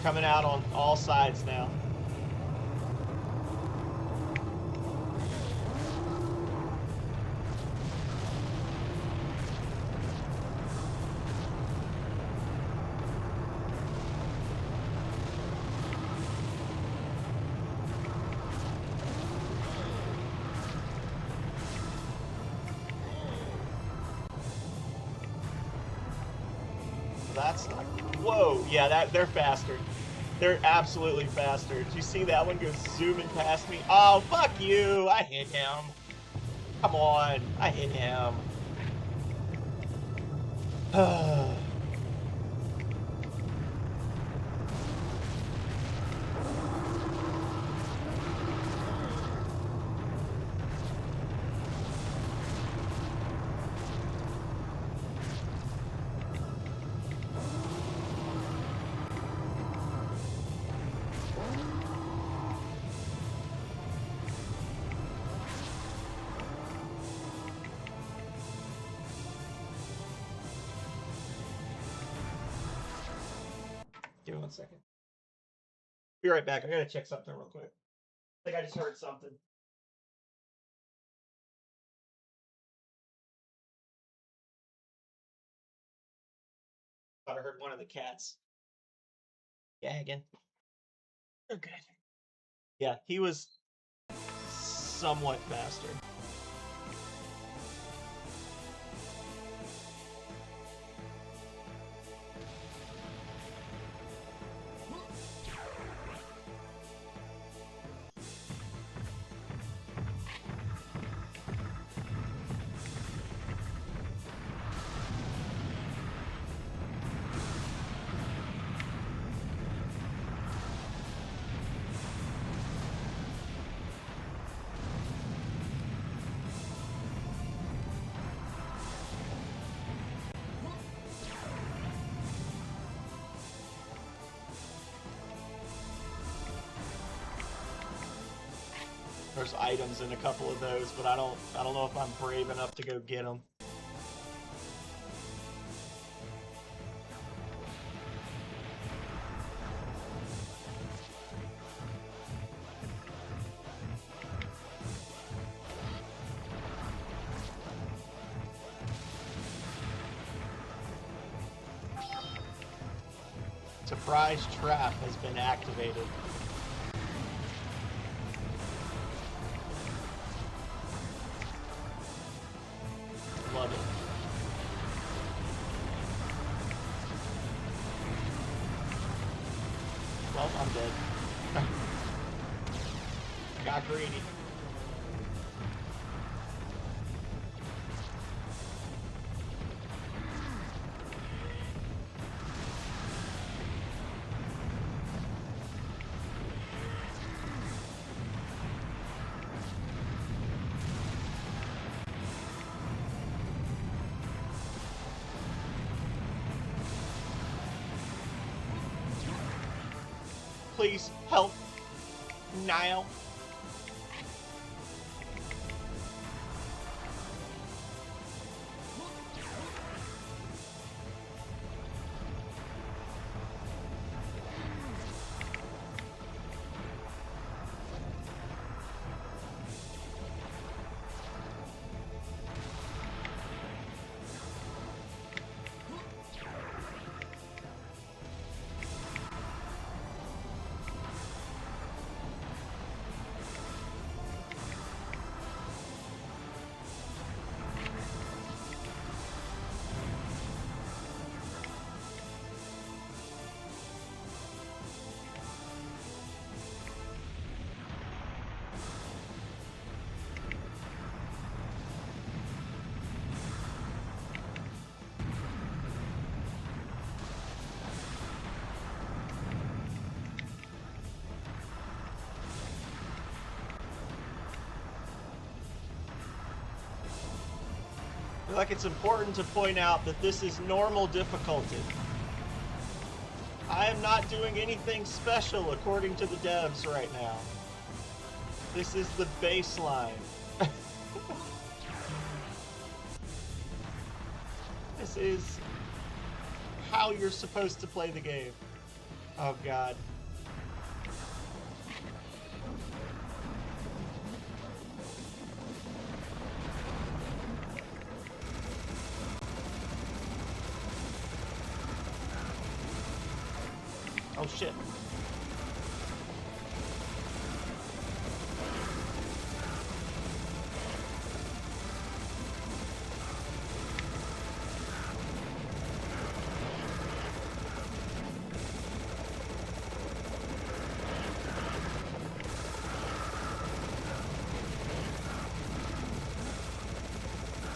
S1: coming out on all sides now. That's not... Whoa, yeah, they're faster. They're absolutely faster. Did you see that one go zooming past me? Oh, fuck you! I hit him. Come on, I hit him. Give me 1 second. Be right back. I gotta check something real quick. I think I just heard something. Thought I heard one of the cats gagging. Okay. Yeah, he was somewhat faster. There's items in a couple of those, but I don't know if I'm brave enough to go get them. Surprise trap has been activated. Love it. Well, I'm dead. Got greedy. Please help now. I feel like it's important to point out that this is normal difficulty. I am not doing anything special according to the devs right now. This is the baseline. This is how you're supposed to play the game. Oh god. Oh shit.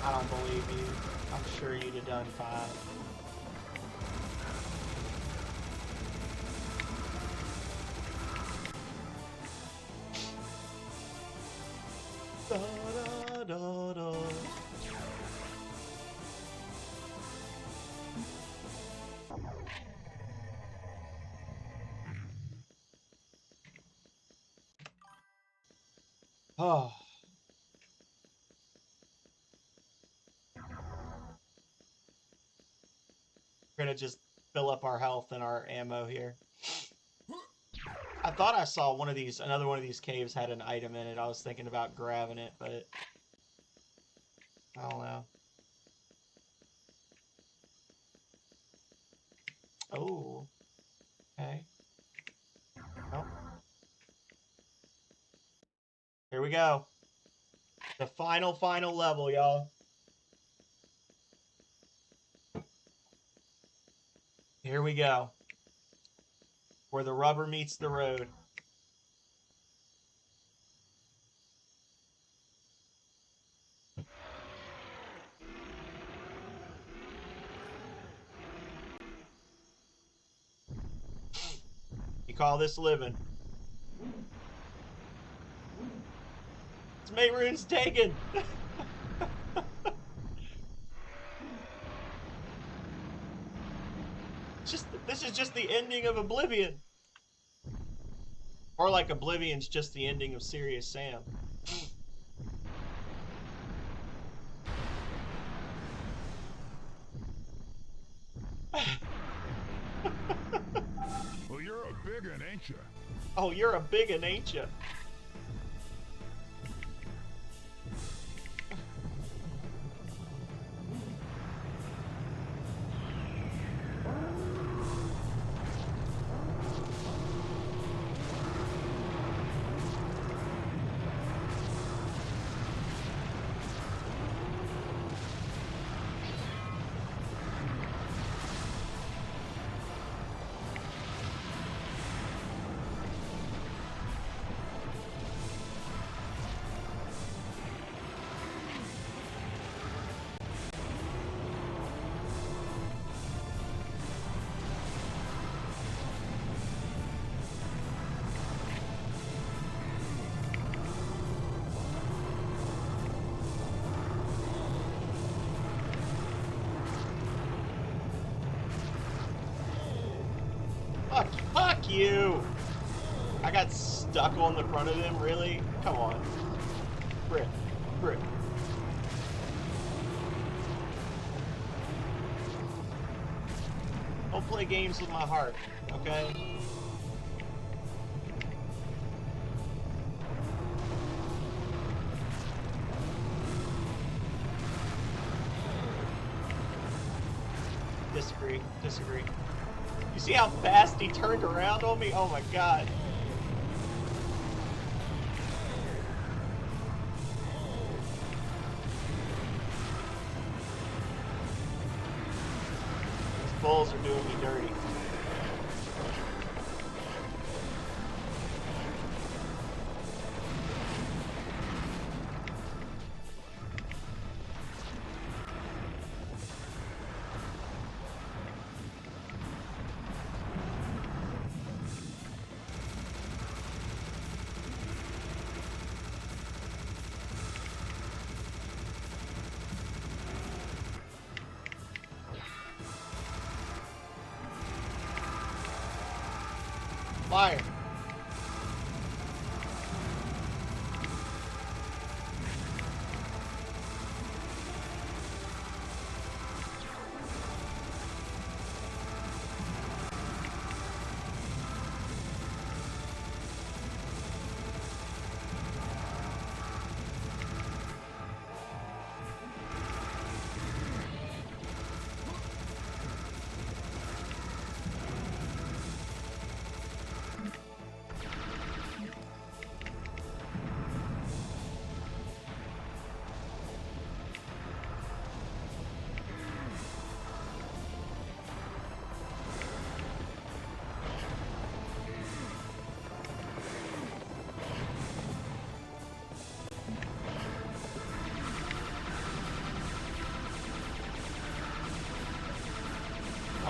S1: I don't believe you. I'm sure you'd have done fine. Da, da, da, da. Oh. We're gonna just fill up our health and our ammo here. I thought I saw one of these, another one of these caves had an item in it. I was thinking about grabbing it, but I don't know. Oh, okay. Well, here we go. The final level, y'all. Here we go. Where the rubber meets the road. You call this living? It's Mayrune's taken. This is just the ending of Oblivion. Or like Oblivion's just the ending of Serious Sam.
S2: Well, you're a big un, ain't you?
S1: Oh, you're a big un, ain't you? Fuck you! I got stuck on the front of them, really? Come on. Brick. Don't play games with my heart, okay? Disagree. You see how fast he turned around on me? Oh my god. These bulls are doing me dirty. Fire.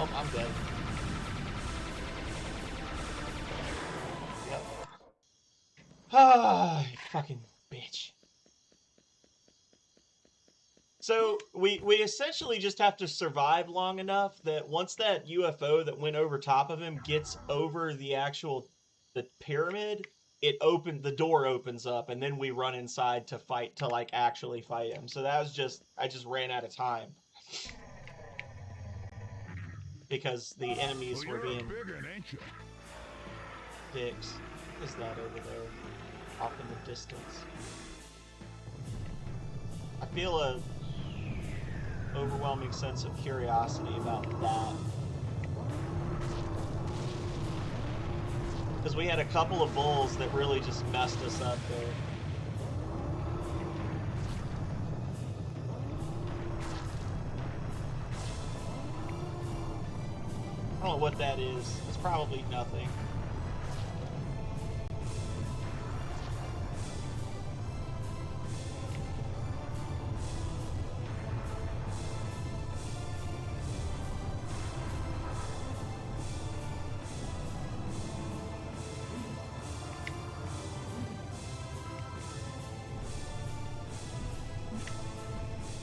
S1: Oh, I'm dead. Yep. Ah, you fucking bitch. So we essentially just have to survive long enough that once that UFO that went over top of him gets over the pyramid, the door opens up, and then we run inside to fight, to like actually fight him. So that was I just ran out of time because the enemies were being dicks. What is that over there, off in the distance? I feel a overwhelming sense of curiosity about that. Because we had a couple of bulls that really just messed us up there. I don't know what that is. It's probably nothing.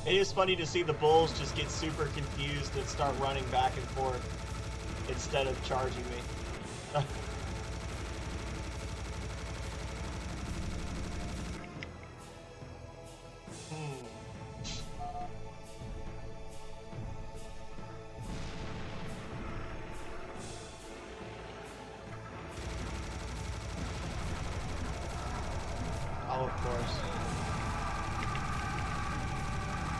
S1: It is funny to see the bulls just get super confused and start running back and forth instead of charging me. Oh, of course.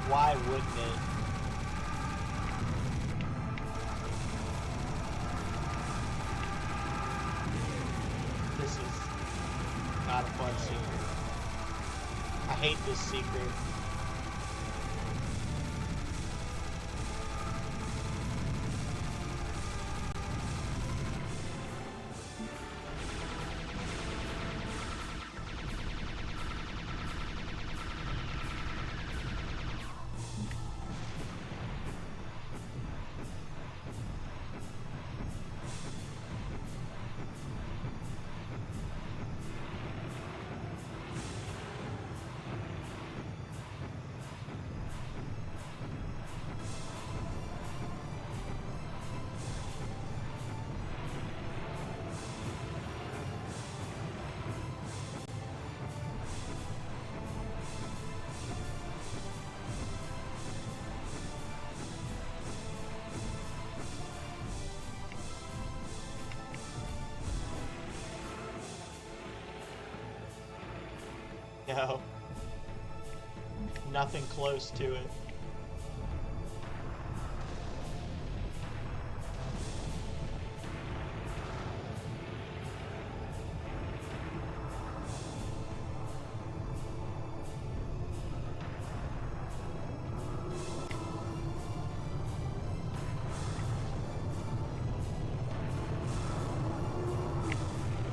S1: Why wouldn't it? This is not a fun secret. I hate this secret. No. Nothing close to it.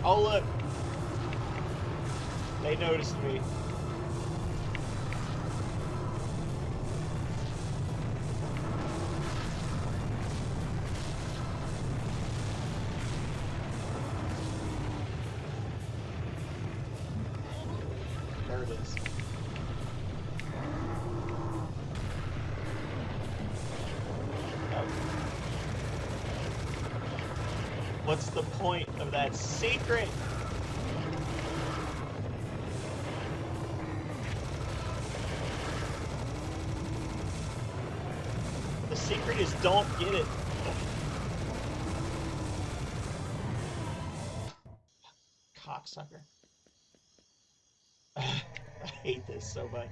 S1: Oh, look. They noticed me. There it is. Oh. What's the point of that secret? The secret is don't get it. Cocksucker. I hate this so much.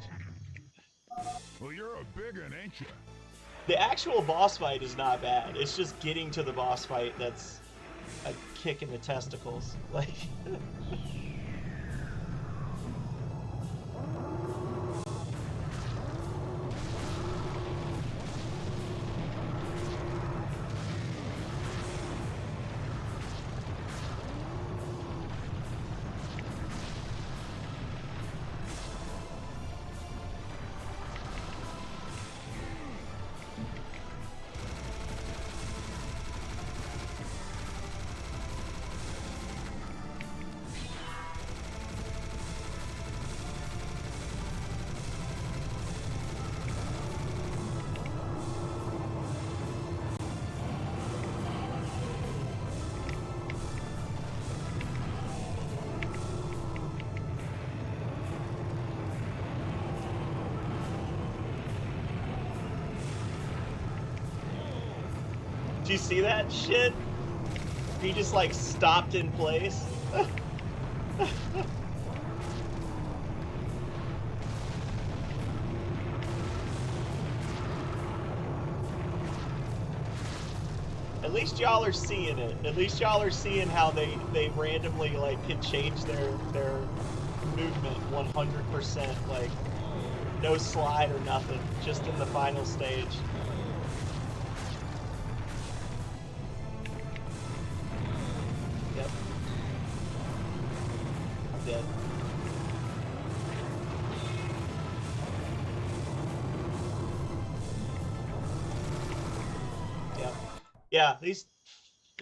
S2: Well, you're a big one, ain't you?
S1: The actual boss fight is not bad. It's just getting to the boss fight that's a kick in the testicles. Like... Do you see that shit? He just like stopped in place. At least y'all are seeing it. At least y'all are seeing how they randomly like can change their movement 100%, like no slide or nothing, just in the final stage. Yep. I'm dead.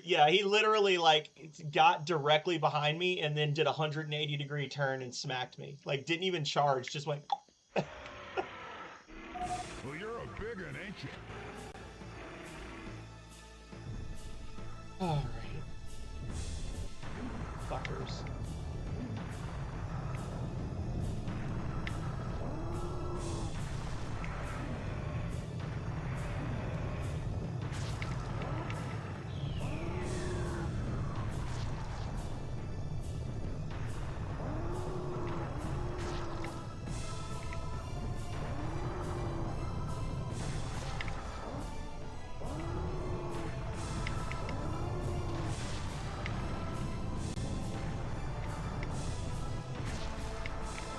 S1: Yeah, he literally like got directly behind me and then did a 180-degree turn and smacked me. Like didn't even charge, just went.
S2: Well, you're a big one, ain't you?
S1: All right, fuckers.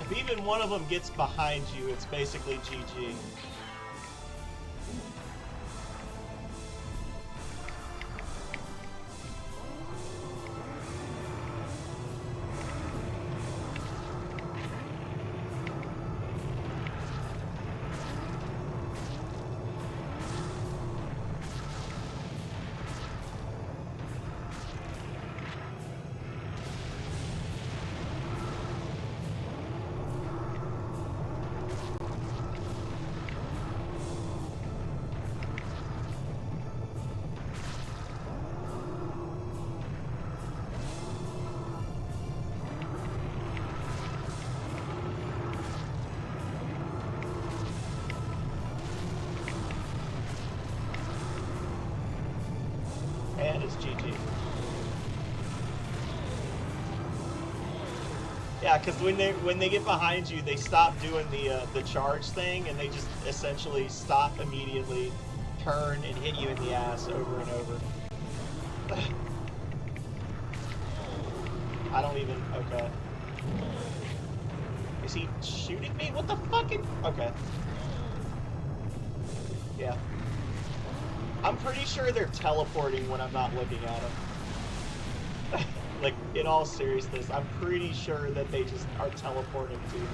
S1: If even one of them gets behind you, it's basically GG. And it's GG. Yeah, because when they get behind you, they stop doing the charge thing, and they just essentially stop immediately, turn, and hit you in the ass over and over. I don't even. Okay. Is he shooting me? What the fucking? Okay. Yeah. I'm pretty sure they're teleporting when I'm not looking at them. Like, in all seriousness, I'm pretty sure that they just are teleporting to me.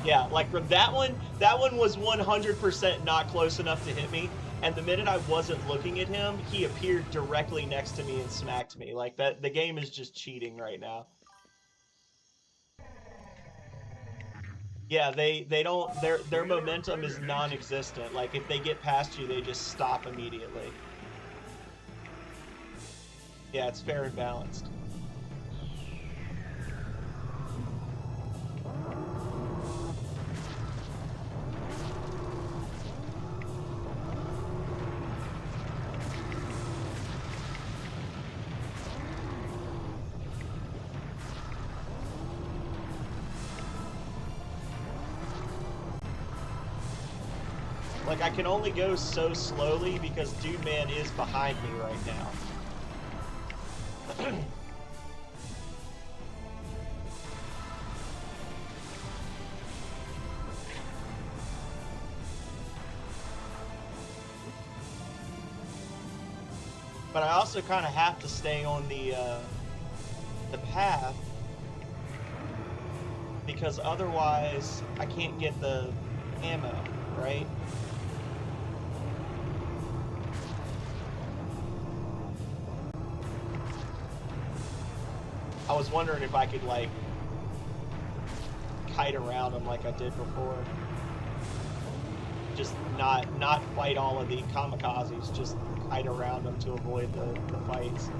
S1: Yeah, like from that one was 100% not close enough to hit me, and the minute I wasn't looking at him, he appeared directly next to me and smacked me. Like, that, the game is just cheating right now. Yeah, they don't, their momentum is non-existent. Like, if they get past you, they just stop immediately. Yeah, it's fair and balanced. Like, I can only go so slowly because Dude Man is behind me right now. But I also kind of have to stay on the path, because otherwise I can't get the ammo, right? I was wondering if I could, like, kite around them like I did before. Just not fight all of the kamikazes, just kite around them to avoid the fights.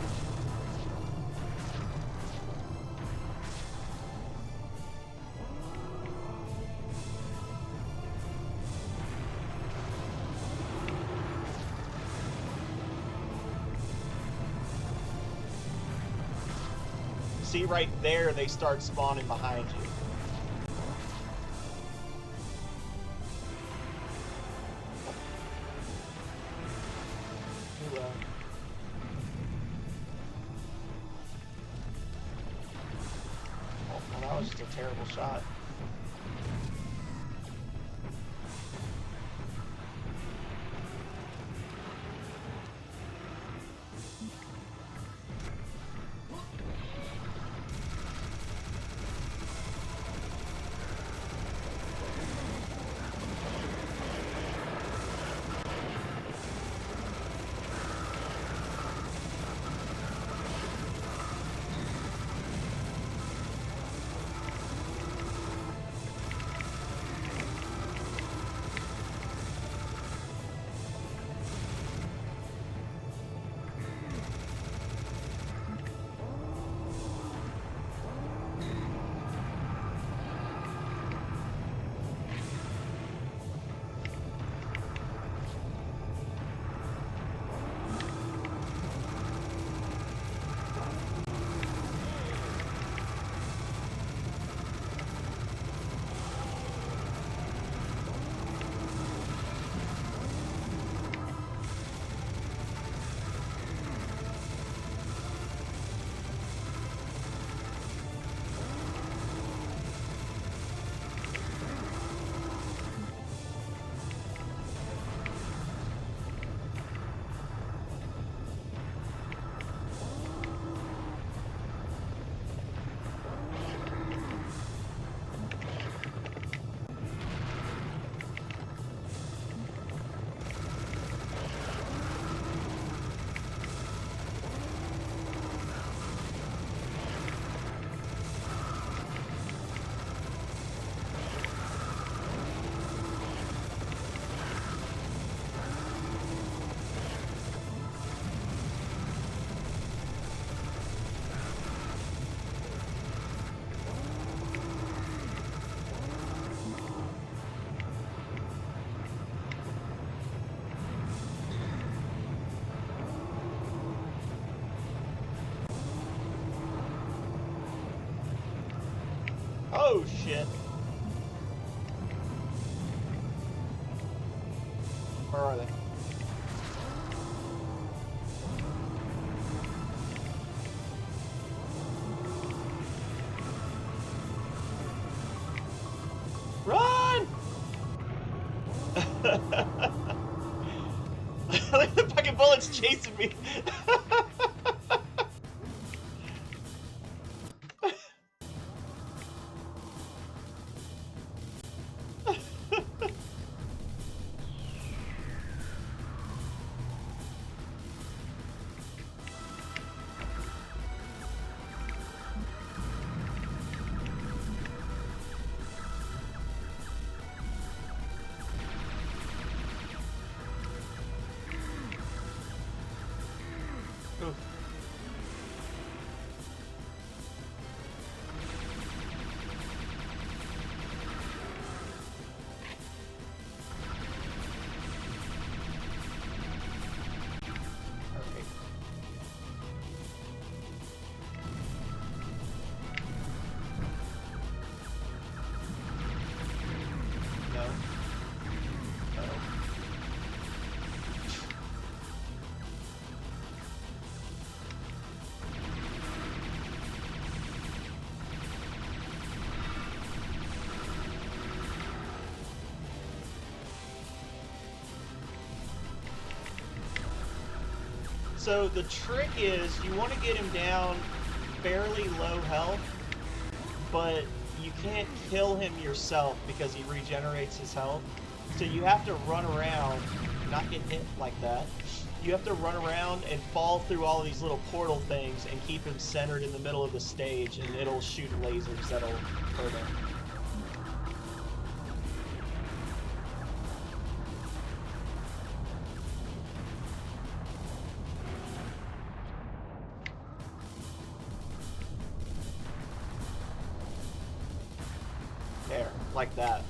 S1: See right there, they start spawning behind you. Too low. Oh, well, that was just a terrible shot. Oh shit. Where are they? Run! Look at the fucking bullets chasing me. Oof. Perfect. No. No. So the trick is you want to get him down fairly low health, but you can't kill him yourself because he regenerates his health. So you have to run around, not get hit like that. You have to run around and fall through all these little portal things and keep him centered in the middle of the stage, and it'll shoot lasers that'll hurt him. There, like that.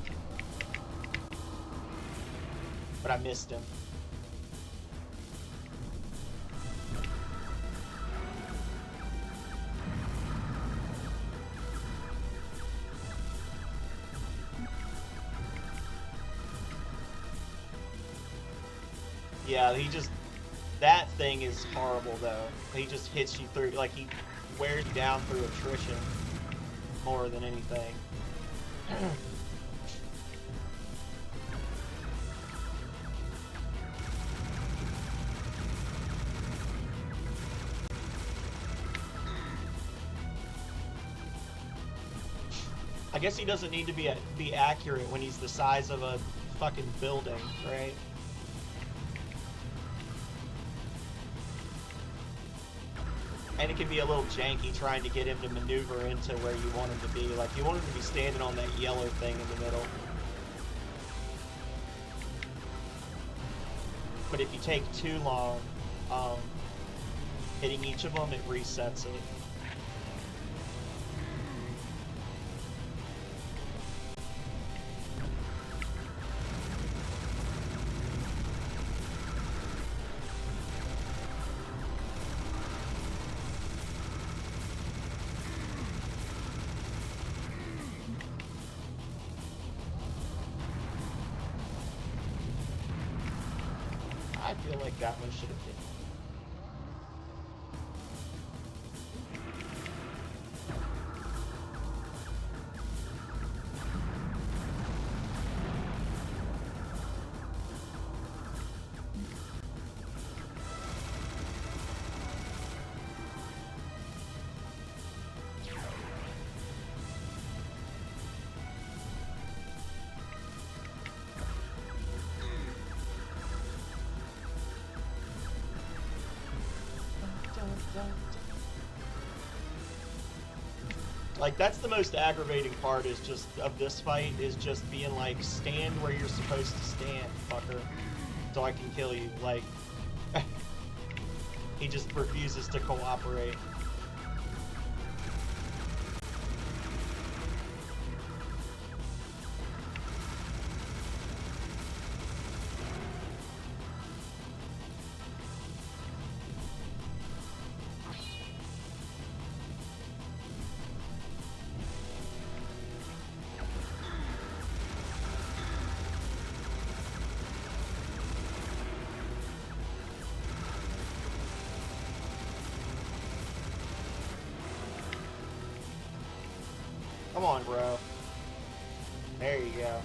S1: But I missed him. Yeah, he just... That thing is horrible, though. He just hits you through... Like, he wears you down through attrition more than anything. I guess he doesn't need to be accurate when he's the size of a fucking building, right? And it can be a little janky trying to get him to maneuver into where you want him to be. Like, you want him to be standing on that yellow thing in the middle. But if you take too long hitting each of them, it resets it. I feel like that one should have been. Like, that's the most aggravating part is just of this fight is just being like, stand where you're supposed to stand, fucker, so I can kill you. Like, he just refuses to cooperate. Come on, bro. There you go.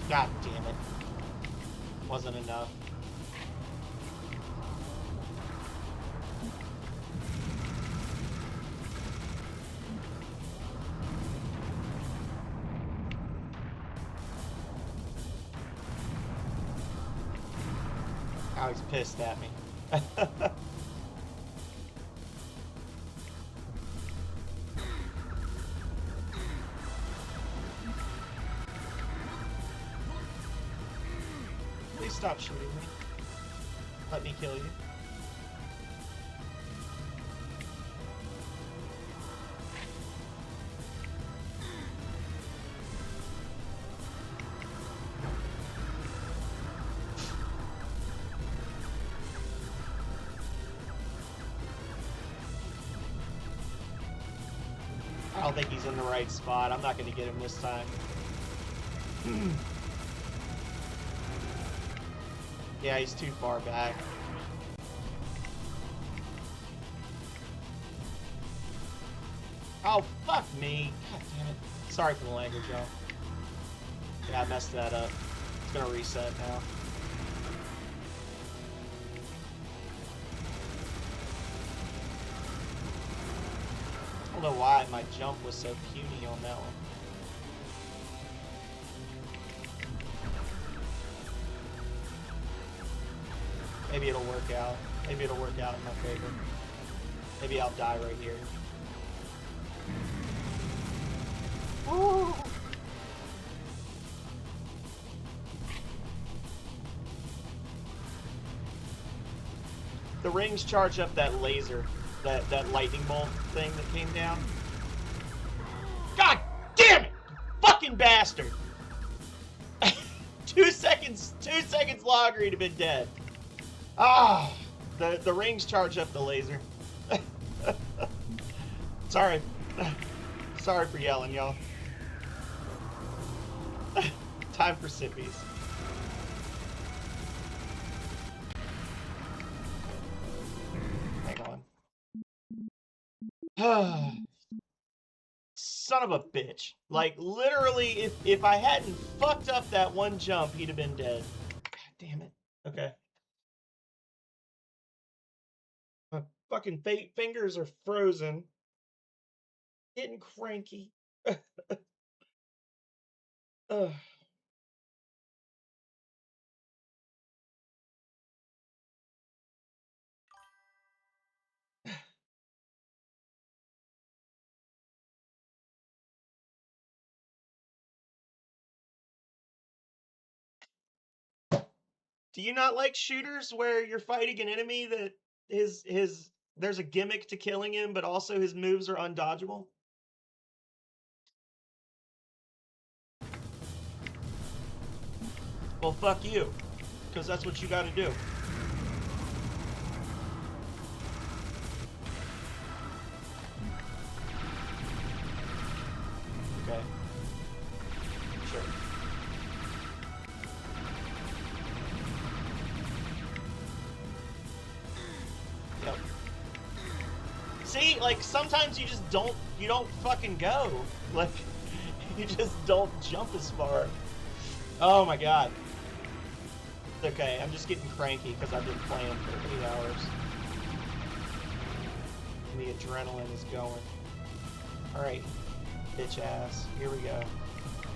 S1: God damn it. Wasn't enough. Now he's pissed at me. Please stop shooting me. Let me kill you. I don't think he's in the right spot. I'm not going to get him this time. Yeah, he's too far back. Oh, fuck me. God damn it. Sorry for the language, y'all. Yeah, I messed that up. It's going to reset now. I don't know why my jump was so puny on that one. Maybe it'll work out. Maybe it'll work out in my favor. Maybe I'll die right here. Woo! The rings charge up that laser, that lightning bolt thing that came down. God damn it! Fucking bastard! 2 seconds longer, he'd have been dead. Ah, the rings charge up the laser. Sorry. Sorry for yelling, y'all. Time for sippies. Hang on. Son of a bitch. Like, literally, if I hadn't fucked up that one jump, he'd have been dead. God damn it. Okay. My fucking fingers are frozen. Getting cranky. Ugh. Do you not like shooters where you're fighting an enemy that there's a gimmick to killing him, but also his moves are undodgeable? Well, fuck you, because that's what you gotta do. Okay. Sure. Yep. See, like, sometimes you just don't fucking go. Like, you just don't jump as far. Oh my god. Okay, I'm just getting cranky because I've been playing for 8 hours. And the adrenaline is going. Alright, bitch ass. Here we go.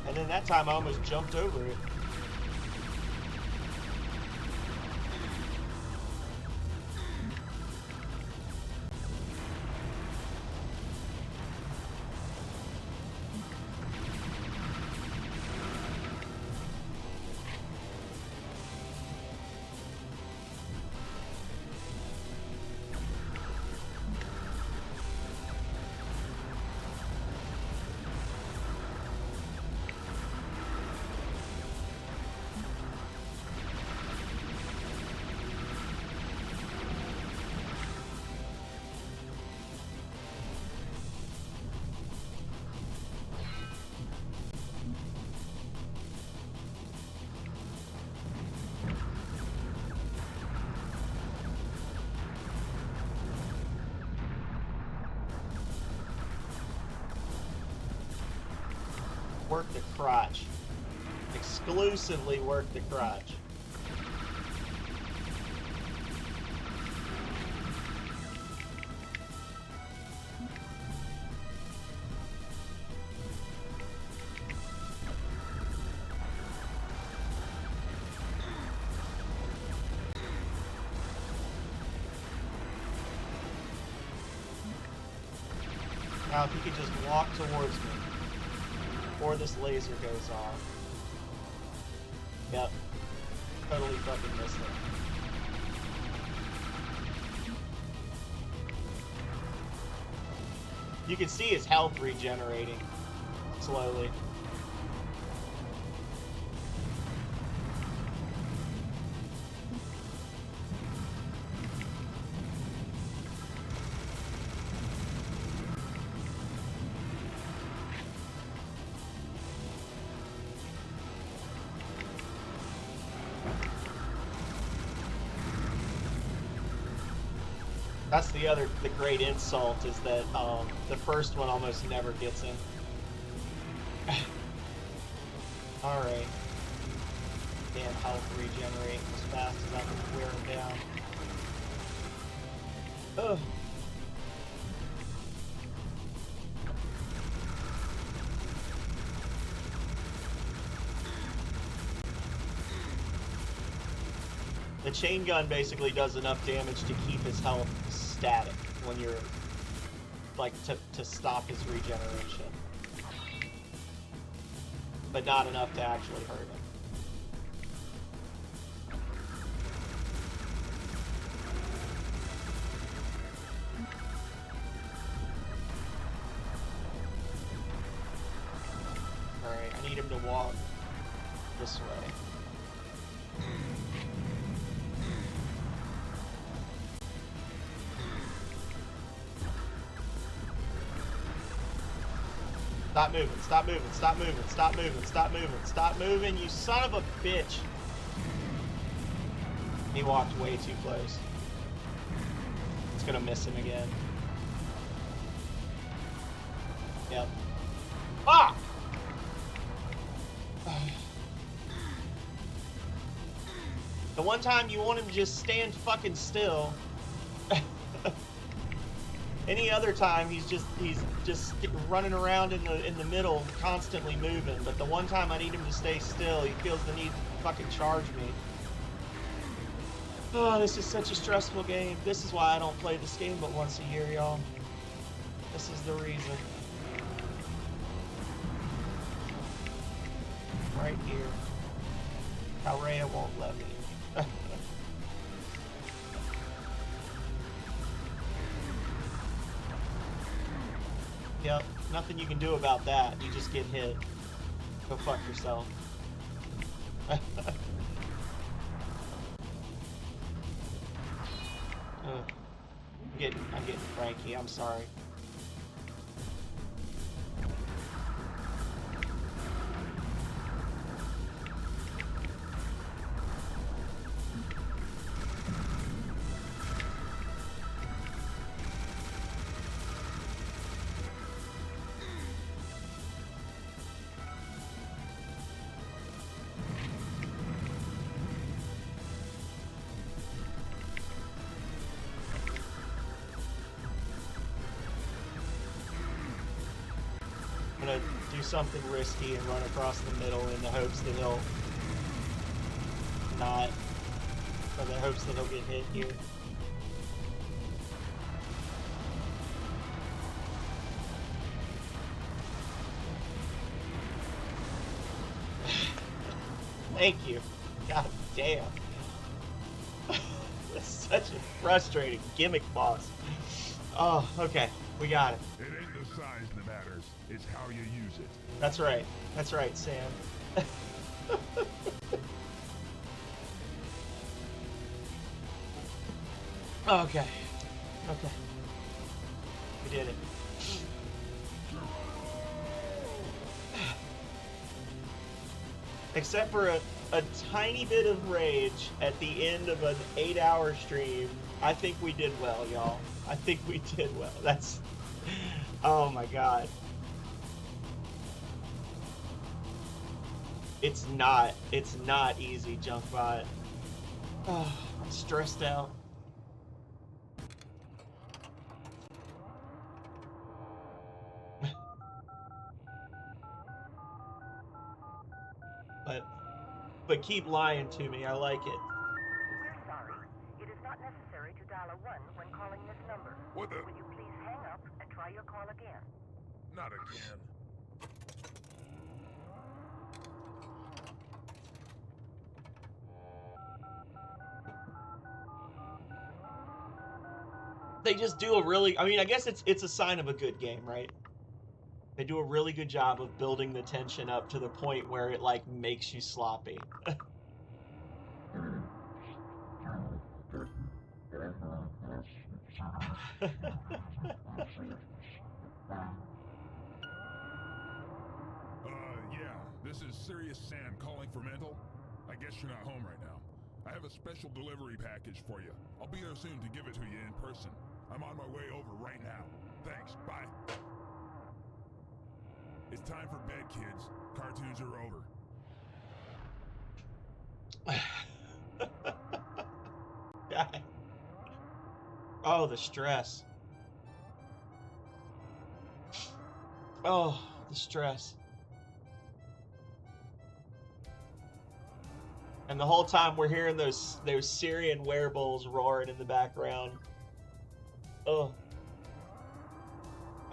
S1: And then that time I almost jumped over it. Work the crotch. Exclusively work the crotch. Now if you could just walk towards me before this laser goes off. Yep. Totally fucking missed it. You can see his health regenerating slowly. That's the great insult is that the first one almost never gets him. Alright. Damn health regenerating as fast as I can wear him down. Ugh. The chain gun basically does enough damage to keep his health static when you're, like, to stop his regeneration. But not enough to actually hurt him. Alright, I need him to walk this way. Stop moving, stop moving, stop moving, stop moving, stop moving, stop moving, you son of a bitch. He walked way too close. It's gonna miss him again. Yep. Ah! The one time you want him to just stand fucking still. Any other time he's just running around in the middle, constantly moving. But the one time I need him to stay still, he feels the need to fucking charge me. Oh, this is such a stressful game. This is why I don't play this game but once a year, y'all. This is the reason. Right here. Calrea won't let me. Yep, nothing you can do about that. You just get hit. Go fuck yourself. I'm getting cranky. I'm sorry. Gonna do something risky and run across the middle in the hopes that he'll not, or the hopes that he'll get hit here. Thank you. God damn. That's such a frustrating gimmick boss. Oh, okay. We got it.
S2: It ain't the size that matters, it's how you use it.
S1: That's right. That's right, Sam. Okay. Okay. We did it. Except for a tiny bit of rage at the end of an 8-hour stream, I think we did well, y'all. I think we did well. That's... Oh my god. It's not easy, Junkbot. Oh, I'm stressed out. But keep lying to me. I like it.
S3: We're sorry. It is not necessary to dial a 1 when calling this number.
S2: What the?
S3: Will you please hang up and try your call again?
S2: Not again.
S1: They just do a really... I mean, I guess it's a sign of a good game, right? They do a really good job of building the tension up to the point where it, like, makes you sloppy.
S2: Yeah, this is Serious Sam calling for Mental. I guess you're not home right now. I have a special delivery package for you. I'll be there soon to give it to you in person. I'm on my way over right now. Thanks, bye. It's time for bed, kids. Cartoons are over.
S1: God. Oh, the stress. Oh, the stress. And the whole time we're hearing those Syrian werebulls roaring in the background. Oh.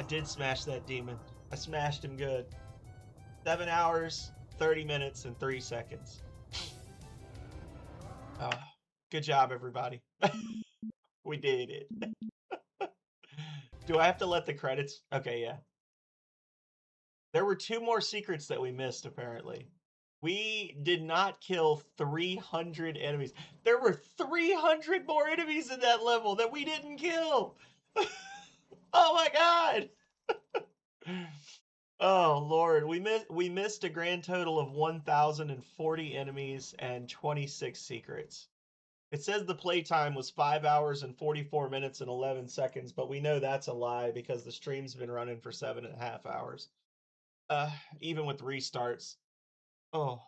S1: I did smash that demon. I smashed him good. 7 hours, 30 minutes, and 3 seconds. Oh, good job, everybody. We did it. Do I have to let the credits? Okay, yeah. There were 2 more secrets that we missed, apparently. We did not kill 300 enemies. There were 300 more enemies in that level that we didn't kill. Oh my god. Oh Lord, we missed a grand total of 1,040 enemies and 26 secrets. It says the playtime was 5 hours and 44 minutes and 11 seconds, but we know that's a lie because the stream's been running for 7.5 hours. Even with restarts. Oh,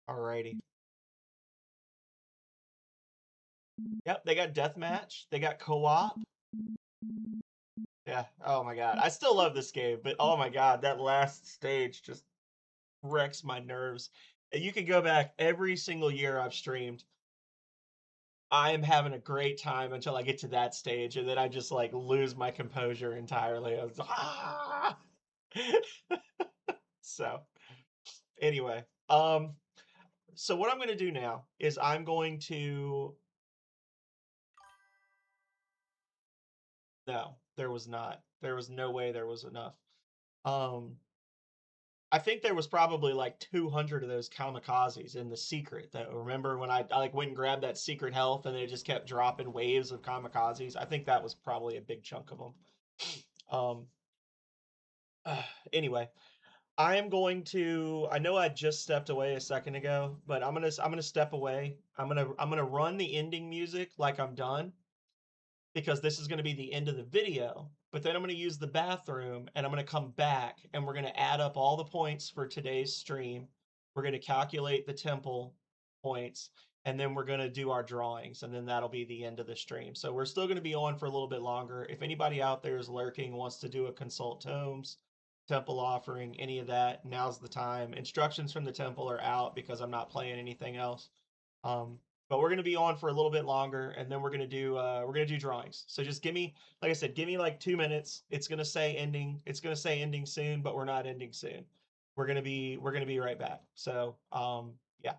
S1: alrighty. Yep, they got deathmatch. They got co-op. Yeah. Oh my god. I still love this game, but oh my god, that last stage just wrecks my nerves. And you can go back every single year I've streamed. I am having a great time until I get to that stage, and then I just like lose my composure entirely. I was ah! So anyway, so what I'm going to do now is I'm going to no, there was not. There was no way there was enough. Um, I think there was probably like 200 of those kamikazes in the secret. That remember when I like went and grabbed that secret health and they just kept dropping waves of kamikazes. I think that was probably a big chunk of them. Um, anyway, I am going to. I know I just stepped away a second ago, but I'm gonna step away. I'm gonna run the ending music like I'm done because this is going to be the end of the video. But then I'm going to use the bathroom and I'm going to come back and we're going to add up all the points for today's stream. We're going to calculate the temple points and then we're going to do our drawings and then that'll be the end of the stream. So we're still going to be on for a little bit longer. If anybody out there is lurking, wants to do a consult tomes, temple offering, any of that, now's the time. Instructions from the temple are out because I'm not playing anything else. But we're gonna be on for a little bit longer, and then we're gonna do drawings. So just give me, like I said, give me like 2 minutes. It's gonna say ending. It's gonna say ending soon, but we're not ending soon. We're gonna be right back. So yeah.